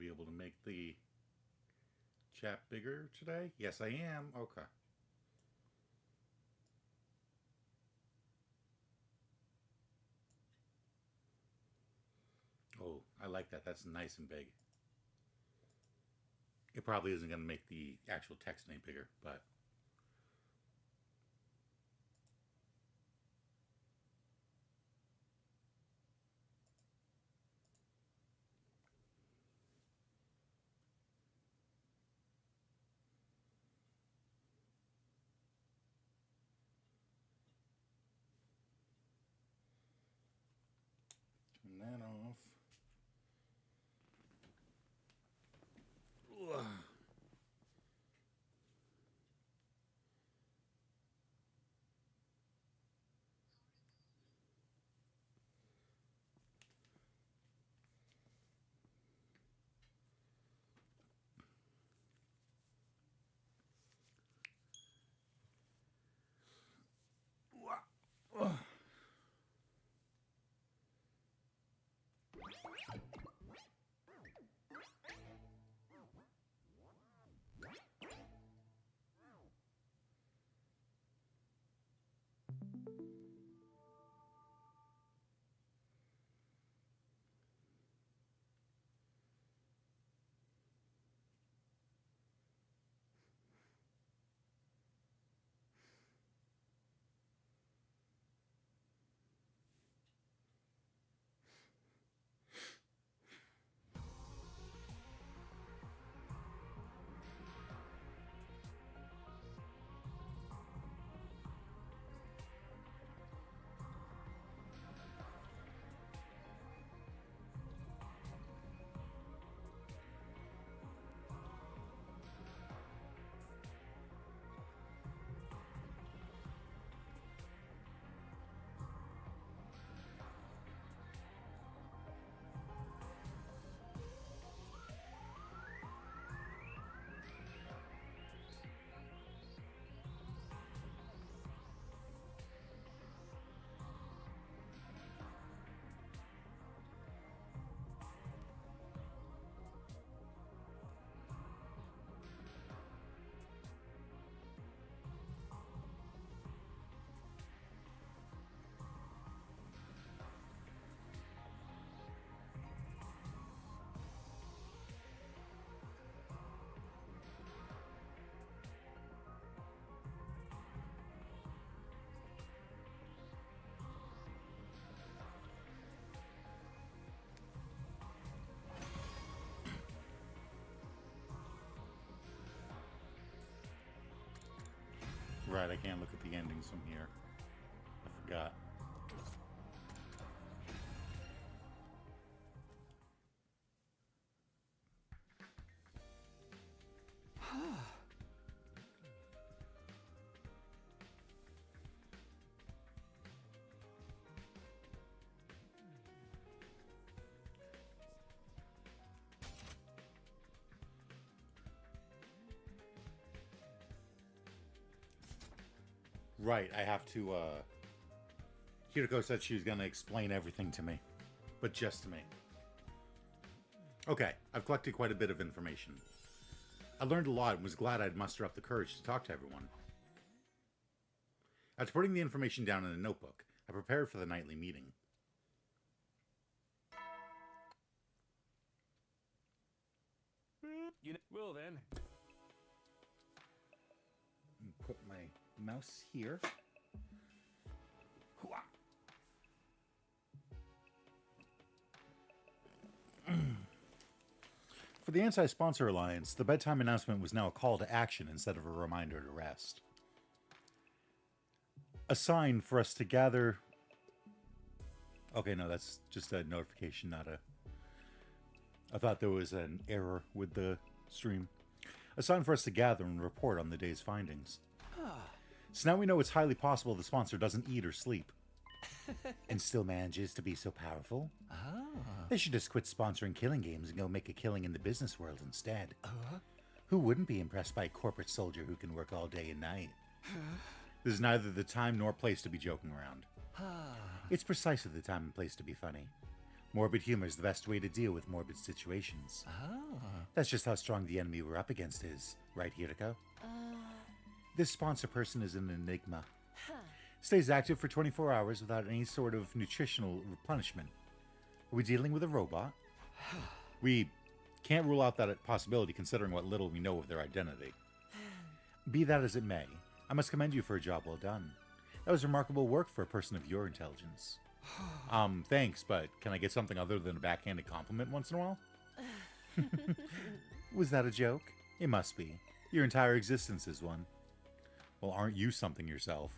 be able to make the chat bigger today? Yes, I am. Okay. Oh, I like that. That's nice and big. It probably isn't going to make the actual text any bigger, but turn that off. Ugh. Right, I can't look at the endings from here. I forgot. Right, I have to, Hiriko said she was going to explain everything to me. But just to me. Okay, I've collected quite a bit of information. I learned a lot and was glad I'd muster up the courage to talk to everyone. After putting the information down in a notebook, I prepared for the nightly meeting. Well then. Put my mouse here. For the Anti-Sponsor Alliance, the bedtime announcement was now a call to action instead of a reminder to rest. A sign for us to gather... Okay, no, that's just a notification, not a... I thought there was an error with the stream. A sign for us to gather and report on the day's findings. So now we know it's highly possible the sponsor doesn't eat or sleep. And still manages to be so powerful. They should just quit sponsoring killing games and go make a killing in the business world instead. Who wouldn't be impressed by a corporate soldier who can work all day and night? This is neither the time nor place to be joking around. It's precisely the time and place to be funny. Morbid humor is the best way to deal with morbid situations. Oh. That's just how strong the enemy we're up against is, right, Hiriko? This sponsor person is an enigma. Stays active for 24 hours without any sort of nutritional replenishment. Are we dealing with a robot? We can't rule out that possibility considering what little we know of their identity. Be that as it may, I must commend you for a job well done. That was remarkable work for a person of your intelligence. Thanks, but can I get something other than a backhanded compliment once in a while? Was that a joke? It must be. Your entire existence is one. Well, aren't you something yourself?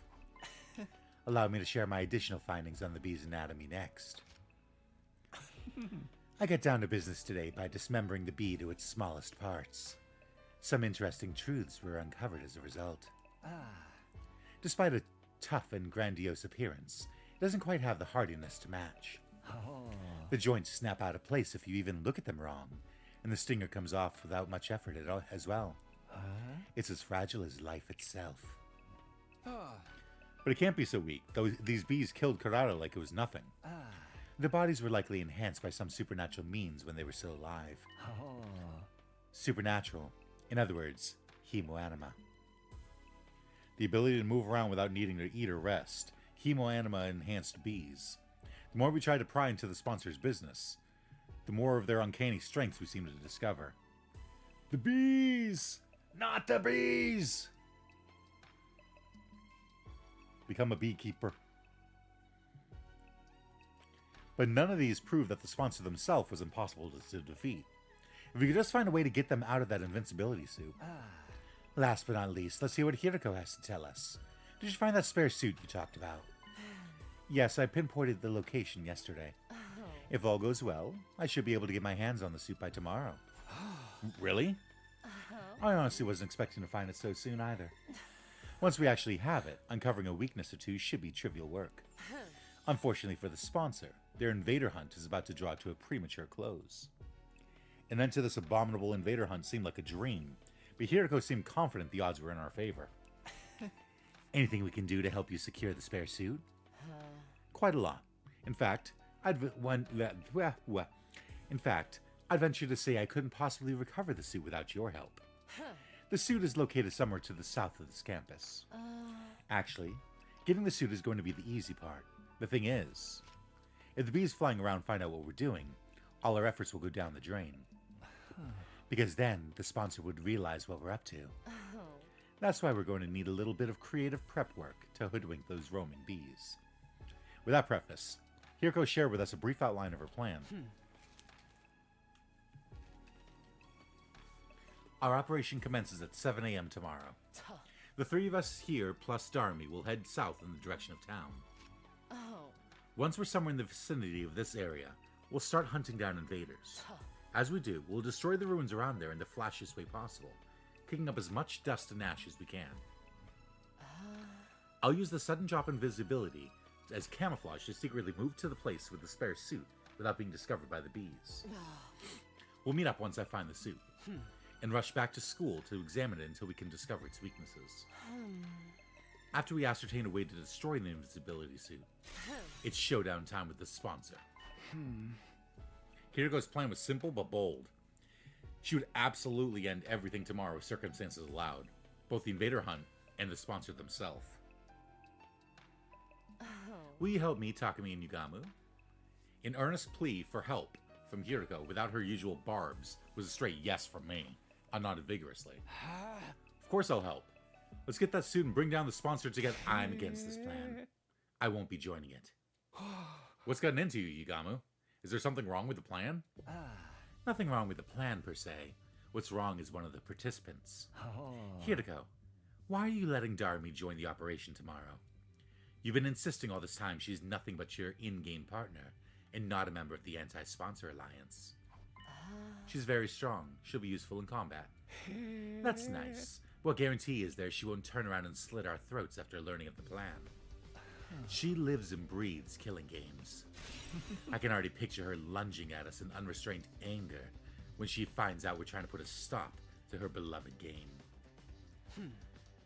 Allow me to share my additional findings on the bee's anatomy next. I got down to business today by dismembering the bee to its smallest parts. Some interesting truths were uncovered as a result. Despite a tough and grandiose appearance, it doesn't quite have the hardiness to match. The joints snap out of place if you even look at them wrong, and the stinger comes off without much effort at all, as well. It's as fragile as life itself. But it can't be so weak, though these bees killed Karada like it was nothing. Their bodies were likely enhanced by some supernatural means when they were still alive. Supernatural. In other words, hemoanima. The ability to move around without needing to eat or rest. Hemoanima enhanced bees. The more we try to pry into the sponsor's business, the more of their uncanny strengths we seem to discover. The bees! Not the bees! Become a beekeeper. But none of these prove that the sponsor themselves was impossible to defeat. If we could just find a way to get them out of that invincibility suit. Last but not least, let's hear what Hiriko has to tell us. Did you find that spare suit you talked about? Yes, I pinpointed the location yesterday. If all goes well, I should be able to get my hands on the suit by tomorrow. Really? I honestly wasn't expecting to find it so soon either. Once we actually have it, uncovering a weakness or two should be trivial work. Unfortunately for the sponsor, their invader hunt is about to draw to a premature close. An end to this abominable invader hunt seemed like a dream, but Hiriko seemed confident the odds were in our favor. Anything we can do to help you secure the spare suit? Quite a lot. In fact, I'd venture to say I couldn't possibly recover the suit without your help. The suit is located somewhere to the south of this campus. Actually, getting the suit is going to be the easy part. The thing is, if the bees flying around find out what we're doing, all our efforts will go down the drain. Because then the sponsor would realize what we're up to. That's why we're going to need a little bit of creative prep work to hoodwink those roaming bees. With that preface, Hiriko shared with us a brief outline of her plan. Our operation commences at 7 a.m. tomorrow. The three of us here, plus Darmy, will head south in the direction of town. Once we're somewhere in the vicinity of this area, we'll start hunting down invaders. As we do, we'll destroy the ruins around there in the flashiest way possible, kicking up as much dust and ash as we can. I'll use the sudden drop in visibility as camouflage to secretly move to the place with the spare suit without being discovered by the bees. We'll meet up once I find the suit, and rush back to school to examine it until we can discover its weaknesses. After we ascertain a way to destroy the invisibility suit, it's showdown time with the sponsor. Hiriko's plan was simple but bold. She would absolutely end everything tomorrow if circumstances allowed, both the invader hunt and the sponsor themselves. Will you help me, Takumi and Yugamu? An earnest plea for help from Hiriko without her usual barbs was a straight yes from me. I nodded vigorously. Of course I'll help. Let's get that suit and bring down the sponsor together. I'm against this plan. I won't be joining it. What's gotten into you, Yugamu? Is there something wrong with the plan? Nothing wrong with the plan, per se. What's wrong is one of the participants. Hiriko, why are you letting Darmy join the operation tomorrow? You've been insisting all this time she's nothing but your in-game partner, and not a member of the Anti-Sponsor Alliance. She's very strong. She'll be useful in combat. That's nice. What guarantee is there she won't turn around and slit our throats after learning of the plan? She lives and breathes killing games. I can already picture her lunging at us in unrestrained anger when she finds out we're trying to put a stop to her beloved game.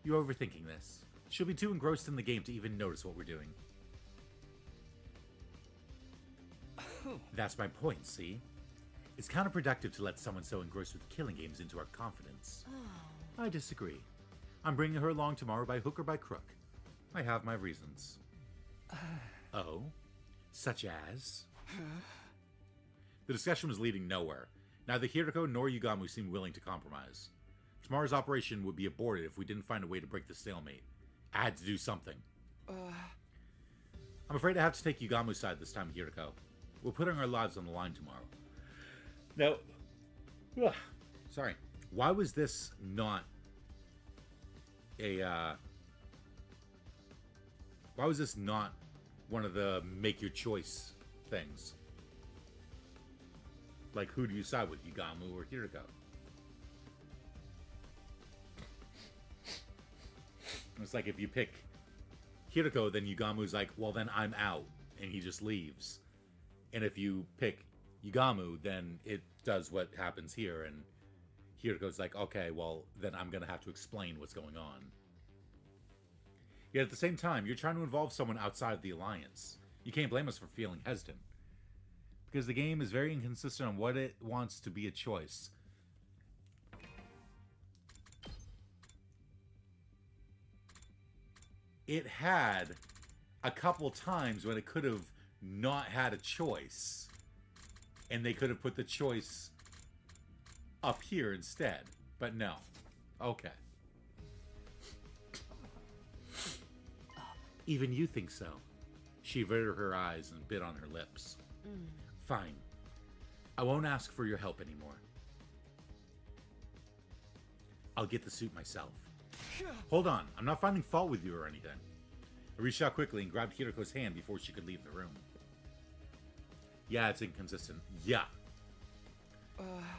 You're overthinking this. She'll be too engrossed in the game to even notice what we're doing. That's my point, see? It's counterproductive to let someone so engrossed with killing games into our confidence. I disagree. I'm bringing her along tomorrow by hook or by crook. I have my reasons. Oh? Such as? The discussion was leading nowhere. Neither Hiriko nor Yugamu seemed willing to compromise. Tomorrow's operation would be aborted if we didn't find a way to break the stalemate. I had to do something. I'm afraid I have to take Yugamu's side this time, Hiriko. We're putting our lives on the line tomorrow. Now, sorry. Why was this not a, why was this not one of the make your choice things? Like, who do you side with, Yugamu or Hiriko? It's like if you pick Hiriko, then Yugamu's like, well, then I'm out, and he just leaves. And if you pick Yugamu, then it does what happens here, and Hiriko's like, okay, well, then I'm going to have to explain what's going on. Yet at the same time, you're trying to involve someone outside of the Alliance. You can't blame us for feeling hesitant. Because the game is very inconsistent on what it wants to be a choice. It had a couple times when it could have not had a choice. And they could have put the choice up here instead. But no. Okay. Even you think so. She averted her eyes and bit on her lips. Fine. I won't ask for your help anymore. I'll get the suit myself. Hold on. I'm not finding fault with you or anything. I reached out quickly and grabbed Hiriko's hand before she could leave the room. Yeah, it's inconsistent. Yeah.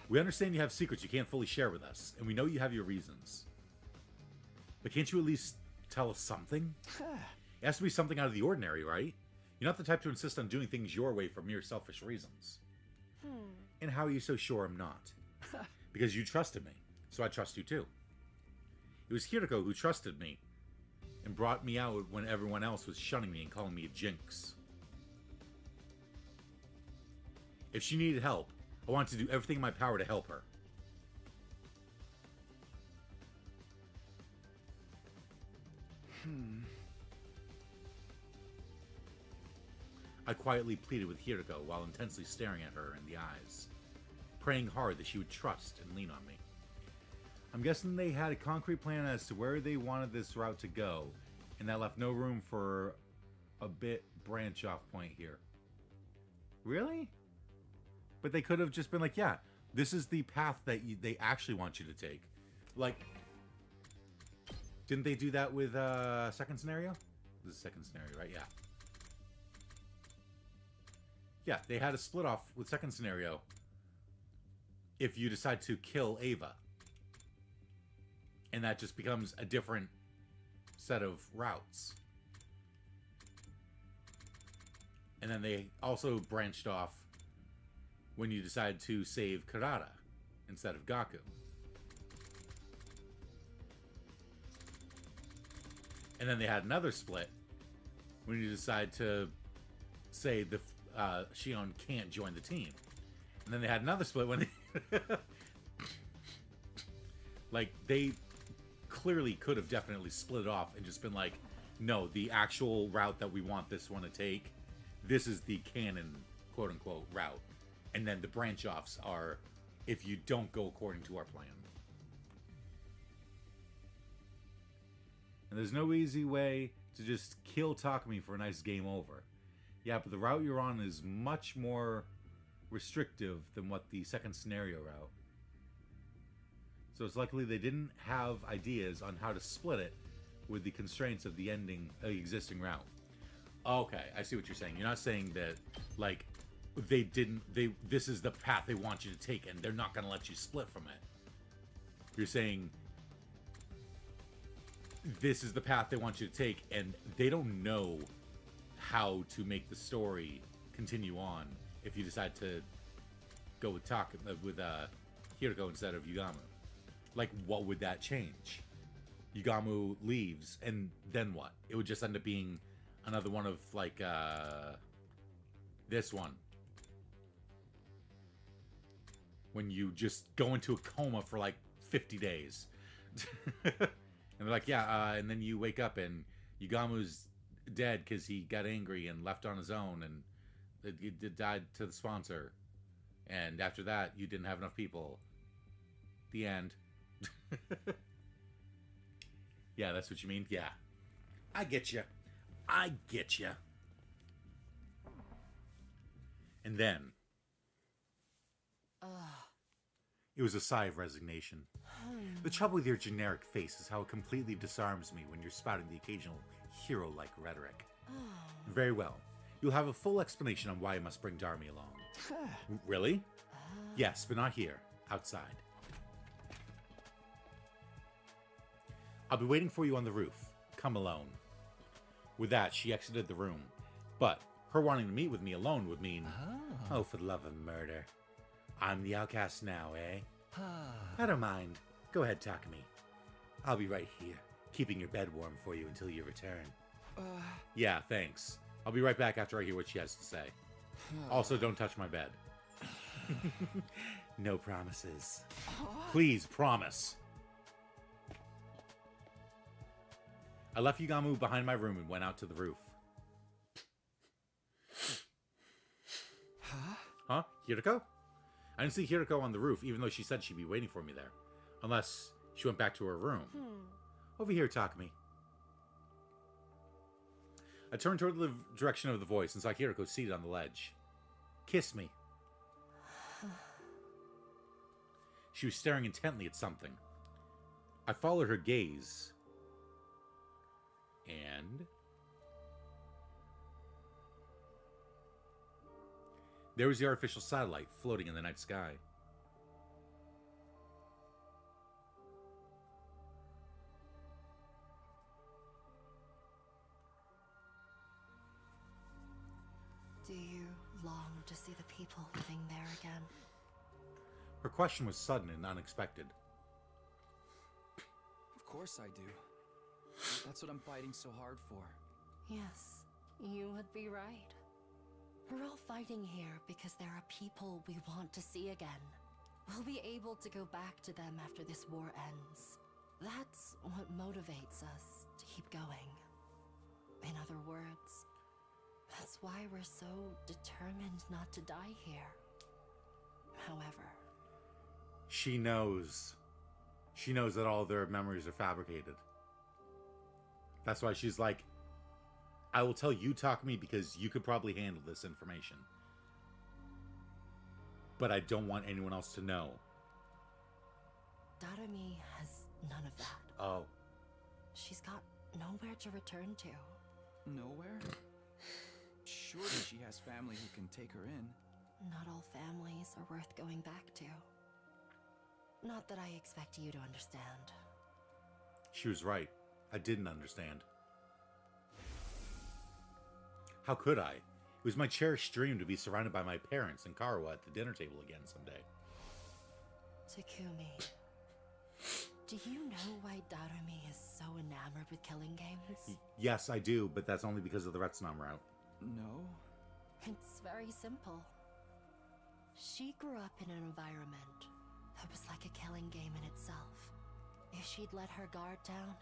We understand you have secrets you can't fully share with us, and we know you have your reasons. But can't you at least tell us something? It has to be something out of the ordinary, right? You're not the type to insist on doing things your way for mere selfish reasons. And how are you so sure I'm not? Because you trusted me, so I trust you too. It was Hiriko who trusted me and brought me out when everyone else was shunning me and calling me a jinx. If she needed help, I wanted to do everything in my power to help her. I quietly pleaded with Hiriko while intensely staring at her in the eyes, praying hard that she would trust and lean on me. I'm guessing they had a concrete plan as to where they wanted this route to go, and that left no room for a bit branch off point here. Really? But they could have just been like, yeah, this is the path that they actually want you to take. Like, didn't they do that with second scenario? This is second scenario, right? Yeah. Yeah, they had a split off with second scenario if you decide to kill Ava. And that just becomes a different set of routes. And then they also branched off when you decide to save Karada instead of Gaku. And then they had another split when you decide to say the Shion can't join the team. And then they had another split when they like, they clearly could have definitely split it off and just been like, no, the actual route that we want this one to take, this is the canon, quote-unquote, route. And then the branch-offs are if you don't go according to our plan. And there's no easy way to just kill Takumi for a nice game over. Yeah, but the route you're on is much more restrictive than what the second scenario route. So it's likely they didn't have ideas on how to split it with the constraints of the existing route. Okay, I see what you're saying. You're not saying that, like, this is the path they want you to take and they're not going to let you split from it. You're saying this is the path they want you to take and they don't know how to make the story continue on if you decide to go with Hiriko instead of Yugamu. Like, what would that change? Yugamu leaves, and then what? It would just end up being another one of, like, this one. when you just go into a coma for like 50 days. And they're like, yeah, and then you wake up and Yugamu's dead because he got angry and left on his own and it died to the sponsor. And after that, you didn't have enough people. The end. Yeah, that's what you mean? Yeah. I get you. I get you. And then... It was a sigh of resignation. The trouble with your generic face is how it completely disarms me when you're spouting the occasional hero-like rhetoric. Very well. You'll have a full explanation on why I must bring Darmy along. Really? Yes, but not here. Outside. I'll be waiting for you on the roof. Come alone. With that, she exited the room. But her wanting to meet with me alone would mean... Oh, for the love of murder. I'm the outcast now, eh? I don't mind. Go ahead, Takumi. I'll be right here, keeping your bed warm for you until you return. Yeah, thanks. I'll be right back after I hear what she has to say. Also, don't touch my bed. No promises. Please, promise. I left Yugamu behind my room and went out to the roof. Huh? Hiroko? I didn't see Hiroko on the roof, even though she said she'd be waiting for me there. Unless she went back to her room. Over here, Takumi. I turned toward the direction of the voice and saw Hiroko seated on the ledge. Kiss me. She was staring intently at something. I followed her gaze. And... there was the artificial satellite floating in the night sky. Do you long to see the people living there again? Her question was sudden and unexpected. Of course I do. That's what I'm fighting so hard for. Yes, you would be right. We're all fighting here because there are people we want to see again. We'll be able to go back to them after this war ends. That's what motivates us to keep going. In other words, that's why we're so determined not to die here. However... She knows. She knows that all their memories are fabricated. That's why she's like, I will tell you, Takumi, because you could probably handle this information. But I don't want anyone else to know. Darumi has none of that. Oh. She's got nowhere to return to. Nowhere? Surely she has family who can take her in. Not all families are worth going back to. Not that I expect you to understand. She was right. I didn't understand. How could I? It was my cherished dream to be surrounded by my parents and Karawa at the dinner table again someday. Takumi, do you know why Darumi is so enamored with killing games? Yes, I do, but that's only because of the Retsunam route. No? It's very simple. She grew up in an environment that was like a killing game in itself. If she'd let her guard down,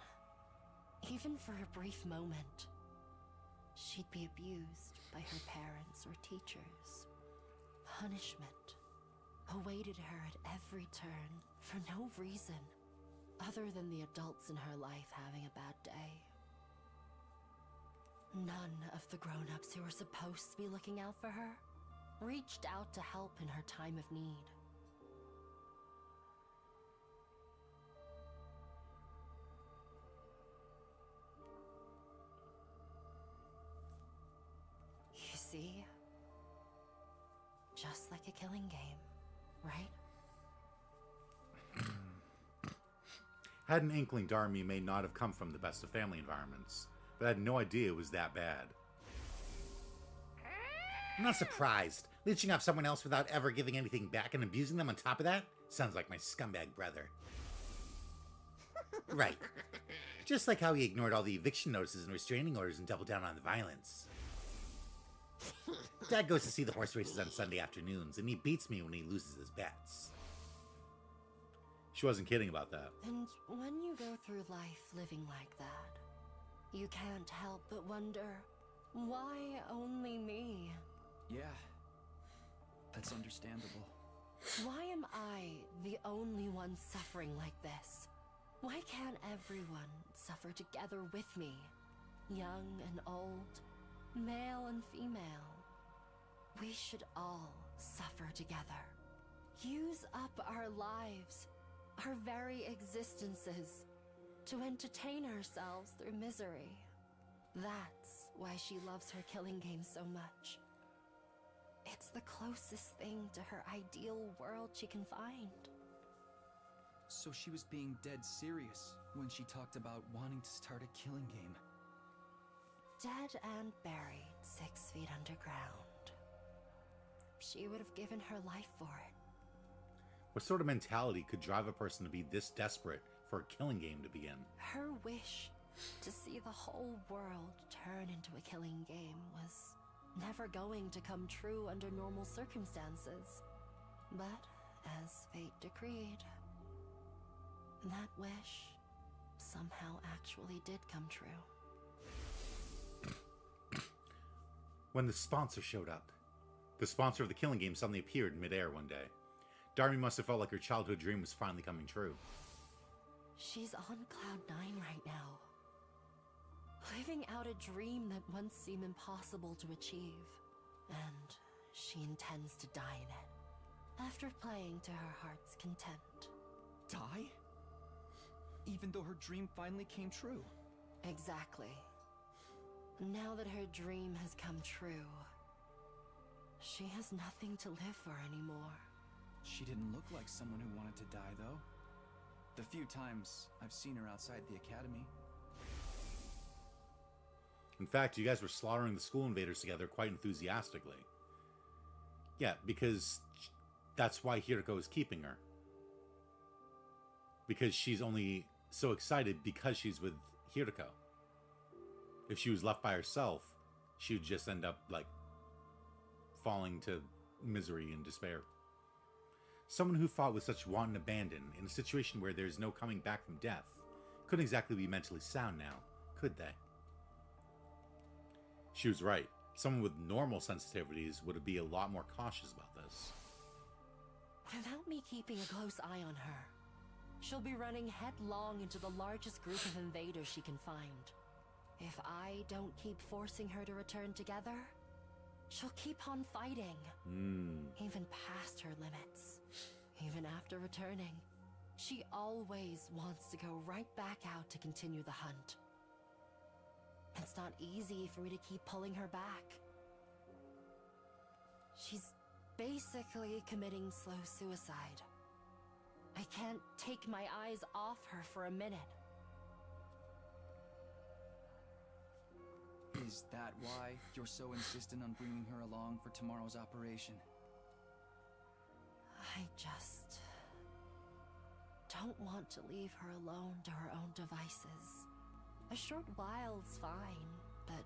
even for a brief moment, she'd be abused by her parents or teachers. Punishment awaited her at every turn for no reason other than the adults in her life having a bad day. None of the grown-ups who were supposed to be looking out for her reached out to help in her time of need. You see? Just like a killing game, right? Had an inkling Darmy may not have come from the best of family environments, but I had no idea it was that bad. I'm not surprised. Leeching off someone else without ever giving anything back and abusing them on top of that? Sounds like my scumbag brother. Right. Just like how he ignored all the eviction notices and restraining orders and doubled down on the violence. Dad goes to see the horse races on Sunday afternoons, and he beats me when he loses his bets. She wasn't kidding about that. And when you go through life living like that, you can't help but wonder, why only me? Yeah, that's understandable. Why am I the only one suffering like this? Why can't everyone suffer together with me? Young and old, male and female. We should all suffer together. Use up our lives, our very existences, to entertain ourselves through misery. That's why she loves her killing game so much. It's the closest thing to her ideal world she can find. So she was being dead serious when she talked about wanting to start a killing game. Dead and buried 6 feet underground. She would have given her life for it. What sort of mentality could drive a person to be this desperate for a killing game to begin? Her wish to see the whole world turn into a killing game was never going to come true under normal circumstances. But as fate decreed, that wish somehow actually did come true. When the sponsor showed up, the sponsor of the killing game suddenly appeared in midair one day. Darmi must have felt like her childhood dream was finally coming true. She's on cloud 9 right now, living out a dream that once seemed impossible to achieve, and she intends to die in it, after playing to her heart's content. Die? Even though her dream finally came true. Exactly. Now that her dream has come true, she has nothing to live for anymore. She didn't look like someone who wanted to die, though. The few times I've seen her outside the academy. In fact, you guys were slaughtering the school invaders together quite enthusiastically. Yeah, because that's why Hiriko is keeping her. Because she's only so excited because she's with Hiriko. If she was left by herself, she would just end up, like, falling to misery and despair. Someone who fought with such wanton abandon in a situation where there's no coming back from death couldn't exactly be mentally sound now, could they? She was right. Someone with normal sensitivities would be a lot more cautious about this. Without me keeping a close eye on her, she'll be running headlong into the largest group of invaders she can find. If I don't keep forcing her to return together, she'll keep on fighting, even past her limits. Even after returning, she always wants to go right back out to continue the hunt. It's not easy for me to keep pulling her back. She's basically committing slow suicide. I can't take my eyes off her for a minute. Is that why you're so insistent on bringing her along for tomorrow's operation? I just don't want to leave her alone to her own devices. A short while's fine, but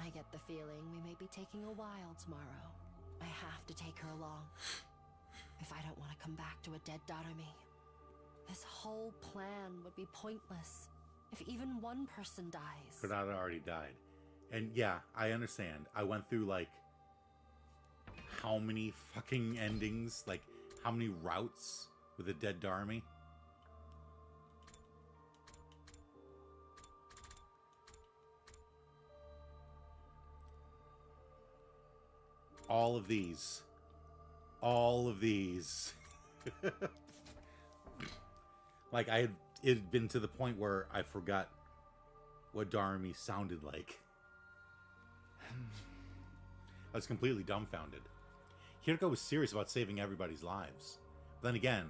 I get the feeling we may be taking a while tomorrow. I have to take her along, if I don't want to come back to a dead Darumi. This whole plan would be pointless if even one person dies. Kodada already died. And yeah, I understand. I went through, like, how many fucking endings? Like, how many routes with a dead Darmi? All of these. All of these. Like, it had been to the point where I forgot what Darmi sounded like. I was completely dumbfounded. Hiriko was serious about saving everybody's lives. But then again,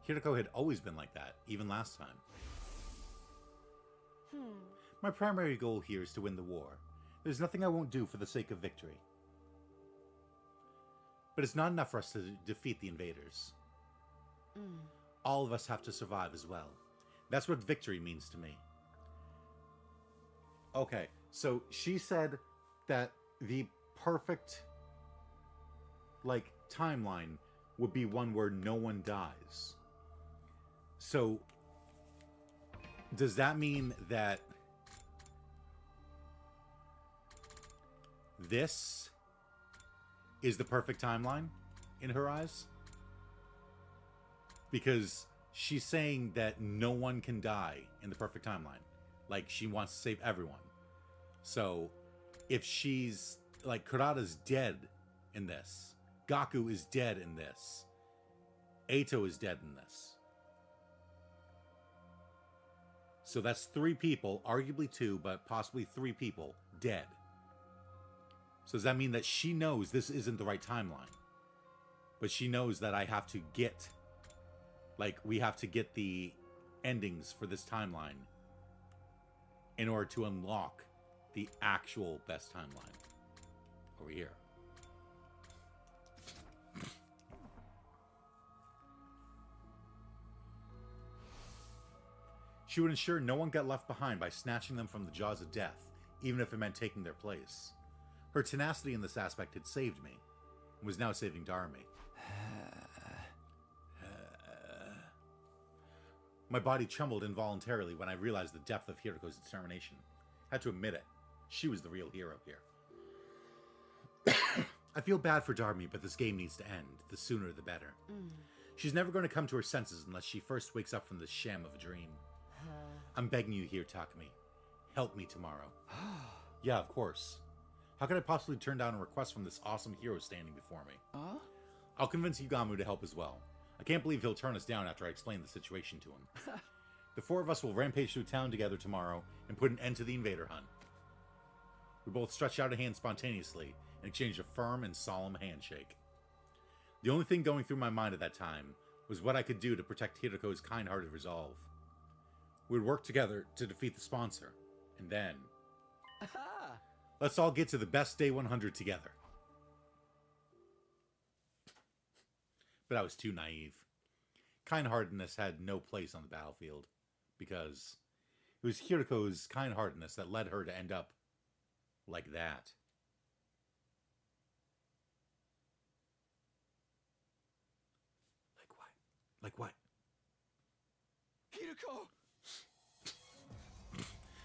Hiriko had always been like that, even last time. My primary goal here is to win the war. There's nothing I won't do for the sake of victory. But it's not enough for us to defeat the invaders. All of us have to survive as well. That's what victory means to me. Okay, so she said that the perfect, like, timeline would be one where no one dies. So, does that mean that this is the perfect timeline in her eyes? Because she's saying that no one can die in the perfect timeline. Like, she wants to save everyone. So, if she's... Like, Kurata's dead in this. Gaku is dead in this. Eito is dead in this. So that's 3 people, arguably 2, but possibly 3 people dead. So does that mean that she knows this isn't the right timeline? But she knows that I have to get... Like, we have to get the endings for this timeline in order to unlock the actual best timeline. Over here. She would ensure no one got left behind by snatching them from the jaws of death, even if it meant taking their place. Her tenacity in this aspect had saved me, and was now saving Darmi. My body trembled involuntarily when I realized the depth of Hiroko's determination. I had to admit it. She was the real hero here. I feel bad for Darmi, but this game needs to end. The sooner the better. She's never going to come to her senses unless she first wakes up from this sham of a dream. I'm begging you here, Takumi. Help me tomorrow. Yeah, of course. How could I possibly turn down a request from this awesome hero standing before me? I'll convince Yugamu to help as well. I can't believe he'll turn us down after I explain the situation to him. The 4 of us will rampage through town together tomorrow and put an end to the invader hunt. We both stretched out a hand spontaneously and exchanged a firm and solemn handshake. The only thing going through my mind at that time was what I could do to protect Hiroko's kind-hearted resolve. We would work together to defeat the sponsor, and then... Let's all get to the best day 100 together. But I was too naive. Kind-heartedness had no place on the battlefield, because it was Hiroko's kind-heartedness that led her to end up like that. Like what? Like what? Hiroko!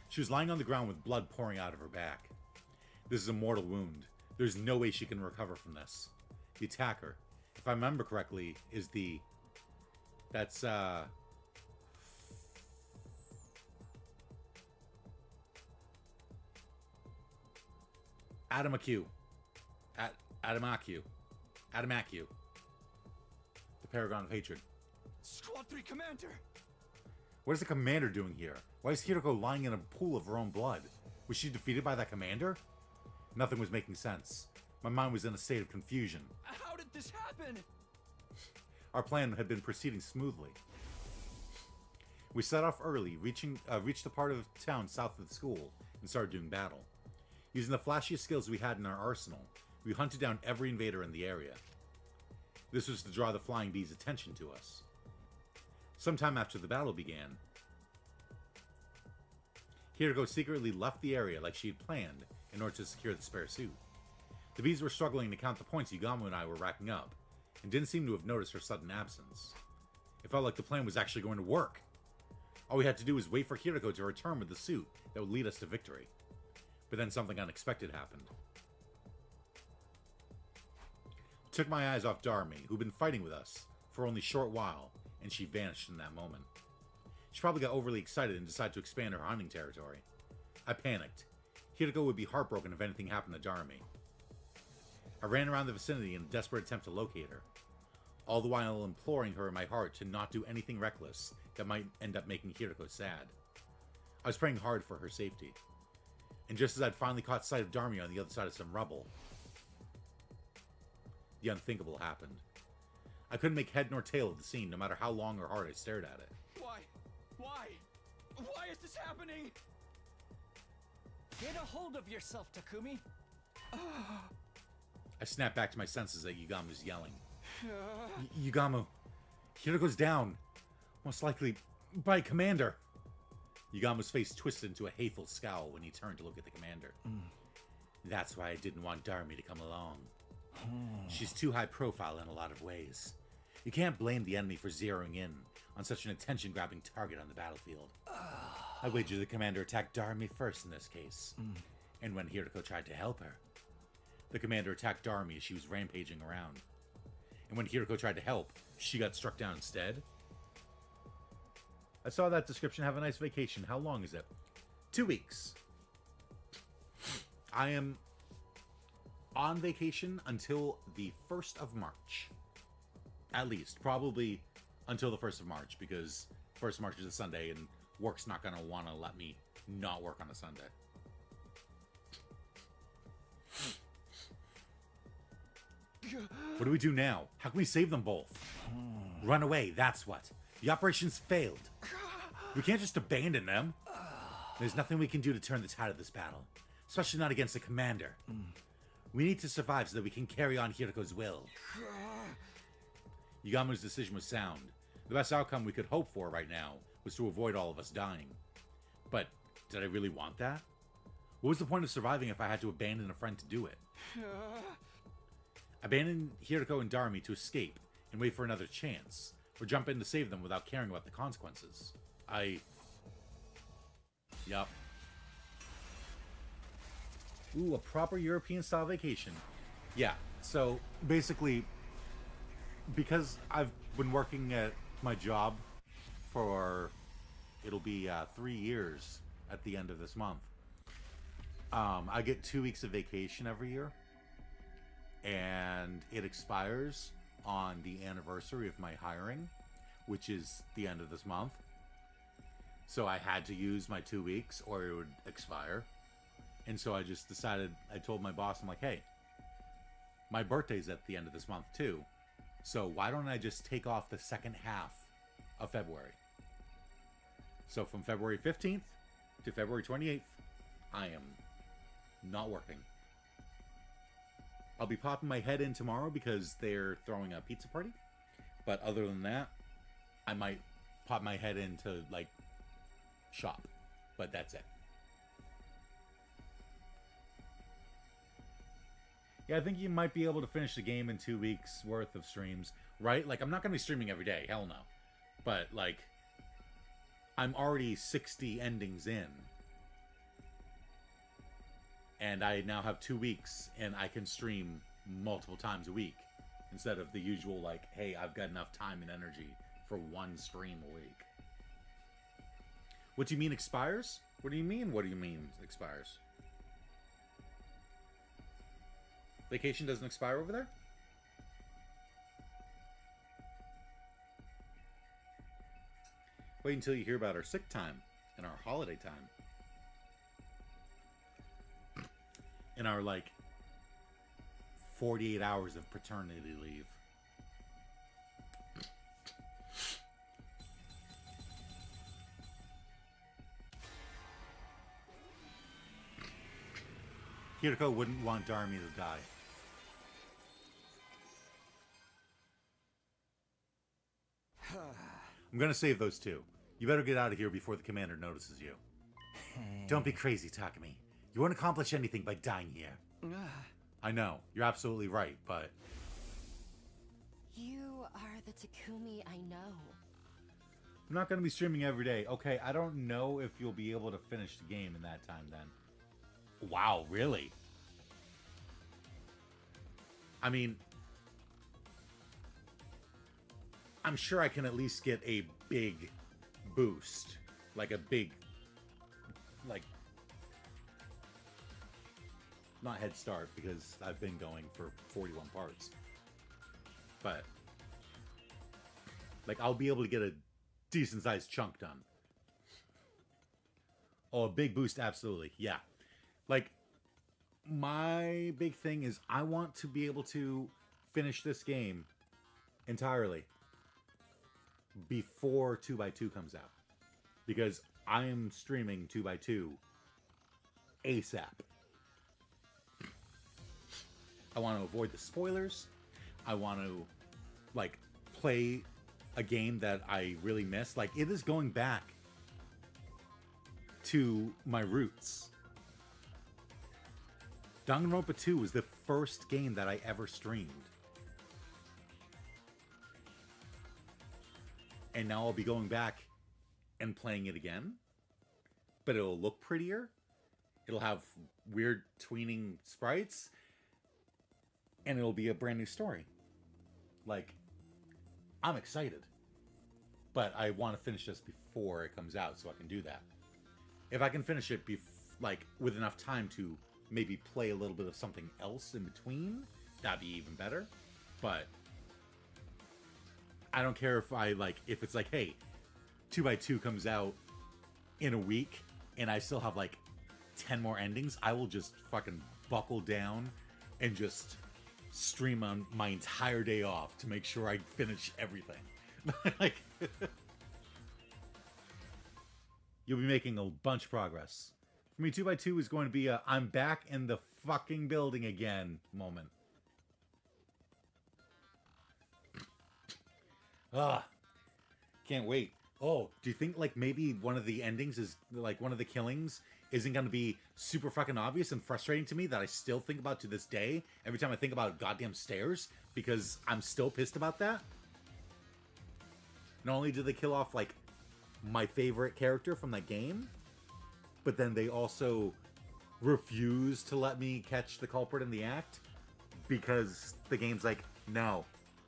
She was lying on the ground with blood pouring out of her back. This is a mortal wound. There's no way she can recover from this. The attacker, if I remember correctly, is the... That's, Adamaku. Adamaku. The Paragon of Hatred. Squad 3 Commander! What is the commander doing here? Why is Hiroko lying in a pool of her own blood? Was she defeated by that commander? Nothing was making sense. My mind was in a state of confusion. How did this happen? Our plan had been proceeding smoothly. We set off early, reached the part of town south of the school, and started doing battle. Using the flashiest skills we had in our arsenal, we hunted down every invader in the area. This was to draw the Flying Bee's attention to us. Sometime after the battle began, Hiroko secretly left the area like she had planned in order to secure the spare suit. The bees were struggling to count the points Yugamu and I were racking up, and didn't seem to have noticed her sudden absence. It felt like the plan was actually going to work. All we had to do was wait for Hiroko to return with the suit that would lead us to victory. But then something unexpected happened. I took my eyes off Darmi, who'd been fighting with us for only a short while, and she vanished in that moment. She probably got overly excited and decided to expand her hunting territory. I panicked. Hiroko would be heartbroken if anything happened to Darmi. I ran around the vicinity in a desperate attempt to locate her, all the while imploring her in my heart to not do anything reckless that might end up making Hiroko sad. I was praying hard for her safety. And just as I'd finally caught sight of Darmi on the other side of some rubble, the unthinkable happened. I couldn't make head nor tail of the scene, no matter how long or hard I stared at it. Why? Why? Why is this happening? Get a hold of yourself, Takumi. I snapped back to my senses at Yugamu's yelling. Yugamu, Hiroko's down. Most likely by Commander. Yugamu's face twisted into a hateful scowl when he turned to look at the commander. That's why I didn't want Darmi to come along. She's too high profile in a lot of ways. You can't blame the enemy for zeroing in on such an attention-grabbing target on the battlefield. I wager the commander attacked Darmy first in this case. And when Hiriko tried to help her, the commander attacked Darmy as she was rampaging around. And when Hiriko tried to help, she got struck down instead. I saw that description. Have a nice vacation. How long is it? 2 weeks. I am on vacation until the 1st of March. At least. Probably until the 1st of March, because 1st of March is a Sunday, and work's not going to want to let me not work on a Sunday. What do we do now? How can we save them both? Run away, that's what. The operation's failed. We can't just abandon them. There's nothing we can do to turn the tide of this battle. Especially not against the commander. We need to survive so that we can carry on Hiriko's will. Yugamu's decision was sound. The best outcome we could hope for right now was to avoid all of us dying. But did I really want that? What was the point of surviving if I had to abandon a friend to do it? Abandon Hiriko and Darmy to escape and wait for another chance, or jump in to save them without caring about the consequences. Yup. Ooh, a proper European-style vacation. Yeah, so basically, because I've been working at my job for, it'll be 3 years at the end of this month. I get 2 weeks of vacation every year, and it expires on the anniversary of my hiring, which is the end of this month. So I had to use my 2 weeks or it would expire. And so I just decided, I told my boss, I'm like, hey, my birthday's at the end of this month too. So why don't I just take off the second half of February? So from February 15th to February 28th, I am not working. I'll be popping my head in tomorrow because they're throwing a pizza party. But other than that, I might pop my head in to, like, shop. But that's it. Yeah, I think you might be able to finish the game in 2 weeks worth of streams, right? Like, I'm not going to be streaming every day. Hell no. But, like, I'm already 60 endings in. And I now have 2 weeks, and I can stream multiple times a week. Instead of the usual, like, hey, I've got enough time and energy for one stream a week. What do you mean expires? What do you mean expires? Vacation doesn't expire over there? Wait until you hear about our sick time and our holiday time. And our, like, 48 hours of paternity leave. Hiriko wouldn't want Darmy to die. I'm gonna save those two. You better get out of here before the commander notices you. Don't be crazy, Takumi. You won't accomplish anything by dying here. I know, you're absolutely right, but... You are the Takumi I know. I'm not gonna be streaming every day. Okay, I don't know if you'll be able to finish the game in that time then. Wow, really? I mean... I'm sure I can at least get a big boost. Like a big... Like... Not head start, because I've been going for 41 parts. But... Like, I'll be able to get a decent-sized chunk done. Oh, a big boost, absolutely. Yeah. Like, my big thing is I want to be able to finish this game entirely before 2x2 comes out. Because I am streaming 2x2 ASAP. I want to avoid the spoilers. I want to, like, play a game that I really miss. Like, it is going back to my roots. Danganronpa 2 was the first game that I ever streamed. and now I'll be going back and playing it again, but it'll look prettier. It'll have weird tweening sprites, and it'll be a brand new story. Like, I'm excited, but I want to finish this before it comes out so I can do that. If I can finish it like with enough time to maybe play a little bit of something else in between, that'd be even better. But I don't care if it's like, hey, 2x2 comes out in a week and I still have like 10 more endings, I will just fucking buckle down and just stream on my entire day off to make sure I finish everything. Like, you'll be making a bunch of progress. For me, 2x2 is going to be a I'm back in the fucking building again moment. Can't wait. Oh, do you think like maybe one of the endings is like one of the killings isn't going to be super fucking obvious and frustrating to me that I still think about to this day every time I think about goddamn stairs, because I'm still pissed about that? Not only did they kill off like my favorite character from that game, but then they also refuse to let me catch the culprit in the act because the game's like, no,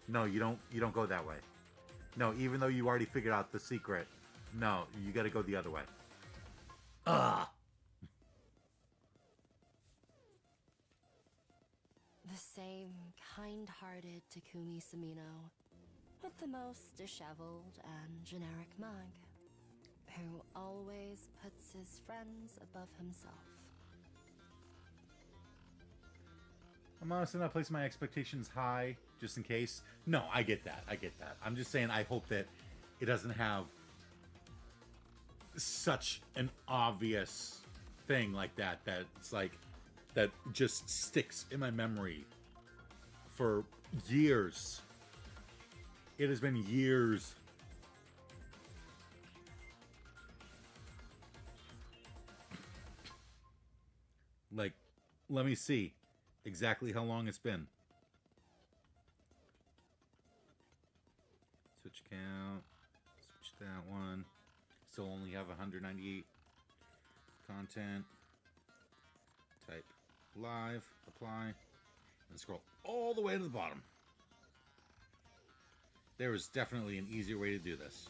you don't go that way. No, even though you already figured out the secret, no, you got to go the other way. Ugh. The same kind-hearted Takumi Samino, with the most disheveled and generic mug, who always puts his friends above himself. I'm honestly not placing my expectations high, just in case. No, I get that. I'm just saying I hope that it doesn't have such an obvious thing like that, it's like, that just sticks in my memory for years. It has been years. Like, let me see exactly how long it's been. Switch count. Switch that one. Still only have 198 content. Type live, apply, and scroll all the way to the bottom. There is definitely an easier way to do this.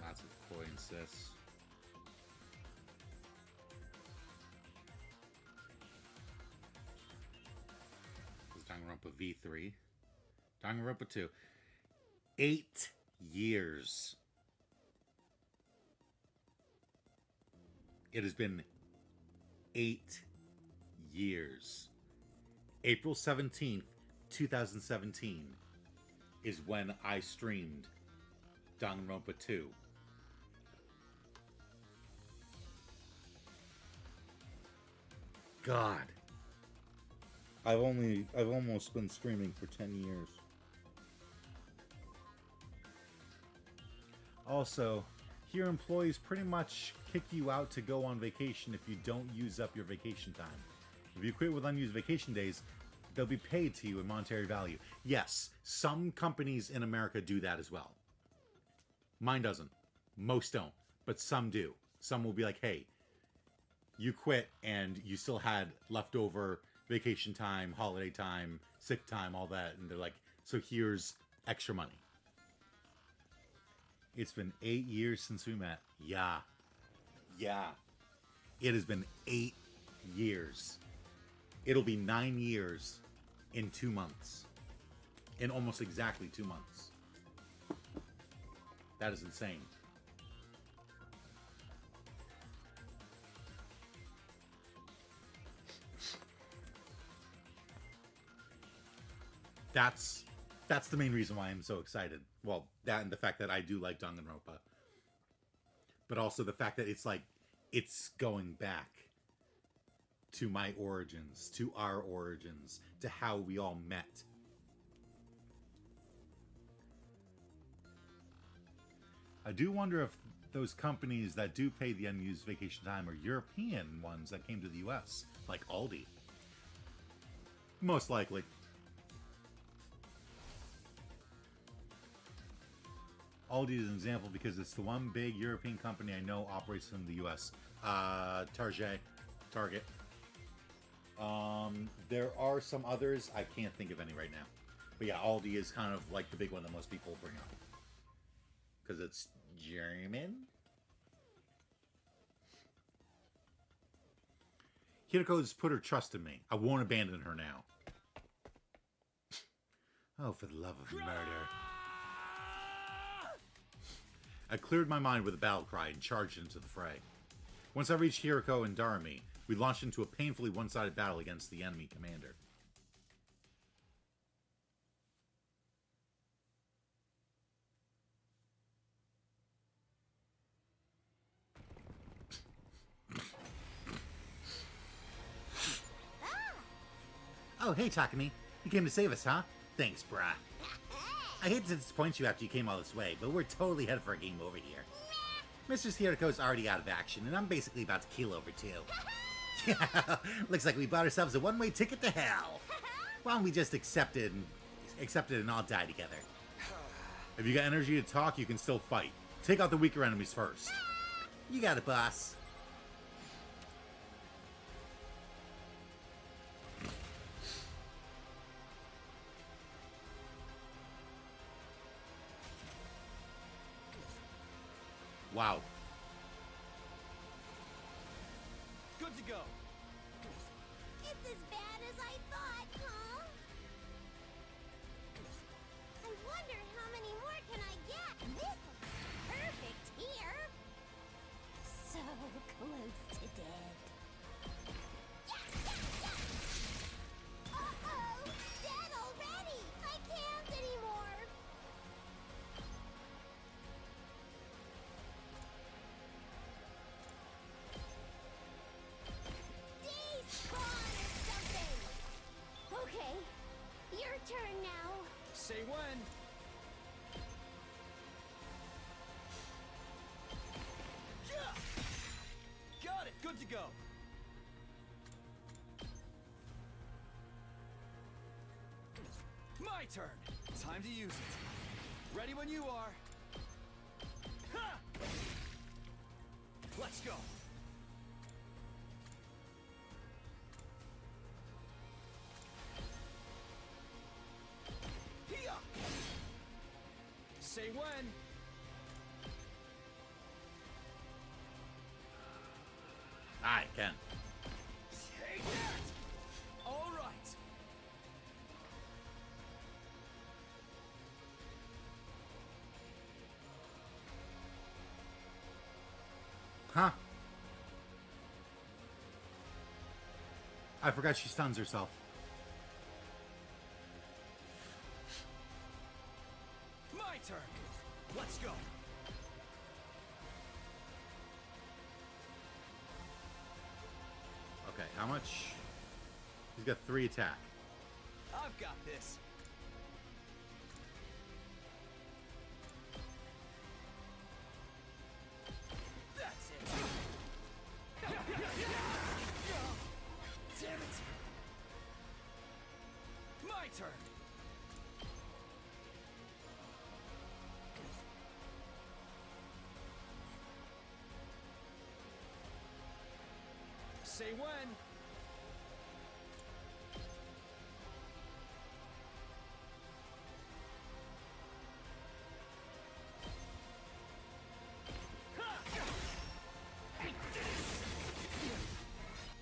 Lots of coins, sis. Danganronpa V3. Danganronpa 2. 8 years. It has been 8 years. April 17th, 2017 is when I streamed Danganronpa 2. God. I've almost been streaming for 10 years. Also, here employees pretty much kick you out to go on vacation if you don't use up your vacation time. If you quit with unused vacation days, they'll be paid to you in monetary value. Yes, some companies in America do that as well. Mine doesn't. Most don't, but some do. Some will be like, hey, you quit and you still had leftover vacation time, holiday time, sick time, all that, and they're like, so here's extra money. It's been 8 years since we met. Yeah. It has been 8 years. It'll be 9 years in 2 months. In almost exactly 2 months. That is insane. That's the main reason why I'm so excited. Well, that and the fact that I do like Danganronpa. But also the fact that it's like, it's going back to my origins, to our origins, to how we all met. I do wonder if those companies that do pay the unused vacation time are European ones that came to the US, like Aldi. Most likely. Aldi is an example because it's the one big European company I know operates in the US. Target. There are some others. I can't think of any right now. But yeah, Aldi is kind of like the big one that most people bring up. Because it's German? Hirako's put her trust in me. I won't abandon her now. Oh, for the love of murder. I cleared my mind with a battle cry and charged into the fray. Once I reached Hirako and Darami, we launched into a painfully one-sided battle against the enemy commander. Oh, hey, Takumi. You came to save us, huh? Thanks, brah. I hate to disappoint you after you came all this way, but we're totally headed for a game over here. Mistress Hirako's already out of action, and I'm basically about to keel over too. Yeah, looks like we bought ourselves a one-way ticket to hell. Why don't we just accept it and all die together? If you got energy to talk, you can still fight. Take out the weaker enemies first. You got it, boss. Wow. Good to go. It's as bad as I thought, huh? I wonder how many more can I get? This is perfect here. So close to dead. Uh-oh! Dead already! I can't anymore! Despawn or something! Okay, your turn now. Say when. Yeah! Got it. Good to go. My turn. Time to use it. Ready when you are. Ha! Let's go. Here. Say when. Alright, Ken. Take that. All right. Huh? I forgot she stuns herself. My turn. Let's go. Okay, how much? He's got 3 attack. I've got this. That's it. Damn it. My turn. Say when.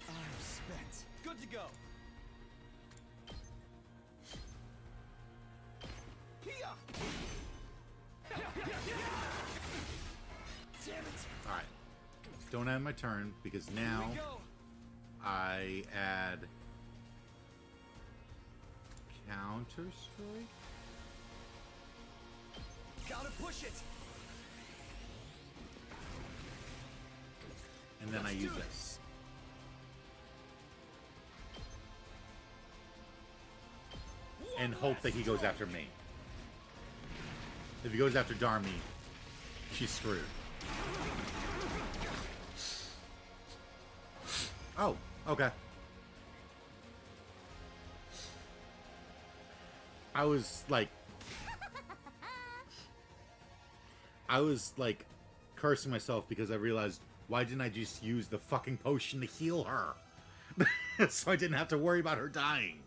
I'm spent. Good to go. Here. Damn it. Alright. Don't end my turn, because now Here we go. I add Counter Strike? Gotta push it. And then I Let's use do this. And hope that he goes after me. If he goes after Darmi, she's screwed. Oh, okay. I was like cursing myself because I realized, why didn't I just use the fucking potion to heal her? So I didn't have to worry about her dying.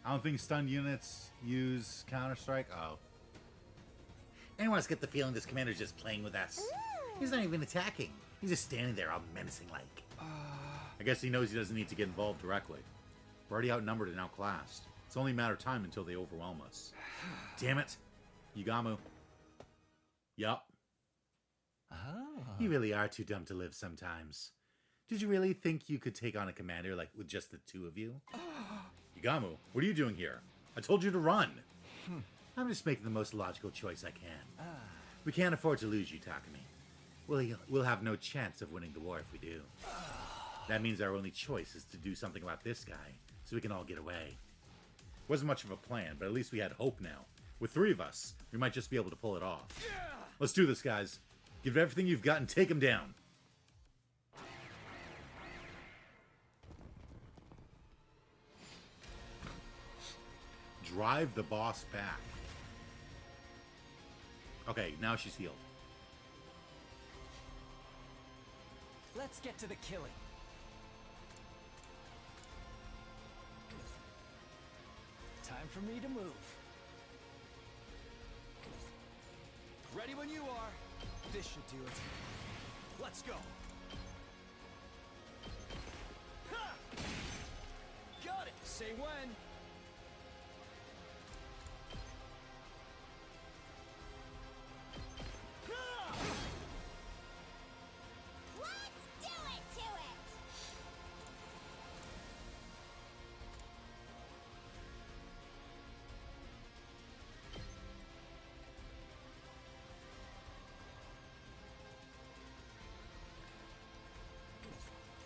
I don't think stunned units use Counter-Strike. Oh. Anyone else get the feeling this commander's just playing with us? He's not even attacking. He's just standing there all menacing like. I guess he knows he doesn't need to get involved directly. We're already outnumbered and outclassed. It's only a matter of time until they overwhelm us. Damn it. Yugamu. Yup. Oh. You really are too dumb to live sometimes. Did you really think you could take on a commander like with just the two of you? Yugamu, what are you doing here? I told you to run. I'm just making the most logical choice I can. We can't afford to lose you, Takumi. We'll have no chance of winning the war if we do. That means our only choice is to do something about this guy, so we can all get away. Wasn't much of a plan, but at least we had hope now. With 3 of us, we might just be able to pull it off. Let's do this, guys. Give it everything you've got and take him down. Drive the boss back. Okay, now she's healed. Let's get to the killing. Time for me to move. Ready when you are. This should do it. Let's go. Ha! Got it. Say when. Ha! Let's do it to it!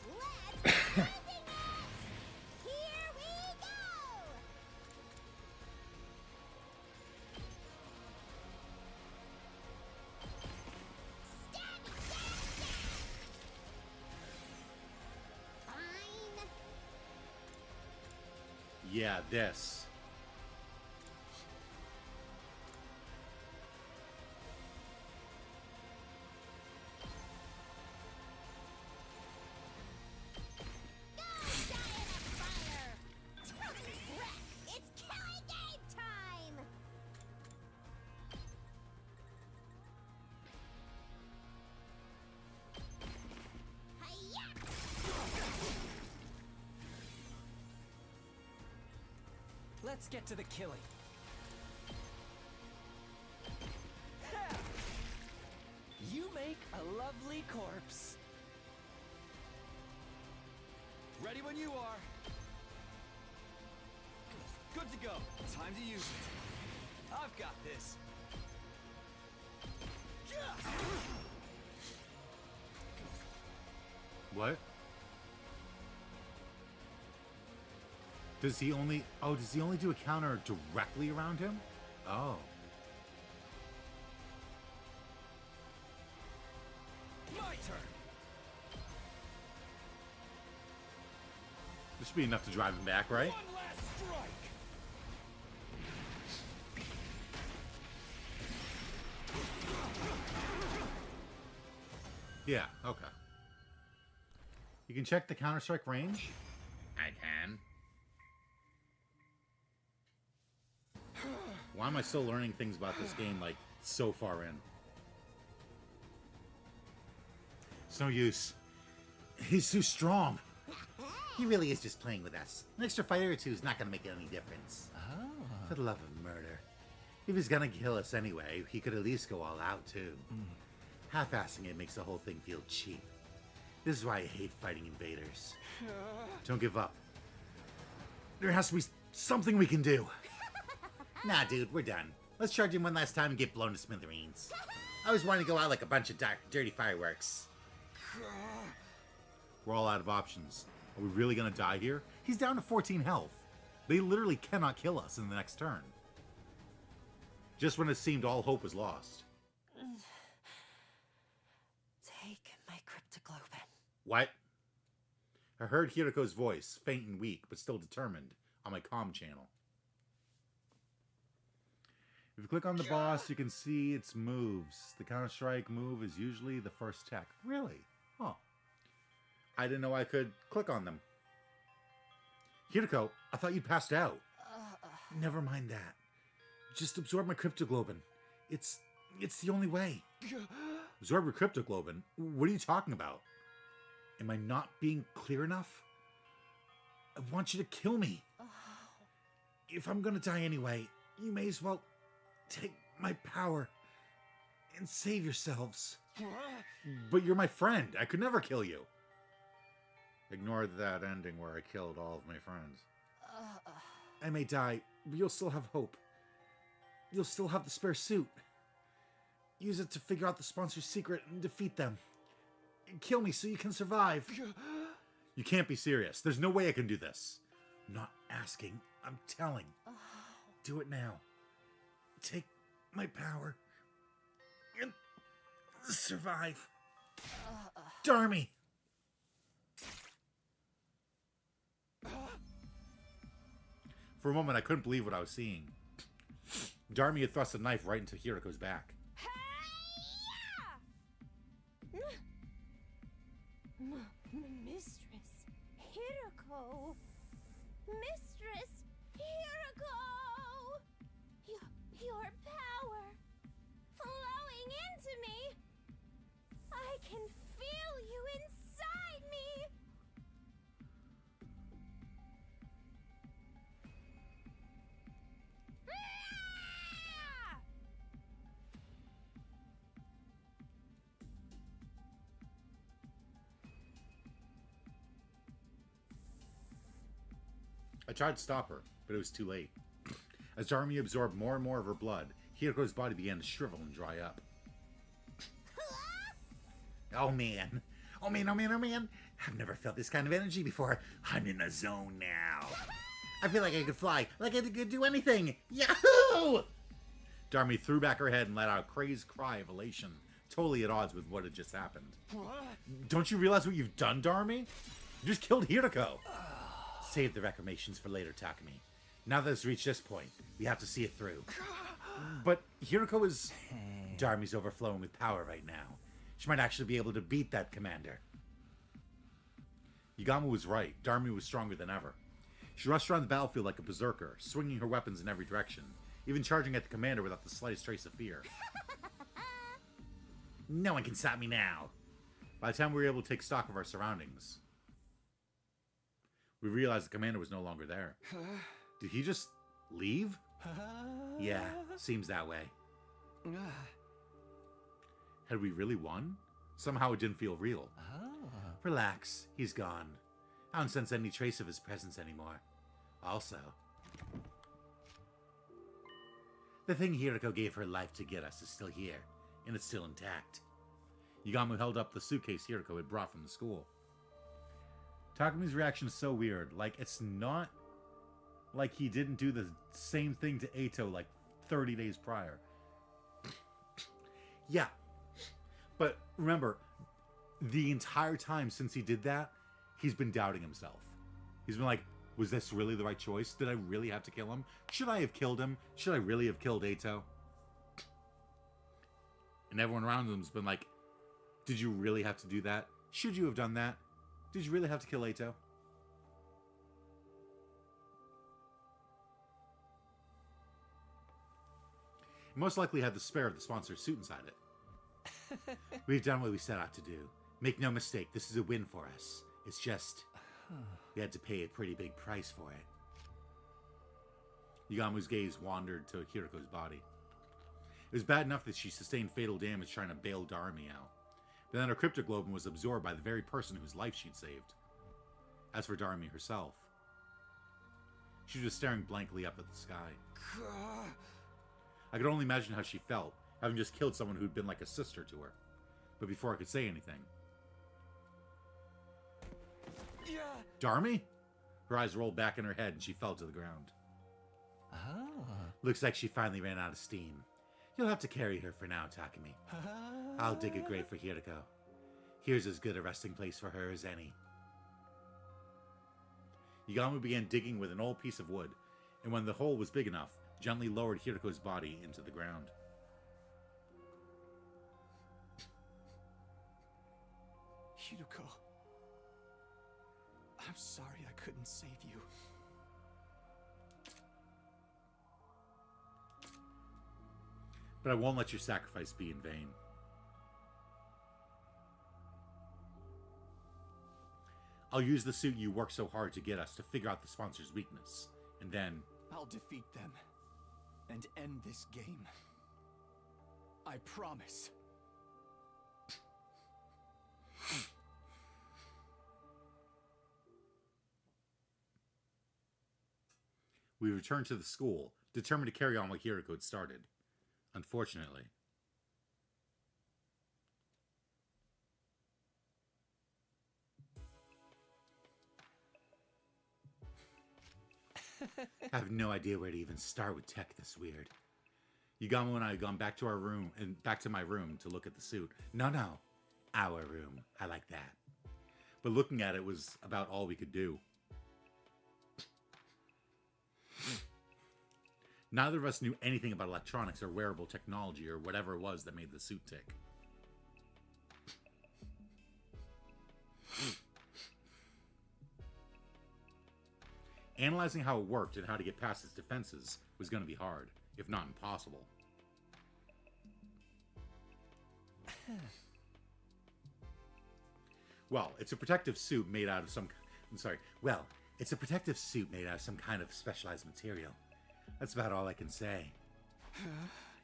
Let's using it! Here we go! Stab, stab, stab! Fine. Yeah, this. Go, Giant of Fire! Wreck! It's killing game time! Hi-ya! Let's get to the killing. Ha! You make a lovely corpse. Ready when you are. Good to go. Time to use it. I've got this. Yeah! What? Does he only... Oh, does he only do a counter directly around him? Oh. My turn. This should be enough to drive him back, right? One last strike. Yeah, okay. You can check the Counter-Strike range? I can. Why am I still learning things about this game, like, so far in? It's no use. He's too strong. He really is just playing with us. An extra fighter or two is not going to make any difference. Oh. For the love of murder. If he's going to kill us anyway, he could at least go all out, too. Half-assing it makes the whole thing feel cheap. This is why I hate fighting invaders. Don't give up. There has to be something we can do. Nah, dude, we're done. Let's charge him one last time and get blown to smithereens. I always wanted to go out like a bunch of dirty fireworks. We're all out of options. Are we really gonna die here? He's down to 14 health. They literally cannot kill us in the next turn. Just when it seemed all hope was lost. Take my cryptoglobe. What? I heard Hiriko's voice, faint and weak, but still determined, on my comm channel. If you click on the boss, you can see its moves. The Counter-Strike move is usually the first tech. Really? Huh. I didn't know I could click on them. Hiriko, I thought you passed out. Never mind that. Just absorb my cryptoglobin. It's the only way. Absorb your cryptoglobin? What are you talking about? Am I not being clear enough? I want you to kill me. If I'm gonna die anyway, you may as well take my power and save yourselves. But you're my friend. I could never kill you. Ignore that ending where I killed all of my friends. I may die, but you'll still have hope. You'll still have the spare suit. Use it to figure out the sponsor's secret and defeat them. And kill me so you can survive. You can't be serious. There's no way I can do this. I'm not asking. I'm telling. Do it now. Take my power. And survive. Darmy! For a moment, I couldn't believe what I was seeing. Darmy had thrust a knife right into Hiriko's back. Mistress Hiriko! Mistress Hiriko! Your power flowing into me! I can feel you inside me! Ah! I tried to stop her, but it was too late. As Darmy absorbed more and more of her blood, Hiriko's body began to shrivel and dry up. Oh man. Oh man, oh man, oh man. I've never felt this kind of energy before. I'm in a zone now. I feel like I could fly, like I could do anything. Yahoo! Darmy threw back her head and let out a crazed cry of elation, totally at odds with what had just happened. Don't you realize what you've done, Darmy? You just killed Hiriko. Save the reclamations for later, Takumi. Now that it's reached this point, we have to see it through. But Hiriko is... Darmy's overflowing with power right now. She might actually be able to beat that commander. Yagami was right. Darmy was stronger than ever. She rushed around the battlefield like a berserker, swinging her weapons in every direction, even charging at the commander without the slightest trace of fear. No one can stop me now. By the time we were able to take stock of our surroundings, we realized the commander was no longer there. Did he just leave? Yeah, seems that way. Had we really won? Somehow it didn't feel real. Relax, he's gone. I don't sense any trace of his presence anymore. Also, the thing Hiriko gave her life to get us is still here, and it's still intact. Yagamu held up the suitcase Hiriko had brought from the school. Takumi's reaction is so weird. Like, it's not like he didn't do the same thing to Eito like 30 days prior. Yeah. But remember, the entire time since he did that, he's been doubting himself. He's been like, was this really the right choice? Did I really have to kill him? Should I have killed him? Should I really have killed Eito? And everyone around him's been like, did you really have to do that? Should you have done that? Did you really have to kill Eito? It most likely had the spare of the sponsor's suit inside it. We've done what we set out to do. Make no mistake, this is a win for us. It's just, we had to pay a pretty big price for it. Yagamu's gaze wandered to Hiriko's body. It was bad enough that she sustained fatal damage trying to bail Darmy out. But then her cryptoglobin was absorbed by the very person whose life she'd saved. As for Darmy herself, she was just staring blankly up at the sky. I could only imagine how she felt, having just killed someone who'd been like a sister to her. But before I could say anything... Darmy? Her eyes rolled back in her head and she fell to the ground. Looks like she finally ran out of steam. You'll have to carry her for now, Takumi. I'll dig a grave for Hiriko. Here's as good a resting place for her as any. Yugamu began digging with an old piece of wood, and when the hole was big enough, gently lowered Hiroko's body into the ground. Hiruko. I'm sorry I couldn't save you. But I won't let your sacrifice be in vain. I'll use the suit you worked so hard to get us to figure out the sponsor's weakness, and then... I'll defeat them and end this game. I promise. We returned to the school, determined to carry on what Hiroko had started. Unfortunately. I have no idea where to even start with tech this weird. Yugamu and I had gone back to our room and back to my room to look at the suit. No, our room. I like that. But looking at it was about all we could do. Neither of us knew anything about electronics or wearable technology or whatever it was that made the suit tick. Analyzing how it worked and how to get past its defenses was going to be hard, if not impossible. Well, it's a protective suit made out of some... it's a protective suit made out of some kind of specialized material. That's about all I can say.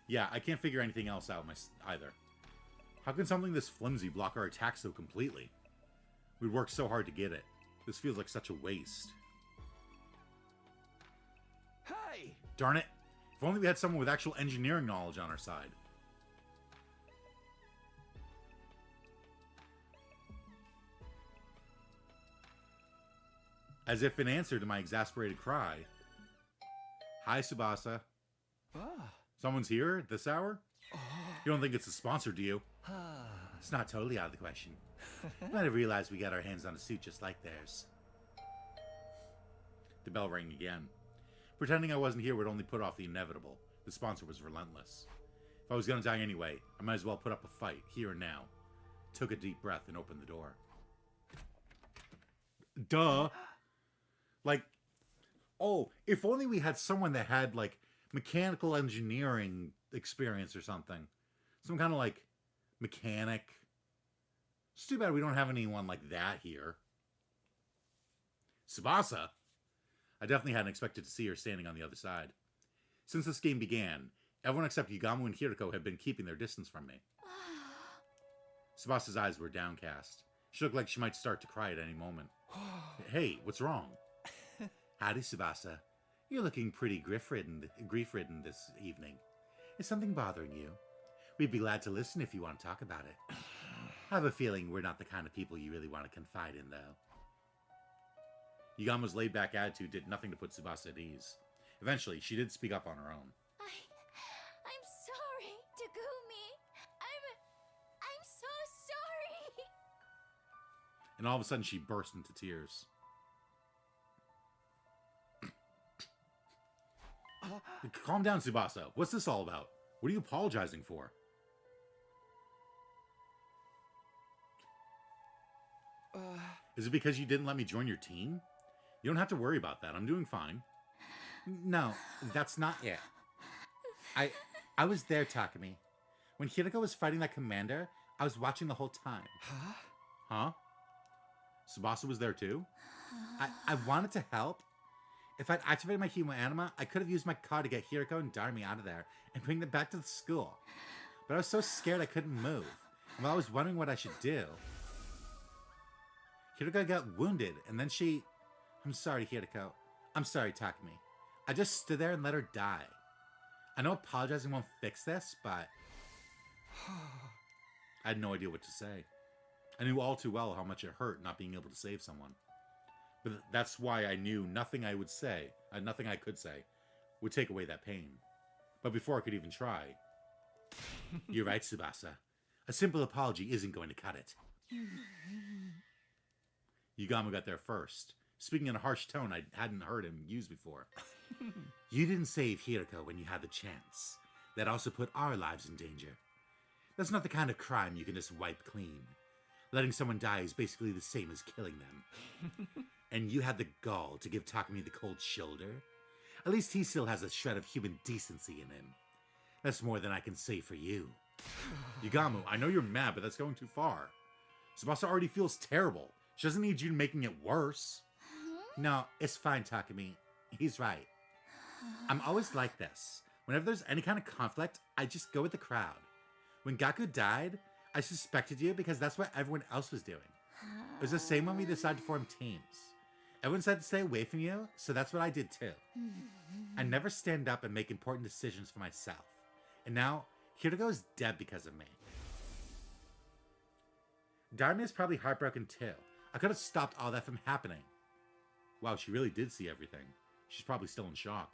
Yeah, I can't figure anything else out either. How can something this flimsy block our attacks so completely? We worked so hard to get it. This feels like such a waste. Hey! Darn it! If only we had someone with actual engineering knowledge on our side. As if in answer to my exasperated cry... Hi, Tsubasa. Ah. Someone's here at this hour? You don't think it's a sponsor, do you? It's not totally out of the question. Might have realized we got our hands on a suit just like theirs. The bell rang again. Pretending I wasn't here would only put off the inevitable. The sponsor was relentless. If I was gonna die anyway, I might as well put up a fight, here and now. Took a deep breath and opened the door. Duh! Like... Oh, if only we had someone that had, like, mechanical engineering experience or something. Some kind of, like, mechanic. It's too bad we don't have anyone like that here. Tsubasa? I definitely hadn't expected to see her standing on the other side. Since this game began, everyone except Yugamu and Hiroko had been keeping their distance from me. Tsubasa's eyes were downcast. She looked like she might start to cry at any moment. Hey, what's wrong? Howdy, Tsubasa. You're looking pretty grief-ridden this evening. Is something bothering you? We'd be glad to listen if you want to talk about it. I have a feeling we're not the kind of people you really want to confide in, though. Yugamu's laid-back attitude did nothing to put Tsubasa at ease. Eventually, she did speak up on her own. I'm sorry, Tagumi. I'm so sorry. And all of a sudden, she burst into tears. Calm down, Tsubasa. What's this all about? What are you apologizing for? Is it because you didn't let me join your team? You don't have to worry about that. I'm doing fine. No, that's not it. I was there, Takumi. When Hiroko was fighting that commander, I was watching the whole time. Huh? Tsubasa was there too? I wanted to help. If I'd activated my Human Anima, I could have used my car to get Hiroko and Darmi out of there and bring them back to the school. But I was so scared I couldn't move. And while I was wondering what I should do, Hiroko got wounded, and then she... I'm sorry, Hiroko. I'm sorry, Takumi. I just stood there and let her die. I know apologizing won't fix this, but... I had no idea what to say. I knew all too well how much it hurt not being able to save someone. But that's why I knew nothing I would say, nothing I could say, would take away that pain. But before I could even try... You're right, Tsubasa. A simple apology isn't going to cut it. Yugamo got there first, speaking in a harsh tone I hadn't heard him use before. You didn't save Hiroko when you had the chance. That also put our lives in danger. That's not the kind of crime you can just wipe clean. Letting someone die is basically the same as killing them. And you had the gall to give Takumi the cold shoulder? At least he still has a shred of human decency in him. That's more than I can say for you. Yugamo, I know you're mad, but that's going too far. Tsubasa already feels terrible. She doesn't need you making it worse. No, it's fine, Takumi. He's right. I'm always like this. Whenever there's any kind of conflict, I just go with the crowd. When Gaku died, I suspected you because that's what everyone else was doing. It was the same when we decided to form teams. Everyone said to stay away from you, so that's what I did too. I never stand up and make important decisions for myself. And now, Hiroko is dead because of me. Darmi is probably heartbroken too. I could have stopped all that from happening. Wow, she really did see everything. She's probably still in shock.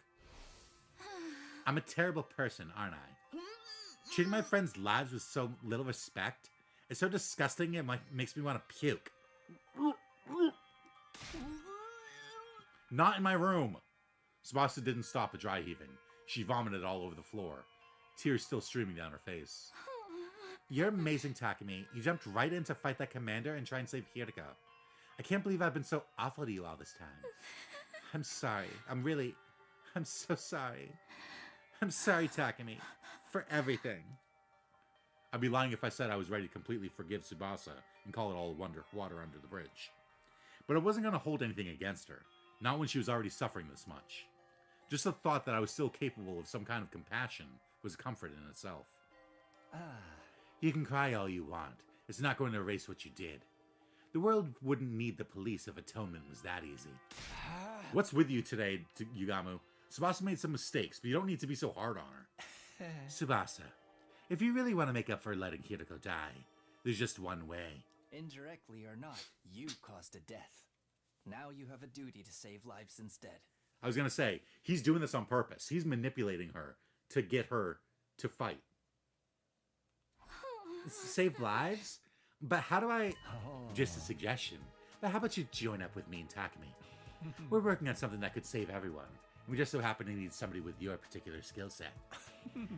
I'm a terrible person, aren't I? Treating my friends' lives with so little respect is so disgusting it makes me want to puke. Not in my room! Tsubasa didn't stop at dry heaving. She vomited all over the floor, tears still streaming down her face. You're amazing, Takumi. You jumped right in to fight that commander and try and save Hiroko. I can't believe I've been so awful to you all this time. I'm sorry. I'm so sorry. I'm sorry, Takumi, for everything. I'd be lying if I said I was ready to completely forgive Tsubasa and call it all water under the bridge. But I wasn't going to hold anything against her, not when she was already suffering this much. Just the thought that I was still capable of some kind of compassion was a comfort in itself. You can cry all you want. It's not going to erase what you did. The world wouldn't need the police if atonement was that easy. What's with you today, Yugamo? Tsubasa made some mistakes, but you don't need to be so hard on her. Tsubasa, if you really want to make up for letting Hiroko die, there's just one way. Indirectly or not, you caused a death. Now you have a duty to save lives instead. I was going to say, he's doing this on purpose. He's manipulating her to get her to fight. Save lives? But how do I... Just a suggestion. But how about you join up with me and Takumi? We're working on something that could save everyone. We just so happen to need somebody with your particular skill set.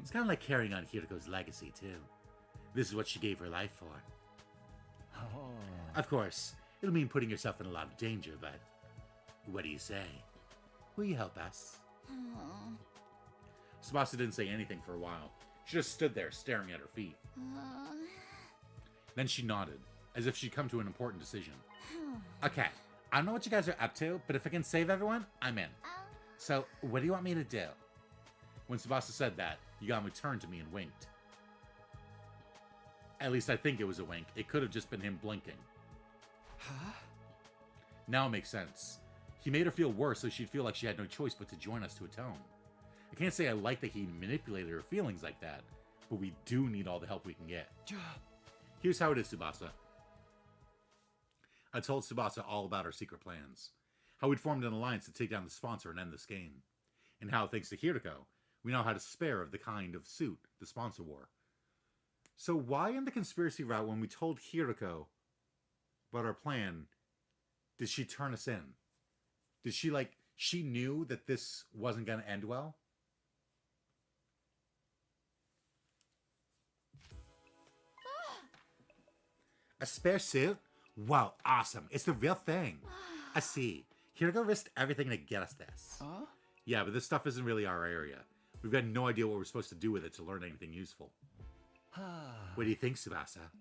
It's kind of like carrying on Hiroko's legacy, too. This is what she gave her life for. Of course, it'll mean putting yourself in a lot of danger, but... What do you say? Will you help us? Tsubasa didn't say anything for a while. She just stood there, staring at her feet. Then she nodded, as if she'd come to an important decision. Okay, I don't know what you guys are up to, but if I can save everyone, I'm in. So, what do you want me to do? When Tsubasa said that, Yugamo turned to me and winked. At least I think it was a wink. It could have just been him blinking. Huh? Now it makes sense. He made her feel worse so she'd feel like she had no choice but to join us to atone. I can't say I like that he manipulated her feelings like that, but we do need all the help we can get. Here's how it is, Tsubasa. I told Tsubasa all about our secret plans. How we'd formed an alliance to take down the sponsor and end this game. And how, thanks to Hiroko, we now had a spare of the kind of suit the sponsor wore. So why in the conspiracy route, when we told Hiroko about our plan, did she turn us in? Did she, she knew that this wasn't going to end well? A spare suit? Wow, awesome. It's the real thing. I see. Hiroko risked everything to get us this. Huh? Yeah, but this stuff isn't really our area. We've got no idea what we're supposed to do with it to learn anything useful. What do you think, Tsubasa?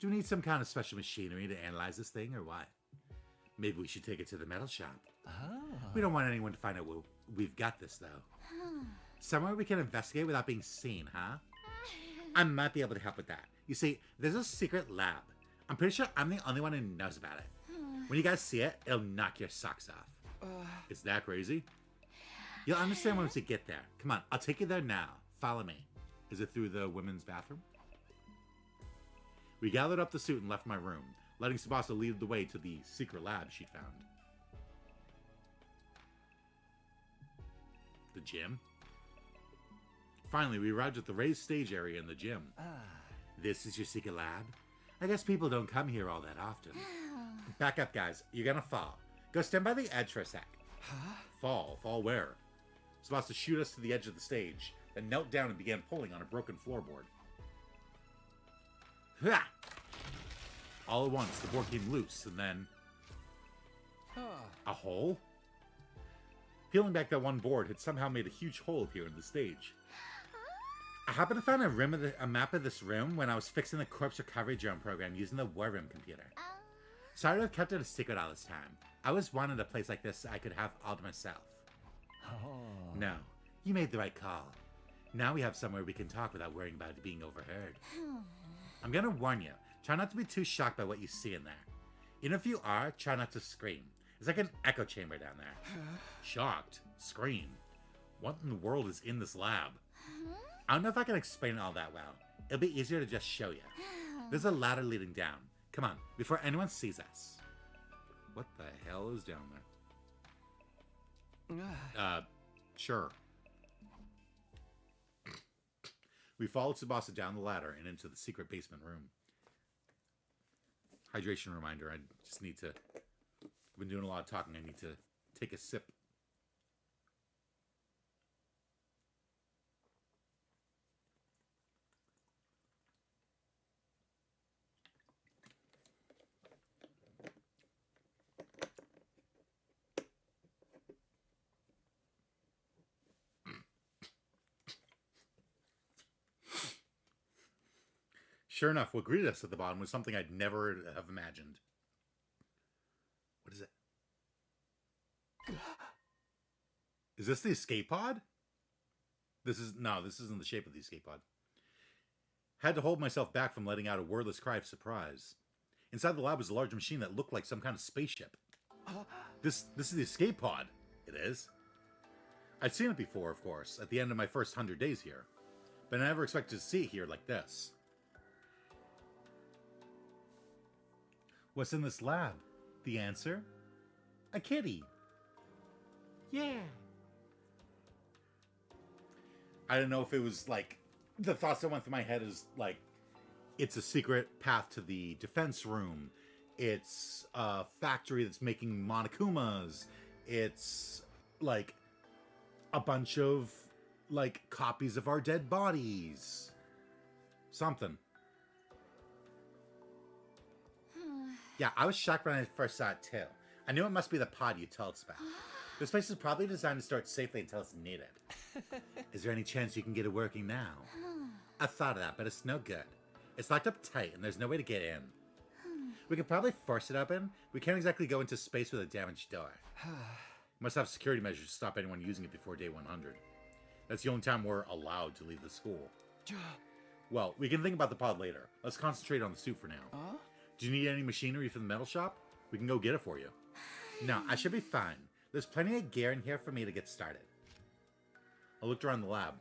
Do we need some kind of special machinery to analyze this thing, or what? Maybe we should take it to the metal shop. We don't want anyone to find out we've got this, though. Somewhere we can investigate without being seen, huh? I might be able to help with that. You see, there's a secret lab. I'm pretty sure I'm the only one who knows about it. When you guys see it, it'll knock your socks off. It's that crazy? You'll understand once you get there. Come on, I'll take you there now. Follow me. Is it through the women's bathroom? We gathered up the suit and left my room, letting Tsubasa lead the way to the secret lab she'd found. The gym? Finally, we arrived at the raised stage area in the gym. This is your secret lab? I guess people don't come here all that often. Back up, guys. You're gonna fall. Go stand by the edge for a sec. Huh? Fall? Fall where? It's about to shoot us to the edge of the stage, then knelt down and began pulling on a broken floorboard. Ha! All at once, the board came loose, and then... a hole? Peeling back that one board had somehow made a huge hole appear in the stage. I happened to find a map of this room when I was fixing the corpse recovery drone program using the War Room computer. Sorry to have kept it a secret all this time. I always wanted a place like this I could have all to myself. Oh. No, you made the right call. Now we have somewhere we can talk without worrying about it being overheard. I'm gonna warn you, try not to be too shocked by what you see in there. Even if you are, try not to scream. It's like an echo chamber down there. Shocked? Scream? What in the world is in this lab? I don't know if I can explain it all that well. It'll be easier to just show you. There's a ladder leading down. Come on, before anyone sees us. What the hell is down there? Sure. We followed Tsubasa down the ladder and into the secret basement room. Hydration reminder, I just need to... I've been doing a lot of talking, I need to take a sip. Sure enough, what greeted us at the bottom was something I'd never have imagined. What is it? Is this the escape pod? This isn't the shape of the escape pod. Had to hold myself back from letting out a wordless cry of surprise. Inside the lab was a large machine that looked like some kind of spaceship. This is the escape pod. It is. I'd seen it before, of course, at the end of my first 100 days here. But I never expected to see it here like this. What's in this lab? The answer? A kitty. Yeah. I don't know if it was like... The thoughts that went through my head is like... It's a secret path to the defense room. It's a factory that's making Monokumas. It's like a bunch of like copies of our dead bodies. Something. Yeah, I was shocked when I first saw it too. I knew it must be the pod you told us about. This place is probably designed to start safely until it's needed. Is there any chance you can get it working now? I thought of that, but it's no good. It's locked up tight and there's no way to get in. We could probably force it open. We can't exactly go into space with a damaged door. Must have security measures to stop anyone using it before day 100. That's the only time we're allowed to leave the school. Well, we can think about the pod later. Let's concentrate on the suit for now. Do you need any machinery from the metal shop? We can go get it for you. No, I should be fine. There's plenty of gear in here for me to get started. I looked around the lab.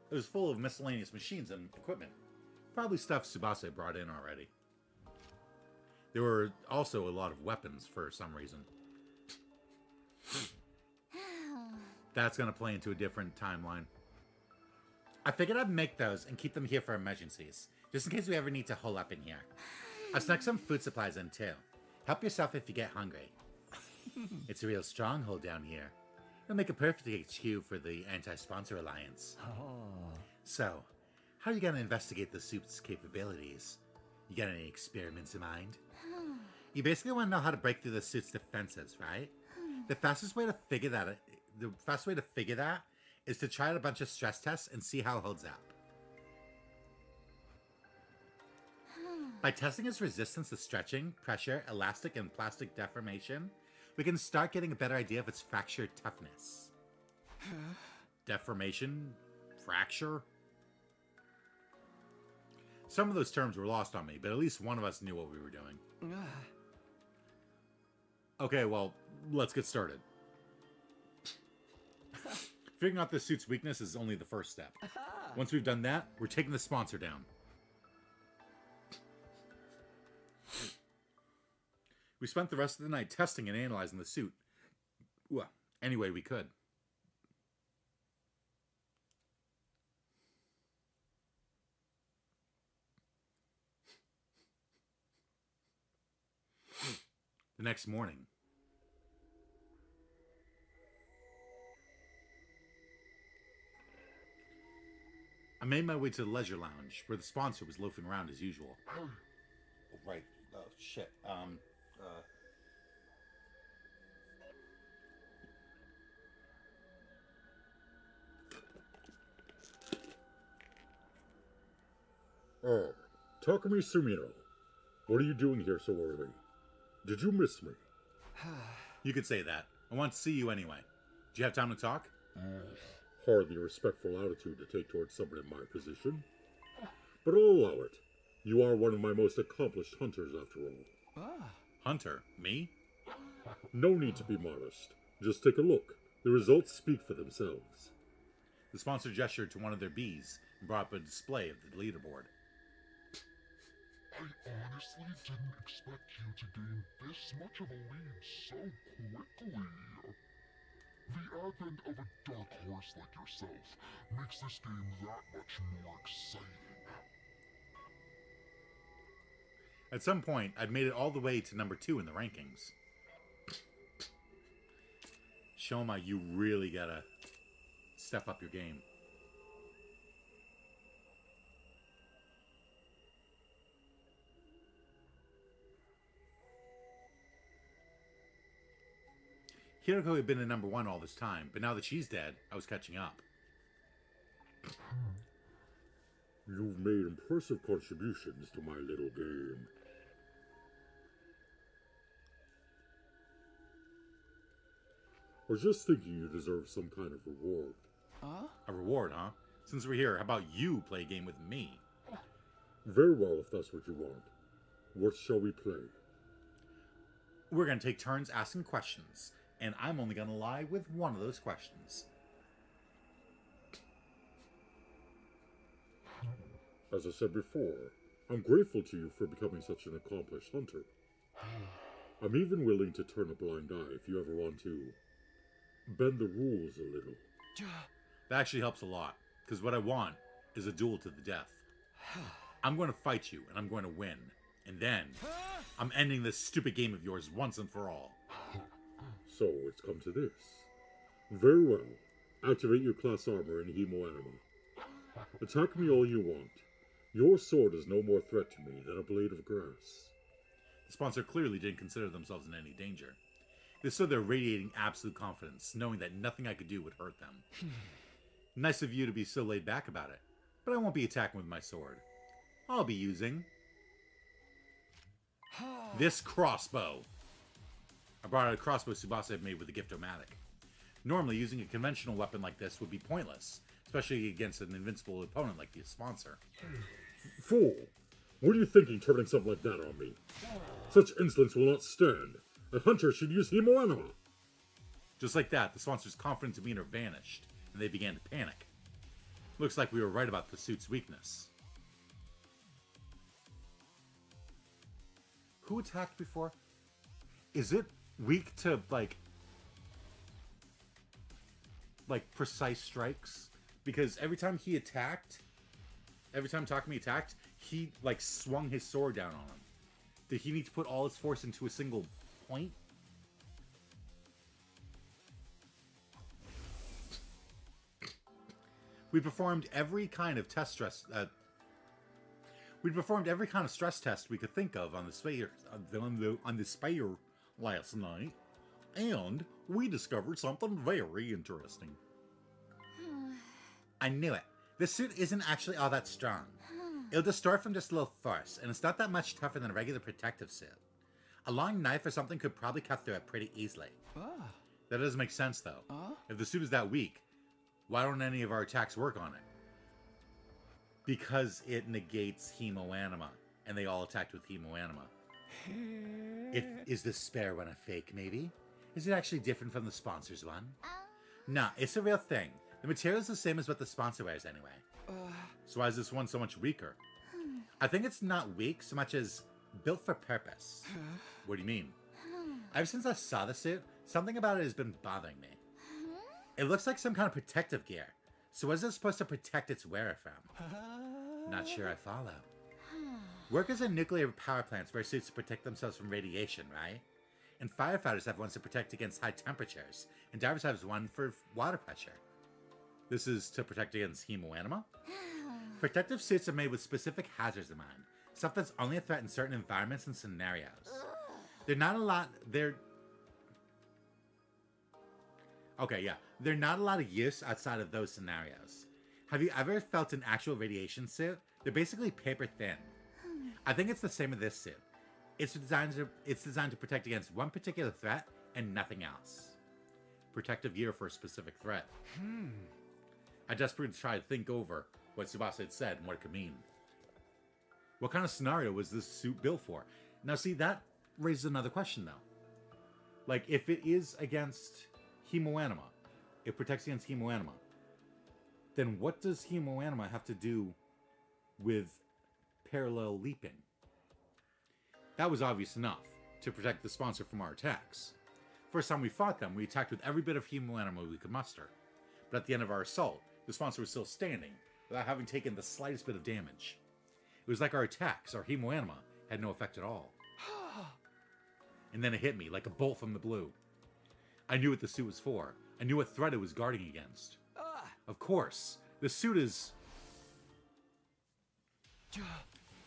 It was full of miscellaneous machines and equipment. Probably stuff Tsubasa brought in already. There were also a lot of weapons for some reason. That's going to play into a different timeline. I figured I'd make those and keep them here for emergencies, just in case we ever need to hole up in here. I snuck some food supplies in too. Help yourself if you get hungry. It's a real stronghold down here. It'll make a perfect HQ for the Anti-Sponsor Alliance. So, how are you going to investigate the suit's capabilities? You got any experiments in mind? You basically want to know how to break through the suit's defenses, right? The fastest way to figure that is to try out a bunch of stress tests and see how it holds up. By testing its resistance to stretching, pressure, elastic, and plastic deformation, we can start getting a better idea of its fracture toughness. Deformation? Fracture? Some of those terms were lost on me, but at least one of us knew what we were doing. Okay, well, let's get started. Figuring out this suit's weakness is only the first step. Once we've done that, we're taking the sponsor down. We spent the rest of the night testing and analyzing the suit. Well, any way we could. next morning. I made my way to the leisure lounge, where the sponsor was loafing around as usual. Oh, right. Oh, shit. Oh, Takumi Sumino. What are you doing here so early? Did you miss me? You could say that. I want to see you anyway. Do you have time to talk? Hardly a respectful attitude to take towards someone in my position. But I'll allow it. You are one of my most accomplished hunters, after all. Hunter? Me? No need to be modest. Just take a look. The results speak for themselves. The sponsor gestured to one of their bees and brought up a display of the leaderboard. I honestly didn't expect you to gain this much of a lead so quickly. The advent of a dark horse like yourself makes this game that much more exciting. At some point, I'd made it all the way to number 2 in the rankings. Shoma, you really gotta step up your game. Hiroko had been in number 1 all this time, but now that she's dead, I was catching up. You've made impressive contributions to my little game. I was just thinking you deserve some kind of reward. A reward, huh? Since we're here, how about you play a game with me? Very well, if that's what you want. What shall we play? We're going to take turns asking questions, and I'm only going to lie with one of those questions. As I said before, I'm grateful to you for becoming such an accomplished hunter. I'm even willing to turn a blind eye if you ever want to bend the rules a little. That actually helps a lot, because what I want is a duel to the death. I'm going to fight you, and I'm going to win. And then, I'm ending this stupid game of yours once and for all. So, it's come to this. Very well. Activate your class armor in Himo Anima. Attack me all you want. Your sword is no more threat to me than a blade of grass. The sponsor clearly didn't consider themselves in any danger. They stood there radiating absolute confidence, knowing that nothing I could do would hurt them. Nice of you to be so laid back about it, but I won't be attacking with my sword. I'll be using this crossbow. I brought out a crossbow Tsubasa had made with the Gift-O-Matic. Normally, using a conventional weapon like this would be pointless, especially against an invincible opponent like the sponsor. Fool! What are you thinking, turning something like that on me? Such insolence will not stand. A hunter should use Himo Anima. Just like that, the sponsor's confident demeanor vanished, and they began to panic. Looks like we were right about the suit's weakness. Who attacked before? Is it weak to, like precise strikes? Because every time he attacked, every time Takumi attacked, he, like, swung his sword down on him. Did he need to put all his force into a single point? We performed every kind of test stress. We performed every kind of stress test we could think of on the Spire last night, and we discovered something very interesting. I knew it. This suit isn't actually all that strong. It'll distort from just a little force, and it's not that much tougher than a regular protective suit. A long knife or something could probably cut through it pretty easily. That doesn't make sense, though. If the suit is that weak, why don't any of our attacks work on it? Because it negates Himo Anima, and they all attacked with Himo Anima. Is the spare one a fake, maybe? Is it actually different from the sponsor's one? Nah, it's a real thing. The material's the same as what the sponsor wears anyway. So why is this one so much weaker? I think it's not weak so much as built for purpose. What do you mean? Ever since I saw the suit, something about it has been bothering me. It looks like some kind of protective gear. So what is it supposed to protect its wearer from? Not sure I follow. Workers in nuclear power plants wear suits to protect themselves from radiation, right? And firefighters have ones to protect against high temperatures. And divers have one for water pressure. This is to protect against hemoanima. Protective suits are made with specific hazards in mind. Stuff that's only a threat in certain environments and scenarios. They're not a lot... Okay, yeah. They're not a lot of use outside of those scenarios. Have you ever felt an actual radiation suit? They're basically paper thin. I think it's the same with this suit. It's designed to protect against one particular threat and nothing else. Protective gear for a specific threat. I desperately tried to think over what Tsubasa had said and what it could mean. What kind of scenario was this suit built for? Now see, that raises another question though. Like, if it is against hemoanima, it protects against hemoanima, then what does hemoanima have to do with parallel leaping? That was obvious enough to protect the sponsor from our attacks. First time we fought them, we attacked with every bit of hemoanima we could muster. But at the end of our assault, the sponsor was still standing, without having taken the slightest bit of damage. It was like our attacks, our hemoanima, had no effect at all. And then it hit me like a bolt from the blue. I knew what the suit was for. I knew what threat it was guarding against. Of course, the suit is...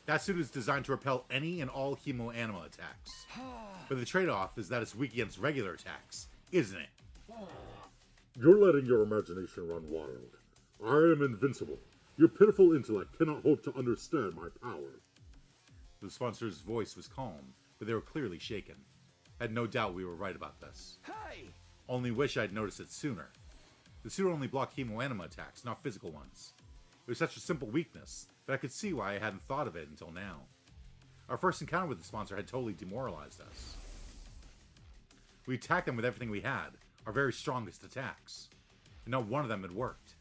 That suit is designed to repel any and all hemoanima attacks. But the trade-off is that it's weak against regular attacks, isn't it? You're letting your imagination run wild. I am invincible. Your pitiful intellect cannot hope to understand my power. The sponsor's voice was calm, but they were clearly shaken. I had no doubt we were right about this. Hey! Only wish I'd noticed it sooner. The suit only blocked hemoanima attacks, not physical ones. It was such a simple weakness that I could see why I hadn't thought of it until now. Our first encounter with the sponsor had totally demoralized us. We attacked them with everything we had, our very strongest attacks. And not one of them had worked.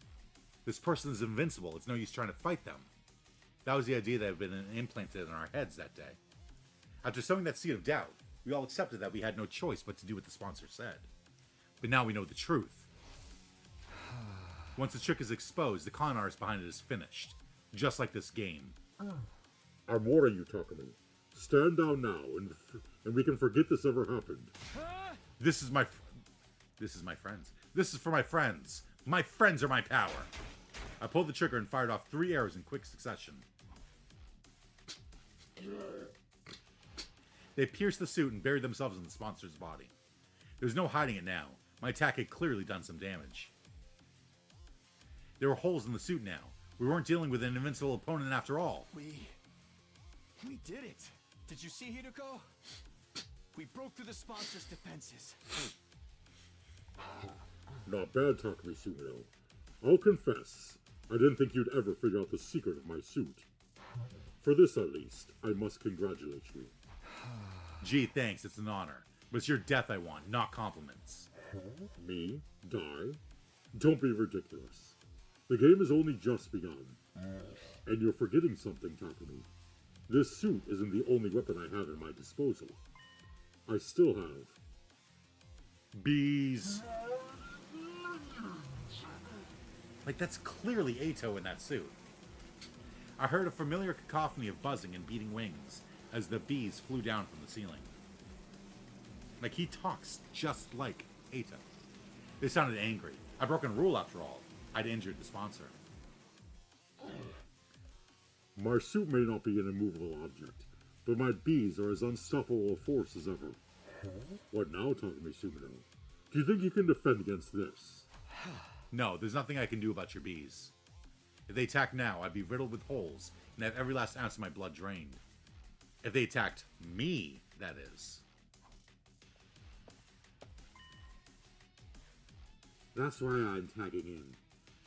This person is invincible, it's no use trying to fight them. That was the idea that had been implanted in our heads that day. After sowing that seed of doubt, we all accepted that we had no choice but to do what the sponsor said. But now we know the truth. Once the trick is exposed, the con artist behind it is finished. Just like this game. I'm warning you, Takumi. Stand down now, and we can forget this ever happened. This is my friends. This is for my friends. My friends are my power. I pulled the trigger and fired off 3 arrows in quick succession. They pierced the suit and buried themselves in the sponsor's body. There was no hiding it now. My attack had clearly done some damage. There were holes in the suit now. We weren't dealing with an invincible opponent after all. We did it. Did you see, Hideko? We broke through the sponsor's defenses. Not bad, Takumi Sumino. I'll confess, I didn't think you'd ever figure out the secret of my suit. For this, at least, I must congratulate you. Gee, thanks, it's an honor. But it's your death I want, not compliments. Me? Die? Don't be ridiculous. The game has only just begun. And you're forgetting something, Takumi. This suit isn't the only weapon I have at my disposal. I still have... bees. Like, that's clearly Ato in that suit. I heard a familiar cacophony of buzzing and beating wings as the bees flew down from the ceiling. Like, he talks just like Ato. They sounded angry. I broke a rule after all. I'd injured the sponsor. My suit may not be an immovable object, but my bees are as unstoppable a force as ever. What now, Takumi Sumino? Do you think you can defend against this? No, there's nothing I can do about your bees. If they attack now, I'd be riddled with holes and have every last ounce of my blood drained. If they attacked me, that is. That's why I'm tagging in.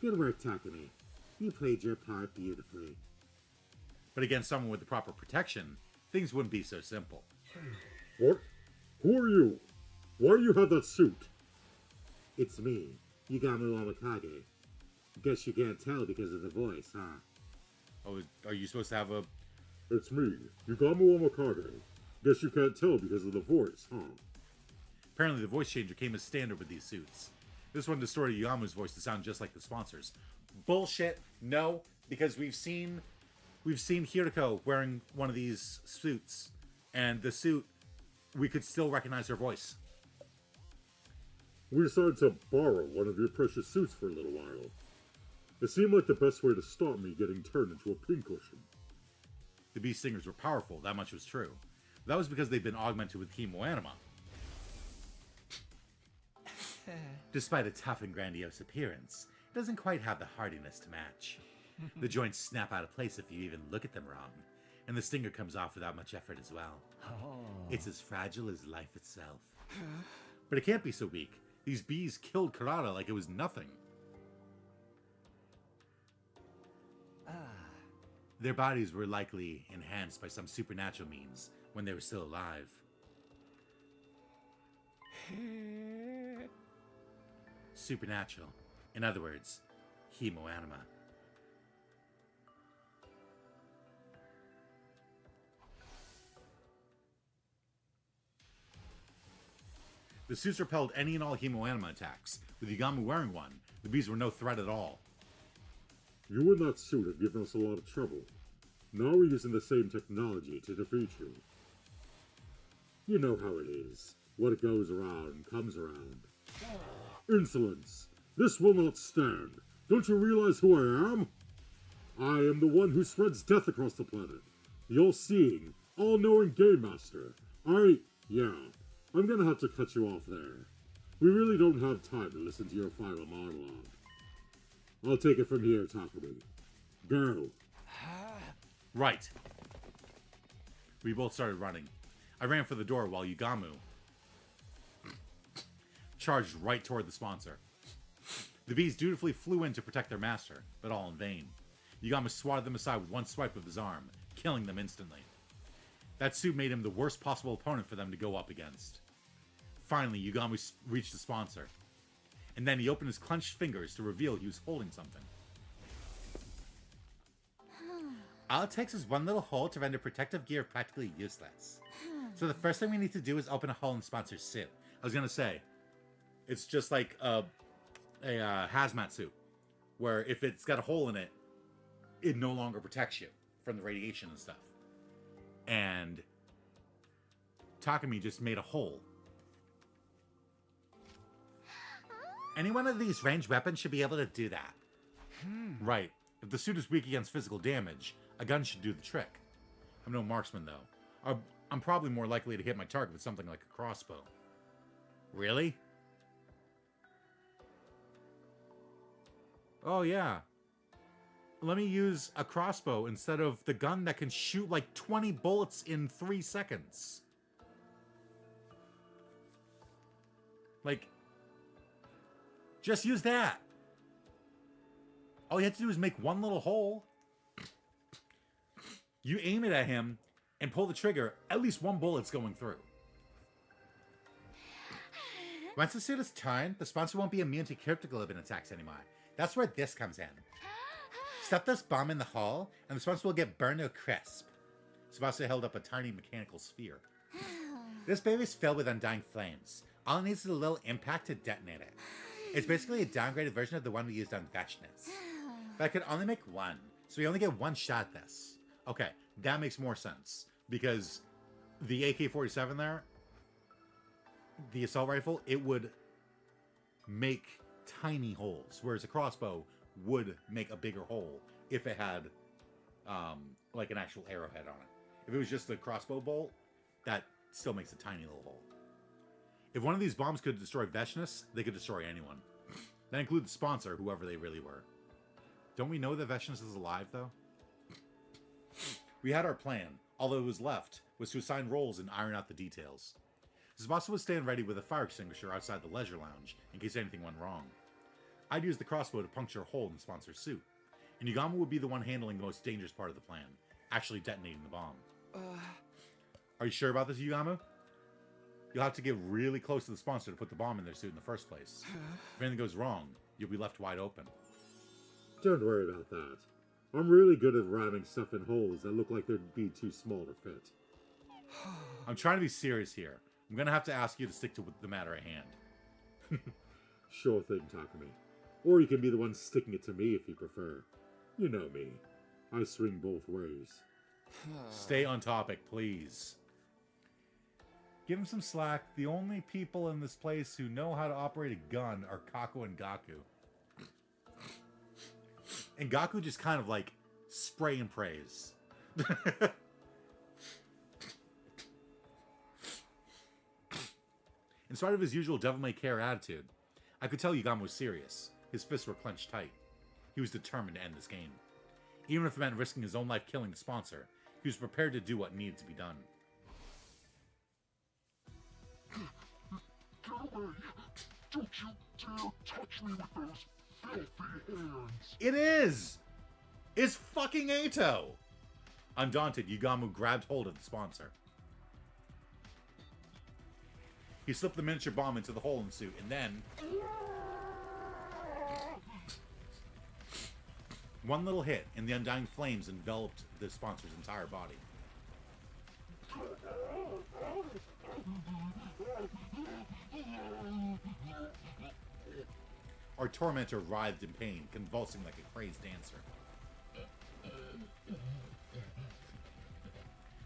Good work, Takumi. You played your part beautifully. But against someone with the proper protection, things wouldn't be so simple. What? Who are you? Why do you have that suit? It's me, Yugamu Amakage. Guess you can't tell because of the voice, huh? Oh, are you supposed to have a... It's me, Yugamu Amakage. Guess you can't tell because of the voice, huh? Apparently the voice changer came as standard with these suits. This one distorted Yugamu's voice to sound just like the sponsors. Bullshit. No, because we've seen Hiriko wearing one of these suits, and the suit we could still recognize her voice. We decided to borrow one of your precious suits for a little while. It seemed like the best way to stop me getting turned into a pincushion. The Beast Stingers were powerful, that much was true. That was because they'd been augmented with chemoanima. Despite a tough and grandiose appearance, it doesn't quite have the hardiness to match. The joints snap out of place if you even look at them wrong, and the stinger comes off without much effort as well. It's as fragile as life itself. But it can't be so weak. These bees killed Karada like it was nothing. Their bodies were likely enhanced by some supernatural means when they were still alive. Supernatural. In other words, chemoanima. The suits repelled any and all chemoanima attacks. With Yugamu wearing one, the bees were no threat at all. You and that suit have given us a lot of trouble. Now we're using the same technology to defeat you. You know how it is. What goes around comes around. Insolence! This will not stand. Don't you realize who I am? I am the one who spreads death across the planet. The all-seeing, all-knowing Game Master. Yeah, I'm gonna have to cut you off there. We really don't have time to listen to your final monologue. I'll take it from here, Takumi. Go. Right. We both started running. I ran for the door while Yugamu charged right toward the sponsor. The bees dutifully flew in to protect their master, but all in vain. Yugamu swatted them aside with one swipe of his arm, killing them instantly. That suit made him the worst possible opponent for them to go up against. Finally, Yugamu reached the sponsor, and then he opened his clenched fingers to reveal he was holding something. All it takes is one little hole to render protective gear practically useless. So the first thing we need to do is open a hole in the sponsor's suit. I was gonna say, it's just like a hazmat suit, where if it's got a hole in it, it no longer protects you from the radiation and stuff. And Takumi just made a hole. Any one of these ranged weapons should be able to do that. Right. If the suit is weak against physical damage, a gun should do the trick. I'm no marksman, though. I'm probably more likely to hit my target with something like a crossbow. Really? Oh, yeah. Let me use a crossbow instead of the gun that can shoot like 20 bullets in 3 seconds. Like, just use that. All you have to do is make one little hole. You aim it at him and pull the trigger. At least one bullet's going through. Once the suit is turned, the sponsor won't be immune to critical event attacks anymore. That's where this comes in. Stuff this bomb in the hole, and the sponsor will get burned to a crisp. Tsubasa held up a tiny mechanical sphere. This baby's filled with undying flames. All it needs is a little impact to detonate it. It's basically a downgraded version of the one we used on Vechness. But I could only make one, so we only get one shot at this. Okay, that makes more sense. Because the AK-47 there, the assault rifle, it would make tiny holes, whereas a crossbow would make a bigger hole if it had like an actual arrowhead on it. If it was just a crossbow bolt, that still makes a tiny little hole. If one of these bombs could destroy Vechness, they could destroy anyone. That includes the sponsor, whoever they really were. Don't we know that Vechness is alive, though? We had our plan. All that was left was to assign roles and iron out the details. Tsubasa would stand ready with a fire extinguisher outside the leisure lounge in case anything went wrong. I'd use the crossbow to puncture a hole in the sponsor's suit, and Yugamu would be the one handling the most dangerous part of the plan, actually detonating the bomb. Are you sure about this, Yugamu? You'll have to get really close to the sponsor to put the bomb in their suit in the first place. If anything goes wrong, you'll be left wide open. Don't worry about that. I'm really good at ramming stuff in holes that look like they'd be too small to fit. I'm trying to be serious here. I'm gonna have to ask you to stick to the matter at hand. Sure thing, Takumi. Or you can be the one sticking it to me if you prefer. You know me. I swing both ways. Stay on topic, please. Give him some slack. The only people in this place who know how to operate a gun are Kako and Gaku. And Gaku just kind of like spray and praise. In spite of his usual devil-may-care attitude, I could tell Yugamo was serious. His fists were clenched tight. He was determined to end this game. Even if it meant risking his own life killing the sponsor, he was prepared to do what needed to be done. Get away! Don't you dare touch me with those filthy hands! It is! It's fucking Ato! Undaunted, Yugamo grabbed hold of the sponsor. He slipped the miniature bomb into the hole in the suit, and then... one little hit, and the undying flames enveloped the sponsor's entire body. Our tormentor writhed in pain, convulsing like a crazed dancer.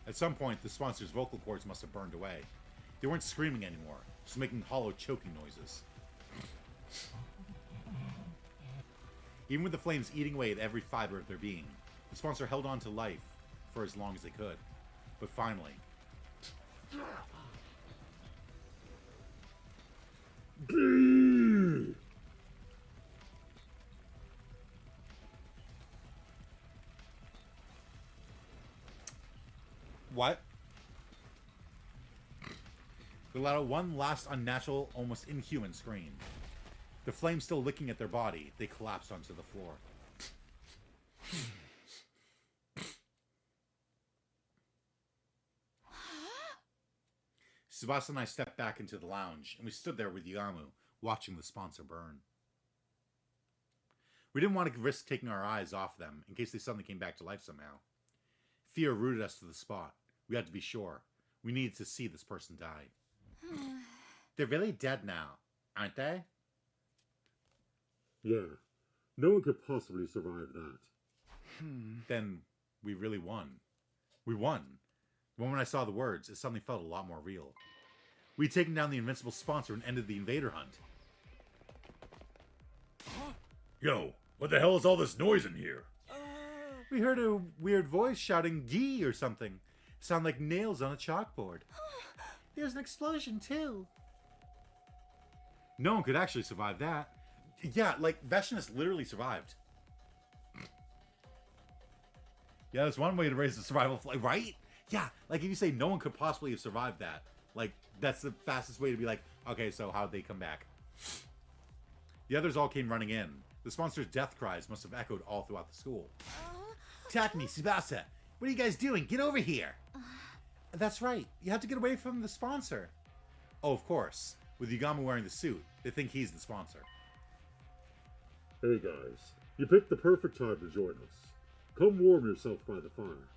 At some point, the sponsor's vocal cords must have burned away. They weren't screaming anymore, just making hollow, choking noises. Even with the flames eating away at every fiber of their being, the sponsor held on to life for as long as they could. But finally... What? They let out one last unnatural, almost inhuman scream. The flames still licking at their body, they collapsed onto the floor. Tsubasa and I stepped back into the lounge, and we stood there with Yugamo, watching the sponsor burn. We didn't want to risk taking our eyes off them, in case they suddenly came back to life somehow. Fear rooted us to the spot. We had to be sure. We needed to see this person die. They're really dead now, aren't they? Yeah. No one could possibly survive that. Then we really won. We won. The moment I saw the words, it suddenly felt a lot more real. We'd taken down the invincible sponsor and ended the invader hunt. Yo, what the hell is all this noise in here? We heard a weird voice shouting "Gee" or something. Sound like nails on a chalkboard. There's an explosion too. No one could actually survive that. Yeah, like Veshinus literally survived. Yeah, that's one way to raise the survival flag, right? Yeah, like if you say no one could possibly have survived that, like that's the fastest way to be like, okay, so how'd they come back? The others all came running in. The sponsor's death cries must have echoed all throughout the school. Takumi, Tsubasa, what are you guys doing? Get over here! That's right, you have to get away from the sponsor. Oh, of course. With Yugamo wearing the suit, they think he's the sponsor. Hey guys, you picked the perfect time to join us. Come warm yourself by the fire.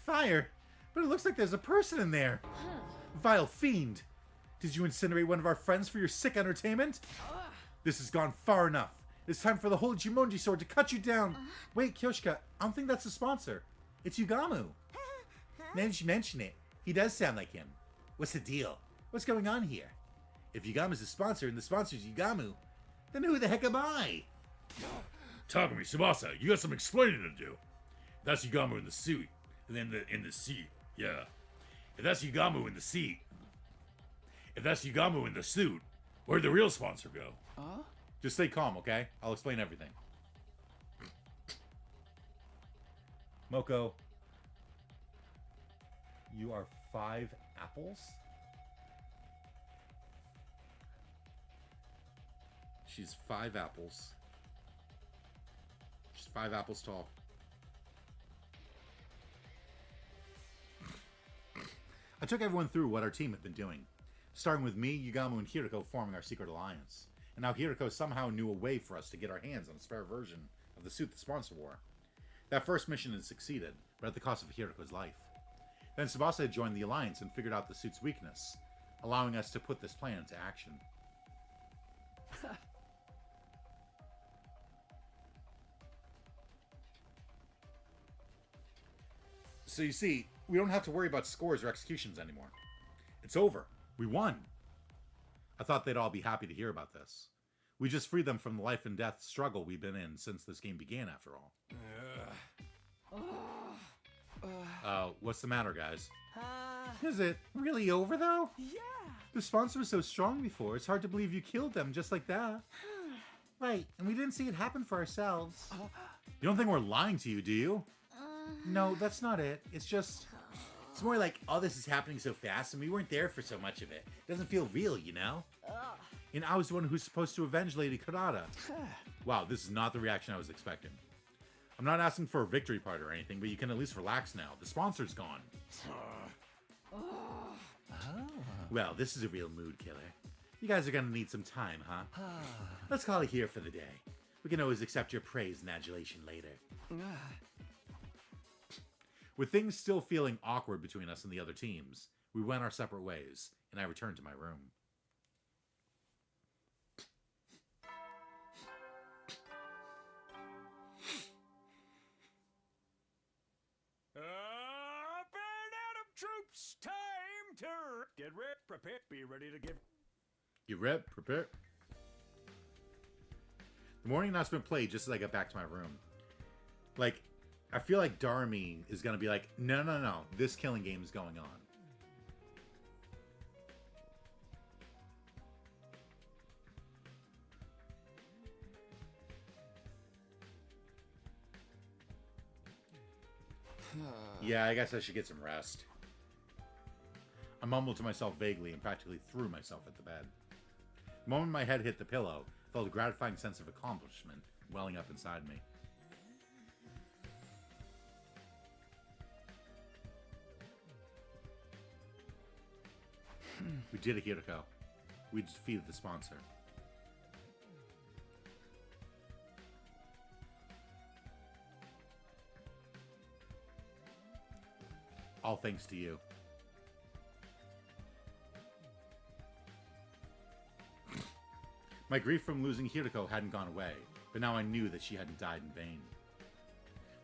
Fire? But it looks like there's a person in there. Vile fiend. Did you incinerate one of our friends for your sick entertainment? This has gone far enough. It's time for the whole Jumonji sword to cut you down. Wait, Kyoshika, I don't think that's the sponsor. It's Yugamo. Now that you mention it, he does sound like him. What's the deal? What's going on here? If Yugamo's the sponsor and the sponsor's Yugamo, then who the heck am I? Takumi, Tsubasa, you got some explaining to do. That's Yugamo in the suit, and then in the seat, yeah. If that's Yugamo in the seat, if that's Yugamo in the suit, where'd the real sponsor go? Just stay calm, okay? I'll explain everything. Moko, you are 5 apples? She's 5 apples. She's 5 apples tall. I took everyone through what our team had been doing, starting with me, Yugamo, and Hiriko forming our secret alliance. And now Hiriko somehow knew a way for us to get our hands on a spare version of the suit the sponsor wore. That first mission had succeeded, but at the cost of Hiriko's life. Then Tsubasa had joined the alliance and figured out the suit's weakness, allowing us to put this plan into action. So you see, we don't have to worry about scores or executions anymore. It's over. We won. I thought they'd all be happy to hear about this. We just freed them from the life and death struggle we've been in since this game began, after all. What's the matter, guys? Is it really over, though? Yeah. The sponsor was so strong before, it's hard to believe you killed them just like that. Right, and we didn't see it happen for ourselves. You don't think we're lying to you, do you? No, that's not it. It's just... It's more like, all this is happening so fast and we weren't there for so much of it. It doesn't feel real, you know? And I was the one who's supposed to avenge Lady Kurata. Wow, this is not the reaction I was expecting. I'm not asking for a victory part or anything, but you can at least relax now. The sponsor's gone. Well, this is a real mood killer. You guys are gonna need some time, huh? Let's call it here for the day. We can always accept your praise and adulation later. With things still feeling awkward between us and the other teams, we went our separate ways, and I returned to my room. Up and out of troops, time to get ready, prepare, be ready to give. You rep, prepare. The morning announcement played just as I got back to my room. Like, I feel like Darmy is gonna be like, no, this killing game is going on. Yeah, I guess I should get some rest. I mumbled to myself vaguely and practically threw myself at the bed. The moment my head hit the pillow, I felt a gratifying sense of accomplishment welling up inside me. We did it, Hiroko. We defeated the sponsor. All thanks to you. My grief from losing Hiroko hadn't gone away, but now I knew that she hadn't died in vain.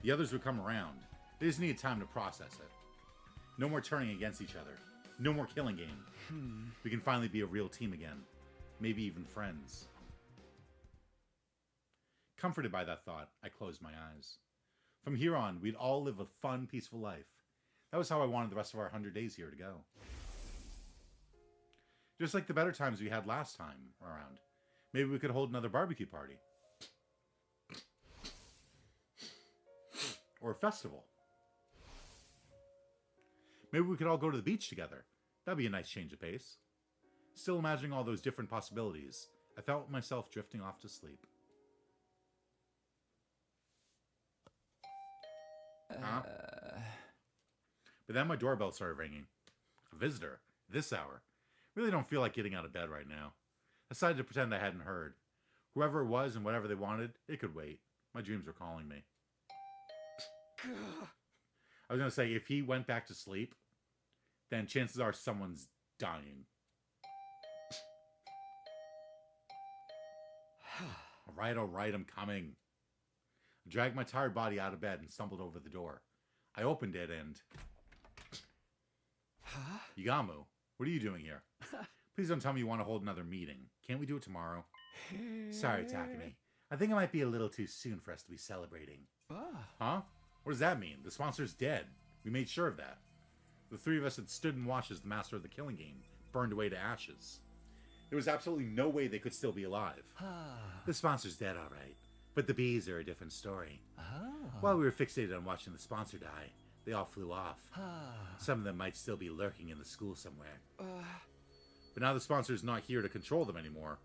The others would come around. They just needed time to process it. No more turning against each other. No more killing game. We can finally be a real team again. Maybe even friends. Comforted by that thought, I closed my eyes. From here on, we'd all live a fun, peaceful life. That was how I wanted the rest of our 100 days here to go. Just like the better times we had last time around. Maybe we could hold another barbecue party. Or a festival. Maybe we could all go to the beach together. That'd be a nice change of pace. Still imagining all those different possibilities, I felt myself drifting off to sleep. Huh? But then my doorbell started ringing. A visitor. This hour. Really don't feel like getting out of bed right now. I decided to pretend I hadn't heard. Whoever it was and whatever they wanted, it could wait. My dreams were calling me. I was going to say, if he went back to sleep, then chances are someone's dying. All right, I'm coming. I dragged my tired body out of bed and stumbled over the door. I opened it and... Yugamu, what are you doing here? Please don't tell me you want to hold another meeting. Can't we do it tomorrow? Sorry, Takumi. I think it might be a little too soon for us to be celebrating. Huh? What does that mean? The sponsor's dead. We made sure of that. The three of us had stood and watched as the master of the killing game burned away to ashes. There was absolutely no way they could still be alive. The sponsor's dead, all right. But the bees are a different story. While we were fixated on watching the sponsor die, they all flew off. Some of them might still be lurking in the school somewhere. But now the sponsor's not here to control them anymore.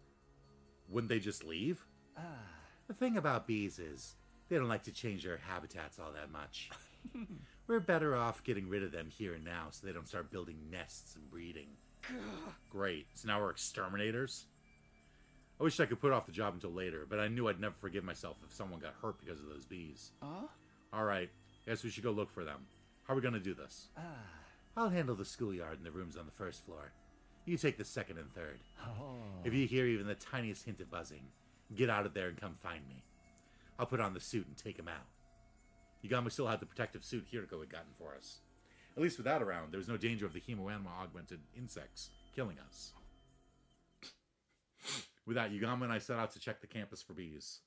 Wouldn't they just leave? The thing about bees is, they don't like to change their habitats all that much. We're better off getting rid of them here and now so they don't start building nests and breeding. Great, so now we're exterminators? I wish I could put off the job until later, but I knew I'd never forgive myself if someone got hurt because of those bees. Alright, guess we should go look for them. How are we gonna do this? I'll handle the schoolyard and the rooms on the first floor. You take the second and third. If you hear even the tiniest hint of buzzing, get out of there and come find me. I'll put on the suit and take him out. Yugamu still had the protective suit Hiroko had gotten for us. At least with that around, there's no danger of the Hemoanima augmented insects killing us. With that, Yugama and I set out to check the campus for bees.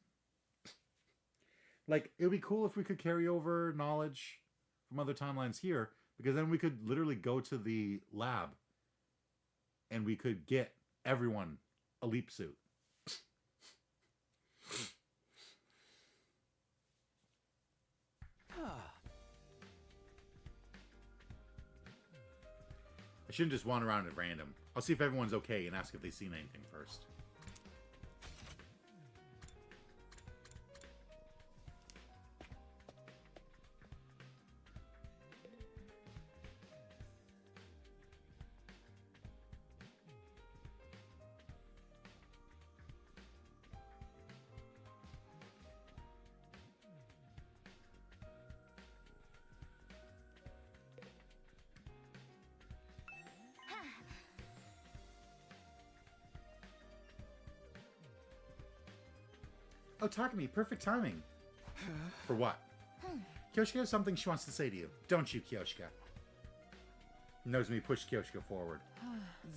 Like, it would be cool if we could carry over knowledge from other timelines here, because then we could literally go to the lab and we could get everyone a leap suit. I shouldn't just wander around at random. I'll see if everyone's okay and ask if they've seen anything first. Oh, Takumi, perfect timing. For what? Kyoshika has something she wants to say to you. Don't you, Kyoshika? Nozomi pushed Kyoshika forward.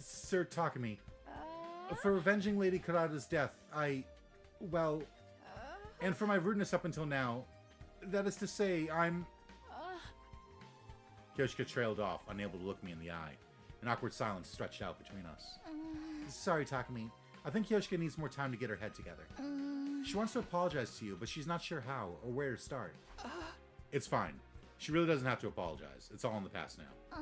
Sir Takumi, for avenging Lady Kurata's death, well, and for my rudeness up until now, that is to say, I'm... Kyoshika trailed off, unable to look me in the eye. An awkward silence stretched out between us. Sorry, Takumi. I think Kyoshika needs more time to get her head together. She wants to apologize to you, but she's not sure how or where to start. It's fine. She really doesn't have to apologize. It's all in the past now.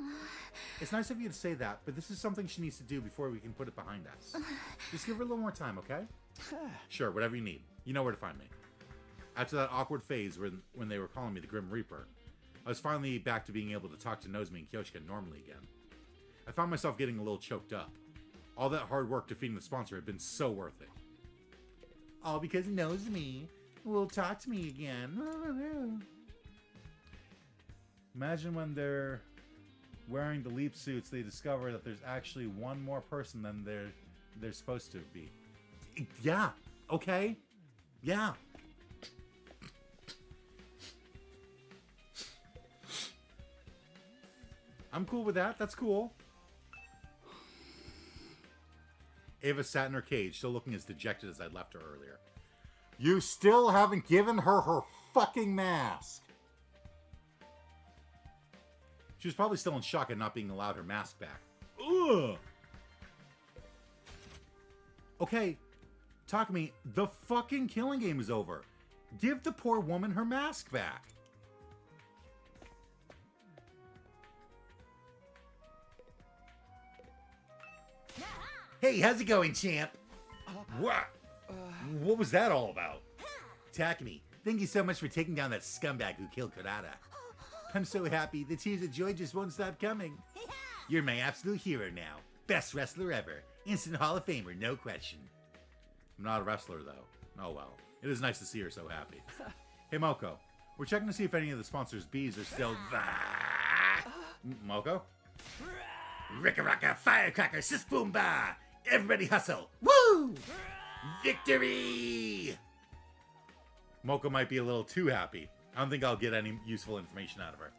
It's nice of you to say that, but this is something she needs to do before we can put it behind us. Just give her a little more time, okay? Sure, whatever you need. You know where to find me. After that awkward phase when they were calling me the Grim Reaper, I was finally back to being able to talk to Nozomi and Kyoshika normally again. I found myself getting a little choked up. All that hard work defeating the sponsor had been so worth it. All because Nozomi will talk to me again. Imagine when they're wearing the leap suits, they discover that there's actually one more person than they're supposed to be. Yeah. Okay. Yeah. I'm cool with that. That's cool. Ava sat in her cage, still looking as dejected as I'd left her earlier. You still haven't given her her fucking mask. She was probably still in shock at not being allowed her mask back. Ugh. Okay, Takumi, the fucking killing game is over. Give the poor woman her mask back. Hey, how's it going, champ? What? What was that all about? Takumi, thank you so much for taking down that scumbag who killed Kurata. I'm so happy. The tears of joy just won't stop coming. You're my absolute hero now. Best wrestler ever. Instant Hall of Famer, no question. I'm not a wrestler, though. Oh well. It is nice to see her so happy. Hey, Moko. We're checking to see if any of the sponsors' bees are still... Moko? Ricka-racka, firecracker, sis-boom-ba! Everybody hustle! Woo! Victory! Moko might be a little too happy. I don't think I'll get any useful information out of her.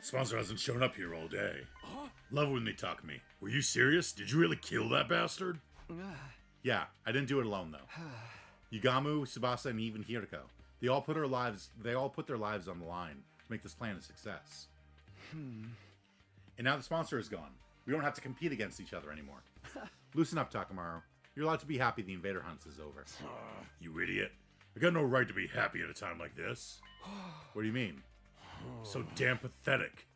Sponsor hasn't shown up here all day. Love when they talk to me. Were you serious? Did you really kill that bastard? Yeah, I didn't do it alone though. Yugamu, Tsubasa, and even Hiriko. They all put their lives on the line to make this plan a success. And now the sponsor is gone. We don't have to compete against each other anymore. Loosen up, Takamaru. You're allowed to be happy the invader hunt is over. You idiot. I got no right to be happy at a time like this. What do you mean? So damn pathetic.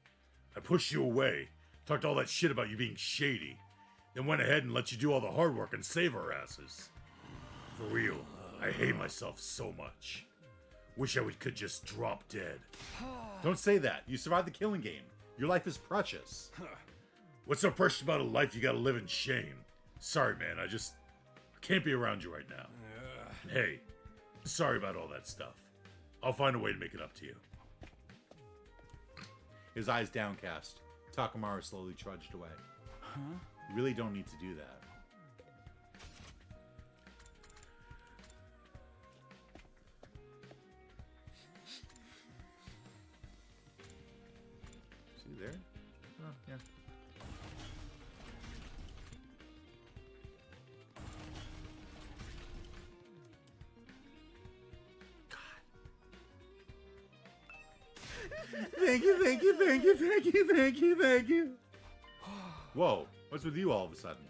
I pushed you away, talked all that shit about you being shady, then went ahead and let you do all the hard work and save our asses. For real, I hate myself so much. Wish I could just drop dead. Don't say that. You survived the killing game. Your life is precious. What's so precious about a life you gotta live in shame? Sorry, man, I can't be around you right now. And hey, sorry about all that stuff. I'll find a way to make it up to you. His eyes downcast. Takamaru slowly trudged away. Huh? You really don't need to do that. See there? Oh, yeah. Thank you, thank you, thank you, thank you, thank you, thank you. Whoa, what's with you all of a sudden?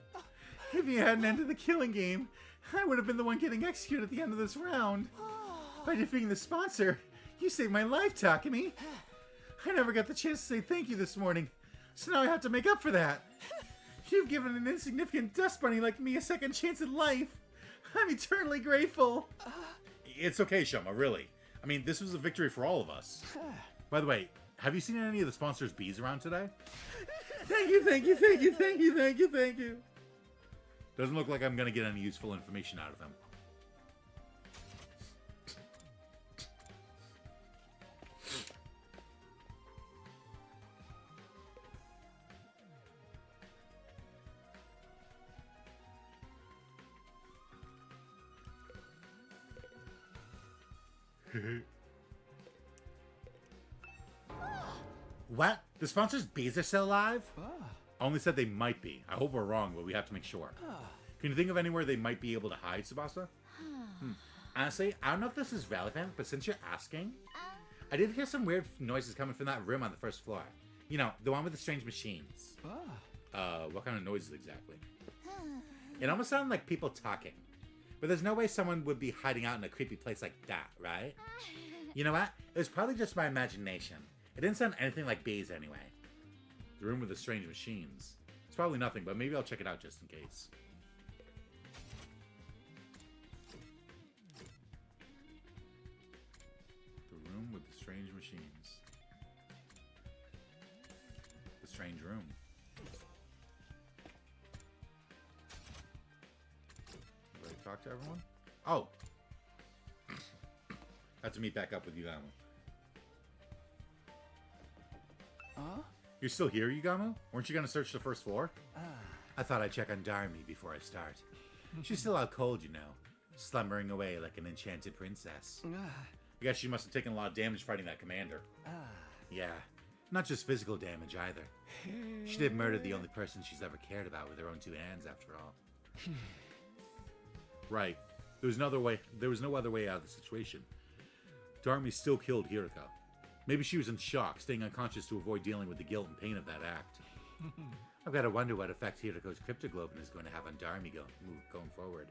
If you hadn't ended the killing game, I would have been the one getting executed at the end of this round. By defeating the sponsor, you saved my life, Takumi. I never got the chance to say thank you this morning, so now I have to make up for that. You've given an insignificant dust bunny like me a second chance at life. I'm eternally grateful. It's okay, Shoma, really. I mean, this was a victory for all of us. By the way, have you seen any of the sponsors' bees around today? Thank you, thank you, thank you, thank you, thank you, thank you. Doesn't look like I'm going to get any useful information out of him. What? The sponsors' bees are still alive? I only said they might be. I hope we're wrong, but we have to make sure. Can you think of anywhere they might be able to hide, Tsubasa? Honestly, I don't know if this is relevant, but since you're asking, I did hear some weird noises coming from that room on the first floor. You know, the one with the strange machines. What kind of noises exactly? It almost sounded like people talking. But there's no way someone would be hiding out in a creepy place like that, right? You know what? It was probably just my imagination. It didn't sound anything like bees anyway. The room with the strange machines. It's probably nothing, but maybe I'll check it out just in case. The room with the strange machines. The strange room. Did I talk to everyone? Oh! I have to meet back up with Yugamu. You're still here, Yugamu? Weren't you gonna search the first floor? I thought I'd check on Darmi before I start. She's still out cold, you know. Slumbering away like an enchanted princess. I guess she must have taken a lot of damage fighting that commander. Yeah. Not just physical damage, either. She did murder the only person she's ever cared about with her own two hands, after all. Right. There was no other way out of the situation. Darmi still killed Hiroko. Maybe she was in shock, staying unconscious to avoid dealing with the guilt and pain of that act. I've got to wonder what effect Hiroko's cryptoglobin is going to have on Darmi going forward.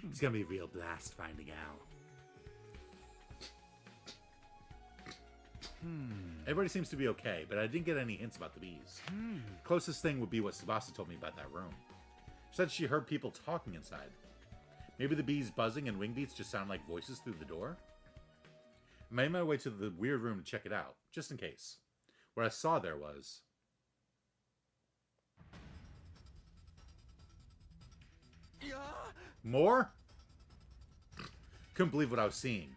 It's going to be a real blast finding out. Everybody seems to be okay, but I didn't get any hints about the bees. Closest thing would be what Tsubasa told me about that room. She said she heard people talking inside. Maybe the bees buzzing and wing beats just sound like voices through the door? I made my way to the weird room to check it out, just in case. What I saw there was... More? Couldn't believe what I was seeing.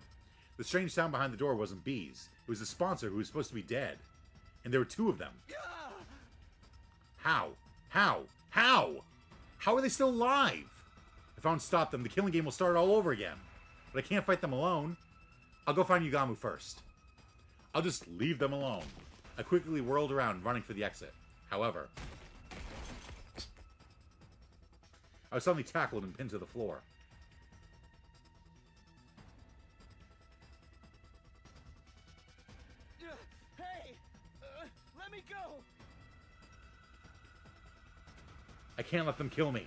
The strange sound behind the door wasn't bees. It was the sponsor who was supposed to be dead. And there were two of them. How? How? How? How are they still alive? If I don't stop them, the killing game will start all over again. But I can't fight them alone. I'll go find Yugamu first. I'll just leave them alone. I quickly whirled around, running for the exit. However, I was suddenly tackled and pinned to the floor. Hey! Let me go! I can't let them kill me.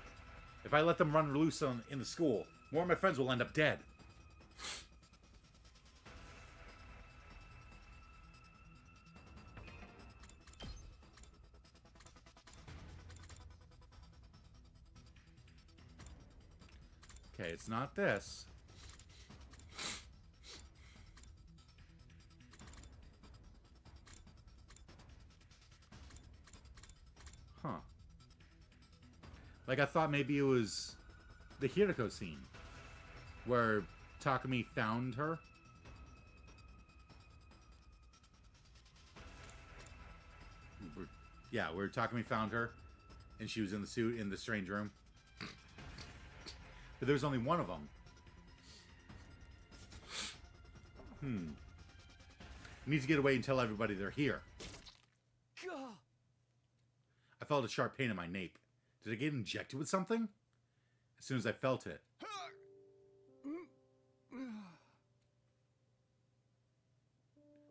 If I let them run loose in the school, more of my friends will end up dead. Okay, it's not this. Huh. Like, I thought maybe it was the Hiroko scene, where Takumi found her. Yeah, where Takumi found her, and she was in the suit in the strange room. But there was only one of them. I need to get away and tell everybody they're here. I felt a sharp pain in my nape. Did I get injected with something? As soon as I felt it.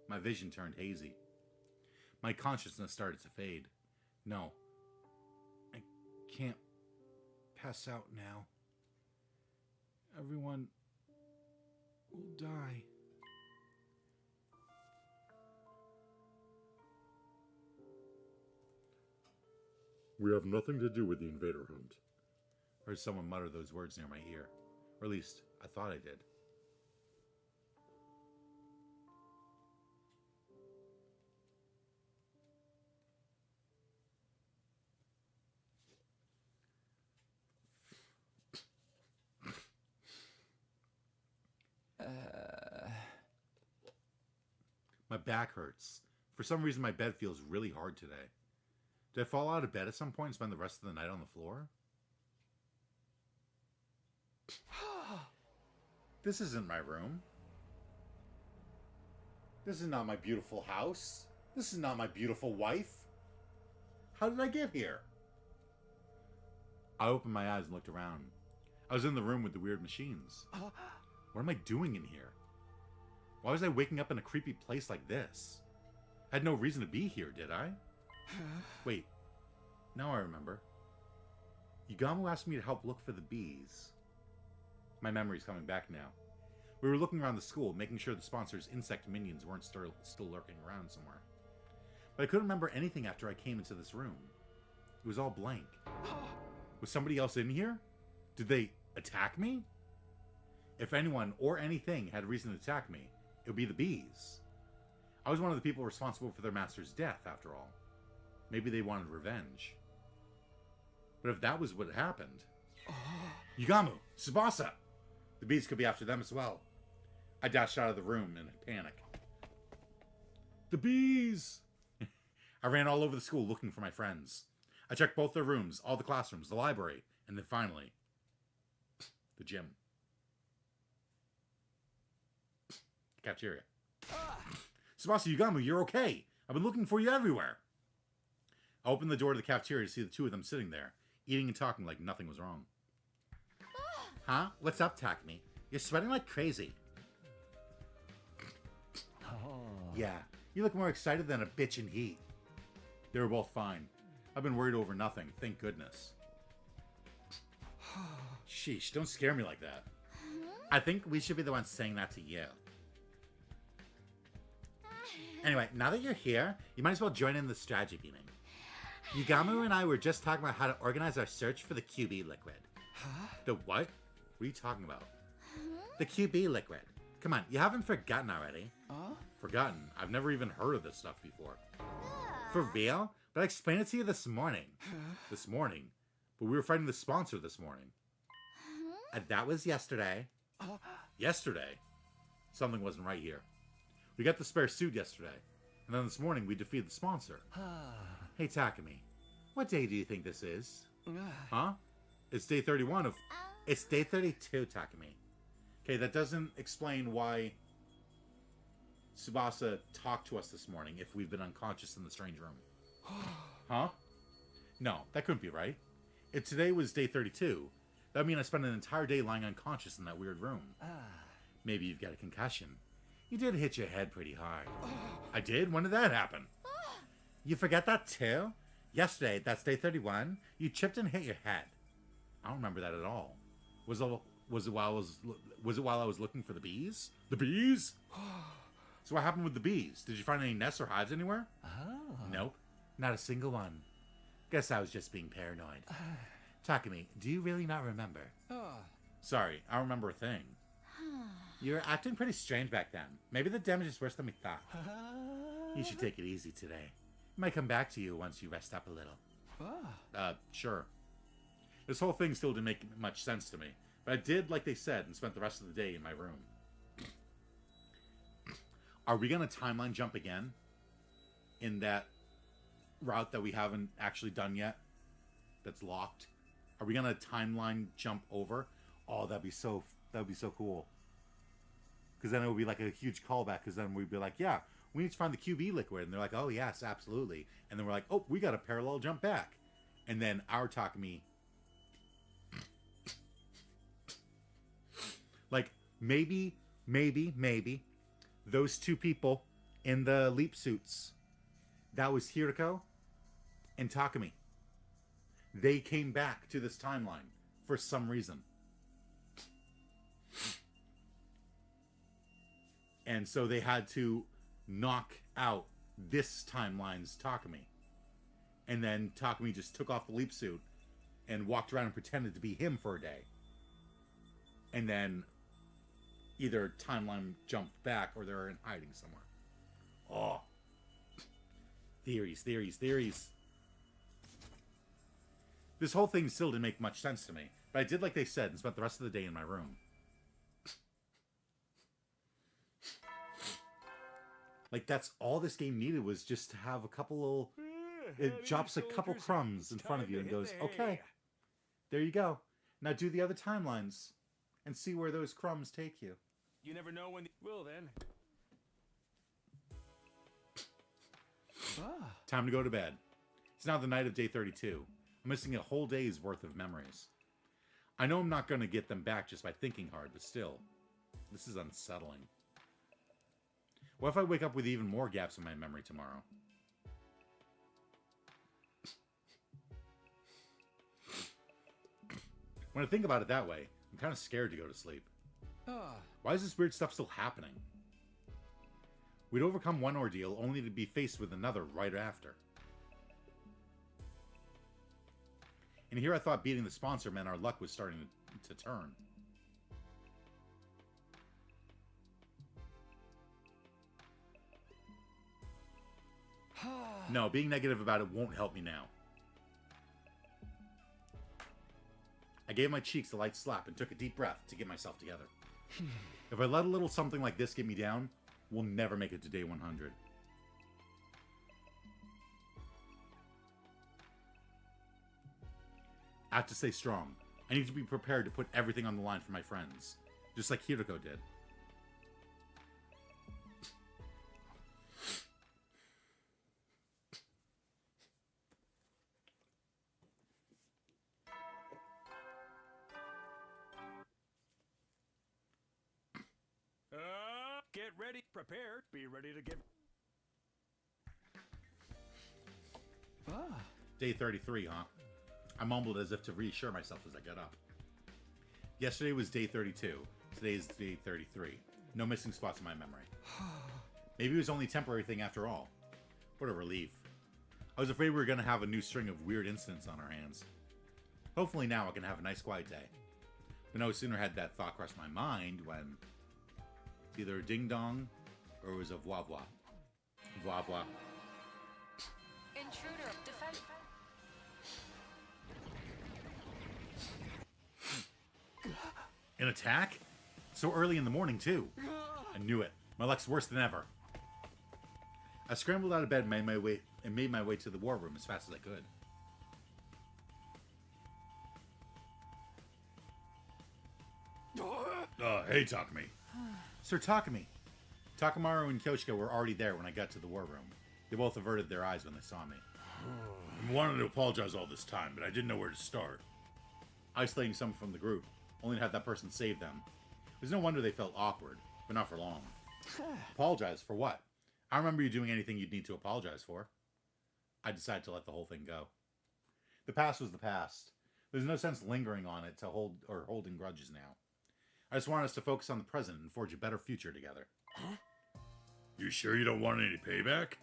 My vision turned hazy. My consciousness started to fade. No. I can't pass out now. Everyone will die. We have nothing to do with the invader hunt. I heard someone mutter those words near my ear. Or at least, I thought I did. My back hurts. For some reason, my bed feels really hard today. Did I fall out of bed at some point and spend the rest of the night on the floor? This isn't my room. This is not my beautiful house. This is not my beautiful wife. How did I get here? I opened my eyes and looked around. I was in the room with the weird machines. What am I doing in here? Why was I waking up in a creepy place like this? I had no reason to be here, did I? Wait, now I remember. Yugamu asked me to help look for the bees. My memory's coming back now. We were looking around the school, making sure the sponsor's insect minions weren't still lurking around somewhere. But I couldn't remember anything after I came into this room. It was all blank. Was somebody else in here? Did they attack me? If anyone or anything had reason to attack me, it would be the bees. I was one of the people responsible for their master's death, after all. Maybe they wanted revenge. But if that was what happened... Yugamu! Tsubasa! The bees could be after them as well. I dashed out of the room in a panic. The bees! I ran all over the school looking for my friends. I checked both their rooms, all the classrooms, the library, and then finally... the gym. Cafeteria. Tsubasa Yugamu, you're okay. I've been looking for you everywhere. I opened the door to the cafeteria to see the two of them sitting there, eating and talking like nothing was wrong. Huh? What's up, Takumi? You're sweating like crazy. Yeah, you look more excited than a bitch in heat. They were both fine. I've been worried over nothing, thank goodness. Sheesh, don't scare me like that. I think we should be the ones saying that to you. Anyway, now that you're here, you might as well join in the strategy beaming. Yugamu and I were just talking about how to organize our search for the QB liquid. The what? What are you talking about? The QB liquid. Come on, you haven't forgotten already. Forgotten? I've never even heard of this stuff before. For real? But I explained it to you this morning. This morning? But we were fighting the sponsor this morning. And that was yesterday. Yesterday? Something wasn't right here. We got the spare suit yesterday. And then this morning we defeated the sponsor. Hey Takumi, what day do you think this is? Huh? It's day 31 of... It's day 32, Takumi. Okay, that doesn't explain why Tsubasa talked to us this morning if we've been unconscious in the strange room. Huh? No, that couldn't be right. If today was day 32, that would mean I spent an entire day lying unconscious in that weird room. Maybe you've got a concussion. You did hit your head pretty hard. I did? When did that happen? You forget that too? Yesterday, that's day 31, you tripped and hit your head. I don't remember that at all. Was it while I was looking for the bees? The bees? So what happened with the bees? Did you find any nests or hives anywhere? Nope. Not a single one. Guess I was just being paranoid. Takumi, do you really not remember? Sorry, I don't remember a thing. You were acting pretty strange back then. Maybe the damage is worse than we thought. You should take it easy today. It might come back to you once you rest up a little. Sure. This whole thing still didn't make much sense to me, but I did like they said and spent the rest of the day in my room. Are we gonna timeline jump again? In that route that we haven't actually done yet that's locked? Are we gonna timeline jump over? Oh, that'd be so cool. Because then it would be like a huge callback. Because then we'd be like, yeah, we need to find the QB liquid, and they're like, oh yes, absolutely. And then we're like, oh, we got a parallel jump back, and then our Takumi, like maybe those two people in the leap suits, that was Hiriko and Takumi. They came back to this timeline for some reason. And so they had to knock out this timeline's Takumi. And then Takumi just took off the leap suit and walked around and pretended to be him for a day. And then either timeline jumped back or they're in hiding somewhere. Oh. Theories. This whole thing still didn't make much sense to me. But I did like they said and spent the rest of the day in my room. Like, that's all this game needed, was just to have a couple little... It drops a couple crumbs in front of you and goes, okay, there you go. Now do the other timelines and see where those crumbs take you. You never know when... Will then. Time to go to bed. It's now the night of day 32. I'm missing a whole day's worth of memories. I know I'm not going to get them back just by thinking hard, but still, this is unsettling. What if I wake up with even more gaps in my memory tomorrow? When I think about it that way, I'm kind of scared to go to sleep. Why is this weird stuff still happening? We'd overcome one ordeal only to be faced with another right after. And here I thought beating the sponsor meant our luck was starting to turn. No, being negative about it won't help me now. I gave my cheeks a light slap and took a deep breath to get myself together. If I let a little something like this get me down, we'll never make it to day 100. I have to stay strong. I need to be prepared to put everything on the line for my friends, just like Hiriko did. Get ready, prepared, be ready to give... Day 33, huh? I mumbled as if to reassure myself as I got up. Yesterday was day 32. Today is day 33. No missing spots in my memory. Maybe it was only a temporary thing after all. What a relief. I was afraid we were going to have a new string of weird incidents on our hands. Hopefully now I can have a nice quiet day. But no sooner had that thought crossed my mind when... it's either a ding-dong or it was a voix-voix. Voix-voix. Intruder, defend. An attack? So early in the morning, too. I knew it. My luck's worse than ever. I scrambled out of bed and made my way to the war room as fast as I could. Hey, Takumi. Sir Takumi. Takamaru and Kyoshika were already there when I got to the war room. They both averted their eyes when they saw me. I wanted to apologize all this time, but I didn't know where to start. Isolating someone from the group, only to have that person save them. It was no wonder they felt awkward, but not for long. Apologize for what? I don't remember you doing anything you'd need to apologize for. I decided to let the whole thing go. The past was the past. There's no sense lingering on it holding grudges now. I just want us to focus on the present and forge a better future together. You sure you don't want any payback?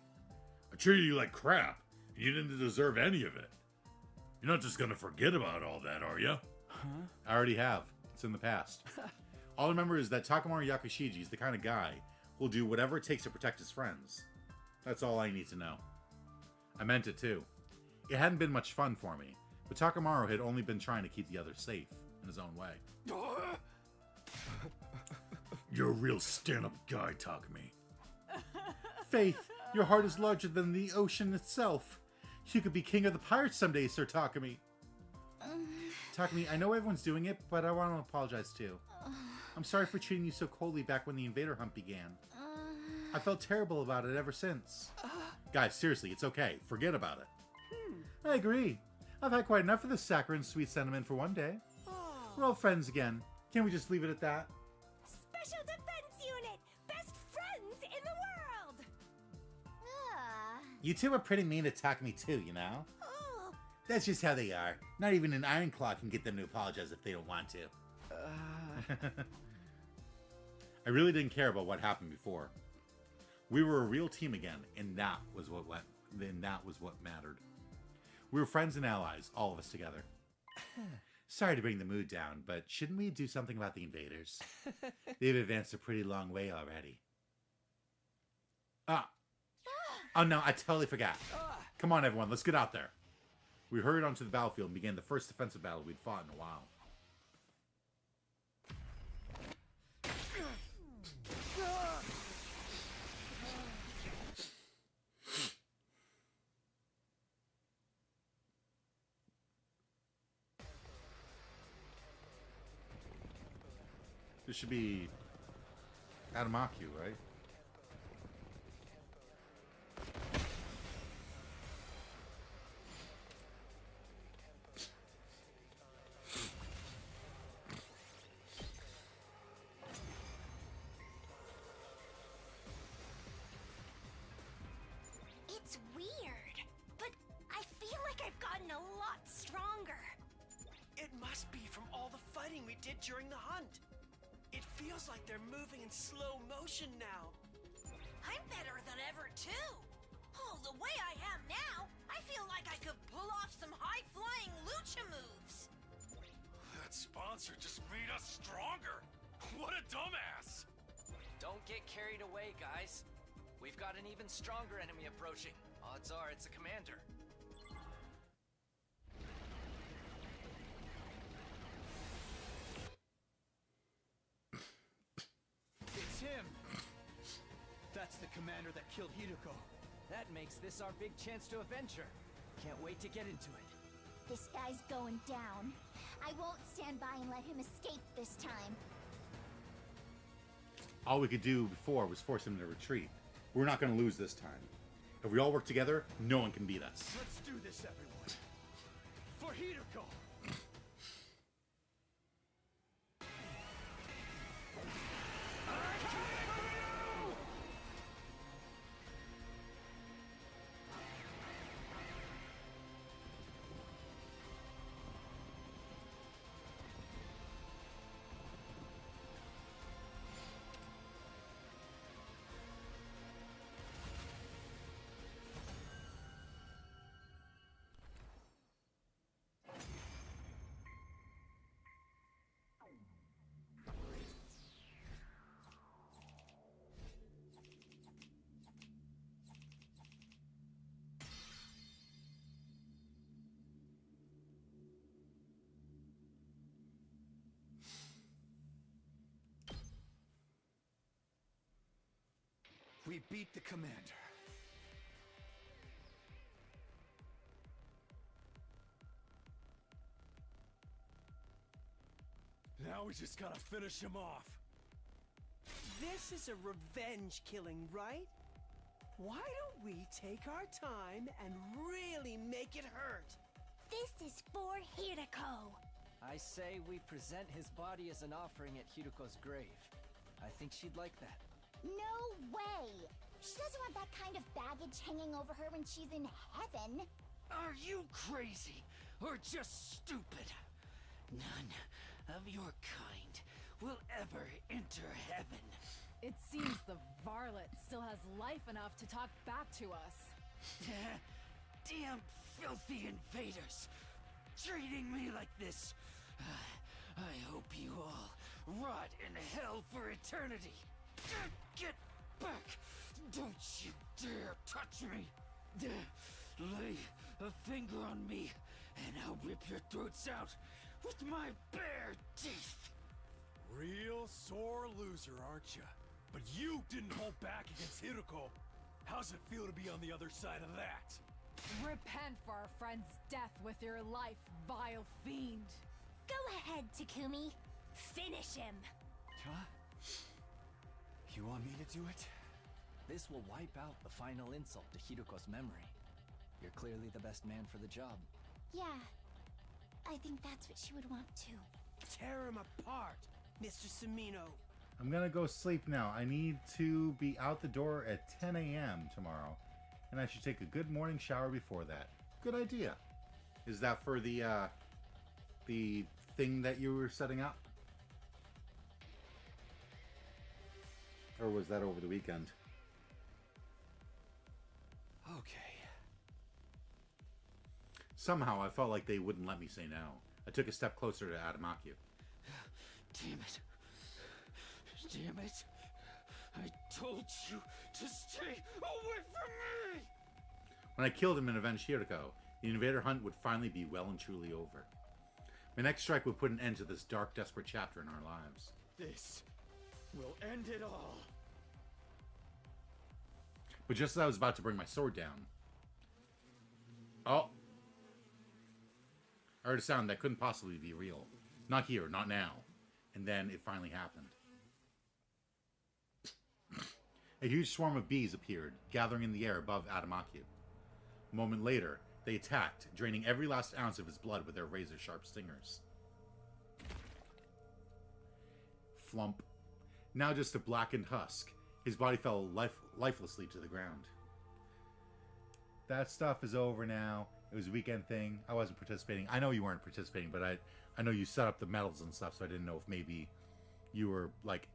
I treated you like crap, and you didn't deserve any of it. You're not just gonna forget about all that, are you? I already have. It's in the past. All I remember is that Takamaru Yakushiji is the kind of guy who'll do whatever it takes to protect his friends. That's all I need to know. I meant it too. It hadn't been much fun for me, but Takamaru had only been trying to keep the others safe in his own way. You're a real stand-up guy, Takumi. Faith, your heart is larger than the ocean itself. You could be king of the pirates someday, Sir Takumi. Takumi, I know everyone's doing it, but I want to apologize too. I'm sorry for treating you so coldly back when the invader hunt began. I felt terrible about it ever since. Guys, seriously, it's okay. Forget about it. I agree. I've had quite enough of this saccharine sweet sentiment for one day. We're all friends again. Can't we just leave it at that? Special Defense Unit! Best friends in the world! You two are pretty mean to Takumi too, you know? Oh. That's just how they are. Not even an Ironclaw can get them to apologize if they don't want to. I really didn't care about what happened before. We were a real team again, and that was what mattered. We were friends and allies, all of us together. Sorry to bring the mood down, but shouldn't we do something about the invaders? They've advanced a pretty long way already. Oh no, I totally forgot. Come on, everyone, let's get out there. We hurried onto the battlefield and began the first defensive battle we'd fought in a while. This should be Adamaku, right? It's weird, but I feel like I've gotten a lot stronger. It must be from all the fighting we did during the hunt. It feels like they're moving in slow motion now. I'm better than ever, too. Oh, the way I am now, I feel like I could pull off some high-flying lucha moves. That sponsor just made us stronger. What a dumbass! Don't get carried away, guys. We've got an even stronger enemy approaching. Odds are it's a commander. It's him! That's the commander that killed Hiruko. That makes this our big chance to avenge her. Can't wait to get into it. This guy's going down. I won't stand by and let him escape this time. All we could do before was force him to retreat. We're not going to lose this time. If we all work together, no one can beat us. Let's do this, everyone. For Hiruko! We beat the commander. Now we just gotta finish him off. This is a revenge killing, right? Why don't we take our time and really make it hurt? This is for Hirako. I say we present his body as an offering at Hiruko's grave. I think she'd like that. No way! She doesn't want that kind of baggage hanging over her when she's in heaven. Are you crazy or just stupid? None of your kind will ever enter heaven. It seems the varlet still has life enough to talk back to us. Damn filthy invaders! Treating me like this. I hope you all rot in hell for eternity. Get back! Don't you dare touch me! Lay a finger on me, and I'll rip your throats out with my bare teeth! Real sore loser, aren't you? But you didn't hold back against Hiruko. How's it feel to be on the other side of that? Repent for our friend's death with your life, vile fiend. Go ahead, Takumi. Finish him. Huh? You want me to do it? This will wipe out the final insult to Hiruko's memory. You're clearly the best man for the job. Yeah, I think that's what she would want to. Tear him apart, Mr. Sumino. I'm gonna go sleep now. I need to be out the door at 10 a.m. tomorrow. And I should take a good morning shower before that. Good idea. Is that for the thing that you were setting up? Or was that over the weekend? Okay. Somehow I felt like they wouldn't let me say no. I took a step closer to Adamakyu. Damn it. Damn it. I told you to stay away from me! When I killed him and avenged Hiruko, the invader hunt would finally be well and truly over. My next strike would put an end to this dark, desperate chapter in our lives. This will end it all. But just as I was about to bring my sword down... Oh! I heard a sound that couldn't possibly be real. Not here, not now. And then it finally happened. A huge swarm of bees appeared, gathering in the air above Adamakyu. A moment later, they attacked, draining every last ounce of his blood with their razor-sharp stingers. Flump. Now just a blackened husk, his body fell lifelessly to the ground. That stuff is over now. It was a weekend thing. I wasn't participating. I know you weren't participating, but I know you set up the medals and stuff, so I didn't know if maybe you were, like,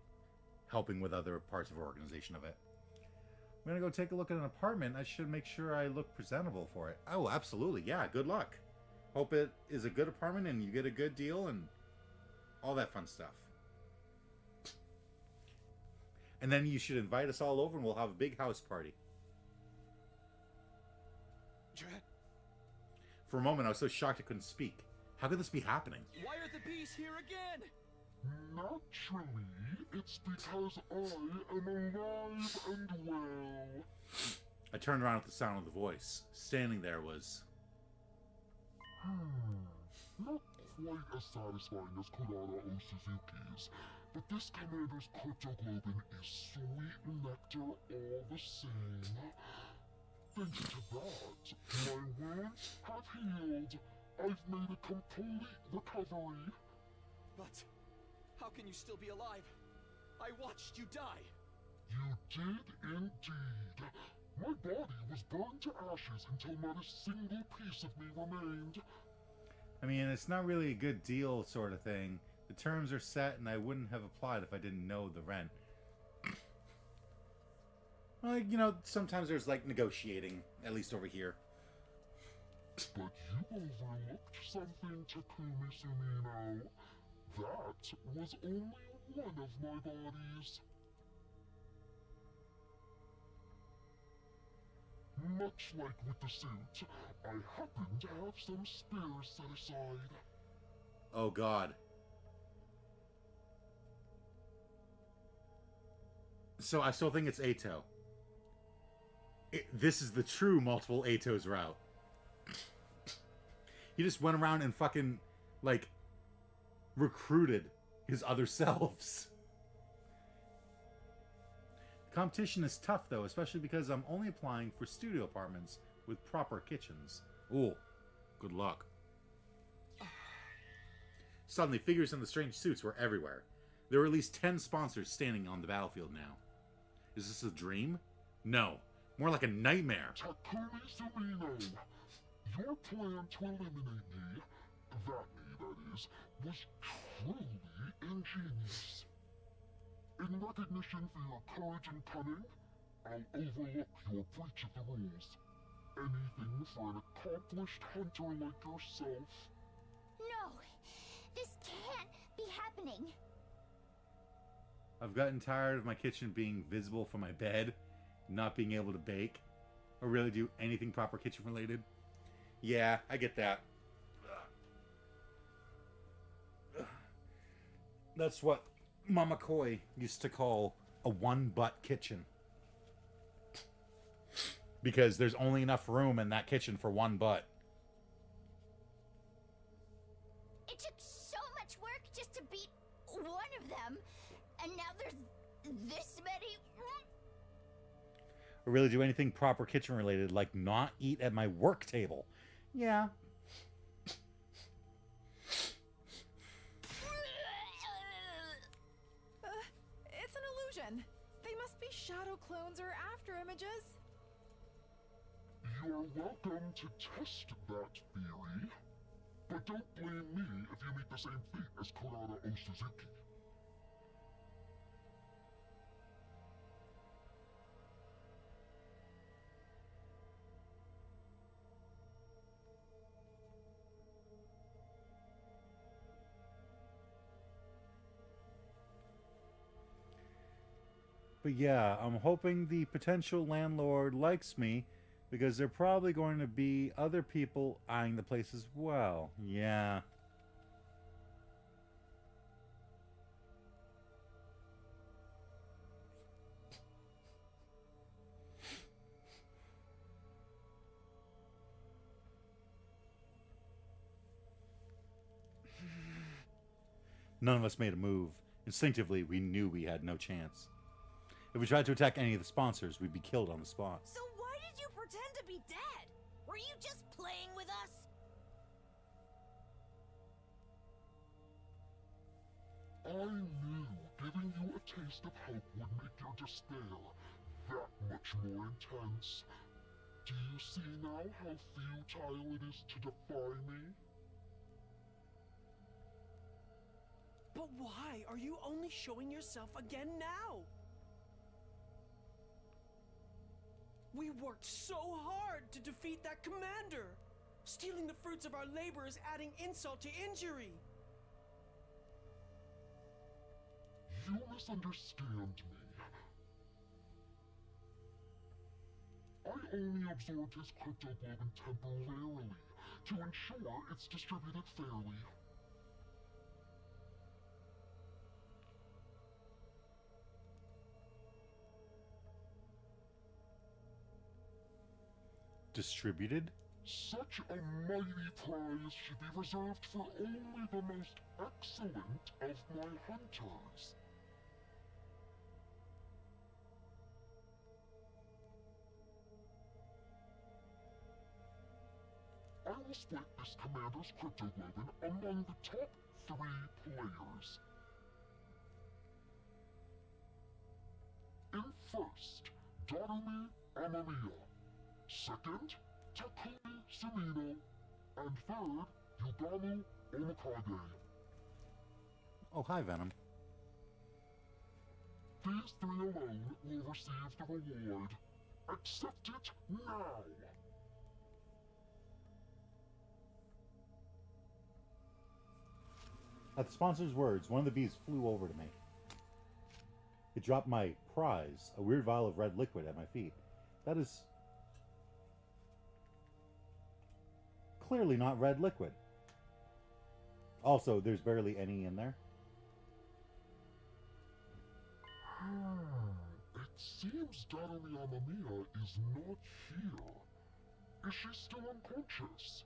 helping with other parts of our organization of it. I'm gonna go take a look at an apartment. I should make sure I look presentable for it. Oh, absolutely. Yeah, good luck. Hope it is a good apartment and you get a good deal and all that fun stuff. And then you should invite us all over and we'll have a big house party. For a moment, I was so shocked I couldn't speak. How could this be happening? Why are the bees here again? Naturally, it's because I am alive and well. I turned around at the sound of the voice. Standing there was... Not quite as satisfying as Kurara O Suzuki's, but this commander's cryptoglobin is sweet nectar all the same. Thanks to that, my wounds have healed. I've made a complete recovery. But how can you still be alive? I watched you die. You did indeed. My body was burned to ashes until not a single piece of me remained. I mean, it's not really a good deal sort of thing. The terms are set and I wouldn't have applied if I didn't know the rent. Like, you know, sometimes there's like negotiating, at least over here. But you overlooked something, Takumi Sumino. That was only one of my bodies. Much like with the suit, I happen to have some spares set aside. Oh god. So I still think it's Ato. This is the true multiple Atos route. He just went around and fucking, like, recruited his other selves. The competition is tough, though, especially because I'm only applying for studio apartments with proper kitchens. Ooh, good luck. Suddenly, figures in the strange suits were everywhere. There were at least 10 sponsors standing on the battlefield now. Is this a dream? No. More like a nightmare. Takumi Sumino, your plan to eliminate me, that is, was truly ingenious. In recognition for your courage and cunning, I'll overlook your breach of the rules. Anything for an accomplished hunter like yourself. No, this can't be happening. I've gotten tired of my kitchen being visible from my bed, not being able to bake, or really do anything proper kitchen related. Yeah, I get that. That's what Mama Koi used to call a one-butt kitchen. because there's only enough room in that kitchen for one butt. It took so much work just to beat one of them, and now there's this many. Or really do anything proper kitchen related, like not eat at my work table. Yeah. It's an illusion. They must be shadow clones or after images. You're welcome to test that theory, but don't blame me if you meet the same fate as Kurata Osuzuki. But yeah, I'm hoping the potential landlord likes me, because there are probably going to be other people eyeing the place as well. Yeah. None of us made a move. Instinctively, we knew we had no chance. If we tried to attack any of the sponsors, we'd be killed on the spot. So why did you pretend to be dead? Were you just playing with us? I knew giving you a taste of hope would make your despair that much more intense. Do you see now how futile it is to defy me? But why are you only showing yourself again now? We worked so hard to defeat that commander. Stealing the fruits of our labor is adding insult to injury. You misunderstand me. I only absorbed his cryptoglobin temporarily to ensure it's distributed fairly. Distributed? Such a mighty prize should be reserved for only the most excellent of my hunters. I will split this commander's cryptoglobin among the top 3 players. In first, Darumi Amamiya. Second, Takumi Sumino. And third, Yugamu Omikage. Oh, hi, Venom. These 3 alone will receive the reward. Accept it now! At the sponsor's words, one of the bees flew over to me. It dropped my prize, a weird vial of red liquid, at my feet. That is clearly not red liquid. Also, there's barely any in there. It seems Darumi Amamiya is not here. Is she still unconscious?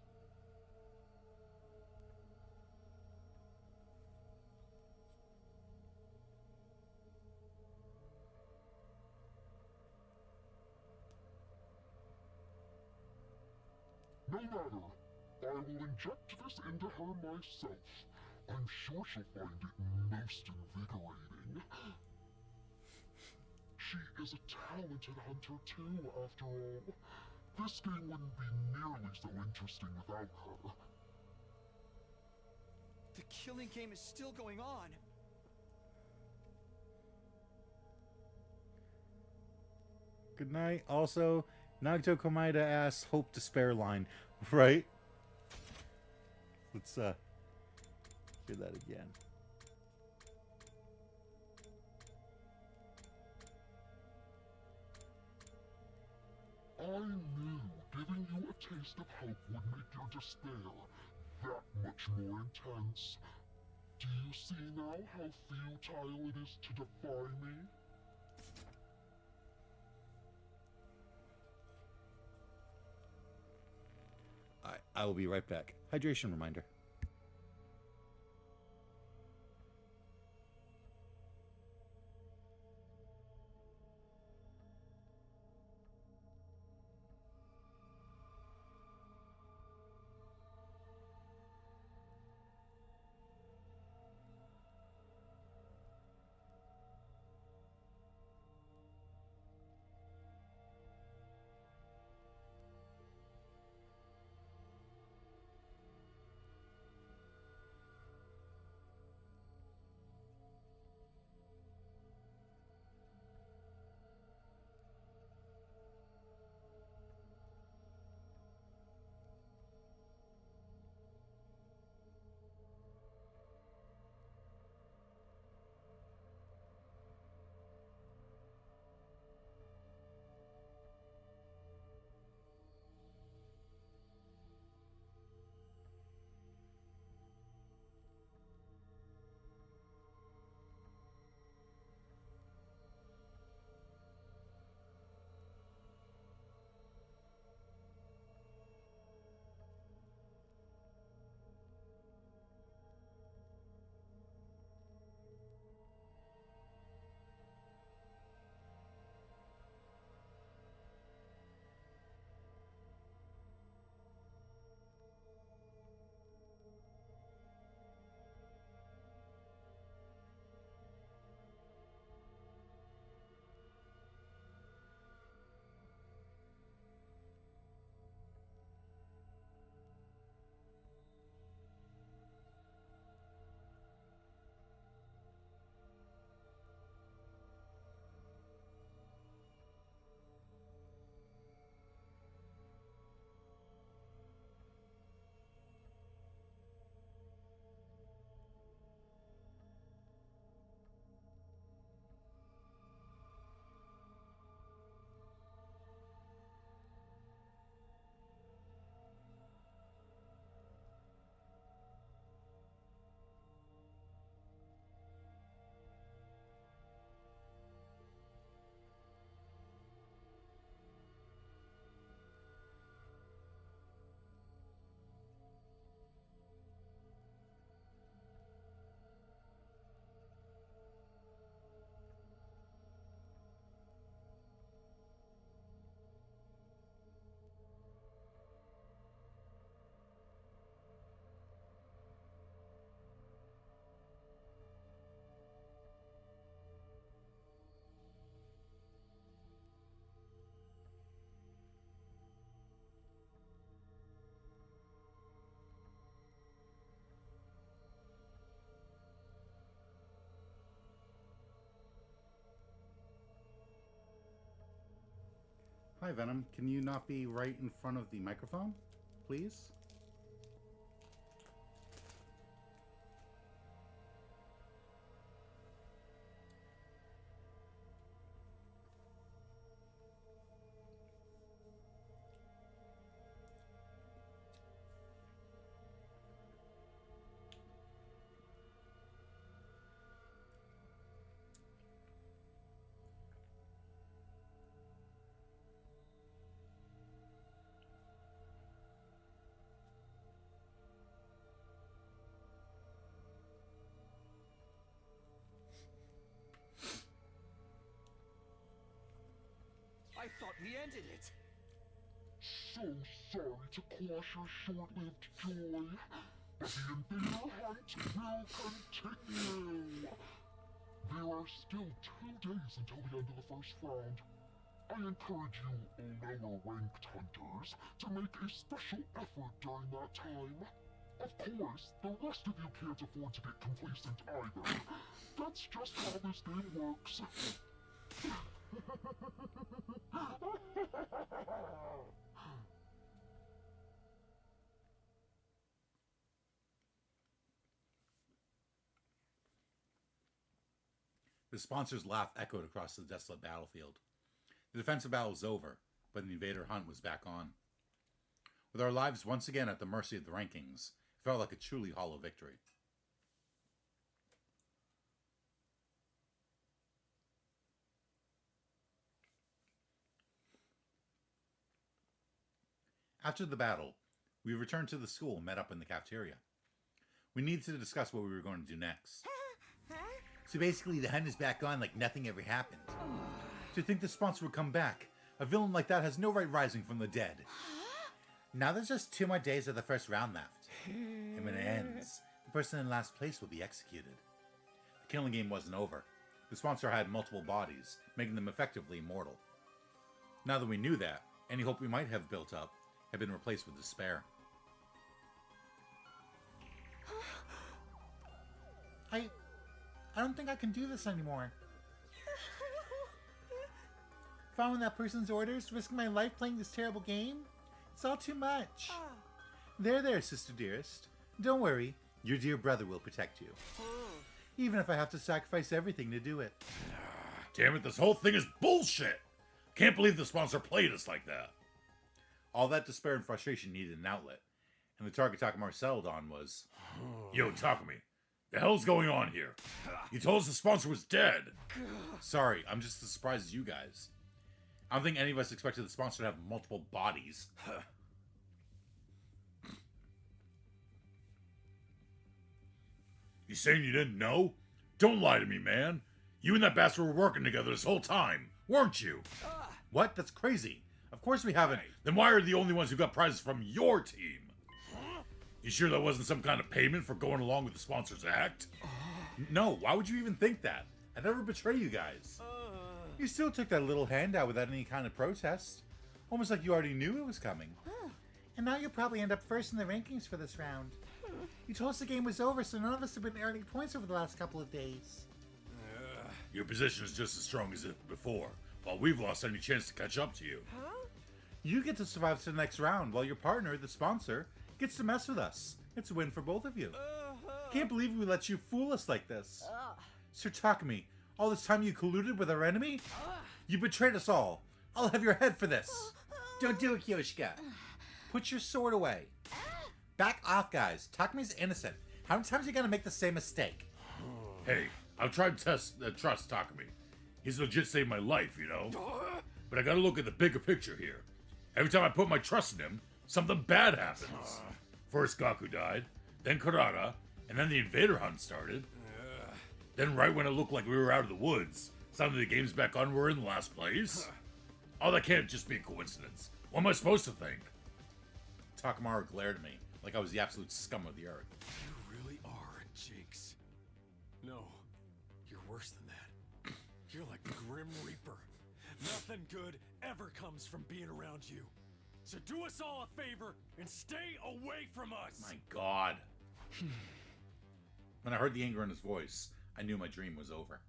No matter. I will inject this into her myself. I'm sure she'll find it most invigorating. She is a talented hunter too, after all. This game wouldn't be nearly so interesting without her. The killing game is still going on. Good night. Also, Nagito Komaeda asks Hope to Spare line, right? Let's hear that again. I knew giving you a taste of hope would make your despair that much more intense. Do you see now how futile it is to defy me? I will be right back. Hydration reminder. Hi, Venom. Can you not be right in front of the microphone, please? I thought we ended it. So sorry to quash your short-lived joy, but the invader hunt will continue. There are still 2 days until the end of the first round. I encourage you lower-ranked hunters to make a special effort during that time. Of course, the rest of you can't afford to get complacent either. That's just how this game works. The sponsor's laugh echoed across the desolate battlefield. The defensive battle was over, but the invader hunt was back on. With our lives once again at the mercy of the rankings, it felt like a truly hollow victory. After the battle, We returned to the school and met up in the cafeteria. We needed to discuss what we were going to do next. So basically, the hunt is back on like nothing ever happened. To think the sponsor would come back. A villain like that has no right rising from the dead. Now there's just 2 more days of the first round left. And when it ends, the person in last place will be executed. The killing game wasn't over. The sponsor had multiple bodies, making them effectively immortal. Now that we knew that, any hope we might have built up had been replaced with despair. I don't think I can do this anymore. Following that person's orders, risking my life playing this terrible game? It's all too much. There, sister dearest. Don't worry, your dear brother will protect you. Even if I have to sacrifice everything to do it. Damn it, this whole thing is bullshit! Can't believe the sponsor played us like that. All that despair and frustration needed an outlet, and the target Takamura settled on was... Yo, Takumi, the hell's going on here? You told us the sponsor was dead. Sorry, I'm just as surprised as you guys. I don't think any of us expected the sponsor to have multiple bodies. You saying you didn't know? Don't lie to me, man. You and that bastard were working together this whole time, weren't you? What? That's crazy. Of course we haven't. Then why are the only ones who got prizes from your team? You sure that wasn't some kind of payment for going along with the sponsor's act? No, why would you even think that? I'd never betray you guys. You still took that little handout without any kind of protest. Almost like you already knew it was coming. And now you'll probably end up first in the rankings for this round. You told us the game was over, so none of us have been earning points over the last couple of days. Your position is just as strong as it before, while we've lost any chance to catch up to you. You get to survive to the next round, while your partner, the sponsor, gets to mess with us. It's a win for both of you. Can't believe we let you fool us like this. Sir Takumi, all this time you colluded with our enemy? You betrayed us all. I'll have your head for this. Don't do it, Kyoshika. Put your sword away. Back off, guys. Takumi's innocent. How many times are you gonna make the same mistake? Hey, I've tried to trust Takumi. He's legit saved my life, you know? But I gotta look at the bigger picture here. Every time I put my trust in him, something bad happens. First Gaku died, then Kurara, and then the invader hunt started. Then right when it looked like we were out of the woods, suddenly the game's back on, we're in last place. All that can't just be a coincidence. What am I supposed to think? Takamura glared at me like I was the absolute scum of the earth. You really are a jinx. No, you're worse than that. You're like the Grim Reaper. Nothing good ever comes from being around you. So do us all a favor and stay away from us. My God. When I heard the anger in his voice, I knew my dream was over.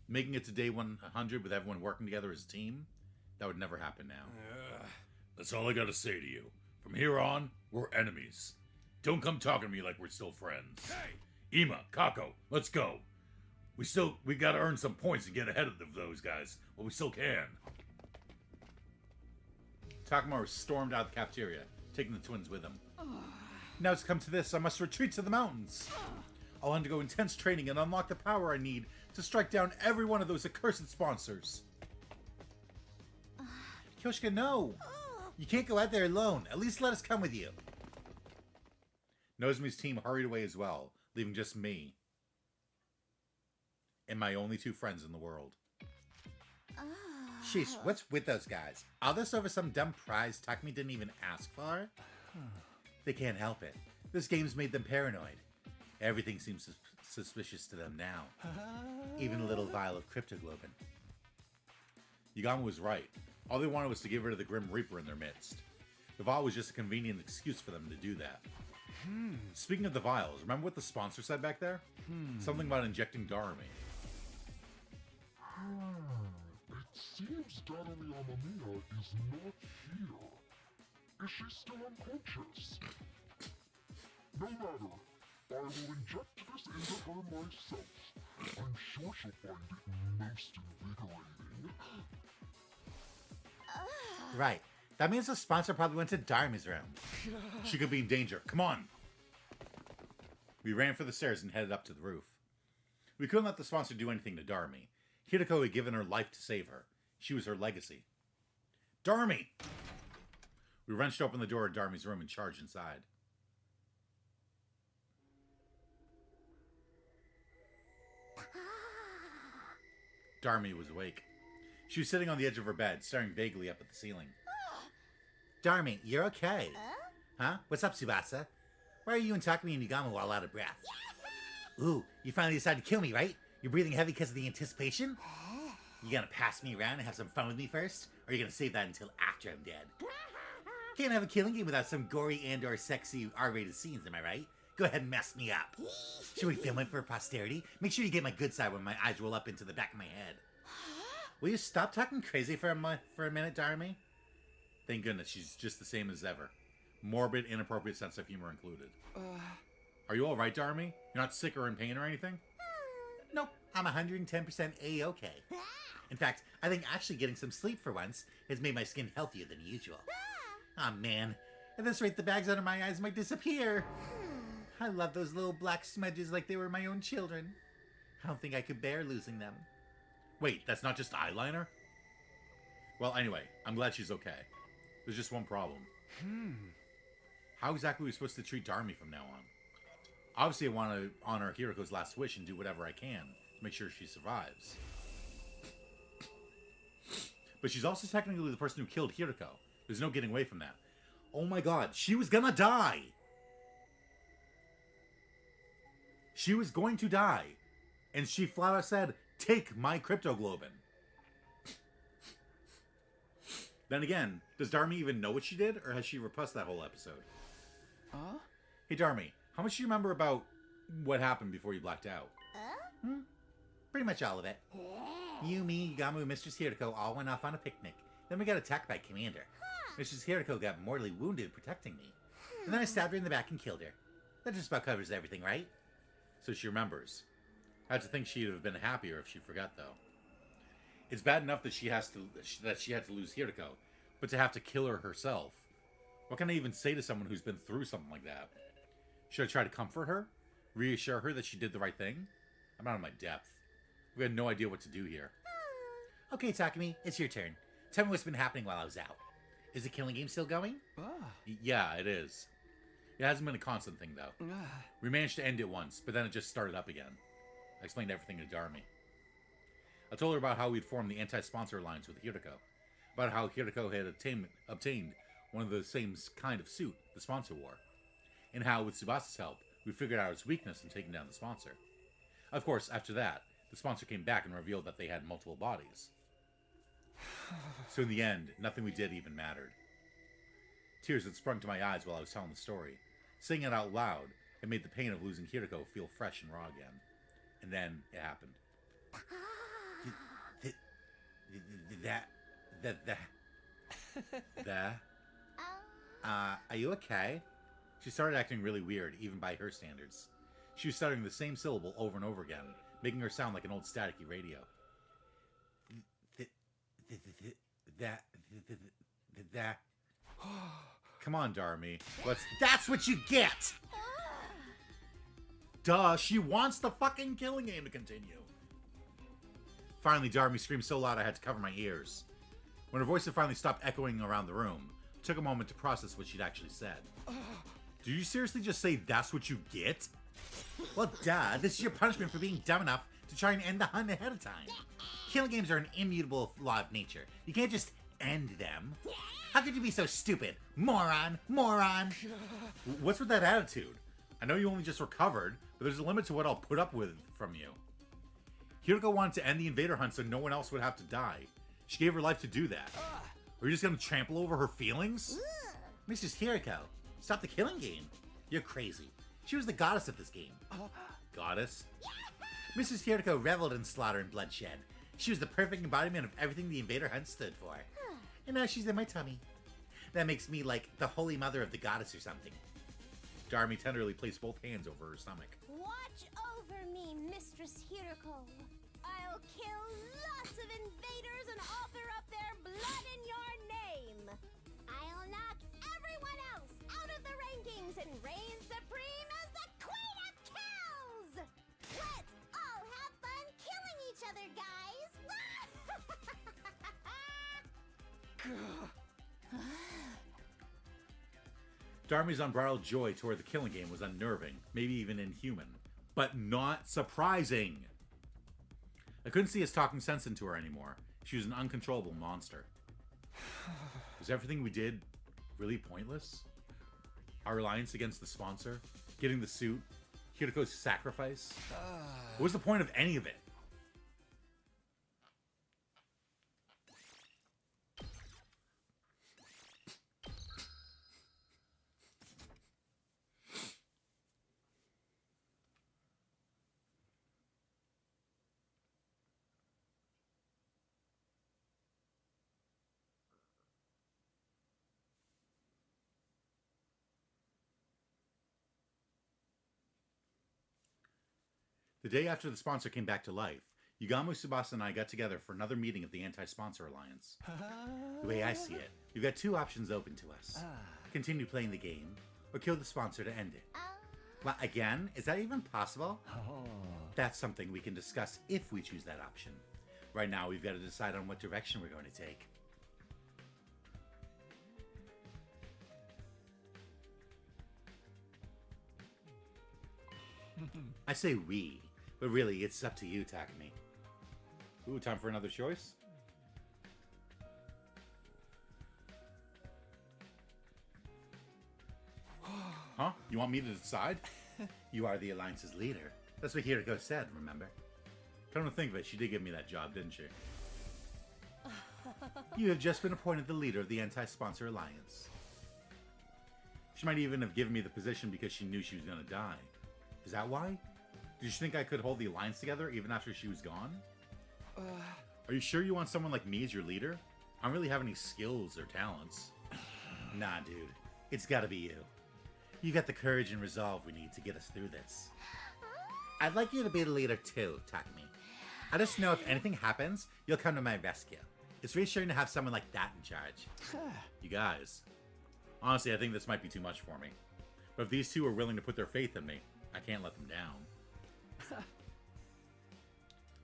Making it to day 100 with everyone working together as a team, that would never happen now. That's all I gotta say to you. From here on, we're enemies. Don't come talking to me like we're still friends. Hey! Ima, Kako, let's go. We gotta earn some points and get ahead of those guys. Well, we still can. Takamura stormed out of the cafeteria, taking the twins with him. Now it's come to this, I must retreat to the mountains. I'll undergo intense training and unlock the power I need to strike down every one of those accursed sponsors. Kyoshika, no! You can't go out there alone. At least let us come with you. Nozomi's team hurried away as well, leaving just me. And my only 2 friends in the world. Sheesh, what's with those guys? All this over some dumb prize Takumi didn't even ask for? They can't help it. This game's made them paranoid. Everything seems suspicious to them now. Even a little vial of cryptoglobin. Yagami was right. All they wanted was to get rid of the Grim Reaper in their midst. The vial was just a convenient excuse for them to do that. Speaking of the vials, remember what the sponsor said back there? Something about injecting Darumi. It seems Darumi Amamiya is not here. Is she still unconscious? No matter. I will inject this into her myself. I'm sure she'll find it most invigorating. Right. That means the sponsor probably went to Darumi's room. She could be in danger. Come on. We ran for the stairs and headed up to the roof. We couldn't let the sponsor do anything to Darumi. Hideko had given her life to save her. She was her legacy. Darumi! We wrenched open the door of Darmy's room and charged inside. Darmy was awake. She was sitting on the edge of her bed, staring vaguely up at the ceiling. Darmy, you're okay. Huh? What's up, Tsubasa? Why are you and Takumi and Yagami all out of breath? Ooh, you finally decided to kill me, right? You're breathing heavy because of the anticipation? You gonna pass me around and have some fun with me first? Or are you gonna save that until after I'm dead? Can't have a killing game without some gory and or sexy R-rated scenes, am I right? Go ahead and mess me up. Should we film it for posterity? Make sure you get my good side when my eyes roll up into the back of my head. Will you stop talking crazy for a minute, Darmy? Thank goodness, she's just the same as ever. Morbid, inappropriate sense of humor included. Are you alright, Darmy? You're not sick or in pain or anything? Nope, I'm 110% A-okay. In fact, I think actually getting some sleep for once has made my skin healthier than usual. Aw, man. At this rate, the bags under my eyes might disappear. I love those little black smudges like they were my own children. I don't think I could bear losing them. Wait, that's not just eyeliner? Well, anyway, I'm glad she's okay. There's just one problem. How exactly are we supposed to treat Darmy from now on? Obviously, I want to honor Hiroko's last wish and do whatever I can to make sure she survives. But she's also technically the person who killed Hiroko. There's no getting away from that. Oh my god, she was gonna die! She was going to die. And she flat out said, take my cryptoglobin. Then again, does Darmy even know what she did, or has she repressed that whole episode? Hey Darmy, how much do you remember about what happened before you blacked out? Pretty much all of it. You, me, Yagami, and Mistress Hiroko all went off on a picnic. Then we got attacked by Commander. Mistress Hiroko got mortally wounded protecting me. And then I stabbed her in the back and killed her. That just about covers everything, right? So she remembers. I have to think she'd have been happier if she forgot, though. It's bad enough that she had to lose Hiroko, but to have to kill her herself. What can I even say to someone who's been through something like that? Should I try to comfort her? Reassure her that she did the right thing? I'm out of my depth. We had no idea what to do here. Okay, Takumi, it's your turn. Tell me what's been happening while I was out. Is the killing game still going? Yeah, it is. It hasn't been a constant thing, though. We managed to end it once, but then it just started up again. I explained everything to Darmy. I told her about how we'd formed the anti-sponsor alliance with Hiroko, about how Hiroko had obtained one of the same kind of suit the sponsor wore, and how, with Tsubasa's help, we figured out its weakness in taking down the sponsor. Of course, after that, the sponsor came back and revealed that they had multiple bodies. So in the end, nothing we did even mattered. Tears had sprung to my eyes while I was telling the story. Saying it out loud had made the pain of losing Hiroko feel fresh and raw again. And then it happened. Are you okay? She started acting really weird, even by her standards. She was stuttering the same syllable over and over again, making her sound like an old staticky radio. Come on, Darmy. That's what you get! Duh, she wants the fucking killing game to continue. Finally, Darmy screamed so loud I had to cover my ears. When her voice had finally stopped echoing around the room, it took a moment to process what she'd actually said. Did you seriously just say that's what you get? Well, duh, this is your punishment for being dumb enough to try and end the hunt ahead of time. Killing games are an immutable law of nature. You can't just end them. How could you be so stupid? Moron! Moron! What's with that attitude? I know you only just recovered, but there's a limit to what I'll put up with from you. Hiroko wanted to end the invader hunt so no one else would have to die. She gave her life to do that. Are you just gonna trample over her feelings? Mrs. Hiroko, stop the killing game. You're crazy. She was the goddess of this game. Goddess? Mrs. Hiroko reveled in slaughter and bloodshed. She was the perfect embodiment of everything the invader hunt stood for. And now she's in my tummy. That makes me like the holy mother of the goddess or something. Darmy tenderly placed both hands over her stomach. Watch over me, Mistress Hiroko. I'll kill lots of invaders and offer up their blood in your name. I'll knock everyone else out of the rankings and reign supreme as the Queen of Kills! Let's all have fun killing each other, guys! Darmy's unbridled joy toward the killing game was unnerving, maybe even inhuman, but not surprising. I couldn't see his talking sense into her anymore. She was an uncontrollable monster. Was everything we did really pointless? Our alliance against the sponsor? Getting the suit? Kiriko's sacrifice? What was the point of any of it? The day after the sponsor came back to life, Yugamu, Tsubasa, and I got together for another meeting of the Anti-Sponsor Alliance. The way I see it, we've got two options open to us. Continue playing the game, or kill the sponsor to end it. Well, again, is that even possible? That's something we can discuss if we choose that option. Right now, we've got to decide on what direction we're going to take. I say we, but really, it's up to you, Takumi. Ooh, time for another choice? Huh? You want me to decide? You are the Alliance's leader. That's what Hiriko said, remember? Come to think of it, she did give me that job, didn't she? You have just been appointed the leader of the Anti-Sponsor Alliance. She might even have given me the position because she knew she was going to die. Is that why? Did you think I could hold the Alliance together even after she was gone? Are you sure you want someone like me as your leader? I don't really have any skills or talents. Nah, dude. It's gotta be you. You got the courage and resolve we need to get us through this. I'd like you to be the leader too, Takumi. I just know if anything happens, you'll come to my rescue. It's reassuring to have someone like that in charge. You guys. Honestly, I think this might be too much for me. But if these two are willing to put their faith in me, I can't let them down.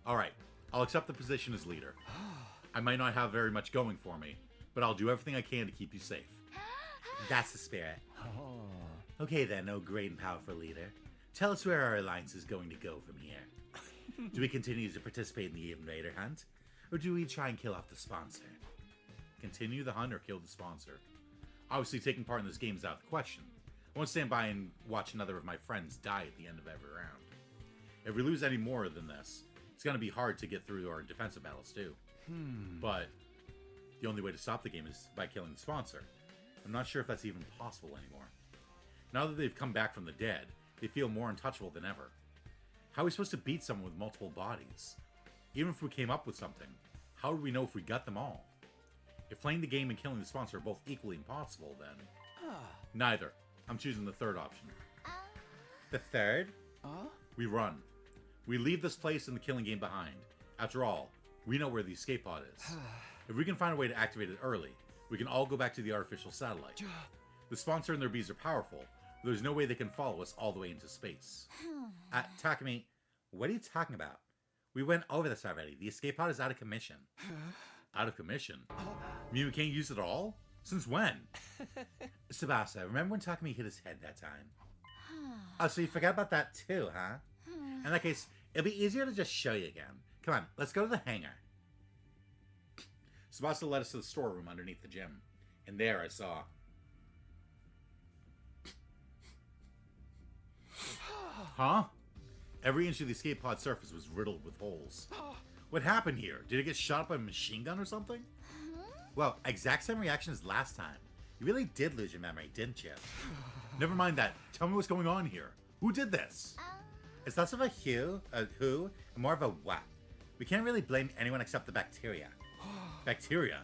Alright, I'll accept the position as leader. I might not have very much going for me, but I'll do everything I can to keep you safe. That's the spirit. Okay then, oh great and powerful leader. Tell us where our alliance is going to go from here. Do we continue to participate in the Invader hunt? Or do we try and kill off the sponsor? Continue the hunt or kill the sponsor? Obviously taking part in this game is out of the question. I won't stand by and watch another of my friends die at the end of every round. If we lose any more than this, it's going to be hard to get through our defensive battles too. But the only way to stop the game is by killing the sponsor. I'm not sure if that's even possible anymore. Now that they've come back from the dead, they feel more untouchable than ever. How are we supposed to beat someone with multiple bodies? Even if we came up with something, how do we know if we got them all? If playing the game and killing the sponsor are both equally impossible, then... Neither. I'm choosing the third option. The third? We run. We leave this place and the killing game behind. After all, we know where the escape pod is. If we can find a way to activate it early, we can all go back to the artificial satellite. The sponsor and their bees are powerful, but there's no way they can follow us all the way into space. Takumi, what are you talking about? We went over this already. The escape pod is out of commission. Out of commission? You mean we can't use it all? Since when? Tsubasa, remember when Takumi hit his head that time? Oh, so you forgot about that too, huh? In that case, it'll be easier to just show you again. Come on, let's go to the hangar. Tsubasa led us to the storeroom underneath the gym. And there I saw... Huh? Every inch of the escape pod surface was riddled with holes. What happened here? Did it get shot up by a machine gun or something? Well, exact same reaction as last time. You really did lose your memory, didn't you? Never mind that. Tell me what's going on here. Who did this? It's less of a who, and more of a what. We can't really blame anyone except the bacteria. Bacteria?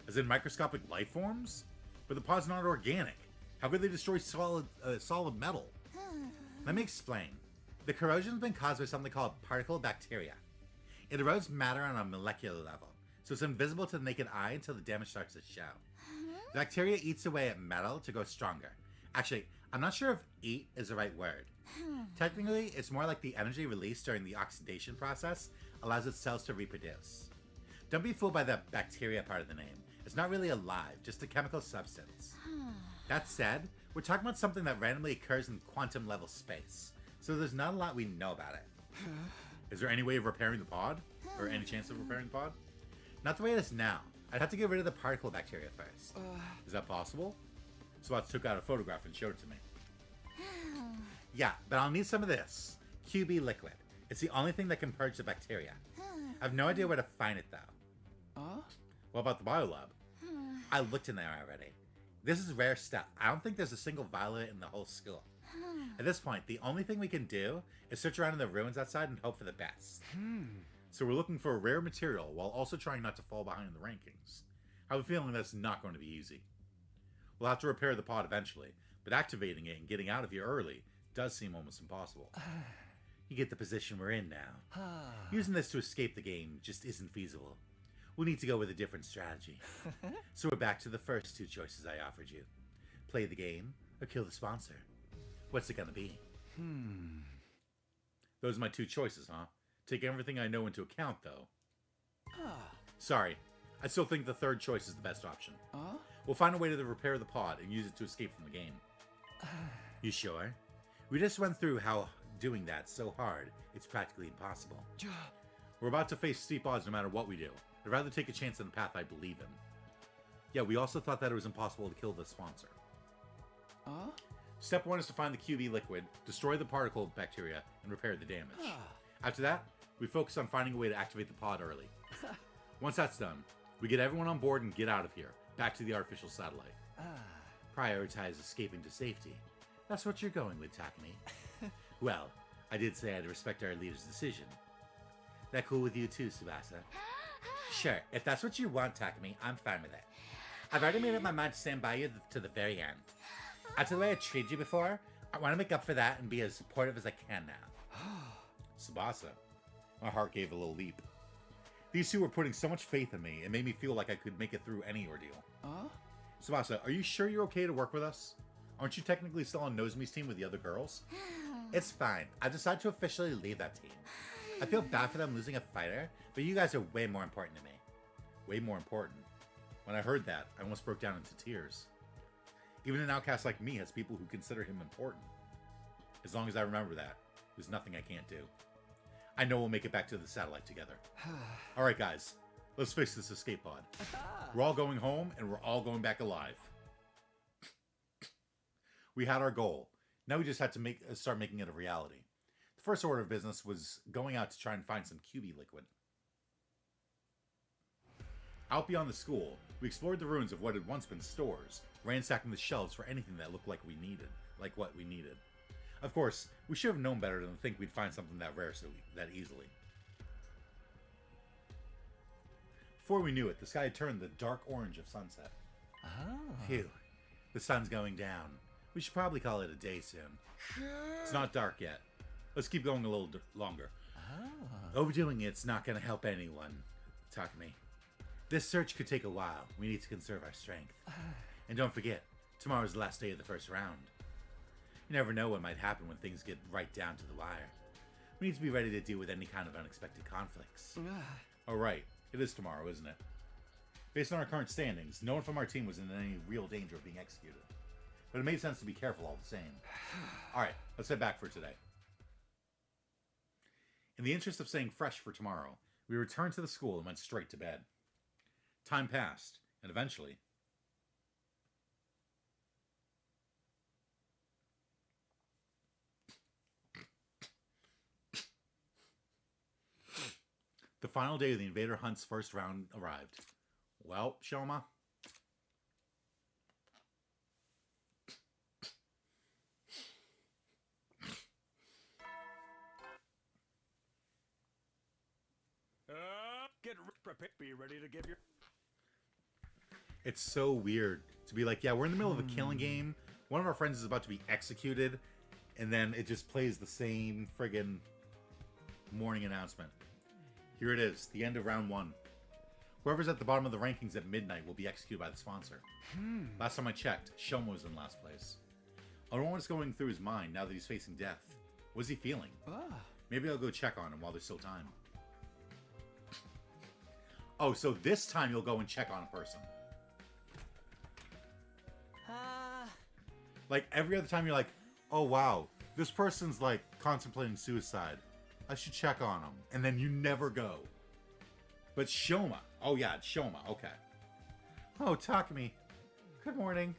As in microscopic life forms? But the pod's not organic. How could they destroy solid metal? Let me explain. The corrosion's been caused by something called particle bacteria. It erodes matter on a molecular level, so it's invisible to the naked eye until the damage starts to show. The bacteria eats away at metal to grow stronger. Actually, I'm not sure if eat is the right word. Technically, it's more like the energy released during the oxidation process allows its cells to reproduce. Don't be fooled by the bacteria part of the name. It's not really alive, just a chemical substance. That said, We're talking about something that randomly occurs in quantum level space, so there's not a lot we know about it. Is there any way of repairing the pod? Or any chance of repairing the pod? Not the way it is now. I'd have to get rid of the particle bacteria first. Is that possible? Swats took out a photograph and showed it to me. Yeah, but I'll need some of this. QB liquid. It's the only thing that can purge the bacteria. I have no idea where to find it, though. What about the biolab? I looked in there already. This is rare stuff. I don't think there's a single violet in the whole school. At this point, the only thing we can do is search around in the ruins outside and hope for the best. So we're looking for a rare material while also trying not to fall behind in the rankings. I have a feeling that's not going to be easy. We'll have to repair the pod eventually, but activating it and getting out of here early does seem almost impossible. You get the position we're in now. Using this to escape the game just isn't feasible. We'll need to go with a different strategy. So we're back to the first two choices I offered you. Play the game or kill the sponsor. What's it gonna be? Those are my two choices, huh? Take everything I know into account, though. Sorry, I still think the third choice is the best option. We'll find a way to repair the pod and use it to escape from the game. You sure? We just went through how doing that's so hard, it's practically impossible. We're about to face steep odds no matter what we do. I'd rather take a chance on the path I believe in. Yeah, we also thought that it was impossible to kill the sponsor. Step 1 is to find the QV liquid, destroy the particle bacteria, and repair the damage. After that, we focus on finding a way to activate the pod early. Once that's done, we get everyone on board and get out of here, back to the artificial satellite. Prioritize escaping to safety. That's what you're going with, Takumi. Well, I did say I'd respect our leader's decision. That cool with you too, Tsubasa? Sure, if that's what you want, Takumi, I'm fine with it. I've already made up my mind to stand by you to the very end. After the way I treated you before, I want to make up for that and be as supportive as I can now. Tsubasa. My heart gave a little leap. These two were putting so much faith in me, it made me feel like I could make it through any ordeal. Tsubasa, are you sure you're okay to work with us? Aren't you technically still on Nozomi's team with the other girls? It's fine. I decided to officially leave that team. I feel bad for them losing a fighter, but you guys are way more important to me. Way more important. When I heard that, I almost broke down into tears. Even an outcast like me has people who consider him important. As long as I remember that, there's nothing I can't do. I know we'll make it back to the satellite together. Alright guys, let's fix this escape pod. We're all going home, and we're all going back alive. We had our goal. Now we just had to start making it a reality. The first order of business was going out to try and find some QB liquid. Out beyond the school, we explored the ruins of what had once been stores, ransacking the shelves for anything that looked like what we needed. Of course, we should have known better than to think we'd find something that rare that easily. Before we knew it, the sky had turned the dark orange of sunset. Phew, the sun's going down. We should probably call it a day soon. It's not dark yet. Let's keep going a little longer. Overdoing it's not going to help anyone, Takumi. This search could take a while. We need to conserve our strength. And don't forget, tomorrow's the last day of the first round. You never know what might happen when things get right down to the wire. We need to be ready to deal with any kind of unexpected conflicts. Alright, it is tomorrow, isn't it? Based on our current standings, no one from our team was in any real danger of being executed. But it made sense to be careful all the same. Alright, let's head back for today. In the interest of staying fresh for tomorrow, we returned to the school and went straight to bed. Time passed, and eventually... the final day of the Invader Hunt's first round arrived. Well, Shoma... Get prepared. Be ready to give your... It's so weird to be like, yeah, we're in the middle of a killing game. One of our friends is about to be executed, and then it just plays the same friggin' morning announcement. Here it is, the end of round 1. Whoever's at the bottom of the rankings at midnight will be executed by the sponsor. Last time I checked, Shoma was in last place. I don't know what's going through his mind now that he's facing death. What's he feeling? Maybe I'll go check on him while there's still time. Oh, so this time you'll go and check on a person. Like, every other time you're like, oh, wow, this person's, like, contemplating suicide. I should check on them. And then you never go. But Shoma. Oh, yeah, it's Shoma. Okay. Oh, Takumi. Good morning.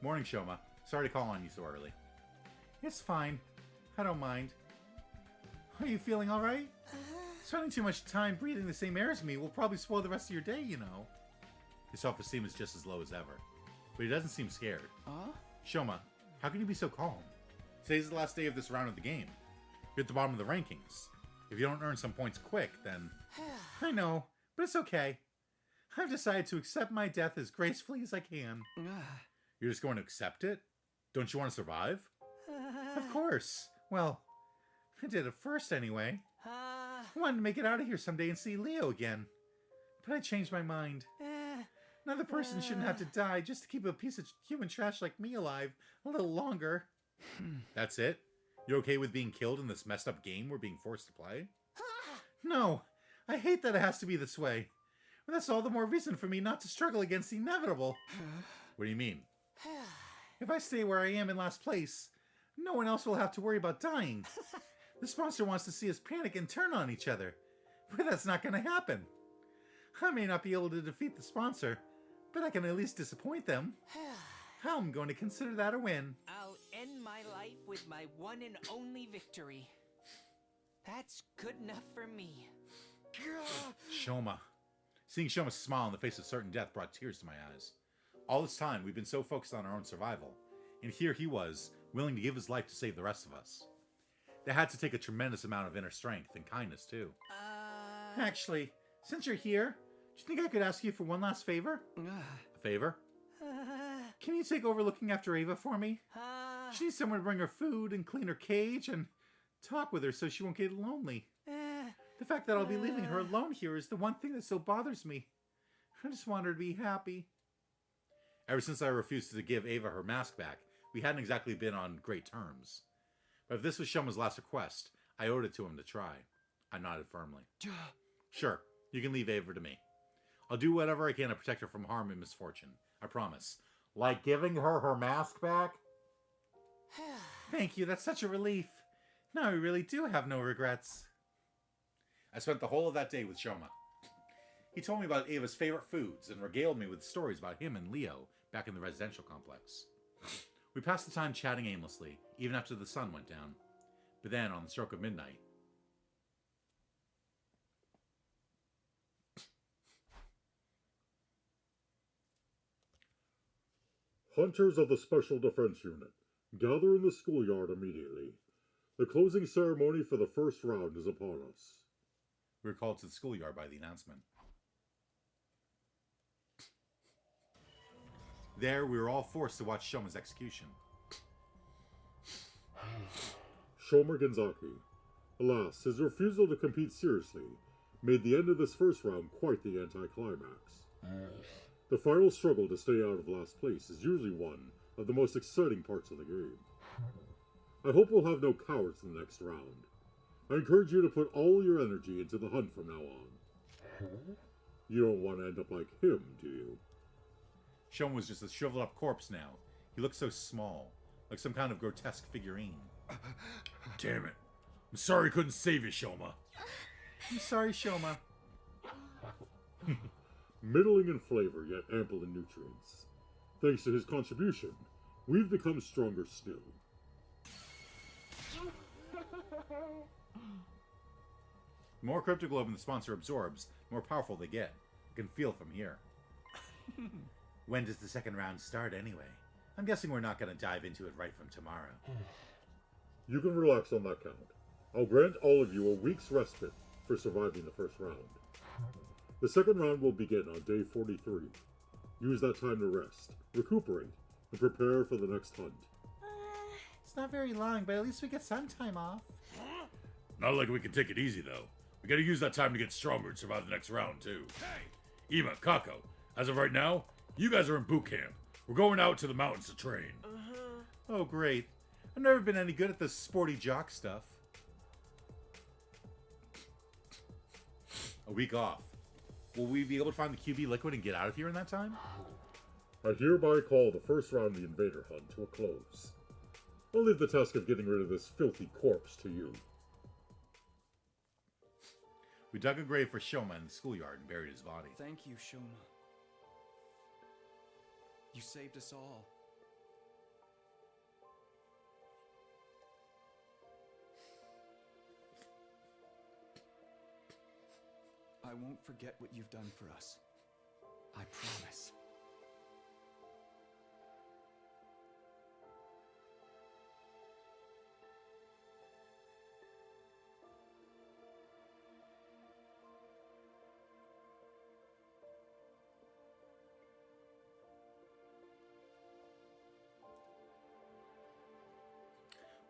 Morning, Shoma. Sorry to call on you so early. It's fine. I don't mind. Are you feeling all right? Spending too much time breathing the same air as me will probably spoil the rest of your day, you know. His self-esteem is just as low as ever. But he doesn't seem scared. Shoma, how can you be so calm? Today's the last day of this round of the game. You're at the bottom of the rankings. If you don't earn some points quick, then... I know, but it's okay. I've decided to accept my death as gracefully as I can. You're just going to accept it? Don't you want to survive? Of course. Well, I did it first anyway. I wanted to make it out of here someday and see Leo again. But I changed my mind. Another person shouldn't have to die just to keep a piece of human trash like me alive a little longer. That's it? You're okay with being killed in this messed up game we're being forced to play? No, I hate that it has to be this way. But that's all the more reason for me not to struggle against the inevitable. What do you mean? If I stay where I am in last place, no one else will have to worry about dying. The sponsor wants to see us panic and turn on each other. But that's not going to happen. I may not be able to defeat the sponsor, but I can at least disappoint them. I'm going to consider that a win. I'll end my life with my one and only victory. That's good enough for me. Shoma. Seeing Shoma's smile on the face of certain death brought tears to my eyes. All this time, we've been so focused on our own survival, and here he was, willing to give his life to save the rest of us. That had to take a tremendous amount of inner strength and kindness, too. Actually, since you're here, do you think I could ask you for one last favor? A favor? Can you take over looking after Ava for me? She needs someone to bring her food and clean her cage and talk with her so she won't get lonely. The fact that I'll be leaving her alone here is the one thing that so bothers me. I just want her to be happy. Ever since I refused to give Ava her mask back, we hadn't exactly been on great terms. But if this was Shoma's last request, I owed it to him to try. I nodded firmly. Sure, you can leave Ava to me. I'll do whatever I can to protect her from harm and misfortune. I promise. Like giving her her mask back? Thank you, that's such a relief. Now I really do have no regrets. I spent the whole of that day with Shoma. He told me about Ava's favorite foods and regaled me with stories about him and Leo back in the residential complex. We passed the time chatting aimlessly, even after the sun went down. But then, on the stroke of midnight... Hunters of the Special Defense Unit, gather in the schoolyard immediately. The closing ceremony for the first round is upon us. We were called to the schoolyard by the announcement. There, we were all forced to watch Shoma's execution. Shomer Genzaki. Alas, his refusal to compete seriously made the end of this first round quite the anticlimax. The final struggle to stay out of last place is usually one of the most exciting parts of the game. I hope we'll have no cowards in the next round. I encourage you to put all your energy into the hunt from now on. You don't want to end up like him, do you? Shoma was just a shriveled up corpse now. He looked so small, like some kind of grotesque figurine. Damn it. I'm sorry I couldn't save you, Shoma. I'm sorry, Shoma. Middling in flavor, yet ample in nutrients. Thanks to his contribution, we've become stronger still. The more cryptoglobin the sponsor absorbs, the more powerful they get. I can feel from here. When does the second round start anyway? I'm guessing we're not going to dive into it right from tomorrow. You can relax on that count. I'll grant all of you a week's respite for surviving the first round. The second round will begin on day 43. Use that time to rest, recuperate, and prepare for the next hunt. It's not very long, but at least we get some time off. Not like we can take it easy, though. We gotta use that time to get stronger and survive the next round, too. Hey! Ima, Kako, as of right now, you guys are in boot camp. We're going out to the mountains to train. Oh, great. I've never been any good at this sporty jock stuff. A week off. Will we be able to find the QB liquid and get out of here in that time? I hereby call the first round of the invader hunt to a close. I'll leave the task of getting rid of this filthy corpse to you. We dug a grave for Shoma in the schoolyard and buried his body. Thank you, Shoma. You saved us all. I won't forget what you've done for us. I promise.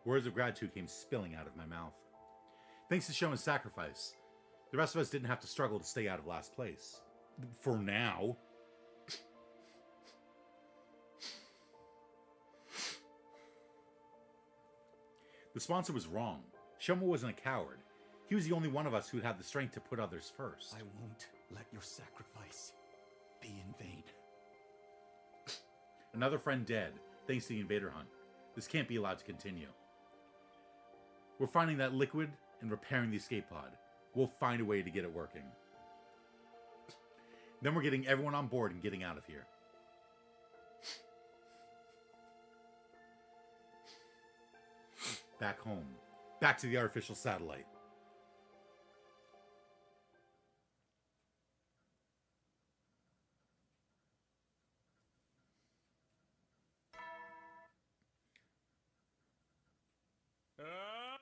Words of gratitude came spilling out of my mouth. Thanks to Shoma's sacrifice, the rest of us didn't have to struggle to stay out of last place. For now. The sponsor was wrong. Shoma wasn't a coward. He was the only one of us who had the strength to put others first. I won't let your sacrifice be in vain. Another friend dead, thanks to the invader hunt. This can't be allowed to continue. We're finding that liquid and repairing the escape pod. We'll find a way to get it working. Then we're getting everyone on board and getting out of here. Back home. Back to the artificial satellite.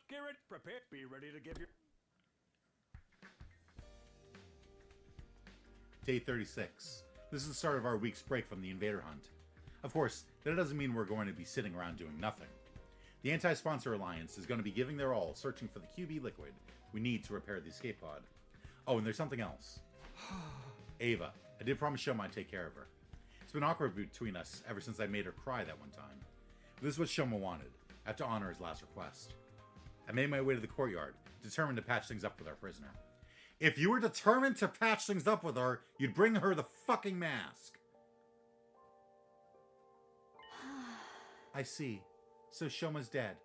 Get ready, prepare, be ready to give your... Day 36. This is the start of our week's break from the invader hunt. Of course, that doesn't mean we're going to be sitting around doing nothing. The Anti-Sponsor Alliance is going to be giving their all searching for the QB liquid we need to repair the escape pod. Oh, and there's something else. Ava. I did promise Shoma I'd take care of her. It's been awkward between us ever since I made her cry that one time. This is what Shoma wanted. I have to honor his last request. I made my way to the courtyard, determined to patch things up with our prisoner. If you were determined to patch things up with her, you'd bring her the fucking mask. I see. So Shoma's dead.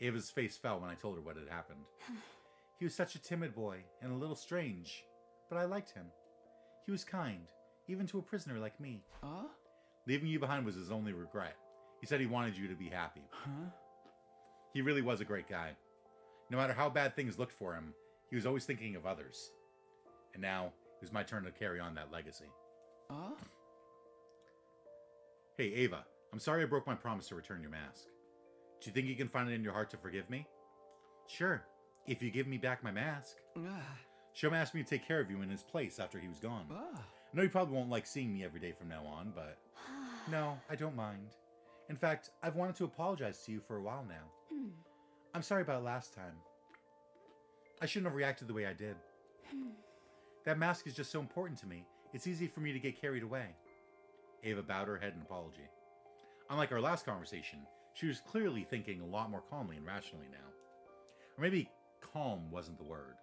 Ava's face fell when I told her what had happened. He was such a timid boy and a little strange, but I liked him. He was kind, even to a prisoner like me. Leaving you behind was his only regret. He said he wanted you to be happy. He really was a great guy. No matter how bad things looked for him, he was always thinking of others. And now, it was my turn to carry on that legacy. Hey, Ava, I'm sorry I broke my promise to return your mask. Do you think you can find it in your heart to forgive me? Sure, if you give me back my mask. Shoma asked me to take care of you in his place after he was gone. I know you probably won't like seeing me every day from now on, but... No, I don't mind. In fact, I've wanted to apologize to you for a while now. I'm sorry about last time. I shouldn't have reacted the way I did. That mask is just so important to me. It's easy for me to get carried away. Ava bowed her head in apology. Unlike our last conversation, she was clearly thinking a lot more calmly and rationally now. Or maybe calm wasn't the word.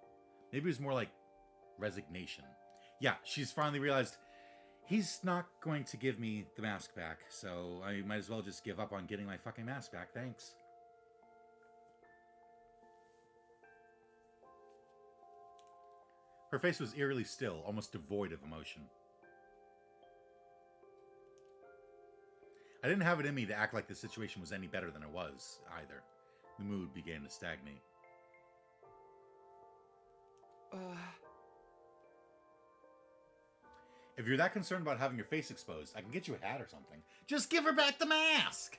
Maybe it was more like resignation. Yeah, she's finally realized he's not going to give me the mask back, so I might as well just give up on getting my fucking mask back, thanks. Her face was eerily still, almost devoid of emotion. I didn't have it in me to act like the situation was any better than it was, either. The mood began to stagnate. If you're that concerned about having your face exposed, I can get you a hat or something. Just give her back the mask!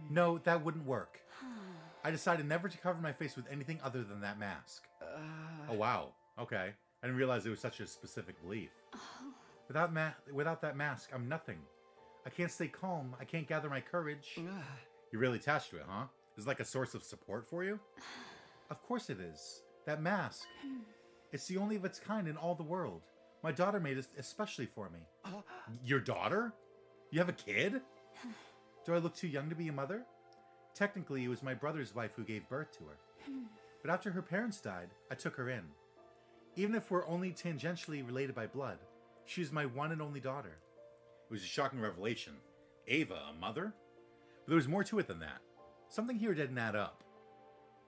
No, that wouldn't work. I decided never to cover my face with anything other than that mask. Oh, wow. Okay. I didn't realize it was such a specific belief. Without that mask, I'm nothing. I can't stay calm. I can't gather my courage. You're really attached to it, huh? Is it like a source of support for you? Of course it is. That mask. It's the only of its kind in all the world. My daughter made it especially for me. Your daughter? You have a kid? Do I look too young to be a mother? Technically, it was my brother's wife who gave birth to her. But after her parents died, I took her in. Even if we're only tangentially related by blood, She's my one and only daughter. It was a shocking revelation. Ava, a mother? But there was more to it than that. Something here didn't add up.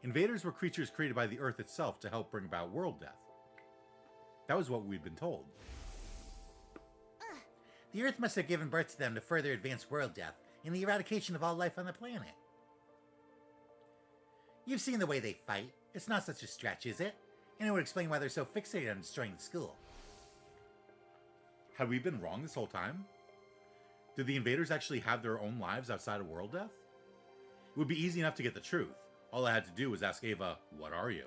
Invaders were creatures created by the Earth itself to help bring about world death. That was what we'd been told. The Earth must have given birth to them to further advance world death and the eradication of all life on the planet. You've seen the way they fight. It's not such a stretch, is it? And it would explain why they're so fixated on destroying the school. Had we been wrong this whole time? Did the invaders actually have their own lives outside of world death? It would be easy enough to get the truth. All I had to do was ask Ava, what are you?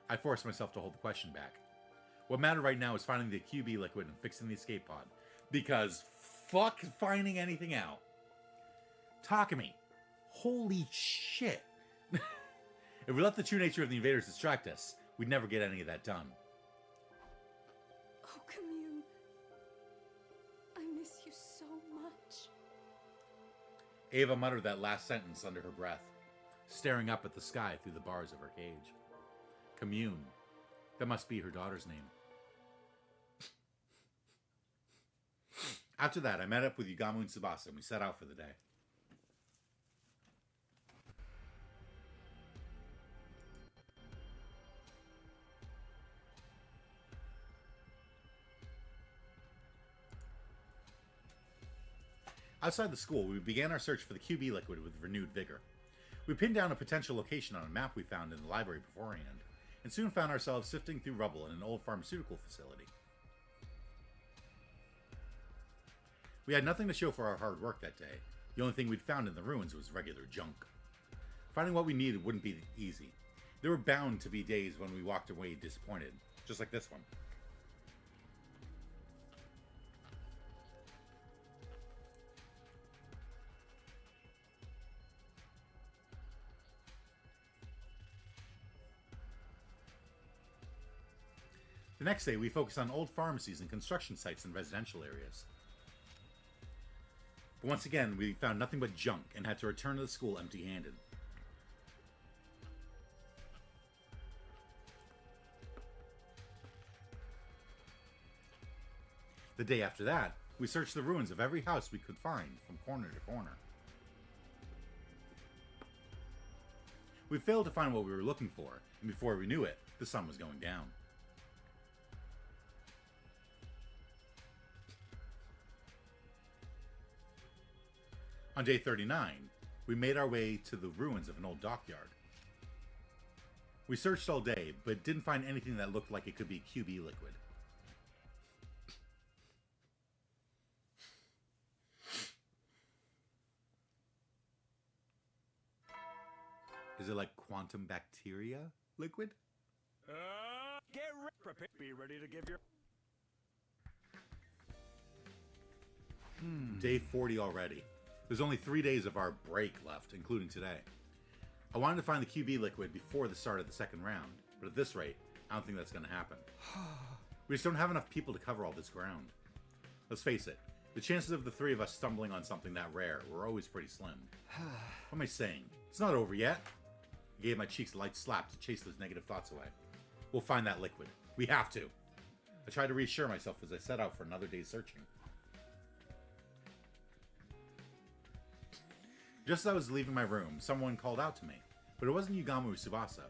I forced myself to hold the question back. What mattered right now is finding the QB liquid and fixing the escape pod. Because fuck finding anything out. Takumi. Holy shit. If we let the true nature of the invaders distract us, we'd never get any of that done. Oh, Commune. I miss you so much. Ava muttered that last sentence under her breath, staring up at the sky through the bars of her cage. Commune. That must be her daughter's name. After that, I met up with Yugamu and Tsubasa and we set out for the day. Outside the school, we began our search for the QB liquid with renewed vigor. We pinned down a potential location on a map we found in the library beforehand, and soon found ourselves sifting through rubble in an old pharmaceutical facility. We had nothing to show for our hard work that day. The only thing we'd found in the ruins was regular junk. Finding what we needed wouldn't be easy. There were bound to be days when we walked away disappointed, just like this one. The next day, we focused on old pharmacies and construction sites in residential areas. But once again, we found nothing but junk and had to return to the school empty-handed. The day after that, we searched the ruins of every house we could find from corner to corner. We failed to find what we were looking for, and before we knew it, the sun was going down. On day 39, we made our way to the ruins of an old dockyard. We searched all day, but didn't find anything that looked like it could be QB liquid. Is it like quantum bacteria liquid? Be ready to give your... Day 40 already. There's only 3 days of our break left, including today. I wanted to find the QB liquid before the start of the second round, but at this rate, I don't think that's going to happen. We just don't have enough people to cover all this ground. Let's face it, the chances of the three of us stumbling on something that rare were always pretty slim. What am I saying? It's not over yet. I gave my cheeks a light slap to chase those negative thoughts away. We'll find that liquid. We have to. I tried to reassure myself as I set out for another day's searching. Just as I was leaving my room, someone called out to me, but it wasn't Yugamu or Tsubasa.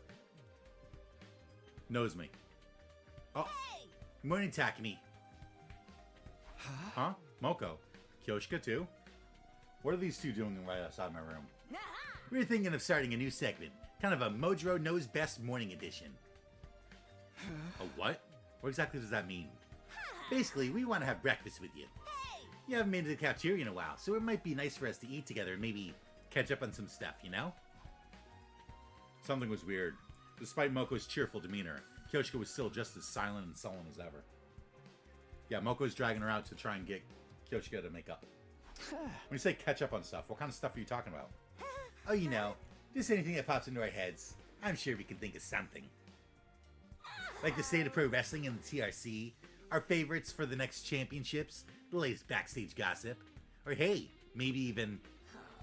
Knows me. Oh, Hey! Morning, Takumi. Huh? Moko. Kyoshika too? What are these two doing right outside my room? We're thinking of starting a new segment, kind of a Mojiro Knows Best morning edition. A what? What exactly does that mean? Basically, we want to have breakfast with you. You haven't been to the cafeteria in a while, so it might be nice for us to eat together and maybe catch up on some stuff, you know? Something was weird. Despite Moko's cheerful demeanor, Kyoshika was still just as silent and sullen as ever. Yeah, Moko's dragging her out to try and get Kyoshika to make up. When you say catch up on stuff, what kind of stuff are you talking about? Oh, you know, just anything that pops into our heads. I'm sure we can think of something. Like the state of pro wrestling and the TRC, our favorites for the next championships, the latest backstage gossip, or hey, maybe even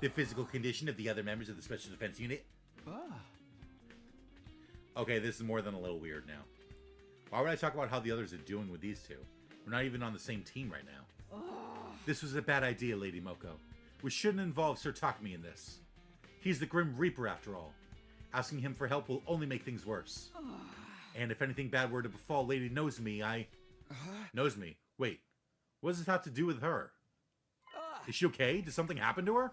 the physical condition of the other members of the Special Defense Unit. Okay, this is more than a little weird now. Why would I talk about how the others are doing with these two? We're not even on the same team right now. This was a bad idea, Lady Moko. We shouldn't involve Sir Takumi in this. He's the Grim Reaper after all. Asking him for help will only make things worse. And if anything bad were to befall Lady Nozomi, Nozomi? Wait. What does this have to do with her? Is she okay? Did something happen to her?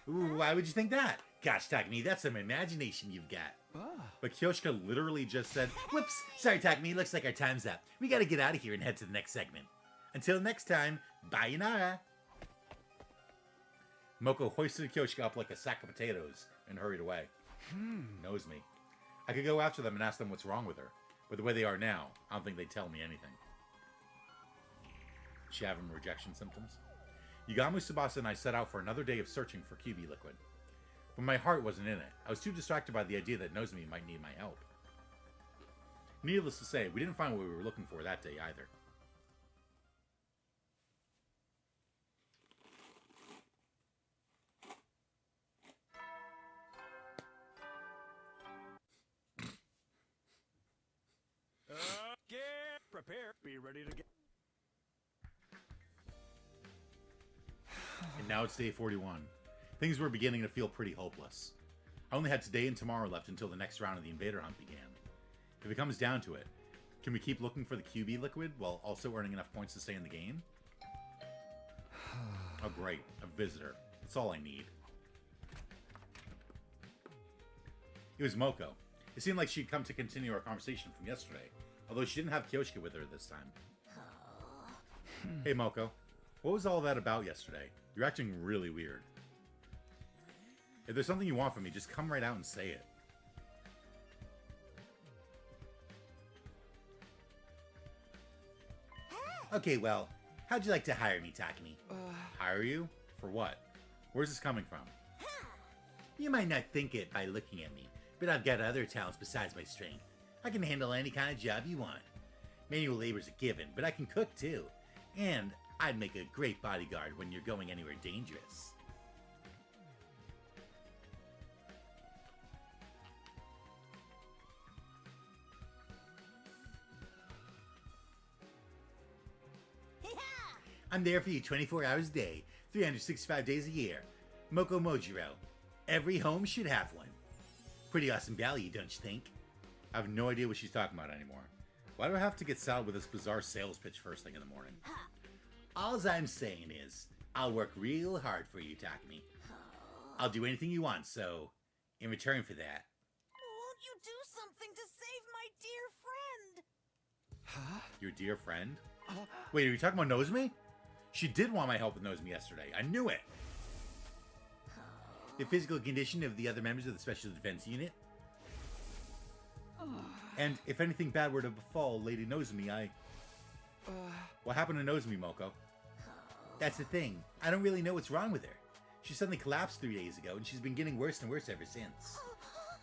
Ooh, why would you think that? Gosh, Takumi, that's some imagination you've got. But Kyoshika literally just said, Whoops! Sorry, Takumi, looks like our time's up. We gotta get out of here and head to the next segment. Until next time, bayonara! Moko hoisted Kyoshika up like a sack of potatoes and hurried away. Nozomi. I could go after them and ask them what's wrong with her, but the way they are now, I don't think they'd tell me anything. She having rejection symptoms? Yugamu Tsubasa and I set out for another day of searching for QB liquid. But my heart wasn't in it. I was too distracted by the idea that Nozomi might need my help. Needless to say, we didn't find what we were looking for that day either. Get prepared. Be ready to get. And now it's day 41. Things were beginning to feel pretty hopeless. I only had today and tomorrow left until the next round of the invader hunt began. If it comes down to it, can we keep looking for the QB liquid while also earning enough points to stay in the game? Oh great, a visitor. That's all I need. It was Moko. It seemed like she'd come to continue our conversation from yesterday, although she didn't have Kyoshika with her this time. Hey Moko, what was all that about yesterday? You're acting really weird. If there's something you want from me, just come right out and say it. Okay, well, how'd you like to hire me, Takumi? Hire you? For what? Where's this coming from? You might not think it by looking at me, but I've got other talents besides my strength. I can handle any kind of job you want. Manual labor's a given, but I can cook too. And I'd make a great bodyguard when you're going anywhere dangerous. I'm there for you 24 hours a day, 365 days a year. Moko Mojiro. Every home should have one. Pretty awesome value, don't you think? I have no idea what she's talking about anymore. Why do I have to get saddled with this bizarre sales pitch first thing in the morning? Alls I'm saying is, I'll work real hard for you, Takumi. I'll do anything you want, so in return for that... Won't you do something to save my dear friend? Your dear friend? Wait, are you talking about Nozomi? She did want my help with Nozomi yesterday. I knew it. The physical condition of the other members of the Special Defense Unit? And if anything bad were to befall Lady Nozomi, What happened to Nozomi, Moko? That's the thing. I don't really know what's wrong with her. She suddenly collapsed 3 days ago, and she's been getting worse and worse ever since.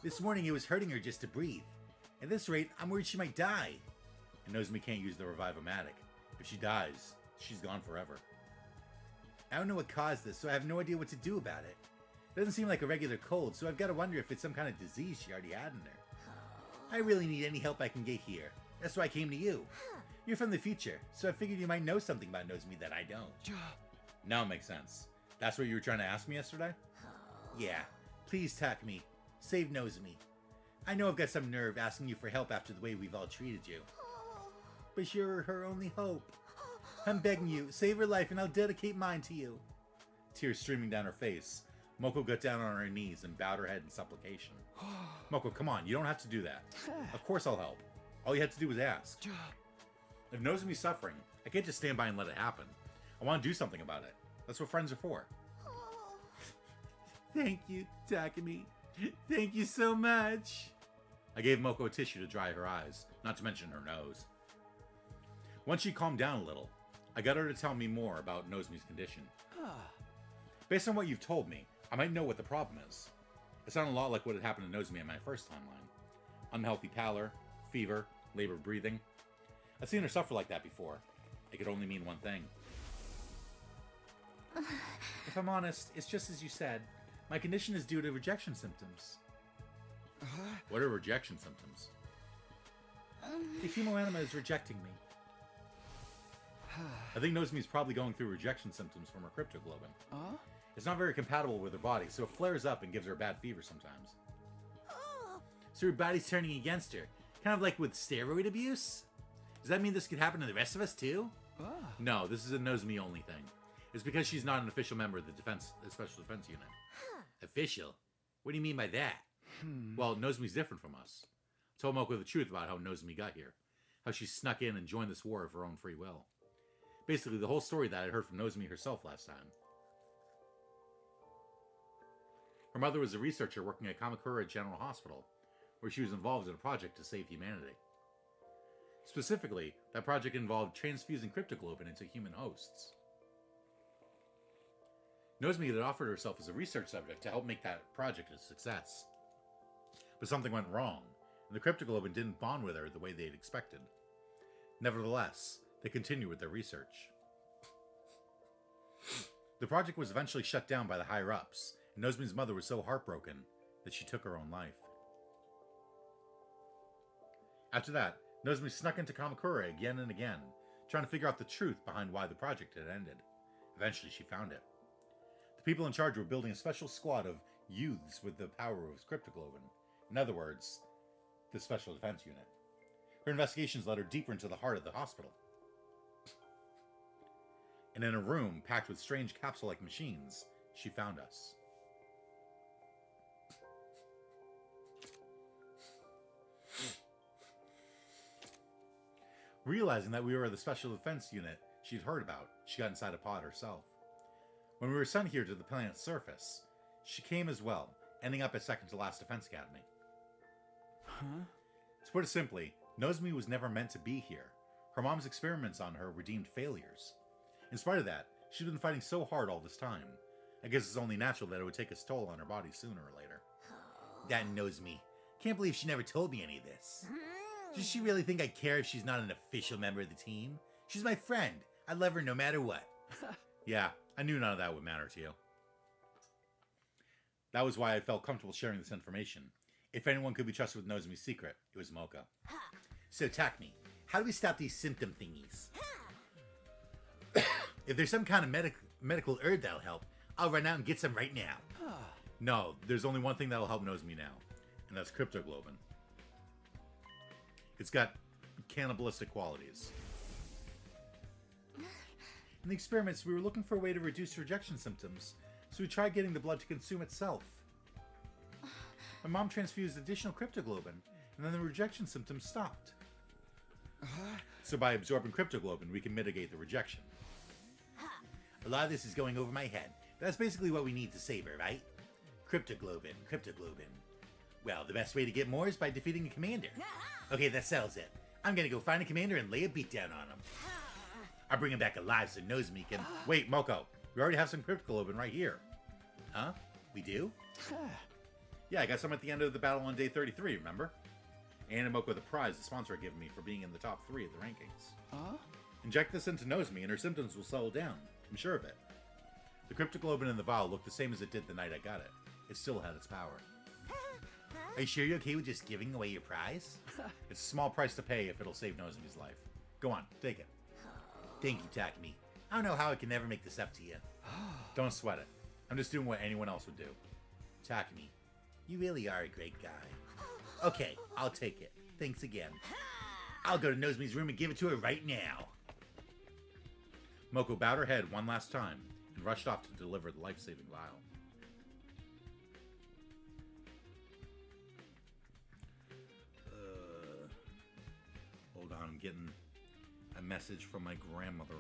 This morning it was hurting her just to breathe. At this rate, I'm worried she might die. And Nozomi can't use the Revive-O-Matic. If she dies, she's gone forever. I don't know what caused this, so I have no idea what to do about it. It doesn't seem like a regular cold, so I've got to wonder if it's some kind of disease she already had in her. I really need any help I can get here. That's why I came to you. You're from the future, so I figured you might know something about Nozomi that I don't. Now it makes sense. That's what you were trying to ask me yesterday? Yeah. Please, Takumi. Save Nozomi. I know I've got some nerve asking you for help after the way we've all treated you. But you're her only hope. I'm begging you, save her life and I'll dedicate mine to you. Tears streaming down her face, Moko got down on her knees and bowed her head in supplication. Moko, come on, you don't have to do that. Of course I'll help. All you had to do was ask. If Nozomi's suffering, I can't just stand by and let it happen. I want to do something about it. That's what friends are for. Thank you, Takumi. Thank you so much. I gave Moko a tissue to dry her eyes, not to mention her nose. Once she calmed down a little, I got her to tell me more about Nozomi's condition. Based on what you've told me, I might know what the problem is. It sounded a lot like what had happened to Nozomi in my first timeline. Unhealthy pallor, fever, labored breathing. I've seen her suffer like that before. It could only mean one thing. If I'm honest, it's just as you said. My condition is due to rejection symptoms. What are rejection symptoms? The hemoanima is rejecting me. I think Nozomi's probably going through rejection symptoms from her cryptoglobin. It's not very compatible with her body, so it flares up and gives her a bad fever sometimes. So her body's turning against her. Kind of like with steroid abuse? Does that mean this could happen to the rest of us too? No, this is a Nozomi only thing. It's because she's not an official member of the Special Defense Unit. Official? What do you mean by that? Well, Nozomi's different from us. I told Moko the truth about how Nozomi got here. How she snuck in and joined this war of her own free will. Basically, the whole story that I heard from Nozomi herself last time. Her mother was a researcher working at Kamakura General Hospital, where she was involved in a project to save humanity. Specifically, that project involved transfusing cryptoglobin into human hosts. Nozomi had offered herself as a research subject to help make that project a success. But something went wrong, and the cryptoglobin didn't bond with her the way they'd expected. Nevertheless, they continued with their research. The project was eventually shut down by the higher-ups, and Nozomi's mother was so heartbroken that she took her own life. After that, Nozomi snuck into Kamakura again and again, trying to figure out the truth behind why the project had ended. Eventually, she found it. The people in charge were building a special squad of youths with the power of cryptoglobin. In other words, the Special Defense Unit. Her investigations led her deeper into the heart of the hospital. And in a room packed with strange capsule-like machines, she found us. Realizing that we were the Special Defense Unit she'd heard about, she got inside a pod herself. When we were sent here to the planet's surface, she came as well, ending up at second to last Defense Academy. To put it simply, Nozomi was never meant to be here. Her mom's experiments on her were deemed failures. In spite of that, she's been fighting so hard all this time. I guess it's only natural that it would take its toll on her body sooner or later. That Nozomi. Can't believe she never told me any of this. Does she really think I'd care if she's not an official member of the team? She's my friend. I love her no matter what. Yeah, I knew none of that would matter to you. That was why I felt comfortable sharing this information. If anyone could be trusted with Nozomi's secret, it was Moko. So, Takumi, how do we stop these symptom thingies? If there's some kind of medical herb that'll help, I'll run out and get some right now. No, there's only one thing that'll help Nozomi now, and that's cryptoglobin. It's got cannibalistic qualities. In the experiments, we were looking for a way to reduce rejection symptoms, so we tried getting the blood to consume itself. My mom transfused additional cryptoglobin, and then the rejection symptoms stopped. So by absorbing cryptoglobin, we can mitigate the rejection. A lot of this is going over my head. That's basically what we need to save her, right? Cryptoglobin. Well, the best way to get more is by defeating a commander. Okay, that settles it. I'm gonna go find a commander and lay a beatdown on him. I'll bring him back alive so Nozomi can... Wait, Moko. We already have some cryptoglobin right here. Huh? We do? Yeah, I got some at the end of the battle on day 33, remember? And Moko the prize the sponsor had given me for being in the top 3 of the rankings. Inject this into Nozomi and her symptoms will settle down. I'm sure of it. The cryptoglobin in the vial looked the same as it did the night I got it. It still had its power. Are you sure you're okay with just giving away your prize? It's a small price to pay if it'll save Nozomi's life. Go on, take it. Thank you, Takumi. I don't know how I can never make this up to you. Don't sweat it. I'm just doing what anyone else would do. Takumi, you really are a great guy. Okay, I'll take it. Thanks again. I'll go to Nozomi's room and give it to her right now. Moko bowed her head one last time and rushed off to deliver the life-saving vial. Hold on, I'm getting a message from my grandmother.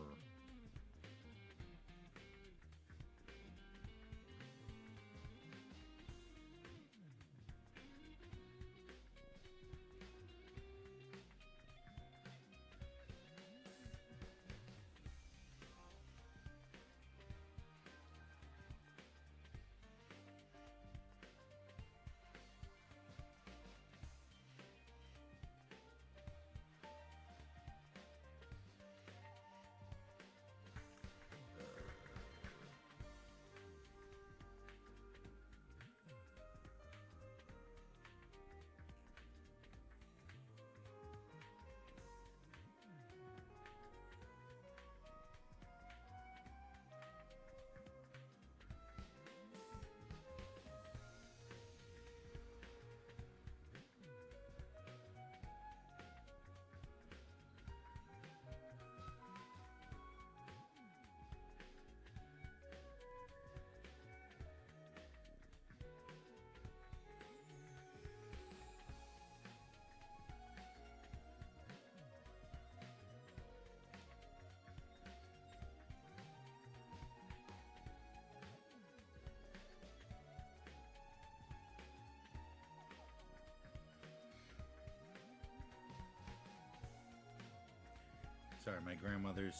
Sorry, my grandmother's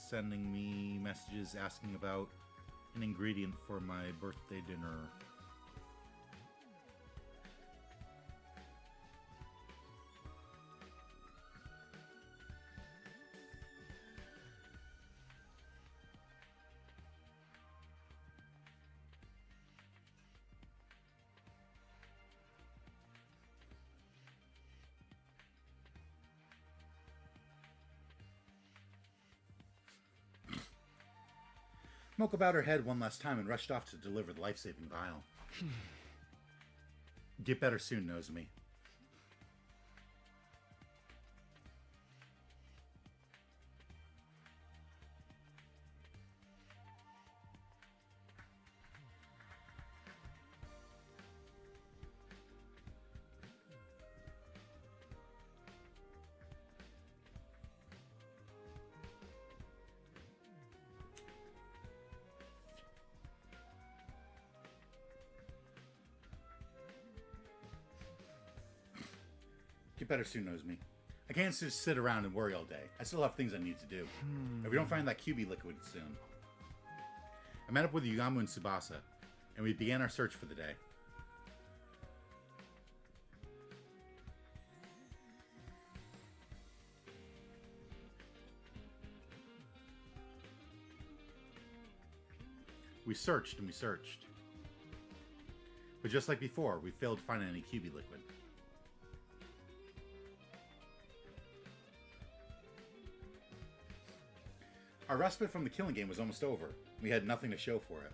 sending me messages asking about an ingredient for my birthday dinner. Moko bowed her head one last time and rushed off to deliver the life-saving vial. Get better soon, Nozomi. Get better soon, Nozomi. I can't just sit around and worry all day. I still have things I need to do. If we don't find that QB liquid soon. I met up with Yugamu and Tsubasa, and we began our search for the day. We searched and we searched. But just like before, we failed to find any QB liquid. Our respite from the killing game was almost over. We had nothing to show for it.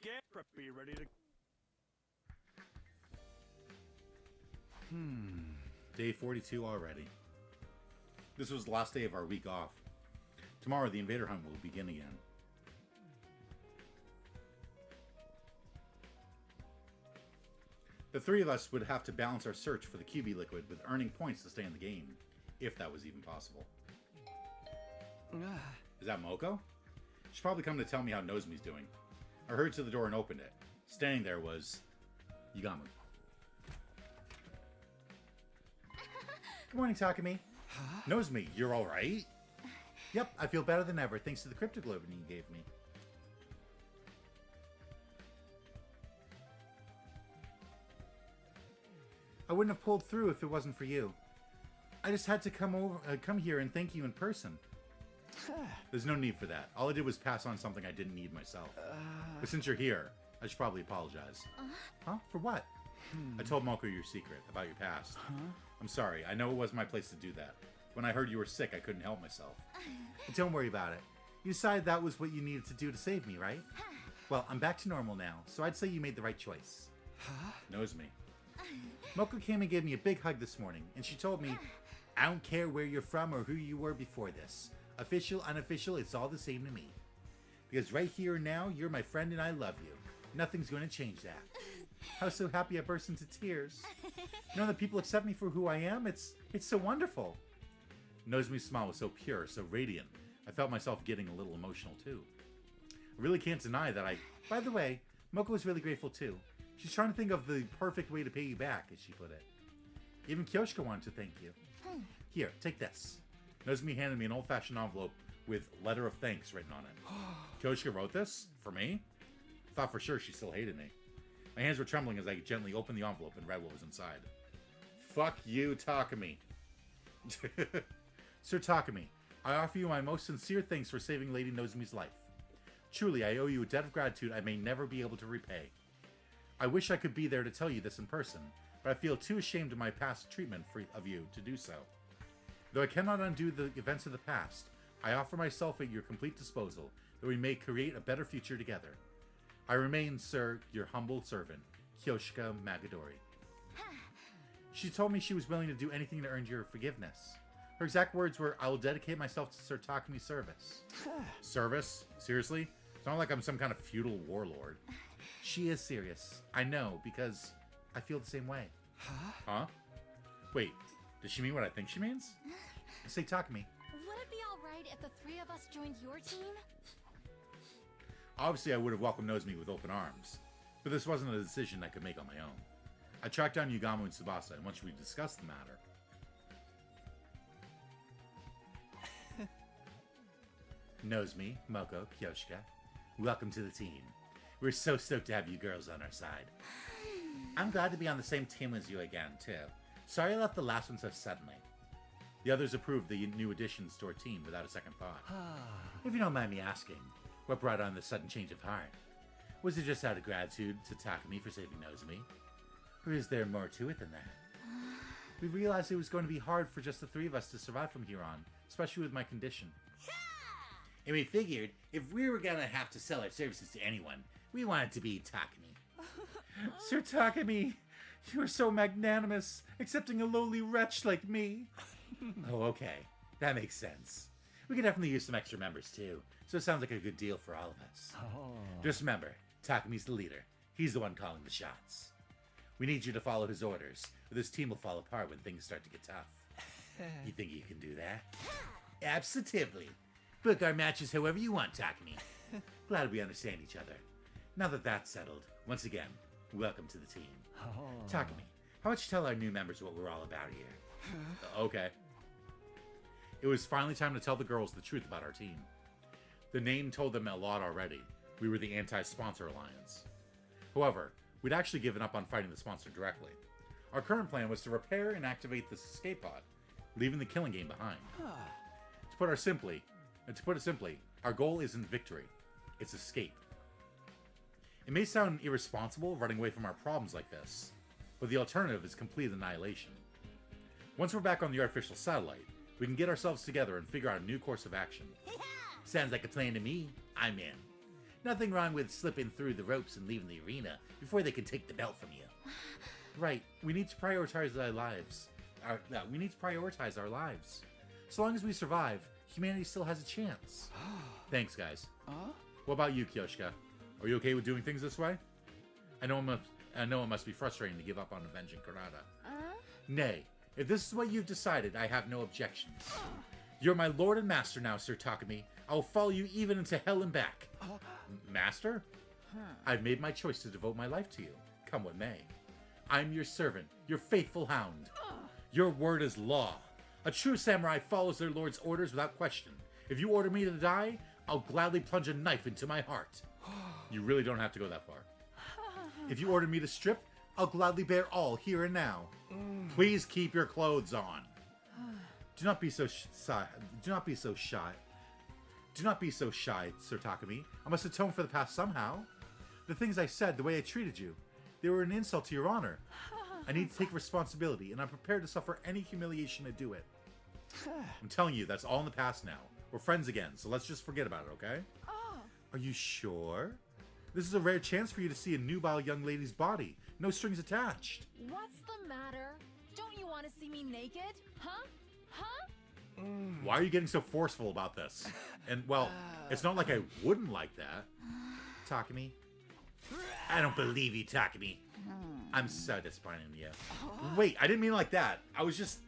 Get be ready to. Day 42 already. This was the last day of our week off. Tomorrow the invader hunt will begin again. The three of us would have to balance our search for the QB liquid with earning points to stay in the game, if that was even possible. Is that Moko? She's probably come to tell me how Nozomi's doing. I hurried to the door and opened it. Standing there was Yugamu. Good morning, Takumi. Nozomi, you're alright? Yep, I feel better than ever thanks to the cryptoglobin you gave me. I wouldn't have pulled through if it wasn't for you. I just had to come here and thank you in person. There's no need for that. All I did was pass on something I didn't need myself. But since you're here, I should probably apologize. Huh? For what? I told Moko your secret about your past. I'm sorry. I know it wasn't my place to do that. When I heard you were sick, I couldn't help myself. But don't worry about it. You decided that was what you needed to do to save me, right? Well, I'm back to normal now, so I'd say you made the right choice. Knows me. Moko came and gave me a big hug this morning, and she told me, I don't care where you're from or who you were before this. Official, unofficial, it's all the same to me. Because right here and now, you're my friend and I love you. Nothing's going to change that. I was so happy I burst into tears. Knowing that people accept me for who I am, it's so wonderful. Nozomi's smile was so pure, so radiant, I felt myself getting a little emotional too. I really can't deny that by the way, Moko was really grateful too. She's trying to think of the perfect way to pay you back, as she put it. Even Kyoshika wanted to thank you. Here, take this. Nozomi handed me an old-fashioned envelope with letter of thanks written on it. Kyoshika wrote this? For me? I thought for sure she still hated me. My hands were trembling as I gently opened the envelope and read what was inside. Fuck you, Takumi. Sir Takumi, I offer you my most sincere thanks for saving Lady Nozomi's life. Truly, I owe you a debt of gratitude I may never be able to repay. I wish I could be there to tell you this in person, but I feel too ashamed of my past treatment of you to do so. Though I cannot undo the events of the past, I offer myself at your complete disposal, that we may create a better future together. I remain, sir, your humble servant, Kyoshika Magadori. She told me she was willing to do anything to earn your forgiveness. Her exact words were, I will dedicate myself to Sir Takumi's service. Service? Seriously? It's not like I'm some kind of feudal warlord. She is serious. I know, because I feel the same way. Huh? Wait, does she mean what I think she means? Say, Takumi. Would it be alright decide if the three of us joined your team? Obviously, I would have welcomed Nozomi with open arms, but this wasn't a decision I could make on my own. I tracked down Yugamu and Tsubasa, and once we discussed the matter... Nozomi, Moko, Kyoshika, welcome to the team. We're so stoked to have you girls on our side. I'm glad to be on the same team as you again, too. Sorry I left the last one so suddenly. The others approved the new additions to our team without a second thought. If you don't mind me asking, what brought on this sudden change of heart? Was it just out of gratitude to Takumi for saving Nozomi? Or is there more to it than that? We realized it was going to be hard for just the three of us to survive from here on, especially with my condition. And we figured, if we were gonna have to sell our services to anyone, we wanted to be Takumi. Sir Takumi, you are so magnanimous, accepting a lowly wretch like me. Oh, okay. That makes sense. We could definitely use some extra members, too, so it sounds like a good deal for all of us. Just remember, Takumi's the leader. He's the one calling the shots. We need you to follow his orders, or this team will fall apart when things start to get tough. You think you can do that? Absolutely. Book our matches however you want, Takumi. Glad we understand each other. Now that that's settled, once again, welcome to the team. Takumi, how about you tell our new members what we're all about here? Okay. It was finally time to tell the girls the truth about our team. The name told them a lot already. We were the anti-sponsor alliance. However, we'd actually given up on fighting the sponsor directly. Our current plan was to repair and activate this escape pod, leaving the killing game behind. To put it simply, our goal isn't victory, it's escape. It may sound irresponsible running away from our problems like this, but the alternative is complete annihilation. Once we're back on the artificial satellite, we can get ourselves together and figure out a new course of action. Sounds like a plan to me. I'm in. Nothing wrong with slipping through the ropes and leaving the arena before they can take the belt from you. Right, we need to prioritize our lives. Our lives. So long as we survive, humanity still has a chance. Thanks, guys. What about you, Kyoshika? Are you okay with doing things this way? I know it must be frustrating to give up on avenging Kurata. Nay, if this is what you've decided, I have no objections. You're my lord and master now, Sir Takumi. I will follow you even into hell and back. Master? I've made my choice to devote my life to you, come what may. I'm your servant, your faithful hound. Your word is law. A true samurai follows their lord's orders without question. If you order me to die, I'll gladly plunge a knife into my heart. You really don't have to go that far. If you order me to strip, I'll gladly bear all here and now. Please keep your clothes on. Do not be so shy. Do not be so shy. Do not be so shy, Sir Takumi. I must atone for the past somehow. The things I said, the way I treated you, they were an insult to your honor. I need to take responsibility, and I'm prepared to suffer any humiliation to do it. I'm telling you, that's all in the past now. We're friends again, so let's just forget about it, okay? Are you sure? This is a rare chance for you to see a nubile young lady's body. No strings attached. What's the matter? Don't you want to see me naked? Huh? Huh? Why are you getting so forceful about this? And, well, it's not like I wouldn't like that. Takumi? I don't believe you, Takumi. I'm so disappointed in you. Wait, I didn't mean like that. I was just...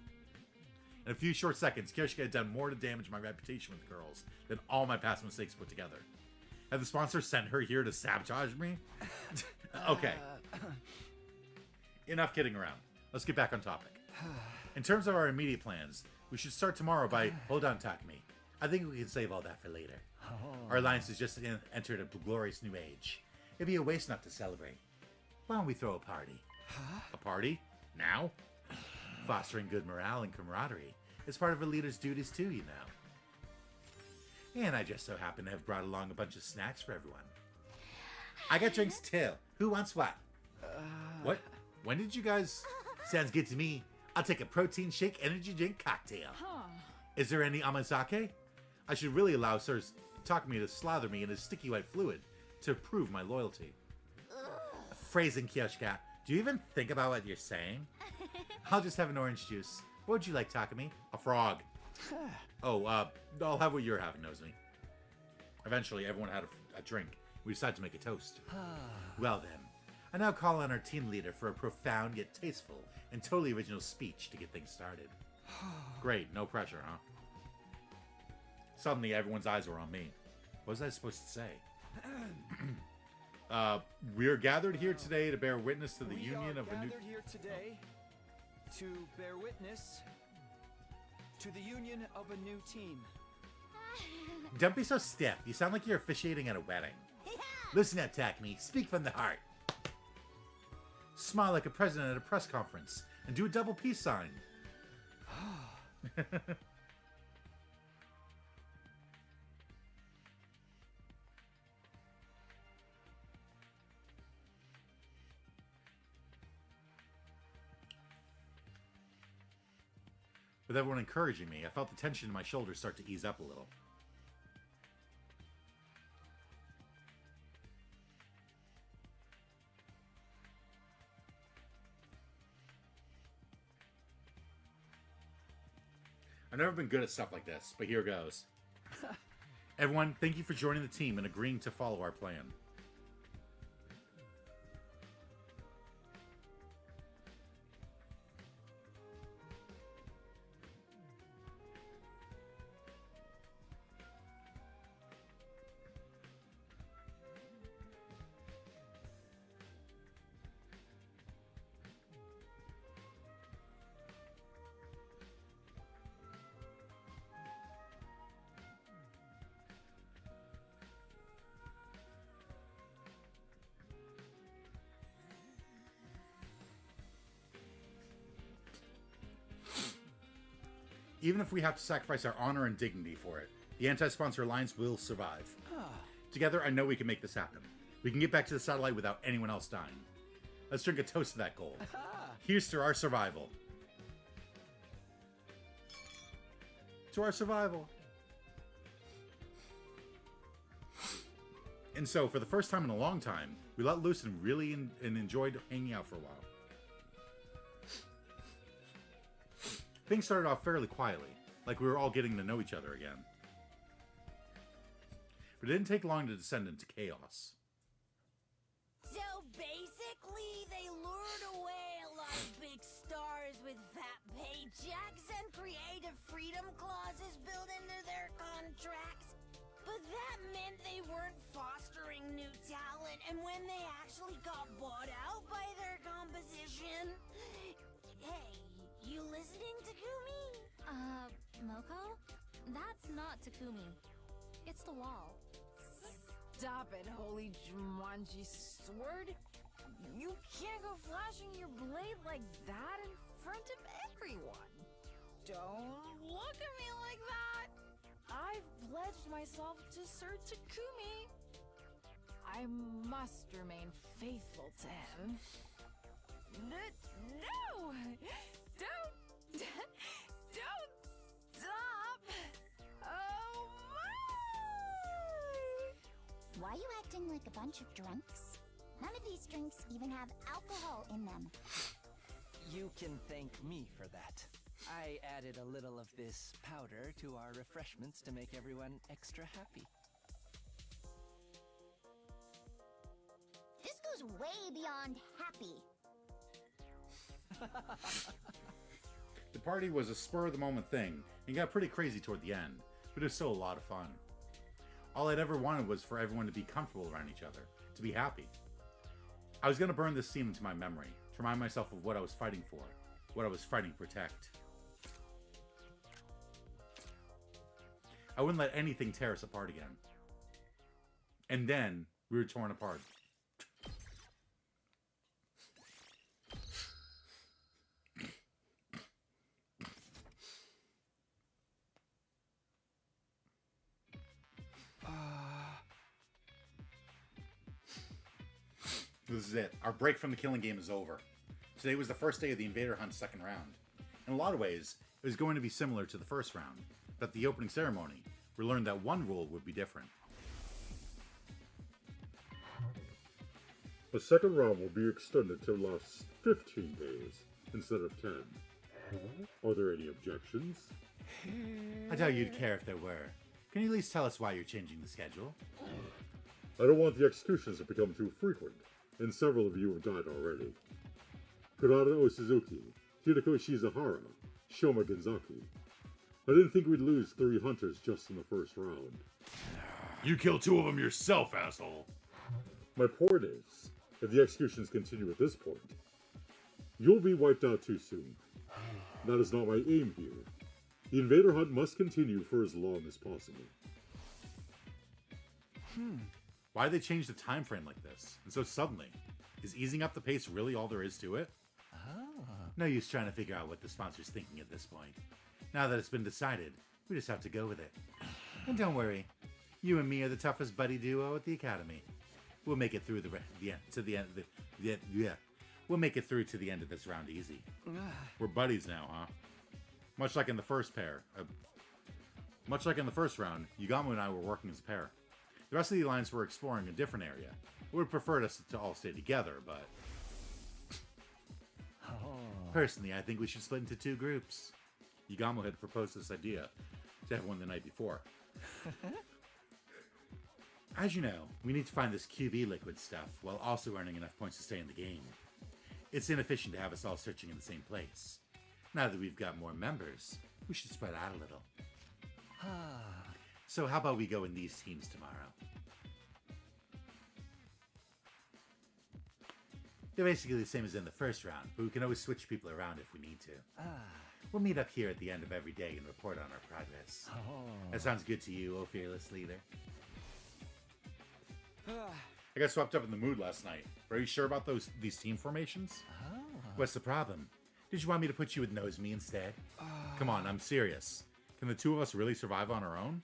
In a few short seconds, Kyoshika had done more to damage my reputation with girls than all my past mistakes put together. Had the sponsor sent her here to sabotage me? Okay. Enough kidding around. Let's get back on topic. In terms of our immediate plans, we should start tomorrow by... Hold on, Takumi. I think we can save all that for later. Our alliance has just entered a glorious new age. It'd be a waste not to celebrate. Why don't we throw a party? A party? Now? Fostering good morale and camaraderie is part of a leader's duties too, you know. And I just so happen to have brought along a bunch of snacks for everyone. I got drinks too. Who wants what? What? When did you guys... Sounds good to me. I'll take a protein shake energy drink cocktail. Is there any amazake? I should really allow Sir Takumi to slather me in his sticky white fluid to prove my loyalty. Phrasing, Kyoshika. Do you even think about what you're saying? I'll just have an orange juice. What would you like, Takumi? A frog. Oh, I'll have what you're having, Nozomi. Eventually, everyone had a drink. We decided to make a toast. Well then, I now call on our team leader for a profound yet tasteful and totally original speech to get things started. Great, no pressure, huh? Suddenly, everyone's eyes were on me. What was I supposed to say? We are gathered here today to bear witness to the union of a new... gathered here today to bear witness to the union of a new team. Don't be so stiff. You sound like you're officiating at a wedding. Listen up, Takumi. Speak from the heart. Smile like a president at a press conference and do a double peace sign. With everyone encouraging me, I felt the tension in my shoulders start to ease up a little. I've never been good at stuff like this, but here goes. Everyone, thank you for joining the team and agreeing to follow our plan. Even if we have to sacrifice our honor and dignity for it, the Anti-Sponsor Alliance will survive. Together, I know we can make this happen. We can get back to the satellite without anyone else dying. Let's drink a toast to that goal. Here's to our survival. To our survival. And so, for the first time in a long time, we let loose and really and enjoyed hanging out for a while. Things started off fairly quietly, like we were all getting to know each other again. But it didn't take long to descend into chaos. So basically, they lured away a lot of big stars with fat paychecks and creative freedom clauses built into their contracts. But that meant they weren't fostering new talent, and when they actually got bought out by their composition... Hey, you listening, Takumi? Moko? That's not Takumi. It's the wall. Stop it, holy Jumanji sword! You can't go flashing your blade like that in front of everyone! Don't look at me like that! I've pledged myself to Sir Takumi. I must remain faithful to him. No! Don't stop! Oh my! Why are you acting like a bunch of drunks? None of these drinks even have alcohol in them. You can thank me for that. I added a little of this powder to our refreshments to make everyone extra happy. This goes way beyond happy. The party was a spur-of-the-moment thing, and got pretty crazy toward the end, but it was still a lot of fun. All I'd ever wanted was for everyone to be comfortable around each other, to be happy. I was going to burn this scene into my memory, to remind myself of what I was fighting for, what I was fighting to protect. I wouldn't let anything tear us apart again. And then, we were torn apart. This is it. Our break from the killing game is over. Today was the first day of the Invader Hunt's second round. In a lot of ways, it was going to be similar to the first round, but at the opening ceremony, we learned that one rule would be different. The second round will be extended to last 15 days instead of 10. Are there any objections? I doubt you'd care if there were. Can you at least tell us why you're changing the schedule? I don't want the executions to become too frequent, and several of you have died already. Kurata Osuzuki, Hiroko Shizahara, Shoma Genzaki. I didn't think we'd lose 3 hunters just in the first round. You killed 2 of them yourself, asshole. My point is, if the executions continue at this point, you'll be wiped out too soon. That is not my aim here. The invader hunt must continue for as long as possible. Why did they change the time frame like this? And so suddenly? Is easing up the pace really all there is to it? No use trying to figure out what the sponsor's thinking at this point. Now that it's been decided, we just have to go with it. And don't worry, you and me are the toughest buddy duo at the academy. We'll make it through We'll make it through to the end of this round easy. We're buddies now, huh? Much like in the first round, Yugamo and I were working as a pair. The rest of the Alliance were exploring a different area. We would prefer us to all stay together, but... Personally, I think we should split into 2 groups. Yugamo had proposed this idea to everyone the night before. As you know, we need to find this QB liquid stuff while also earning enough points to stay in the game. It's inefficient to have us all searching in the same place. Now that we've got more members, we should spread out a little. So how about we go in these teams tomorrow? They're basically the same as in the first round, but we can always switch people around if we need to. We'll meet up here at the end of every day and report on our progress. That sounds good to you, oh fearless leader? I got swept up in the mood last night. Are you sure about these team formations? What's the problem? Did you want me to put you with Nozomi instead? Come on, I'm serious. Can the 2 of us really survive on our own?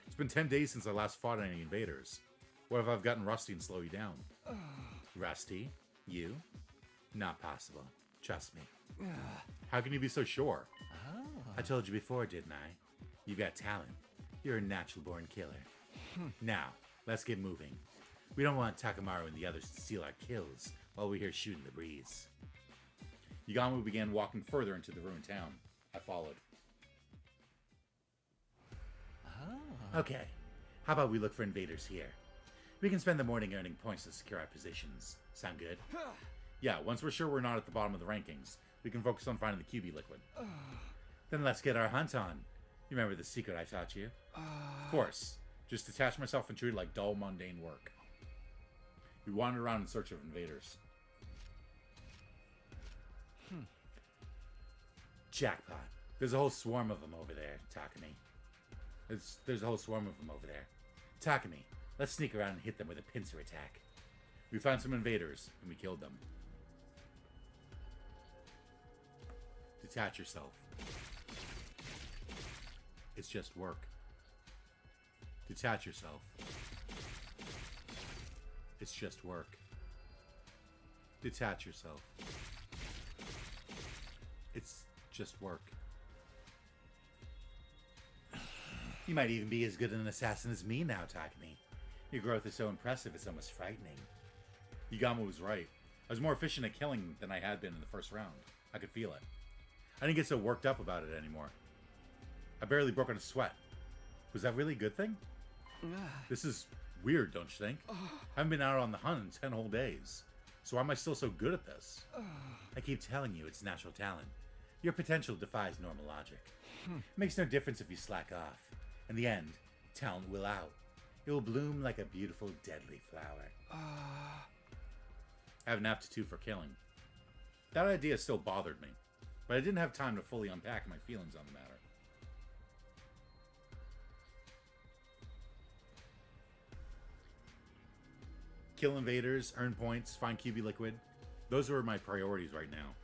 It's been 10 days since I last fought any invaders. What if I've gotten rusty and slow you down? Rusty? You? Not possible. Trust me. How can you be so sure? I told you before, didn't I? You've got talent. You're a natural-born killer. Now, let's get moving. We don't want Takamaru and the others to steal our kills while we're here shooting the breeze. Yugamo began walking further into the ruined town. I followed. Okay, how about we look for invaders here? We can spend the morning earning points to secure our positions. Sound good? Yeah, once we're sure we're not at the bottom of the rankings, we can focus on finding the QB liquid. Then let's get our hunt on. You remember the secret I taught you? Of course. Just detach myself and treat it like dull, mundane work. We wandered around in search of invaders. Jackpot. There's a whole swarm of them over there, Takumi. There's a whole swarm of them over there. Takumi, let's sneak around and hit them with a pincer attack. We found some invaders, and we killed them. Detach yourself. It's just work. Detach yourself. It's just work. Detach yourself. It's just work. You might even be as good an assassin as me now, Takumi. Your growth is so impressive, it's almost frightening. Yugamo was right. I was more efficient at killing than I had been in the first round. I could feel it. I didn't get so worked up about it anymore. I barely broke out a sweat. Was that really a good thing? This is weird, don't you think? I haven't been out on the hunt in 10 whole days. So why am I still so good at this? I keep telling you it's natural talent. Your potential defies normal logic. It makes no difference if you slack off. In the end, talent will out. It will bloom like a beautiful, deadly flower. I have an aptitude for killing. That idea still bothered me, but I didn't have time to fully unpack my feelings on the matter. Kill invaders, earn points, find QB liquid. Those are my priorities right now.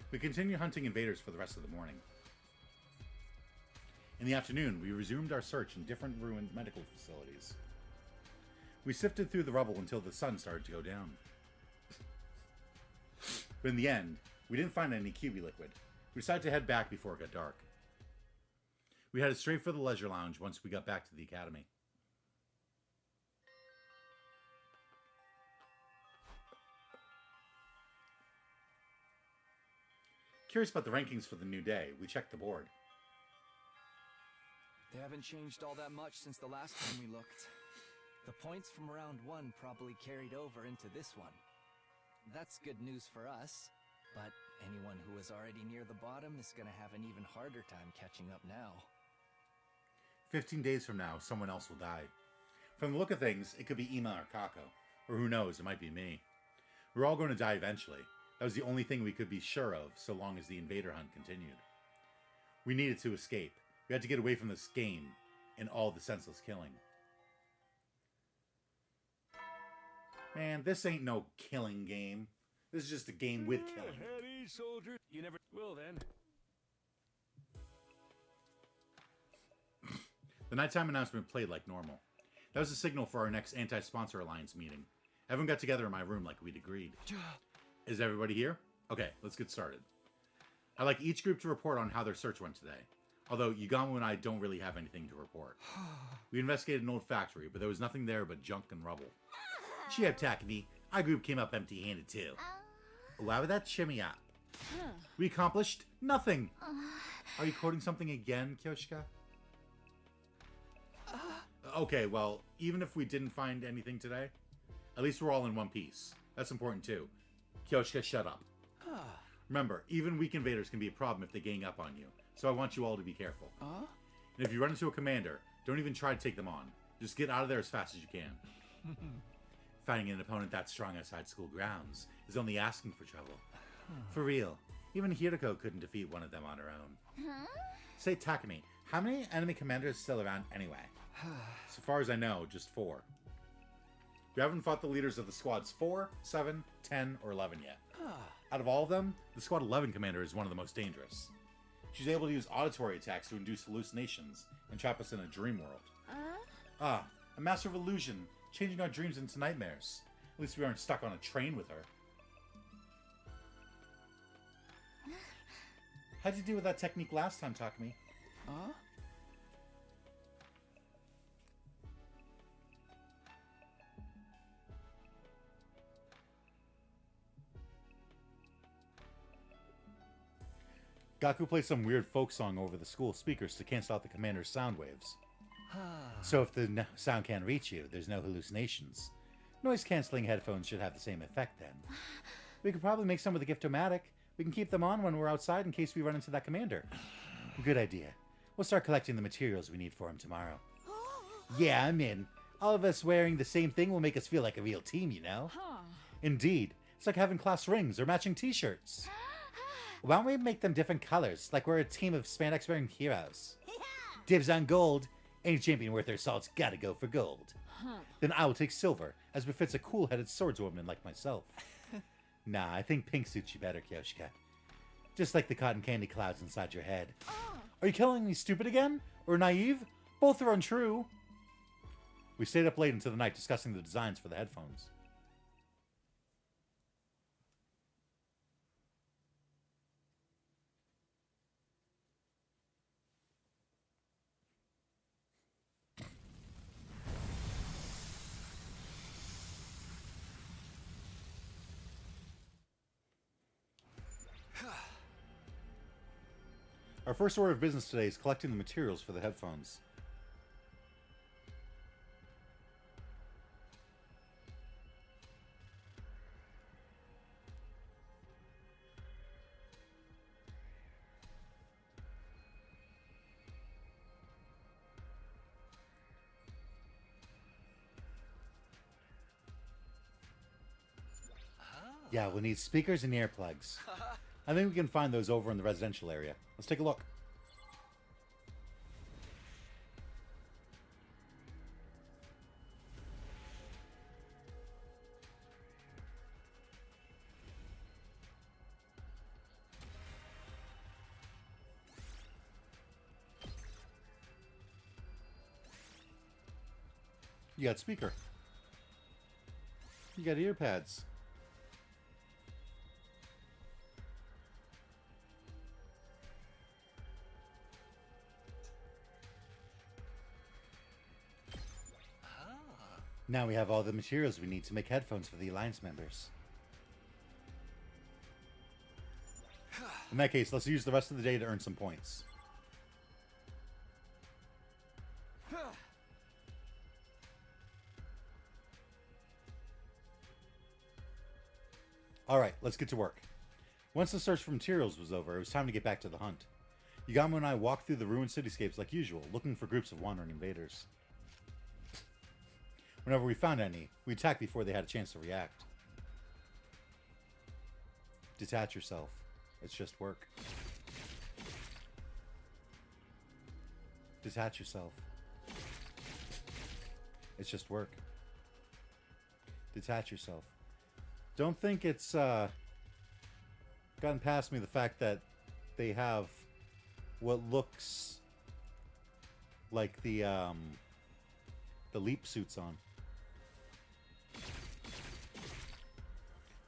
We continued hunting invaders for the rest of the morning. In the afternoon, we resumed our search in different ruined medical facilities. We sifted through the rubble until the sun started to go down. But in the end, we didn't find any QB liquid. We decided to head back before it got dark. We headed straight for the leisure lounge once we got back to the academy. curious about the rankings for the new day. We checked the board. They haven't changed all that much since the last time we looked. The points from round 1 probably carried over into this one. That's good news for us, but anyone who was already near the bottom is gonna have an even harder time catching up now. 15 days from now, someone else will die. From the look of things, it could be Ima or Kako. Or who knows, it might be me. We're all going to die eventually. That was the only thing we could be sure of, so long as the invader hunt continued. We needed to escape. We had to get away from this game and all the senseless killing. Man, this ain't no killing game. This is just a game with killing. Heady, soldier. You never will then. The nighttime announcement played like normal. That was a signal for our next anti-sponsor alliance meeting. Everyone got together in my room like we'd agreed. Is everybody here? Okay, let's get started. I'd like each group to report on how their search went today. Although Yugamu and I don't really have anything to report. We investigated an old factory, but there was nothing there but junk and rubble. Cheer up, Takumi. Our group came up empty-handed too. Why would that cheer me up? We accomplished nothing. Are you quoting something again, Kyoshika? Okay, well, even if we didn't find anything today, at least we're all in one piece. That's important too. Kyoshika, shut up. Remember, even weak invaders can be a problem if they gang up on you, so I want you all to be careful. And if you run into a commander, don't even try to take them on. Just get out of there as fast as you can. Fighting an opponent that strong outside school grounds is only asking for trouble. For real, even Hiroko couldn't defeat one of them on her own. Say, Takumi, how many enemy commanders are still around anyway? So far as I know, just 4. We haven't fought the leaders of the squads 4, 7, 10, or 11 yet. Out of all of them, the squad 11 commander is one of the most dangerous. She's able to use auditory attacks to induce hallucinations and trap us in a dream world. A master of illusion, changing our dreams into nightmares. At least we aren't stuck on a train with her. How'd you deal with that technique last time, Takumi? Gaku plays some weird folk song over the school speakers to cancel out the commander's sound waves. So if the sound can't reach you, there's no hallucinations. Noise-canceling headphones should have the same effect then. We could probably make some with the Gift-O-Matic. We can keep them on when we're outside in case we run into that commander. Good idea. We'll start collecting the materials we need for him tomorrow. Yeah, I'm in. All of us wearing the same thing will make us feel like a real team, you know? Indeed. It's like having class rings or matching t-shirts. Why don't we make them different colors, like we're a team of spandex-wearing heroes? Dibs on gold. Any champion worth their salt's gotta go for gold. Then I will take silver, as befits a cool-headed swordswoman like myself. Nah, I think pink suits you better, Kyoshika. Just like the cotton candy clouds inside your head. Are you calling me stupid again? Or naive? Both are untrue. We stayed up late into the night discussing the designs for the headphones. Our first order of business today is collecting the materials for the headphones. Yeah, we'll need speakers and earplugs. I think we can find those over in the residential area. Let's take a look. You got speaker. You got ear pads. Now we have all the materials we need to make headphones for the Alliance members. In that case, let's use the rest of the day to earn some points. Alright, let's get to work. Once the search for materials was over, it was time to get back to the hunt. Yugamu and I walked through the ruined cityscapes like usual, looking for groups of wandering invaders. Whenever we found any, we attacked before they had a chance to react. Detach yourself. It's just work. Detach yourself. It's just work. Detach yourself. Don't think it's gotten past me the fact that they have what looks like the leap suits on.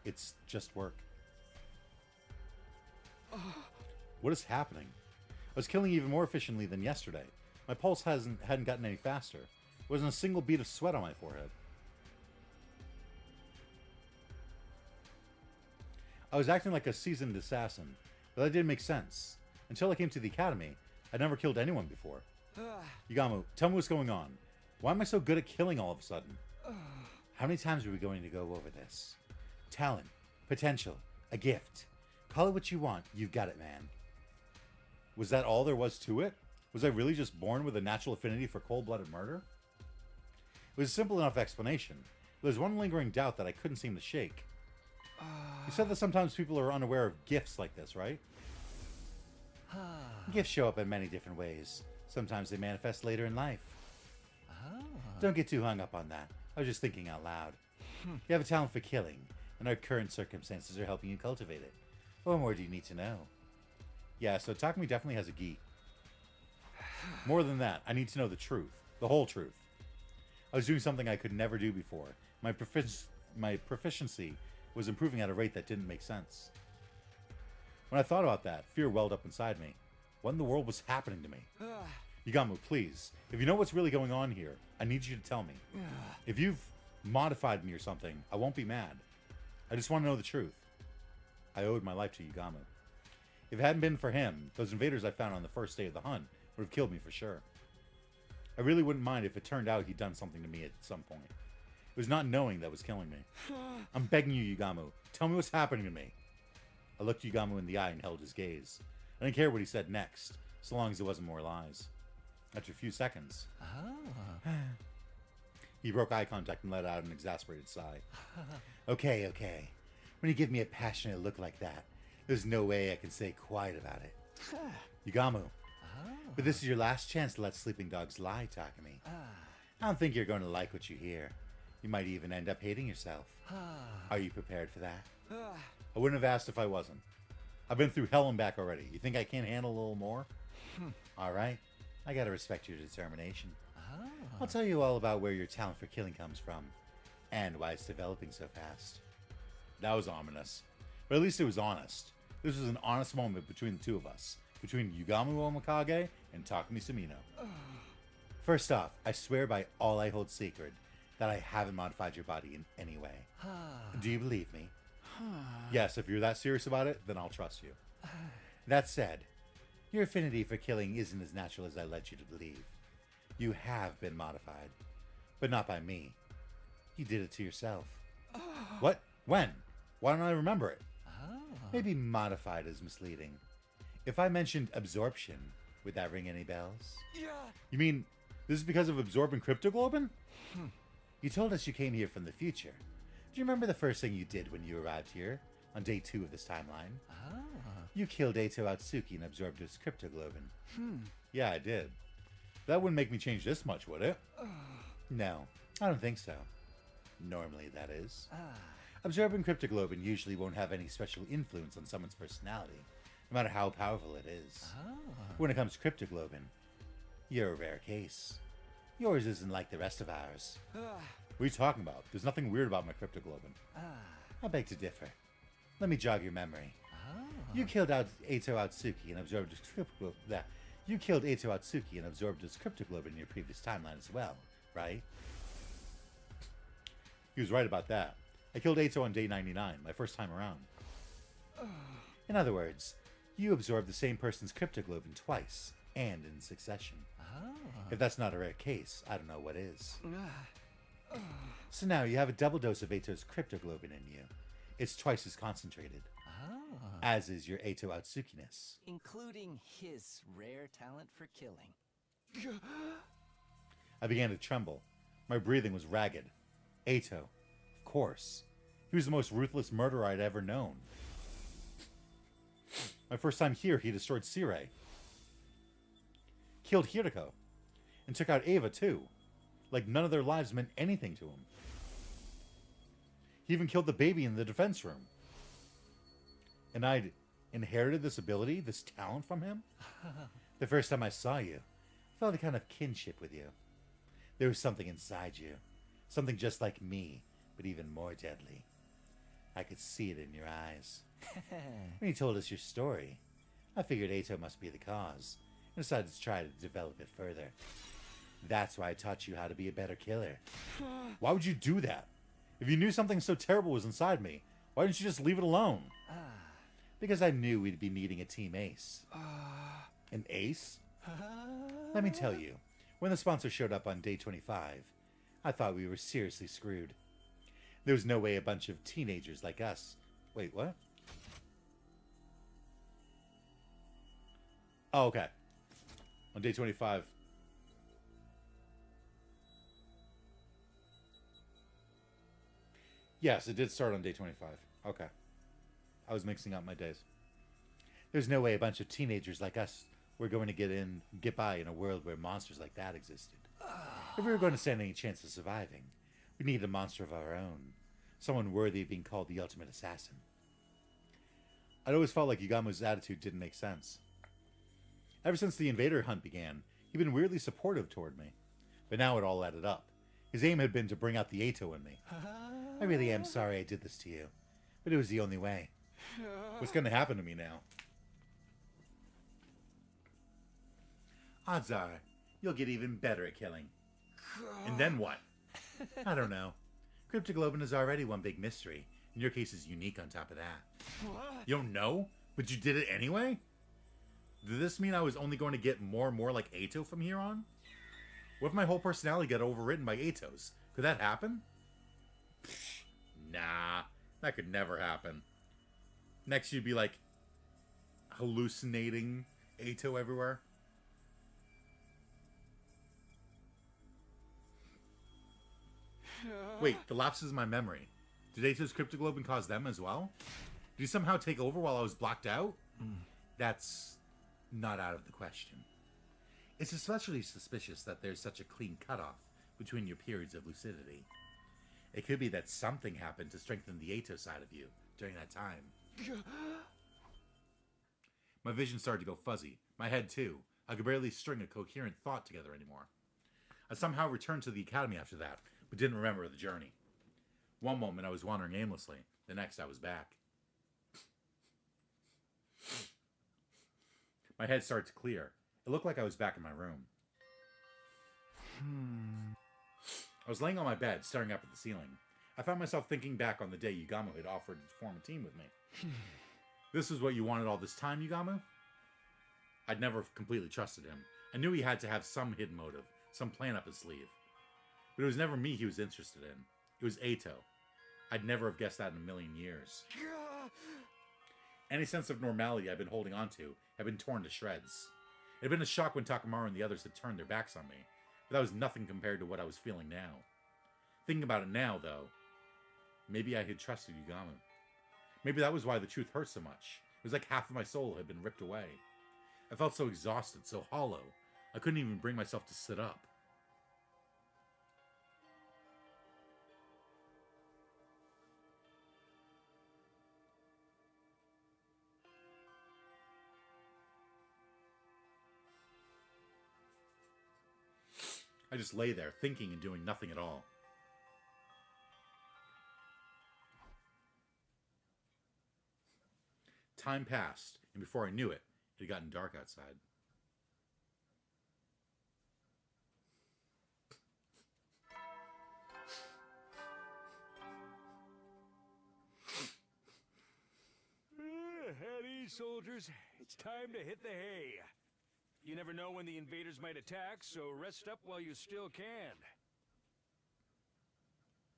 It's just work. What is happening? I was killing even more efficiently than yesterday. My pulse hadn't gotten any faster. There wasn't a single bead of sweat on my forehead. I was acting like a seasoned assassin, but that didn't make sense. Until I came to the academy, I'd never killed anyone before. Yugamu, tell me what's going on. Why am I so good at killing all of a sudden? How many times are we going to go over this? Talent, potential, a gift. Call it what you want. You've got it, man. Was that all there was to it? Was I really just born with a natural affinity for cold-blooded murder? It was a simple enough explanation. But there's one lingering doubt that I couldn't seem to shake. You said that sometimes people are unaware of gifts like this, right? Gifts show up in many different ways. Sometimes they manifest later in life. Don't get too hung up on that. I was just thinking out loud. You have a talent for killing, and our current circumstances are helping you cultivate it. What more do you need to know? Yeah, so Takumi definitely has a gi. More than that, I need to know the truth. The whole truth. I was doing something I could never do before. My proficiency was improving at a rate that didn't make sense. When I thought about that, fear welled up inside me. What in the world was happening to me? Yugamu, please. If you know what's really going on here, I need you to tell me. If you've modified me or something, I won't be mad. I just want to know the truth. I owed my life to Yugamu. If it hadn't been for him, those invaders I found on the first day of the hunt would have killed me for sure. I really wouldn't mind if it turned out he'd done something to me at some point. It was not knowing that was killing me. I'm begging you, Yugamu. Tell me what's happening to me. I looked Yugamu in the eye and held his gaze. I didn't care what he said next, so long as it wasn't more lies. After a few seconds, he broke eye contact and let out an exasperated sigh. Okay. When you give me a passionate look like that, there's no way I can stay quiet about it. Yugamu, but this is your last chance to let sleeping dogs lie, Takumi. I don't think you're going to like what you hear. You might even end up hating yourself. Are you prepared for that? I wouldn't have asked if I wasn't. I've been through hell and back already. You think I can't handle a little more? All right. I gotta respect your determination. I'll tell you all about where your talent for killing comes from, and why it's developing so fast. That was ominous. But at least it was honest. This was an honest moment between the two of us. Between Yugamu Omikage and Takumi Sumino. First off, I swear by all I hold sacred that I haven't modified your body in any way. Do you believe me? Yes, if you're that serious about it, then I'll trust you. That said, your affinity for killing isn't as natural as I led you to believe. You have been modified, but not by me. You did it to yourself. What? When? Why don't I remember it? Maybe modified is misleading. If I mentioned absorption, would that ring any bells? Yeah. You mean this is because of absorbing cryptoglobin? You told us you came here from the future. Do you remember the first thing you did when you arrived here, on day 2 of this timeline? You killed Eito Atsuki and absorbed his cryptoglobin. Yeah, I did. That wouldn't make me change this much, would it? No, I don't think so. Normally, that is. Absorbing cryptoglobin usually won't have any special influence on someone's personality, no matter how powerful it is. When it comes to cryptoglobin, you're a rare case. Yours isn't like the rest of ours. What are you talking about? There's nothing weird about my cryptoglobin. I beg to differ. Let me jog your memory. You killed Eito Atsuki and absorbed his cryptoglobin. You killed Eito Atsuki and absorbed his cryptoglobin in your previous timeline as well, right? He was right about that. I killed Eito on day 99, my first time around. In other words, You absorb the same person's cryptoglobin twice, and in succession. If that's not a rare case, I don't know what is. So now you have a double dose of Ato's cryptoglobin in you. It's twice as concentrated. As is your Ato Otsukiness. Including his rare talent for killing. I began to tremble. My breathing was ragged. Ato, of course. He was the most ruthless murderer I'd ever known. My first time here, he destroyed Sirei. Killed Hiriko. And took out Ava, too. Like none of their lives meant anything to him. He even killed the baby in the defense room. And I'd inherited this ability, this talent from him? The first time I saw you, I felt a kind of kinship with you. There was something inside you. Something just like me, but even more deadly. I could see it in your eyes. When you told us your story, I figured Ato must be the cause, and decided to try to develop it further. That's why I taught you how to be a better killer. Why would you do that? If you knew something so terrible was inside me, why didn't you just leave it alone? Because I knew we'd be needing a team ace. An ace? Let me tell you, when the sponsor showed up on day 25, I thought we were seriously screwed. There was no way a bunch of teenagers like us... Wait, what? Oh, okay. On day 25... Yes, it did start on day 25. Okay. I was mixing up my days. There's no way a bunch of teenagers like us were going to get by in a world where monsters like that existed. If we were going to stand any chance of surviving, we needed a monster of our own. Someone worthy of being called the ultimate assassin. I'd always felt like Yugamu's attitude didn't make sense. Ever since the invader hunt began, he'd been weirdly supportive toward me. But now it all added up. His aim had been to bring out the Ato in me. I really am sorry I did this to you, but it was the only way. What's going to happen to me now? Odds are, you'll get even better at killing. And then what? I don't know. Cryptoglobin is already one big mystery, and your case is unique on top of that. You don't know? But you did it anyway? Did this mean I was only going to get more and more like Ato from here on? What if my whole personality got overwritten by Ato's? Could that happen? Nah, that could never happen. Next you'd be like hallucinating Ato everywhere. Wait, the lapses in my memory. Did Ato's cryptoglobin cause them as well? Did he somehow take over while I was blocked out? That's not out of the question. It's especially suspicious that there's such a clean cutoff between your periods of lucidity. It could be that something happened to strengthen the Ato side of you during that time. My vision started to go fuzzy. My head too. I could barely string a coherent thought together anymore. I somehow returned to the academy after that, but didn't remember the journey. One moment I was wandering aimlessly, the next I was back. My head started to clear. It looked like I was back in my room. I was laying on my bed, staring up at the ceiling. I found myself thinking back on the day Yugamu had offered to form a team with me. This is what you wanted all this time, Yugamu? I'd never completely trusted him. I knew he had to have some hidden motive, some plan up his sleeve. But it was never me he was interested in. It was Ato. I'd never have guessed that in a million years. Any sense of normality I'd been holding on to had been torn to shreds. It had been a shock when Takamaru and the others had turned their backs on me, but that was nothing compared to what I was feeling now. Thinking about it now, though, maybe I had trusted Yugamu. Maybe that was why the truth hurt so much. It was like half of my soul had been ripped away. I felt so exhausted, so hollow, I couldn't even bring myself to sit up. I just lay there, thinking and doing nothing at all. Time passed, and before I knew it, it had gotten dark outside. Had soldiers. It's time to hit the hay. You never know when the invaders might attack, so rest up while you still can.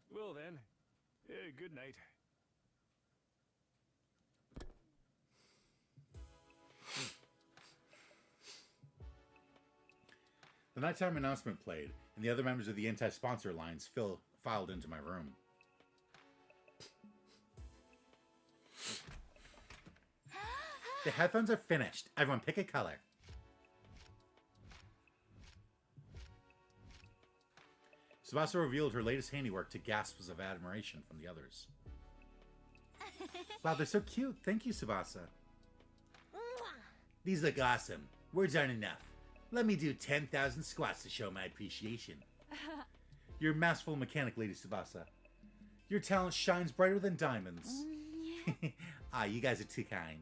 Well then, good night. The nighttime announcement played, and the other members of the anti-sponsor alliance filed into my room. The headphones are finished. Everyone pick a color. Tsubasa revealed her latest handiwork to gasps of admiration from the others. Wow, they're so cute. Thank you, Tsubasa. These look awesome. Words aren't enough. Let me do 10,000 squats to show my appreciation. You're a masterful mechanic, Lady Tsubasa. Your talent shines brighter than diamonds. Ah, you guys are too kind.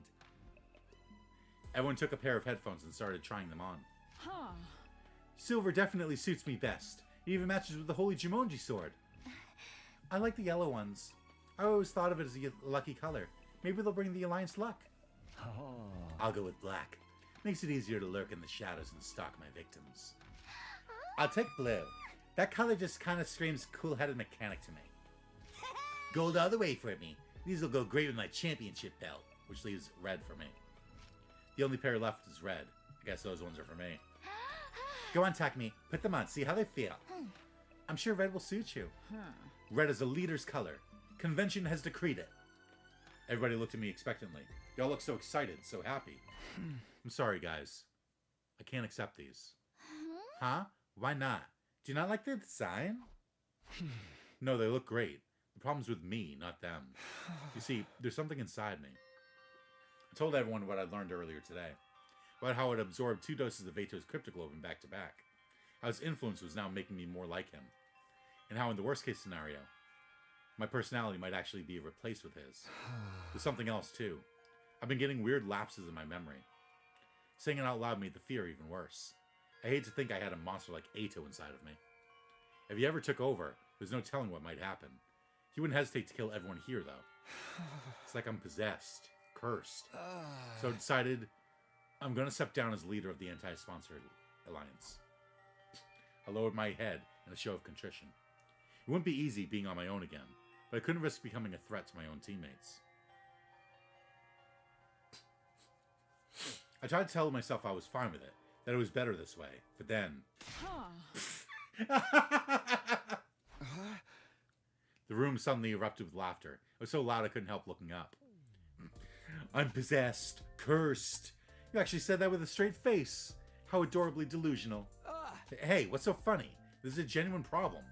Everyone took a pair of headphones and started trying them on. Huh. Silver definitely suits me best. It even matches with the Holy Jumonji sword. I like the yellow ones. I always thought of it as a lucky color. Maybe they'll bring the Alliance luck. Oh. I'll go with black. Makes it easier to lurk in the shadows and stalk my victims. I'll take blue. That color just kind of screams cool-headed mechanic to me. Gold all the way for me. These will go great with my championship belt, which leaves red for me. The only pair left is red. I guess those ones are for me. Go on, Takumi. Put them on. See how they feel. I'm sure red will suit you. Red is a leader's color. Convention has decreed it. Everybody looked at me expectantly. They all look so excited, so happy. I'm sorry, guys. I can't accept these. Huh? Why not? Do you not like the design? No, they look great. The problem's with me, not them. You see, there's something inside me. I told everyone what I learned earlier today. About how I'd absorbed 2 doses of Eito's Cryptoglobin back to back. How his influence was now making me more like him. And how in the worst case scenario, my personality might actually be replaced with his. There's something else too. I've been getting weird lapses in my memory. Saying it out loud made the fear even worse. I hate to think I had a monster like Eito inside of me. If he ever took over, there's no telling what might happen. He wouldn't hesitate to kill everyone here, though. It's like I'm possessed, cursed. So I decided I'm going to step down as leader of the anti-sponsored alliance. I lowered my head in a show of contrition. It wouldn't be easy being on my own again, but I couldn't risk becoming a threat to my own teammates. I tried to tell myself I was fine with it, that it was better this way, but then... The room suddenly erupted with laughter. It was so loud I couldn't help looking up. I'm possessed, cursed. You actually said that with a straight face. How adorably delusional. Hey, what's so funny? This is a genuine problem.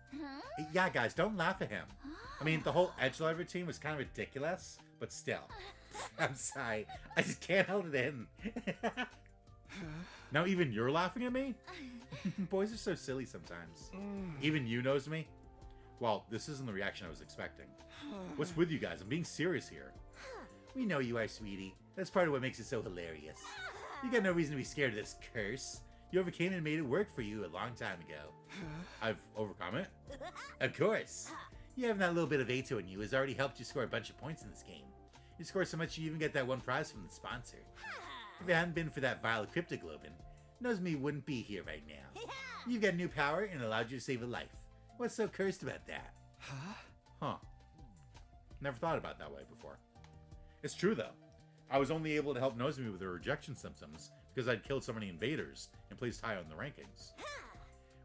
Yeah, guys, don't laugh at him. I mean, the whole Edgelord team was kind of ridiculous, but still. I'm sorry. I just can't hold it in. Now even you're laughing at me? Boys are so silly sometimes. Even you knows me? Well, this isn't the reaction I was expecting. What's with you guys? I'm being serious here. We know you are, sweetie. That's part of what makes it so hilarious. You got no reason to be scared of this curse. You overcame and made it work for you a long time ago. I've overcome it? Of course. You having that little bit of Eito in you has already helped you score a bunch of points in this game. You scored so much you even get that one prize from the sponsor. If it hadn't been for that vile Cryptoglobin, Nozomi wouldn't be here right now. You've got new power and allowed you to save a life. What's so cursed about that? Huh. Never thought about it that way before. It's true, though. I was only able to help Nozomi with her rejection symptoms because I'd killed so many invaders and placed high on the rankings.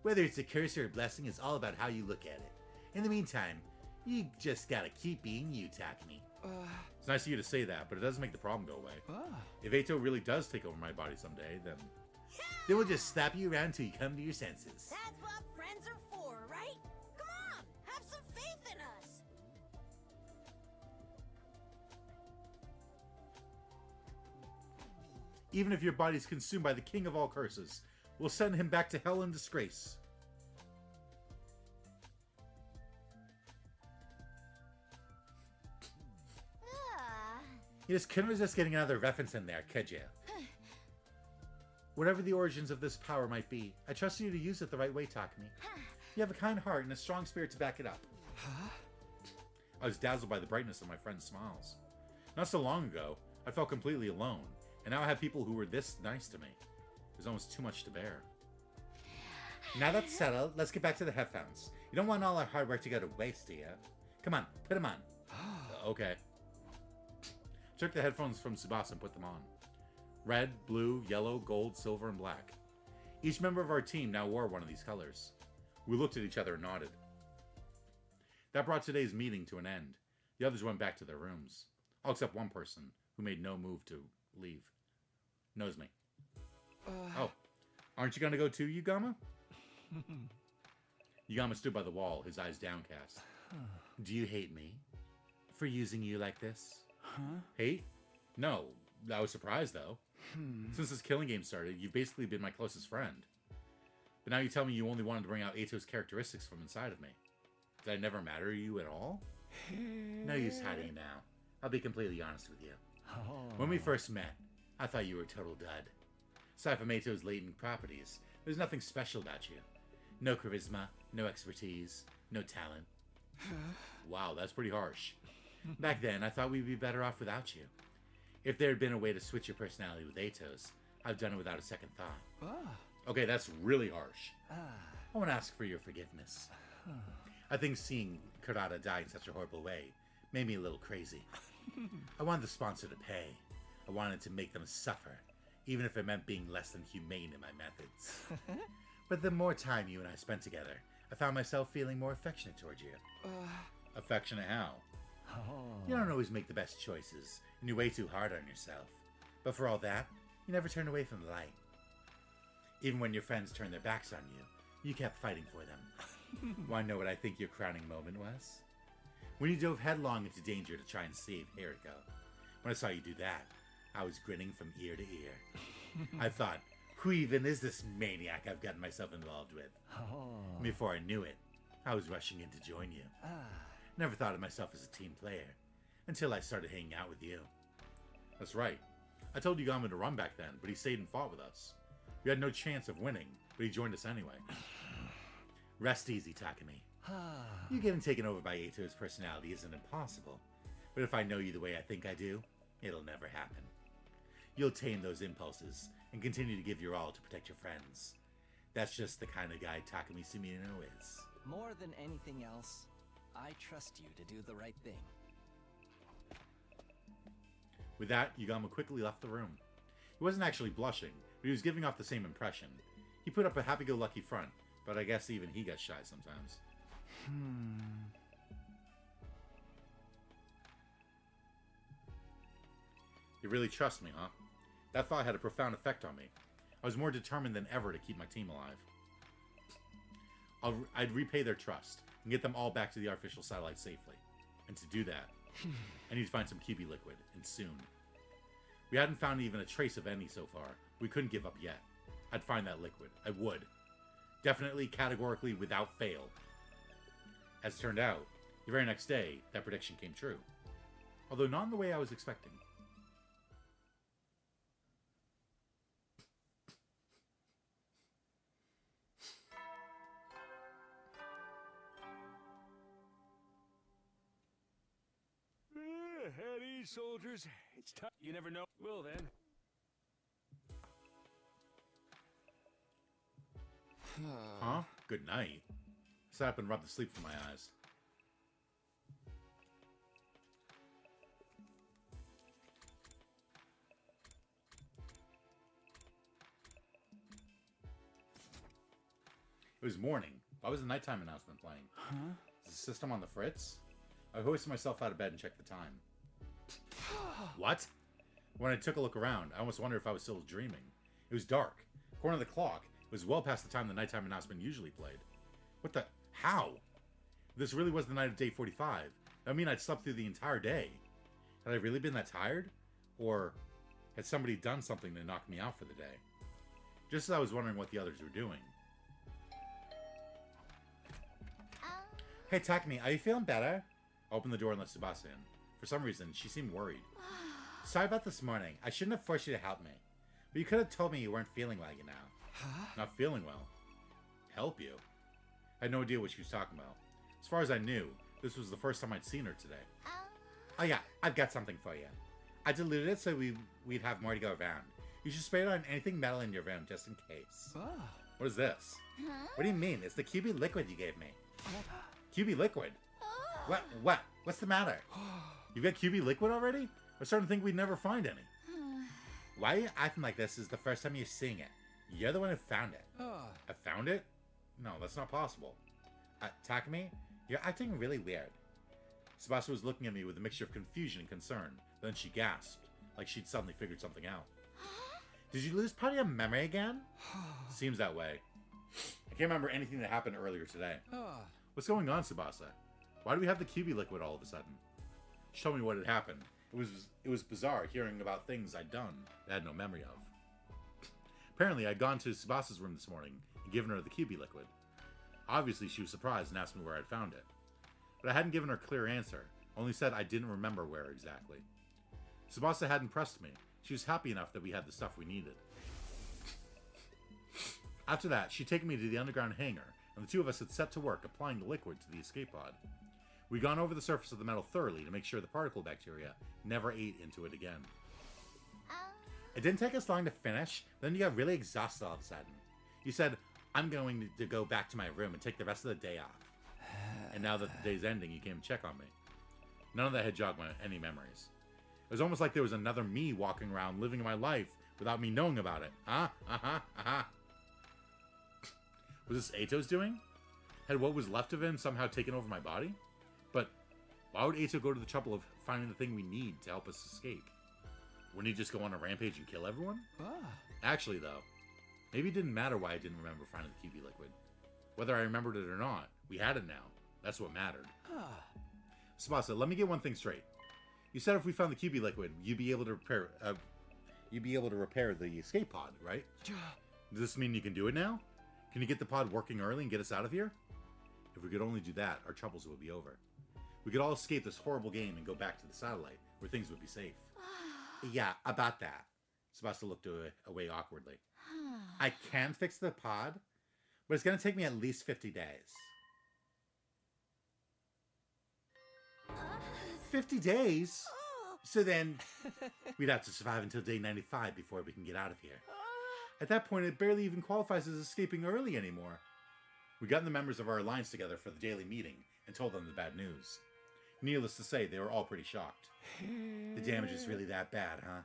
Whether it's a curse or a blessing is all about how you look at it. In the meantime, you just gotta keep being you, Takumi. It's nice of you to say that, but it doesn't make the problem go away. If Eito really does take over my body someday, then we'll just slap you around till you come to your senses. That's what friends are for, right? Come on, have some faith in us. Even if your body's consumed by the king of all curses, we'll send him back to hell in disgrace. You just couldn't resist getting another reference in there, could you? Whatever the origins of this power might be, I trust you to use it the right way, Takumi. You have a kind heart and a strong spirit to back it up. I was dazzled by the brightness of my friend's smiles. Not so long ago, I felt completely alone, and now I have people who were this nice to me. It was almost too much to bear. Now that's settled, let's get back to the headphones. You don't want all our hard work to go to waste, do you? Come on, put them on. Okay. Took the headphones from Tsubasa and put them on. Red, blue, yellow, gold, silver, and black. Each member of our team now wore one of these colors. We looked at each other and nodded. That brought today's meeting to an end. The others went back to their rooms. All except one person, who made no move to leave. Knows me. Oh, aren't you gonna go too, Yugama? Yugama stood by the wall, his eyes downcast. Do you hate me? For using you like this? Huh? Hate? No. I was surprised, though. Since this killing game started, you've basically been my closest friend. But now you tell me you only wanted to bring out Eito's characteristics from inside of me. Did I never matter to you at all? No use hiding it now. I'll be completely honest with you. When we first met, I thought you were a total dud. Aside from Eito's latent properties, there's nothing special about you. No charisma, no expertise, no talent. Wow, that's pretty harsh. Back then, I thought we'd be better off without you. If there had been a way to switch your personality with Eito's, I've done it without a second thought. Okay, that's really harsh. I want to ask for your forgiveness. I think seeing Kurata die in such a horrible way made me a little crazy. I wanted the sponsor to pay. I wanted to make them suffer, even if it meant being less than humane in my methods. But the more time you and I spent together, I found myself feeling more affectionate toward you. Affectionate how? You don't always make the best choices, and you're way too hard on yourself. But for all that, you never turn away from the light. Even when your friends turned their backs on you, you kept fighting for them. Want to know what I think your crowning moment was? When you dove headlong into danger to try and save Hiriko. When I saw you do that, I was grinning from ear to ear. I thought, who even is this maniac I've gotten myself involved with? Before I knew it, I was rushing in to join you. Never thought of myself as a team player, until I started hanging out with you. That's right. I told Yugama to run back then, but he stayed and fought with us. We had no chance of winning, but he joined us anyway. Rest easy, Takumi. You getting taken over by Eito's personality isn't impossible, but if I know you the way I think I do, it'll never happen. You'll tame those impulses and continue to give your all to protect your friends. That's just the kind of guy Takumi Sumino is. More than anything else, I trust you to do the right thing. With that, Yugama quickly left the room. He wasn't actually blushing, but he was giving off the same impression. He put up a happy-go-lucky front, but I guess even he gets shy sometimes. You really trust me, huh? That thought had a profound effect on me. I was more determined than ever to keep my team alive. I'd repay their trust and get them all back to the artificial satellite safely. And to do that, I need to find some QB liquid, and soon. We hadn't found even a trace of any so far. We couldn't give up yet. I'd find that liquid. I would. Definitely, categorically, without fail. As it turned out, the very next day, that prediction came true. Although not in the way I was expecting. At ease, soldiers. It's time. You never know. Well, then. Huh? Good night. Sat up and rubbed the sleep from my eyes. It was morning. Why was the nighttime announcement playing? Is the system on the fritz? I hoisted myself out of bed and checked the time. What? When I took a look around, I almost wondered if I was still dreaming. It was dark. According to the clock, it was well past the time the nighttime announcement usually played. What the? How? If this really was the night of day 45, that would mean I'd slept through the entire day. Had I really been that tired? Or had somebody done something to knock me out for the day? Just as I was wondering what the others were doing. Hey, Takumi, are you feeling better? I opened the door and let Tsubasa in. For some reason, she seemed worried. Sorry about this morning. I shouldn't have forced you to help me. But you could have told me you weren't feeling well, you know. Not feeling well. Help you? I had no idea what she was talking about. As far as I knew, this was the first time I'd seen her today. Oh yeah, I've got something for you. I diluted it so we'd have more to go around. You should spray it on anything metal in your room, just in case. What is this? What do you mean? It's the QB liquid you gave me. QB liquid? What? What's the matter? You've got QB liquid already? I'm starting to think we'd never find any. Why are you acting like this is the first time you're seeing it? You're the one who found it. I found it? No, that's not possible. Takumi, you're acting really weird. Tsubasa was looking at me with a mixture of confusion and concern. Then she gasped, like she'd suddenly figured something out. Did you lose part of your memory again? Seems that way. I can't remember anything that happened earlier today. What's going on, Tsubasa? Why do we have the QB liquid all of a sudden? She told me what had happened. It was bizarre hearing about things I'd done that I had no memory of. Apparently, I'd gone to Tsubasa's room this morning and given her the QB liquid. Obviously, she was surprised and asked me where I'd found it. But I hadn't given her a clear answer, only said I didn't remember where exactly. Tsubasa had impressed me. She was happy enough that we had the stuff we needed. After that, she'd taken me to the underground hangar, and the two of us had set to work applying the liquid to the escape pod. We'd gone over the surface of the metal thoroughly to make sure the particle bacteria never ate into it again. It didn't take us long to finish, then you got really exhausted all of a sudden. You said, I'm going to go back to my room and take the rest of the day off. And now that the day's ending, you came to check on me. None of that had jogged any memories. It was almost like there was another me walking around living my life without me knowing about it. Was this Eito's doing? Had what was left of him somehow taken over my body? But why would Eito go to the trouble of finding the thing we need to help us escape? Wouldn't he just go on a rampage and kill everyone? Actually, though, maybe it didn't matter why I didn't remember finding the QB liquid. Whether I remembered it or not, we had it now. That's what mattered. Tsubasa, let me get one thing straight. You said if we found the QB liquid, you'd be able to repair the escape pod, right? Does this mean you can do it now? Can you get the pod working early and get us out of here? If we could only do that, our troubles would be over. We could all escape this horrible game and go back to the satellite, where things would be safe. Yeah, about that. Tsubasa looked away awkwardly. I can fix the pod, but it's going to take me at least 50 days. 50 days? So then, we'd have to survive until day 95 before we can get out of here. At that point, it barely even qualifies as escaping early anymore. We got the members of our alliance together for the daily meeting and told them the bad news. Needless to say, they were all pretty shocked. The damage is really that bad, huh?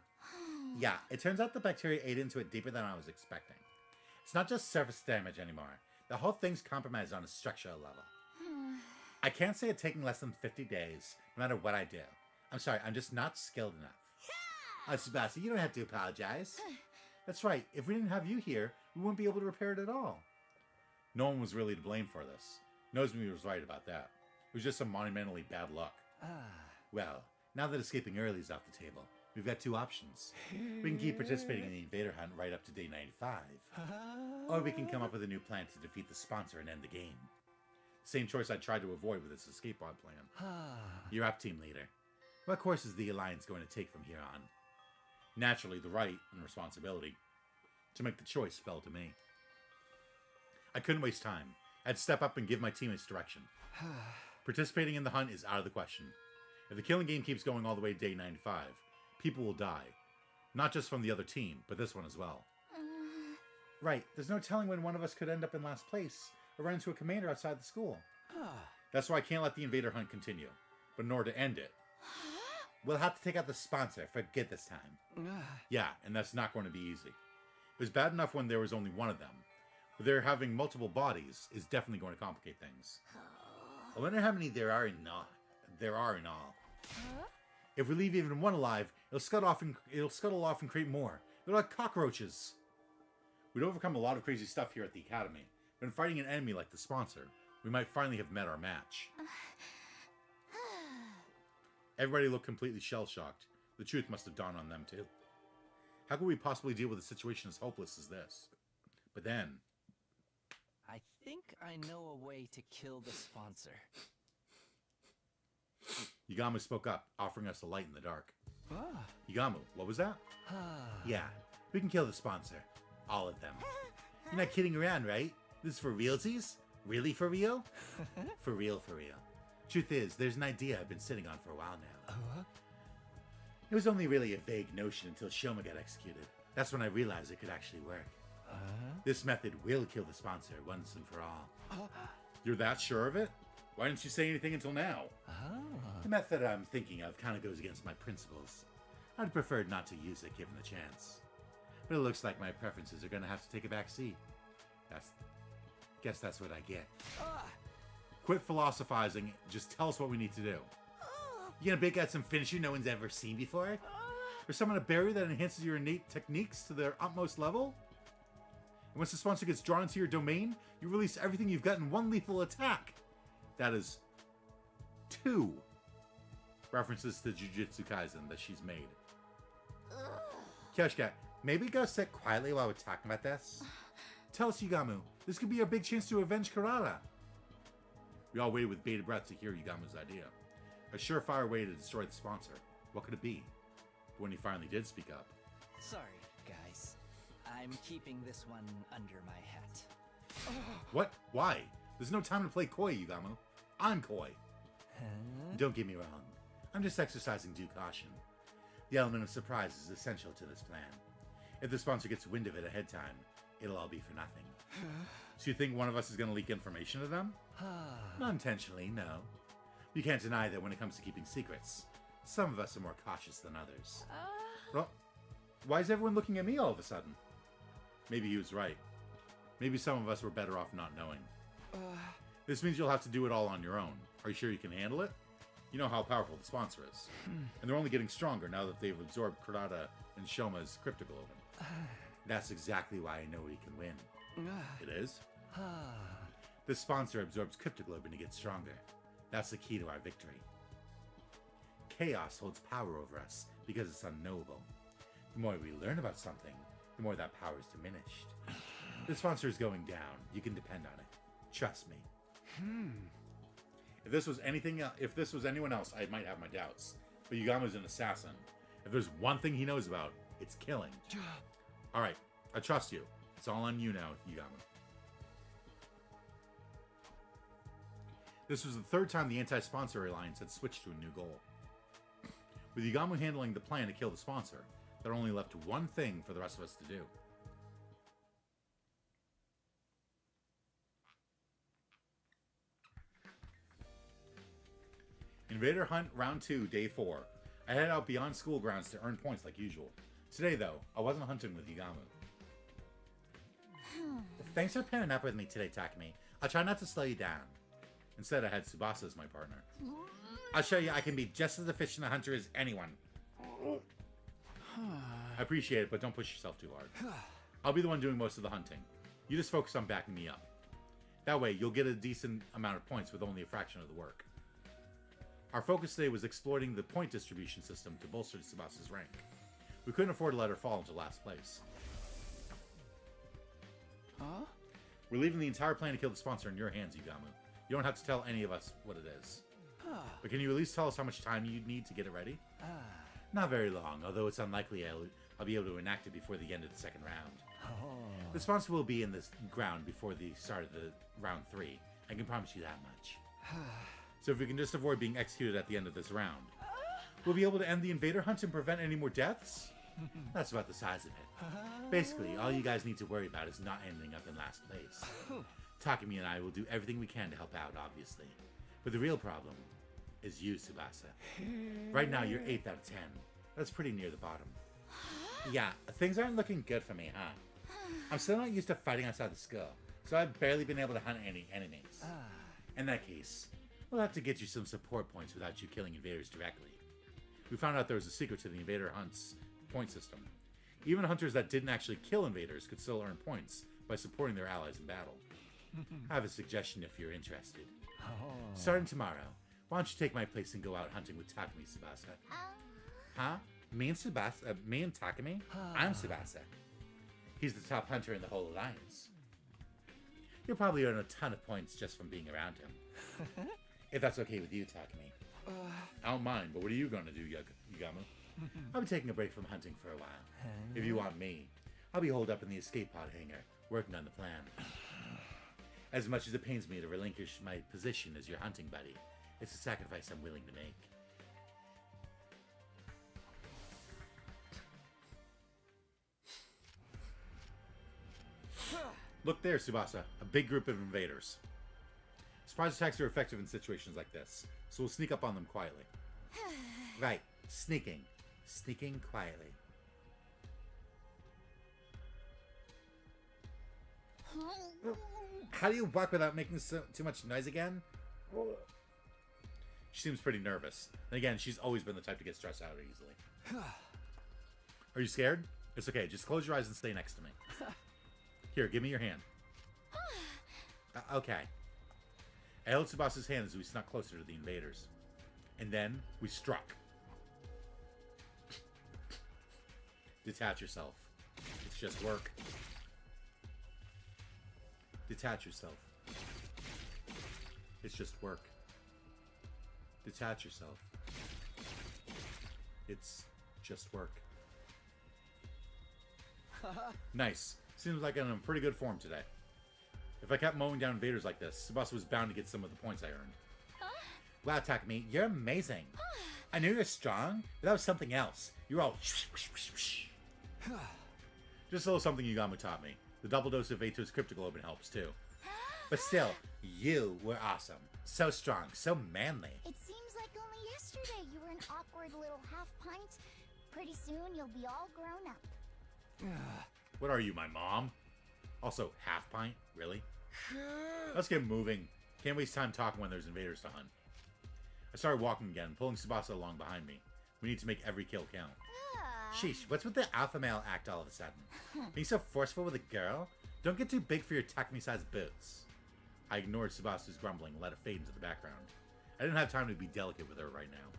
Yeah, it turns out the bacteria ate into it deeper than I was expecting. It's not just surface damage anymore. The whole thing's compromised on a structural level. I can't say it's taking less than 50 days, no matter what I do. I'm sorry, I'm just not skilled enough. Tsubasa, you don't have to apologize. That's right, if we didn't have you here, we wouldn't be able to repair it at all. No one was really to blame for this. Nozomi was right about that. It was just some monumentally bad luck. Well, now that escaping early is off the table, we've got two options. We can keep participating in the invader hunt right up to day 95. Or we can come up with a new plan to defeat the sponsor and end the game. Same choice I tried to avoid with this escape pod plan. You're up, team leader. What course is the Alliance going to take from here on? Naturally, the right and responsibility to make the choice fell to me. I couldn't waste time. I had to step up and give my teammates direction. Participating in the hunt is out of the question. If the killing game keeps going all the way to day 95, people will die. Not just from the other team, but this one as well. Right, there's no telling when one of us could end up in last place or run into a commander outside the school. That's why I can't let the invader hunt continue. But in order to end it, we'll have to take out the sponsor for good this time. Yeah, and that's not going to be easy. It was bad enough when there was only one of them, but they're having multiple bodies is definitely going to complicate things. I wonder how many there are in all. If we leave even one alive, it'll scuttle off and create more. They're like cockroaches. We'd overcome a lot of crazy stuff here at the academy, but in fighting an enemy like the sponsor, we might finally have met our match. Everybody looked completely shell-shocked. The truth must have dawned on them too. How could we possibly deal with a situation as hopeless as this? But then... I think I know a way to kill the sponsor. Yugamu spoke up, offering us a light in the dark. Yugamu, what was that? Yeah, we can kill the sponsor. All of them. You're not kidding around, right? This is for realsies? Really for real? For real, for real. Truth is, there's an idea I've been sitting on for a while now. It was only really a vague notion until Shoma got executed. That's when I realized it could actually work. This method will kill the sponsor once and for all. You're that sure of it? Why didn't you say anything until now? The method I'm thinking of kind of goes against my principles. I'd prefer not to use it given the chance. But it looks like my preferences are going to have to take a back seat. Guess that's what I get. Quit philosophizing. Just tell us what we need to do. You gonna break out some finisher no one's ever seen before? Or summon a barrier that enhances your innate techniques to their utmost level? And once the sponsor gets drawn into your domain, you release everything you've got in one lethal attack. That is 2 references to Jujutsu Kaisen that she's made. Kyoshka, maybe go sit quietly while we're talking about this? Tell us, Yugamu. This could be our big chance to avenge Karada. We all waited with bated breath to hear Yugamu's idea. A surefire way to destroy the sponsor. What could it be? But when he finally did speak up. Sorry, guys. I'm keeping this one under my hat. What? Why? There's no time to play coy, Yugamu. I'm coy. Don't get me wrong. I'm just exercising due caution. The element of surprise is essential to this plan. If the sponsor gets wind of it ahead time, it'll all be for nothing. So you think one of us is going to leak information to them? Not intentionally, no. You can't deny that when it comes to keeping secrets, some of us are more cautious than others. Well, why is everyone looking at me all of a sudden? Maybe he was right. Maybe some of us were better off not knowing. This means you'll have to do it all on your own. Are you sure you can handle it? You know how powerful the sponsor is. And they're only getting stronger now that they've absorbed Kurata and Shoma's cryptoglobin. That's exactly why I know we can win. It is? The sponsor absorbs cryptoglobin to get stronger. That's the key to our victory. Chaos holds power over us because it's unknowable. The more we learn about something, the more that power is diminished. The sponsor is going down. You can depend on it. Trust me. If this was anyone else, I might have my doubts. But Yugamu's an assassin. If there's one thing he knows about, it's killing. Alright, I trust you. It's all on you now, Yugamu. This was the third time the anti-sponsor alliance had switched to a new goal. With Yugamu handling the plan to kill the sponsor, there only left one thing for the rest of us to do. Invader Hunt Round 2, Day 4. I headed out beyond school grounds to earn points like usual. Today, though, I wasn't hunting with Yugamu. Thanks for pairing up with me today, Takumi. I'll try not to slow you down. Instead, I had Tsubasa as my partner. I'll show you I can be just as efficient a hunter as anyone. I appreciate it, but don't push yourself too hard. I'll be the one doing most of the hunting. You just focus on backing me up. That way, you'll get a decent amount of points with only a fraction of the work. Our focus today was exploiting the point distribution system to bolster Tsubasa's rank. We couldn't afford to let her fall into last place. We're leaving the entire plan to kill the sponsor in your hands, Yugamu. You don't have to tell any of us what it is. But can you at least tell us how much time you'd need to get it ready? Not very long, although it's unlikely I'll be able to enact it before the end of the second round. The sponsor will be in this ground before the start of the round 3. I can promise you that much. So if we can just avoid being executed at the end of this round, we'll be able to end the invader hunt and prevent any more deaths? That's about the size of it. Basically, all you guys need to worry about is not ending up in last place. Takumi and I will do everything we can to help out, obviously. But the real problem is you, Tsubasa. Right now, you're 8th out of 10. That's pretty near the bottom. Yeah, things aren't looking good for me, huh? I'm still not used to fighting outside the school, so I've barely been able to hunt any enemies. In that case, we'll have to get you some support points without you killing invaders directly. We found out there was a secret to the invader hunt's point system. Even hunters that didn't actually kill invaders could still earn points by supporting their allies in battle. I have a suggestion if you're interested. Starting tomorrow, why don't you take my place and go out hunting with Takumi, Tsubasa? Huh? Me and Tsubasa? Me and Takumi? I'm Tsubasa. He's the top hunter in the whole alliance. You'll probably earn a ton of points just from being around him. If that's okay with you, Takumi. I don't mind, but what are you going to do, Yugamu? I'll be taking a break from hunting for a while. If you want me, I'll be holed up in the escape pod hangar, working on the plan. As much as it pains me to relinquish my position as your hunting buddy, it's a sacrifice I'm willing to make. Look there, Tsubasa. A big group of invaders. Surprise attacks are effective in situations like this, so we'll sneak up on them quietly. Right. Sneaking. Sneaking quietly. How do you walk without making too much noise again? She seems pretty nervous. And again, she's always been the type to get stressed out easily. Are you scared? It's okay. Just close your eyes and stay next to me. Here, give me your hand. Okay. I held Tsubasa's hand as we snuck closer to the invaders. And then we struck. Detach yourself. It's just work. Detach yourself. It's just work. Detach yourself. It's just work. Nice. Seems like I'm in pretty good form today. If I kept mowing down invaders like this, Tsubasa was bound to get some of the points I earned. Wow, Takumi, you're amazing. I knew you were strong, but that was something else. You're all just a little something Yugamu taught me. The double dose of Ato's Cryptoglobin helps too. But still, you were awesome. So strong, so manly. It seems like only yesterday you were an awkward little half pint. Pretty soon you'll be all grown up. What are you, my mom? Also, half pint? Really? Let's get moving. Can't waste time talking when there's invaders to hunt. I started walking again, pulling Tsubasa along behind me. We need to make every kill count. Sheesh, what's with the alpha male act all of a sudden? Being so forceful with a girl? Don't get too big for your Takumi-sized boots. I ignored Tsubasa's grumbling and let it fade into the background. I didn't have time to be delicate with her right now.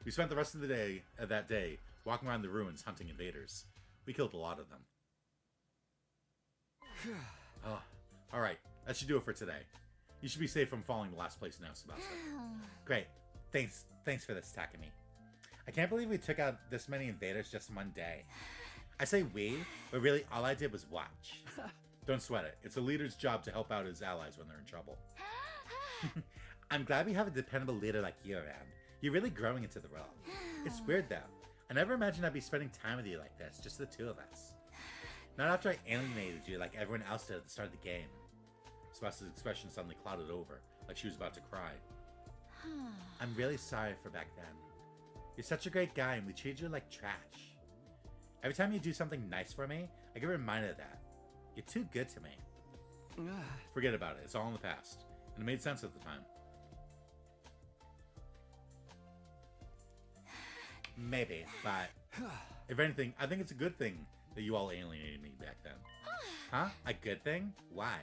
We spent the rest of the day, that day, walking around the ruins hunting invaders. We killed a lot of them. Oh, alright, that should do it for today. You should be safe from falling to last place now, Tsubasa. Great. Thanks for this, Takumi. I can't believe we took out this many invaders just in one day. I say we, but really all I did was watch. Don't sweat it. It's a leader's job to help out his allies when they're in trouble. I'm glad we have a dependable leader like you around. You're really growing into the role. It's weird though. I never imagined I'd be spending time with you like this, just the two of us. Not after I alienated you like everyone else did at the start of the game. Tsubasa's expression suddenly clouded over, like she was about to cry. I'm really sorry for back then. You're such a great guy and we treated you like trash. Every time you do something nice for me, I get reminded of that. You're too good to me. Forget about it. It's all in the past. And it made sense at the time. Maybe, but if anything, I think it's a good thing that you all alienated me back then. Huh? A good thing? Why?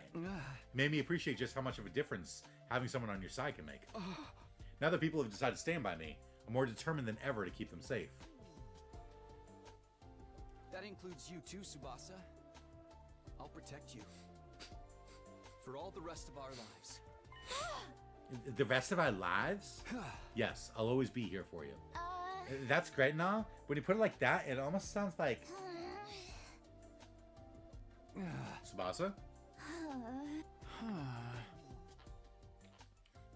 Made me appreciate just how much of a difference having someone on your side can make. Now that people have decided to stand by me, I'm more determined than ever to keep them safe. That includes you too, Tsubasa. I'll protect you. For all the rest of our lives. The rest of our lives? Yes, I'll always be here for you. That's great and all. When you put it like that, it almost sounds like... Tsubasa?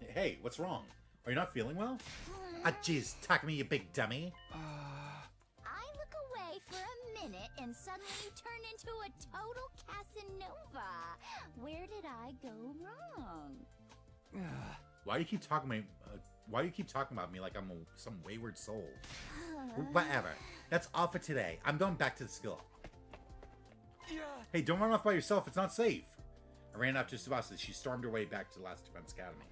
Hey, what's wrong? Are you not feeling well? Ah, jeez, Takumi, you big dummy. I look away for a minute and suddenly you turn into a total Casanova. Where did I go wrong? Why do you keep talking about me like I'm some wayward soul? Whatever. That's all for today. I'm going back to the school. Hey, don't run off by yourself. It's not safe. I ran after Tsubasa as she stormed her way back to the Last Defense Academy.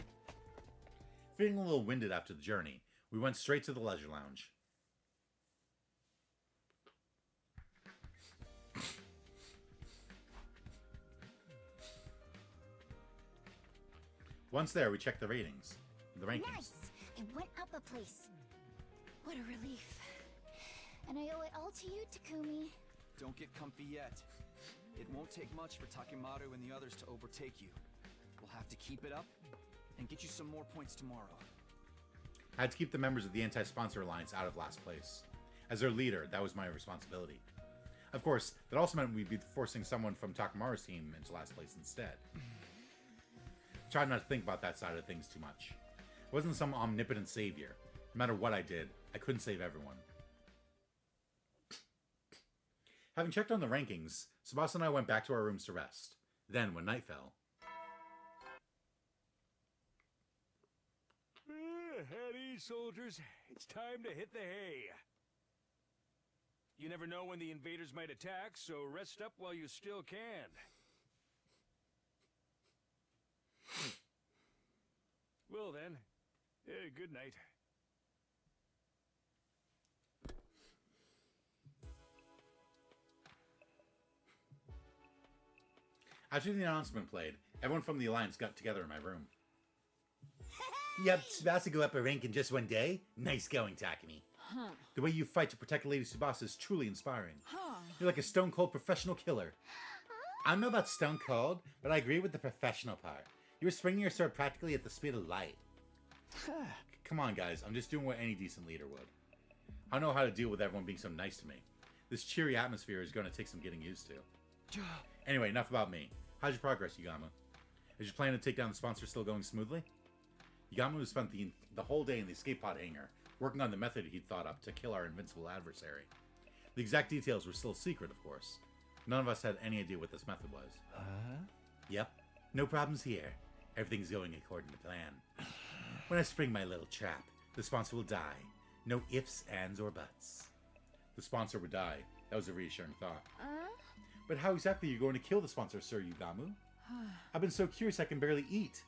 Feeling a little winded after the journey, we went straight to the leisure lounge. Once there, we checked the ratings. The rankings. Nice! It went up a place. What a relief. And I owe it all to you, Takumi. Don't get comfy yet. It won't take much for Takemaru and the others to overtake you. We'll have to keep it up and get you some more points tomorrow. I had to keep the members of the Anti-Sponsor Alliance out of last place. As their leader, that was my responsibility. Of course, that also meant we'd be forcing someone from Takemaru's team into last place instead. Tried not to think about that side of things too much. I wasn't some omnipotent savior. No matter what I did, I couldn't save everyone. Having checked on the rankings, Tsubasa and I went back to our rooms to rest. Then, when night fell... At ease, soldiers. It's time to hit the hay. You never know when the invaders might attack, so rest up while you still can. Well then, good night. After the announcement played, everyone from the Alliance got together in my room. Yep, Tsubasa go up a rank in just one day? Nice going, Takumi. Huh. The way you fight to protect Lady Tsubasa is truly inspiring. Huh. You're like a stone-cold professional killer. I don't know about stone-cold, but I agree with the professional part. You were swinging your sword practically at the speed of light. Come on, guys. I'm just doing what any decent leader would. I don't know how to deal with everyone being so nice to me. This cheery atmosphere is going to take some getting used to. Anyway, enough about me. How's your progress, Yugamo? Is your plan to take down the sponsor still going smoothly? Yugamo spent the whole day in the escape pod hangar, working on the method he'd thought up to kill our invincible adversary. The exact details were still a secret, of course. None of us had any idea what this method was. Yep, no problems here. Everything's going according to plan. When I spring my little trap, the sponsor will die. No ifs, ands, or buts. The sponsor would die. That was a reassuring thought. But how exactly are you going to kill the sponsor, Sir Yugamo? I've been so curious I can barely eat.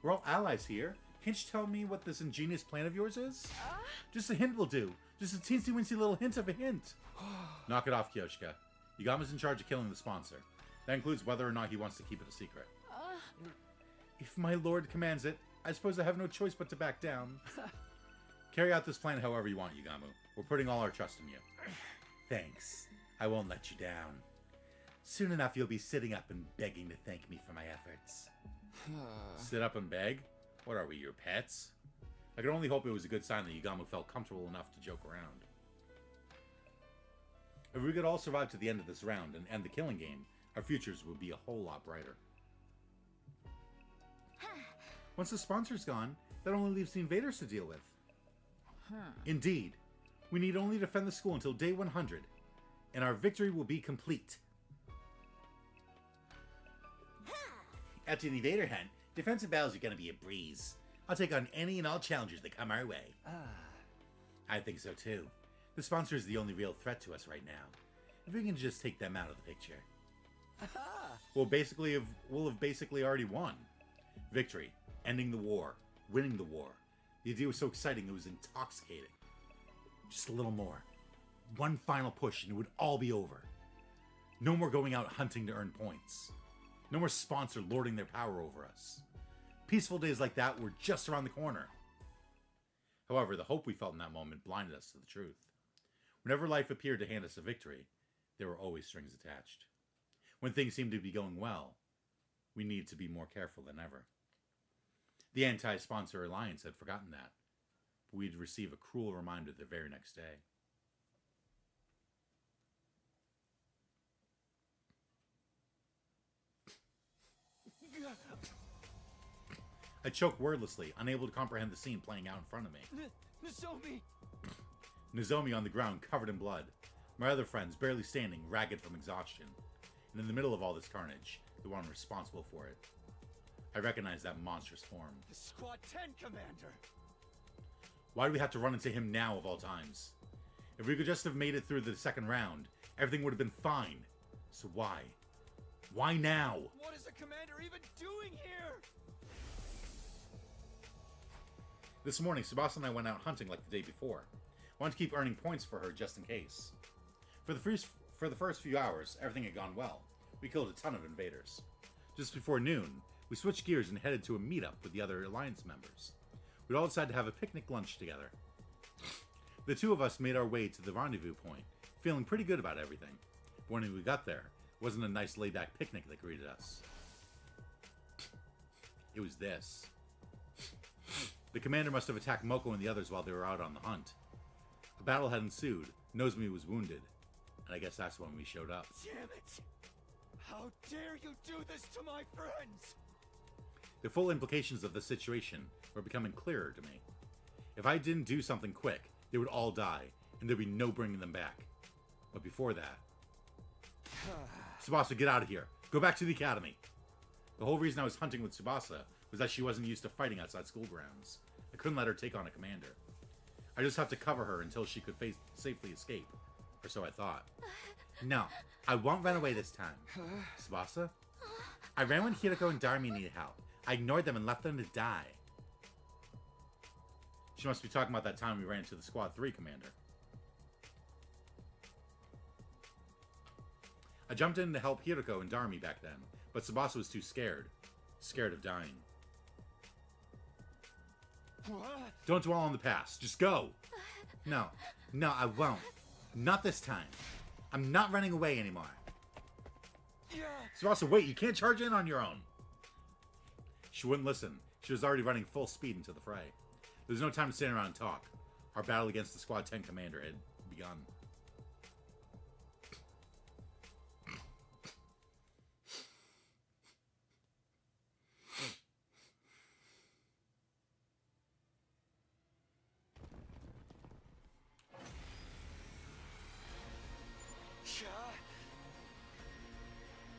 We're all allies here. Can't you tell me what this ingenious plan of yours is? Just a hint will do. Just a teensy-weensy little hint of a hint. Knock it off, Kyoshika. Yugama's in charge of killing the sponsor. That includes whether or not he wants to keep it a secret. If my lord commands it, I suppose I have no choice but to back down. Carry out this plan however you want, Yugamo. We're putting all our trust in you. Thanks. I won't let you down. Soon enough, you'll be sitting up and begging to thank me for my efforts. Sit up and beg? What are we, your pets? I could only hope it was a good sign that Yugamo felt comfortable enough to joke around. If we could all survive to the end of this round and end the killing game, our futures would be a whole lot brighter. Once the sponsor's gone, that only leaves the invaders to deal with. Indeed. We need only defend the school until day 100, and our victory will be complete. After the invader hunt, defensive battles are going to be a breeze. I'll take on any and all challengers that come our way. I think so too. The sponsor is the only real threat to us right now. If we can just take them out of the picture. We'll have basically already won. Victory, ending the war, winning the war. The idea was so exciting it was intoxicating. Just a little more. One final push and it would all be over. No more going out hunting to earn points. No more sponsor lording their power over us. Peaceful days like that were just around the corner. However, the hope we felt in that moment blinded us to the truth. Whenever life appeared to hand us a victory, there were always strings attached. When things seemed to be going well, we needed to be more careful than ever. The anti-sponsor alliance had forgotten that, but we'd receive a cruel reminder the very next day. I choked wordlessly, unable to comprehend the scene playing out in front of me. Nozomi! Nozomi on the ground, covered in blood. My other friends barely standing, ragged from exhaustion. And in the middle of all this carnage, the one responsible for it. I recognized that monstrous form. The Squad 10 commander! Why do we have to run into him now of all times? If we could just have made it through the second round, everything would have been fine. So why? Why now? What is the commander even doing here? This morning, Tsubasa and I went out hunting like the day before. Wanted to keep earning points for her just in case. For the first few hours, everything had gone well. We killed a ton of invaders. Just before noon, we switched gears and headed to a meetup with the other Alliance members. We'd all decided to have a picnic lunch together. The two of us made our way to the rendezvous point, feeling pretty good about everything. But when we got there, it wasn't a nice laid-back picnic that greeted us. It was this. The commander must have attacked Moko and the others while they were out on the hunt. A battle had ensued, Nozomi was wounded, and I guess that's when we showed up. Damn it! How dare you do this to my friends! The full implications of the situation were becoming clearer to me. If I didn't do something quick, they would all die, and there'd be no bringing them back. But before that, Tsubasa, get out of here. Go back to the academy. The whole reason I was hunting with Tsubasa was that she wasn't used to fighting outside school grounds. I couldn't let her take on a commander. I just have to cover her until she could safely escape. Or so I thought. No, I won't run away this time. Tsubasa? I ran when Hirako and Darmi needed help. I ignored them and left them to die. She must be talking about that time we ran into the Squad 3 commander. I jumped in to help Hirako and Darmi back then, but Tsubasa was too scared. Scared of dying. Don't dwell on the past. Just go. No, I won't. Not this time. I'm not running away anymore. Tsubasa, wait, you can't charge in on your own. She wouldn't listen. She was already running full speed into the fray. There was no time to stand around and talk. Our battle against the Squad 10 commander had begun.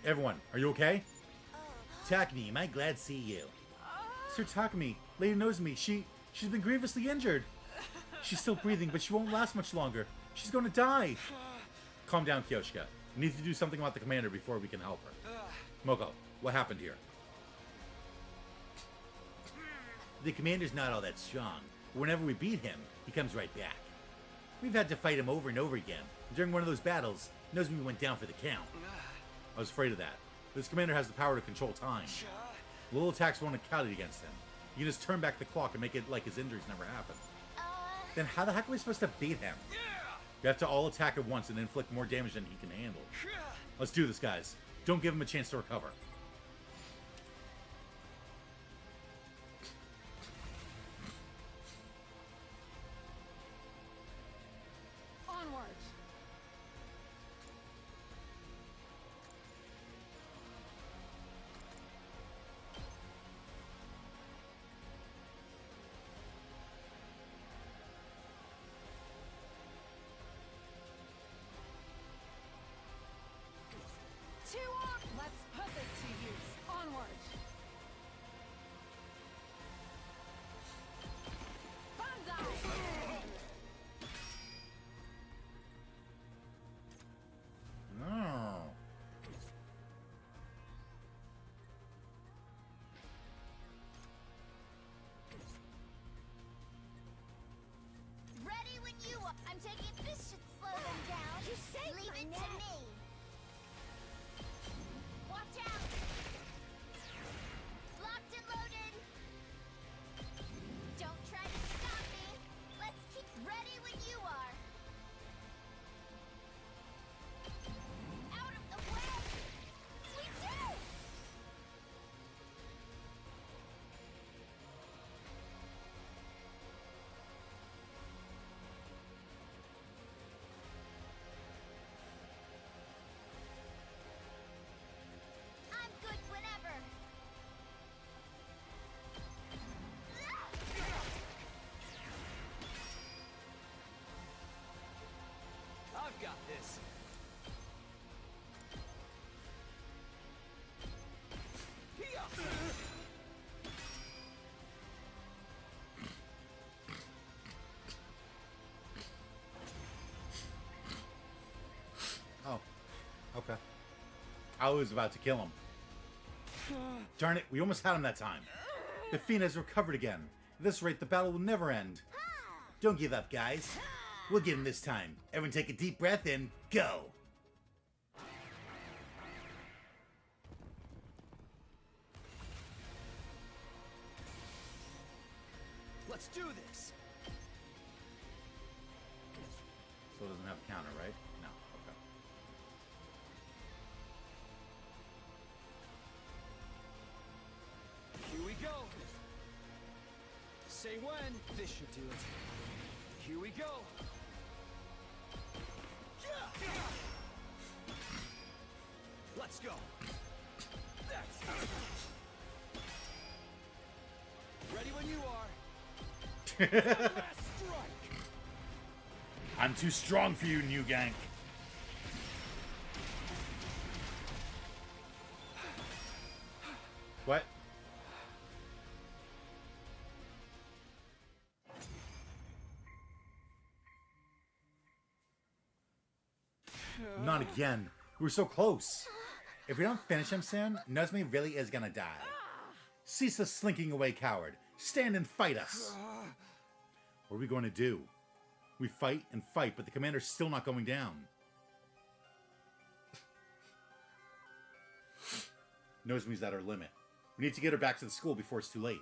Everyone, are you okay? Takumi, am I glad to see you? Sir Takumi, Lady Nozomi, she's been grievously injured. She's still breathing, but she won't last much longer. She's going to die. Calm down, Kyoshika. We need to do something about the commander before we can help her. Moko, what happened here? The commander's not all that strong. Whenever we beat him, he comes right back. We've had to fight him over and over again. During one of those battles, Nozomi went down for the count. I was afraid of that. This commander has the power to control time. Little attacks won't count against him. You can just turn back the clock and make it like his injuries never happened. Then how the heck are we supposed to beat him? We have to all attack at once and inflict more damage than he can handle. Let's do this, guys. Don't give him a chance to recover. Onwards. Two on. Let's put this to use. Onwards. Banzai. No. Ready when you are. I'm taking this should slow them down. You say leave it to me. Watch out. Locked and loaded. Don't try to stop me. Let's keep ready when you are. Out of the way. We did. I'm good whenever. I've got this. Oh. Okay. I was about to kill him. Darn it, we almost had him that time. The Fiend has recovered again. At this rate, the battle will never end. Don't give up, guys. We'll get him this time. Everyone take a deep breath and go. Let's do this. So it doesn't have a counter, right? No. Okay. Here we go. Say when. This should do it. Here we go. Let's go. That's it. Ready when you are. Last strike. I'm too strong for you, New Gank. What? Not again. We were so close. If we don't finish him soon, Nozomi really is gonna die. Cease the slinking away, coward. Stand and fight us. What are we going to do? We fight and fight, but the commander's still not going down. Nozomi's at our limit. We need to get her back to the school before it's too late.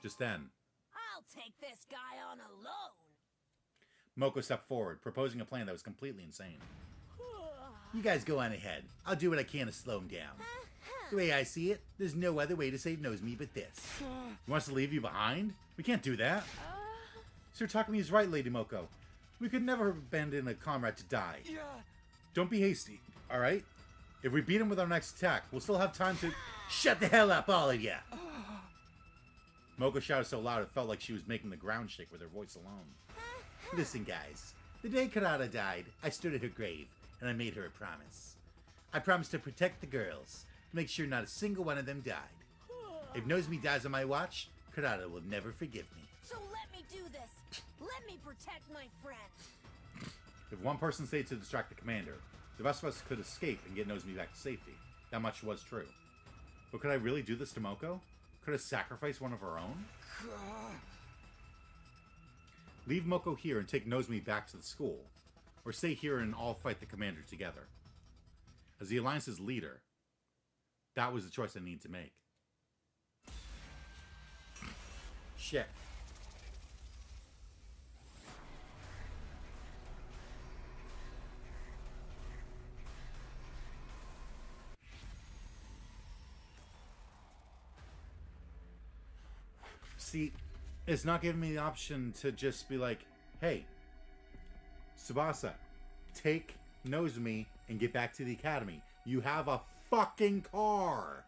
Just then, I'll take this guy on alone. Moko stepped forward, proposing a plan that was completely insane. You guys go on ahead. I'll do what I can to slow him down. The way I see it, there's no other way to save Nozomi but this. He wants to leave you behind? We can't do that. Sir Takumi is right, Lady Moko. We could never abandon a comrade to die. Don't be hasty, alright? If we beat him with our next attack, we'll still have time to... Shut the hell up, all of ya! Moko shouted so loud it felt like she was making the ground shake with her voice alone. Listen, guys. The day Karada died, I stood at her grave, and I made her a promise. I promised to protect the girls, to make sure not a single one of them died. If Nozomi dies on my watch, Karada will never forgive me. So let me do this. Let me protect my friend. If one person stayed to distract the commander, the rest of us could escape and get Nozomi back to safety. That much was true. But could I really do this to Moko? Could I sacrifice one of our own? Leave Moko here and take Nozomi back to the school. Or stay here and all fight the commander together. As the Alliance's leader, that was the choice I needed to make. Shit. See, it's not giving me the option to just be like, hey, Tsubasa, take Nozomi and get back to the academy. You have a fucking car.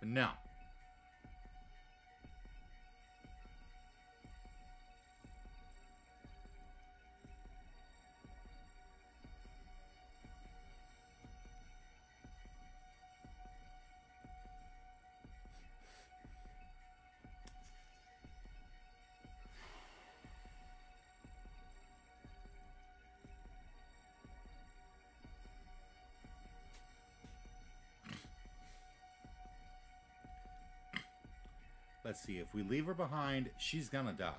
But no. Let's see, if we leave her behind, she's gonna die.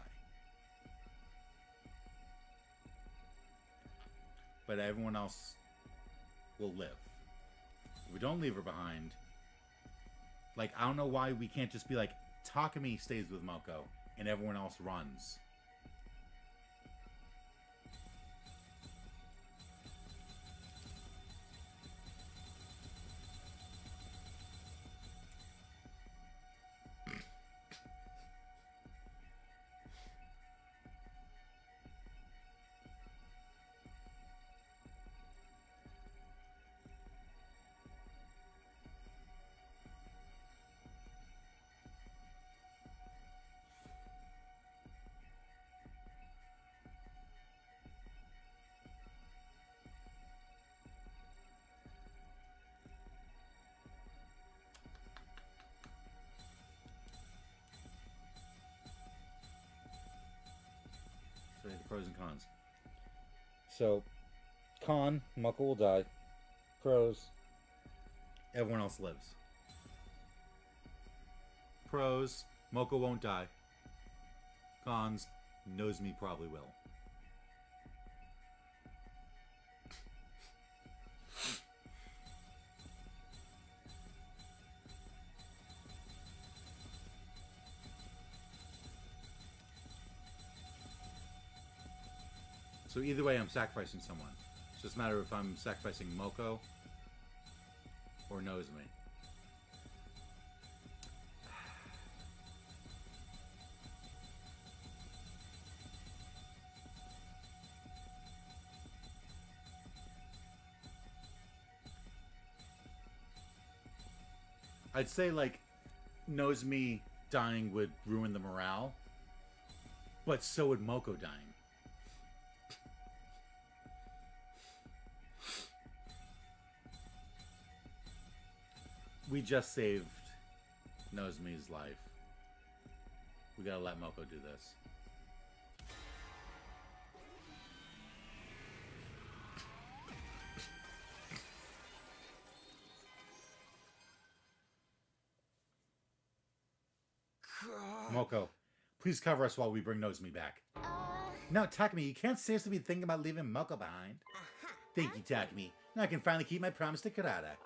But everyone else will live. If we don't leave her behind, like, I don't know why we can't just be like, Takumi stays with Moko, and everyone else runs. The pros and cons. So, con, Moko will die. Pros, everyone else lives. Pros, Moko won't die. Cons, Nozomi probably will. So either way, I'm sacrificing someone. It's just a matter of if I'm sacrificing Moko or Nozomi. I'd say, like, Nozomi dying would ruin the morale, but so would Moko dying. We just saved Nozomi's life. We gotta let Moko do this. Moko, please cover us while we bring Nozomi back. No, Takumi, you can't seriously be thinking about leaving Moko behind. Thank you, Takumi. Now I can finally keep my promise to Karada.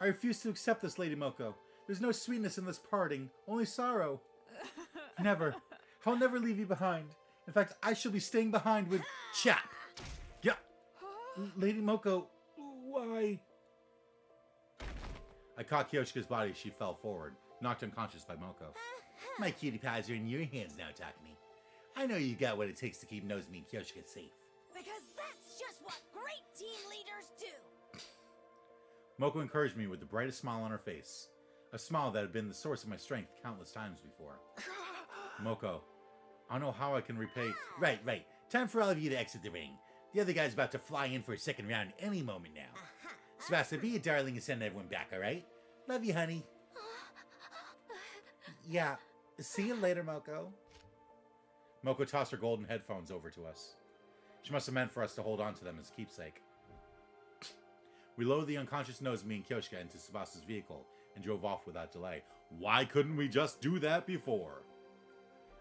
I refuse to accept this, Lady Moko. There's no sweetness in this parting, only sorrow. Never. I'll never leave you behind. In fact, I shall be staying behind with Chap. Yeah. Lady Moko, why? I caught Kyoshika's body as she fell forward, knocked unconscious by Moko. My cutie pies are in your hands now, Takumi. I know you got what it takes to keep Nozomi and Kyoshika safe. Because that's just what great team leaders do. Moko encouraged me with the brightest smile on her face. A smile that had been the source of my strength countless times before. Moko, I don't know how I can repay... Right. Time for all of you to exit the ring. The other guy's about to fly in for a second round any moment now. Tsubasa, be a darling and send everyone back, alright? Love you, honey. Yeah. See you later, Moko. Moko tossed her golden headphones over to us. She must have meant for us to hold on to them as keepsake. We loaded the unconscious Nozomi and Kyoshika into Tsubasa's vehicle and drove off without delay. Why couldn't we just do that before?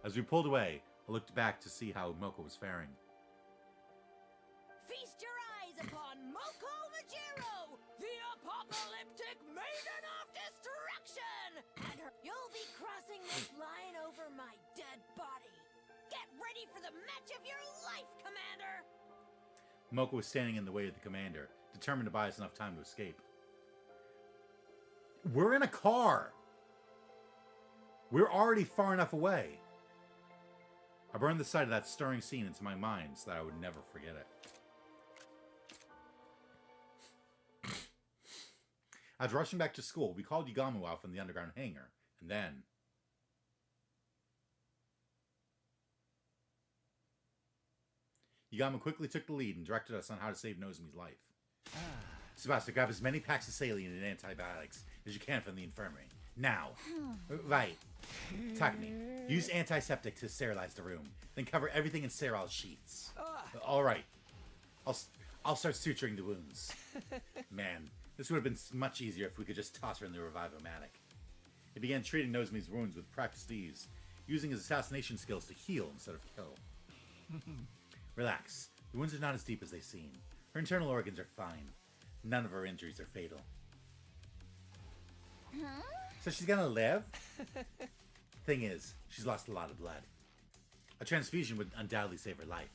As we pulled away, I looked back to see how Moko was faring. Feast your eyes upon Moko Majiro, the apocalyptic maiden of destruction! And you'll be crossing this line over my dead body. Get ready for the match of your life, Commander! Moko was standing in the way of the commander, determined to buy us enough time to escape. We're in a car! We're already far enough away. I burned the sight of that stirring scene into my mind so that I would never forget it. As rushing back to school, we called Yugamu out from the underground hangar, and then... Yugamu quickly took the lead and directed us on how to save Nozomi's life. Tsubasa, grab as many packs of saline and antibiotics as you can from the infirmary. Now. Right. Takumi, use antiseptic to sterilize the room, then cover everything in sterile sheets. All right. I'll start suturing the wounds. Man, this would have been much easier if we could just toss her in the Revive-O-Matic. He began treating Nozomi's wounds with practiced ease, using his assassination skills to heal instead of kill. Relax. The wounds are not as deep as they seem. Her internal organs are fine. None of her injuries are fatal. So she's gonna live? Thing is, she's lost a lot of blood. A transfusion would undoubtedly save her life.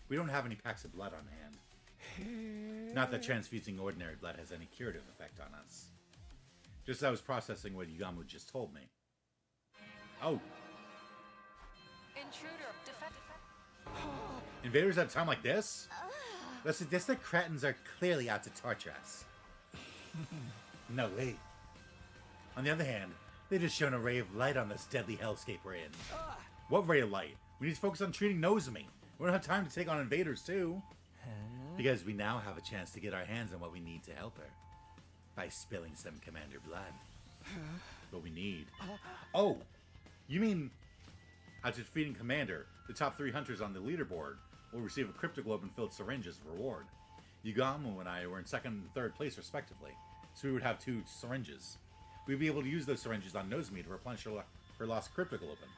We don't have any packs of blood on hand. Not that transfusing ordinary blood has any curative effect on us. Just as I was processing what Yugamu just told me. Oh. Intruder, defect. Invaders at a time like this? The sadistic cretins are clearly out to torture us. No way. On the other hand, they just shone a ray of light on this deadly hellscape we're in. What ray of light? We need to focus on treating Nozomi. We don't have time to take on invaders too. Because we now have a chance to get our hands on what we need to help her. By spilling some Commander blood. What we need. Oh! You mean... After defeating Commander, the top 3 hunters on the leaderboard will receive a Cryptoglobe-filled syringe as a reward. Yugamu and I were in 2nd and 3rd place respectively, so we would have 2 syringes. We'd be able to use those syringes on Nozomi to replenish her lost Cryptoglobin.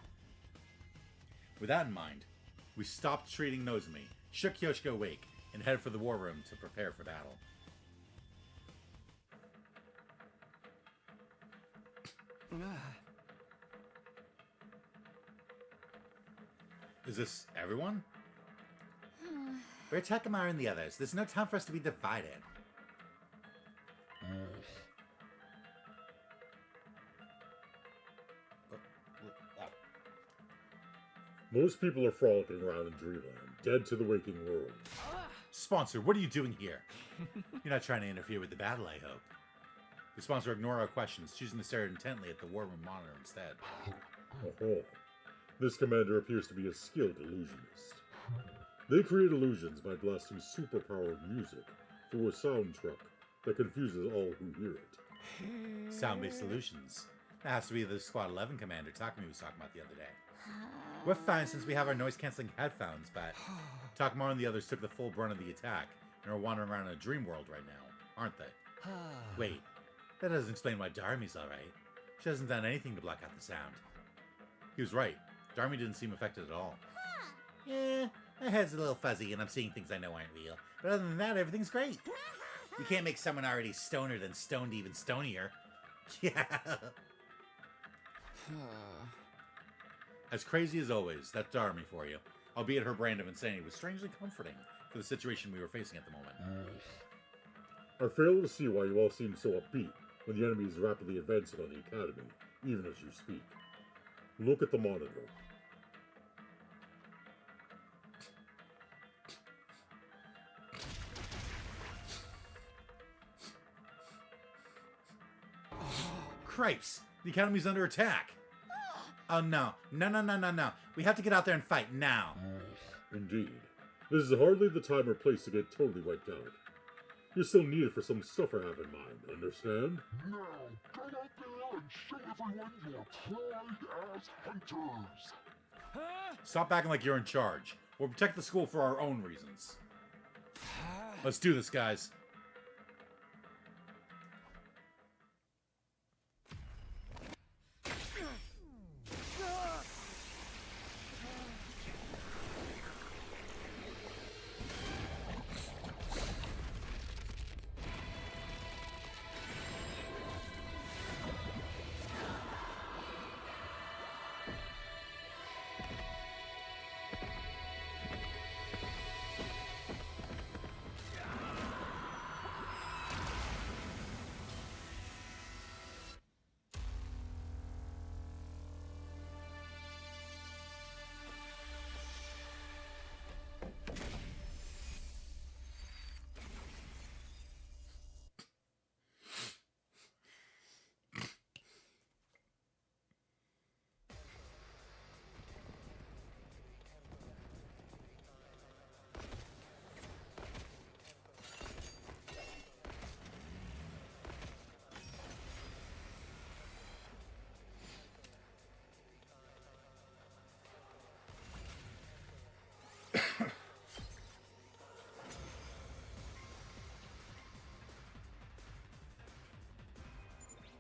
With that in mind, we stopped treating Nozomi, shook Kyoshika awake, and headed for the war room to prepare for battle. Is this everyone? We're Takamara and the others. There's no time for us to be divided. Most people are frolicking around in Dreamland, dead to the waking world. Sponsor, what are you doing here? You're not trying to interfere with the battle, I hope. The sponsor ignored our questions, choosing to stare intently at the war room monitor instead. Oh, this commander appears to be a skilled illusionist. They create illusions by blasting superpowered music through a sound truck that confuses all who hear it. Sound-based solutions. That has to be the Squad 11 commander Takumi was talking about the other day. We're fine since we have our noise-canceling headphones, but Takamaru and the others took the full brunt of the attack and are wandering around in a dream world right now, aren't they? Wait, that doesn't explain why Darmi's alright. She hasn't done anything to block out the sound. He was right. Darmi didn't seem affected at all. Yeah, my head's a little fuzzy and I'm seeing things I know aren't real. But other than that, everything's great. You can't make someone already stoner than stoned even stonier. Yeah. As crazy as always, that's Darmi for you. Albeit her brand of insanity was strangely comforting for the situation we were facing at the moment. I fail to see why you all seem so upbeat when the enemy is rapidly advancing on the academy, even as you speak. Look at the monitor. Cripes! The academy's under attack! Oh no. No. We have to get out there and fight now. Indeed. This is hardly the time or place to get totally wiped out. You're still needed for some stuff I have in mind, understand? Now, go out there and show everyone your pride as hunters. Stop acting like you're in charge. We'll protect the school for our own reasons. Let's do this, guys.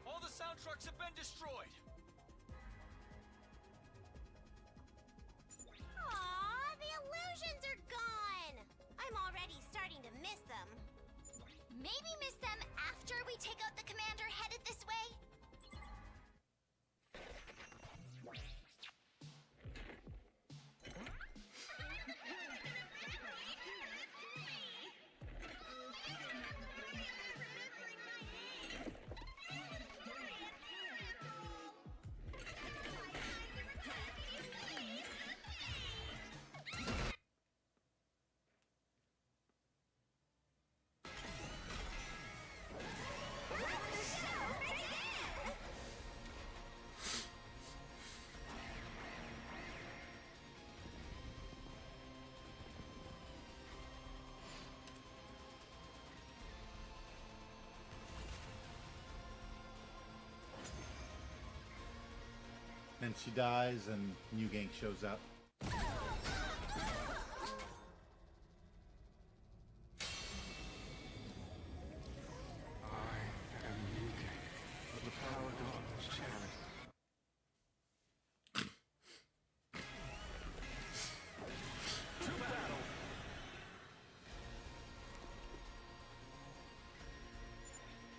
All the sound trucks have been destroyed. Aw, the illusions are gone! I'm already starting to miss them. Maybe miss them after we take out the commander headed this way? Then she dies and New Gang shows up.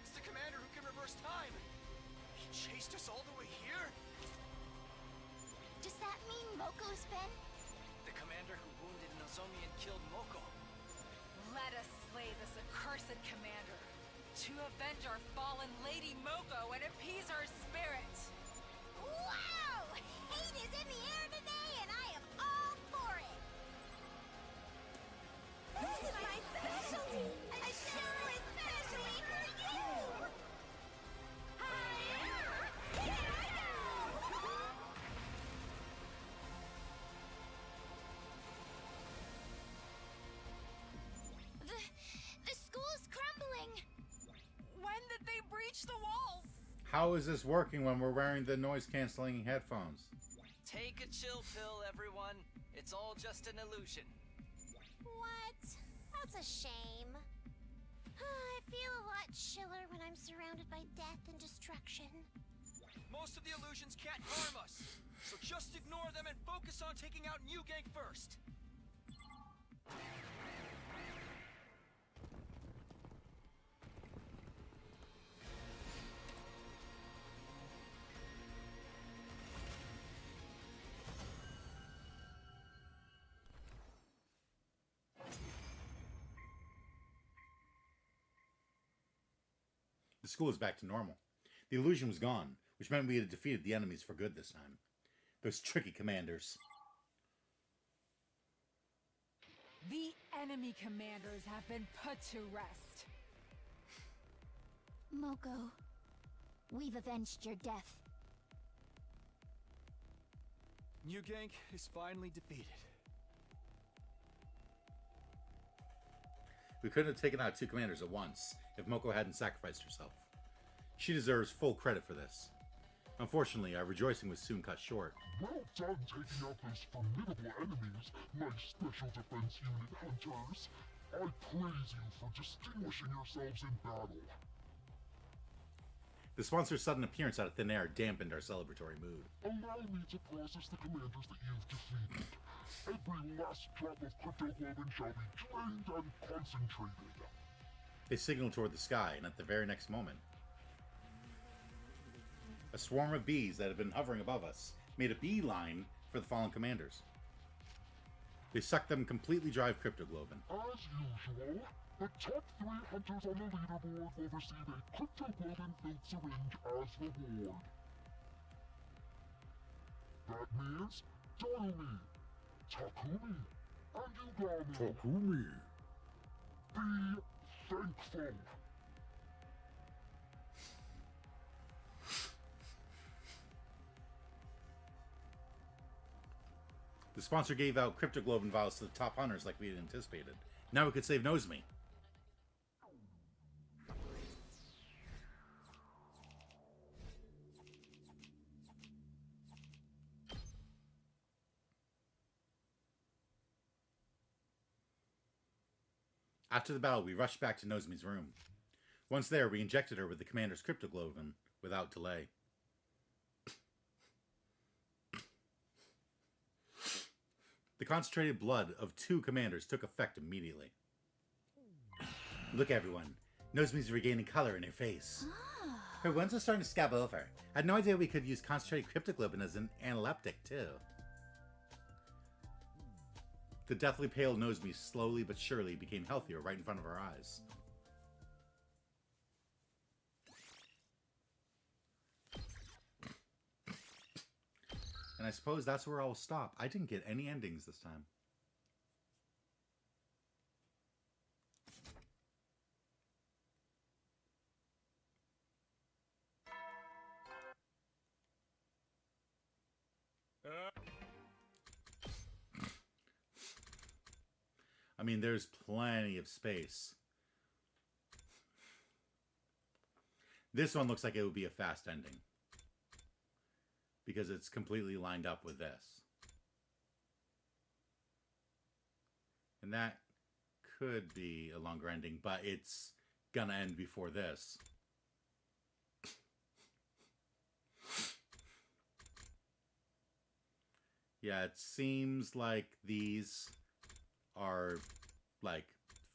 It's the commander who can reverse time. He chased us all the way here? Does that mean Moko's been? The commander who wounded Nozomi and killed Moko. Let us slay this accursed commander to avenge our fallen Lady Moko and appease her spirit. Wow! Hate is in the air today, and I am all for it! This is my specialty! A show especially for you! Here I go! When did they breach reach the walls! How is this working when we're wearing the noise-canceling headphones? Take a chill pill, everyone. It's all just an illusion. What? That's a shame. I feel a lot chiller when I'm surrounded by death and destruction. Most of the illusions can't harm us, so just ignore them and focus on taking out New Gang first. The school is back to normal. The illusion was gone, which meant we had defeated the enemies for good this time. Those tricky commanders. The enemy commanders have been put to rest. Moko, we've avenged your death. New Gang is finally defeated. We couldn't have taken out 2 commanders at once if Moko hadn't sacrificed herself. She deserves full credit for this. Unfortunately, our rejoicing was soon cut short. Well done taking out those formidable enemies, my Special Defense Unit hunters. I praise you for distinguishing yourselves in battle. The sponsor's sudden appearance out of thin air dampened our celebratory mood. Allow me to process the commanders that you've defeated. Every last drop of cryptoglobin shall be drained and concentrated. They signaled toward the sky, and at the very next moment, a swarm of bees that had been hovering above us made a beeline for the fallen commanders. They sucked them completely dry of cryptoglobin. As usual, the top 3 hunters on the leaderboard will receive a cryptoglobin-filled syringe as reward. That means Dorumi, Takumi, and Yugami. Takumi. Be thankful. The sponsor gave out cryptoglobin vials to the top hunters like we had anticipated. Now we could save Nozomi. After the battle, we rushed back to Nozomi's room. Once there, we injected her with the commander's cryptoglobin without delay. The concentrated blood of 2 commanders took effect immediately. Look, everyone. Nozomi's regaining color in her face. Her wounds are starting to scab over. I had no idea we could use concentrated cryptoglobin as an analeptic, too. The deathly pale Nozomi slowly but surely became healthier right in front of our eyes. And I suppose that's where I'll stop. I didn't get any endings this time. I mean, there's plenty of space. This one looks like it would be a fast ending, because it's completely lined up with this. And that could be a longer ending, but it's gonna end before this. Yeah, it seems like these are like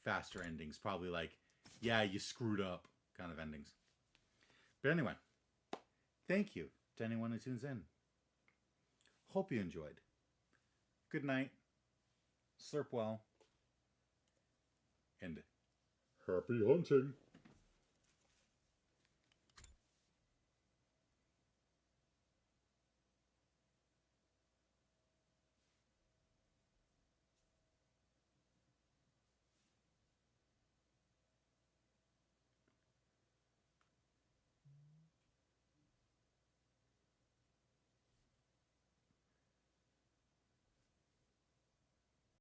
faster endings. Probably like, yeah, you screwed up kind of endings. But anyway, thank you to anyone who tunes in. Hope you enjoyed. Good night. Slurp well. And happy hunting.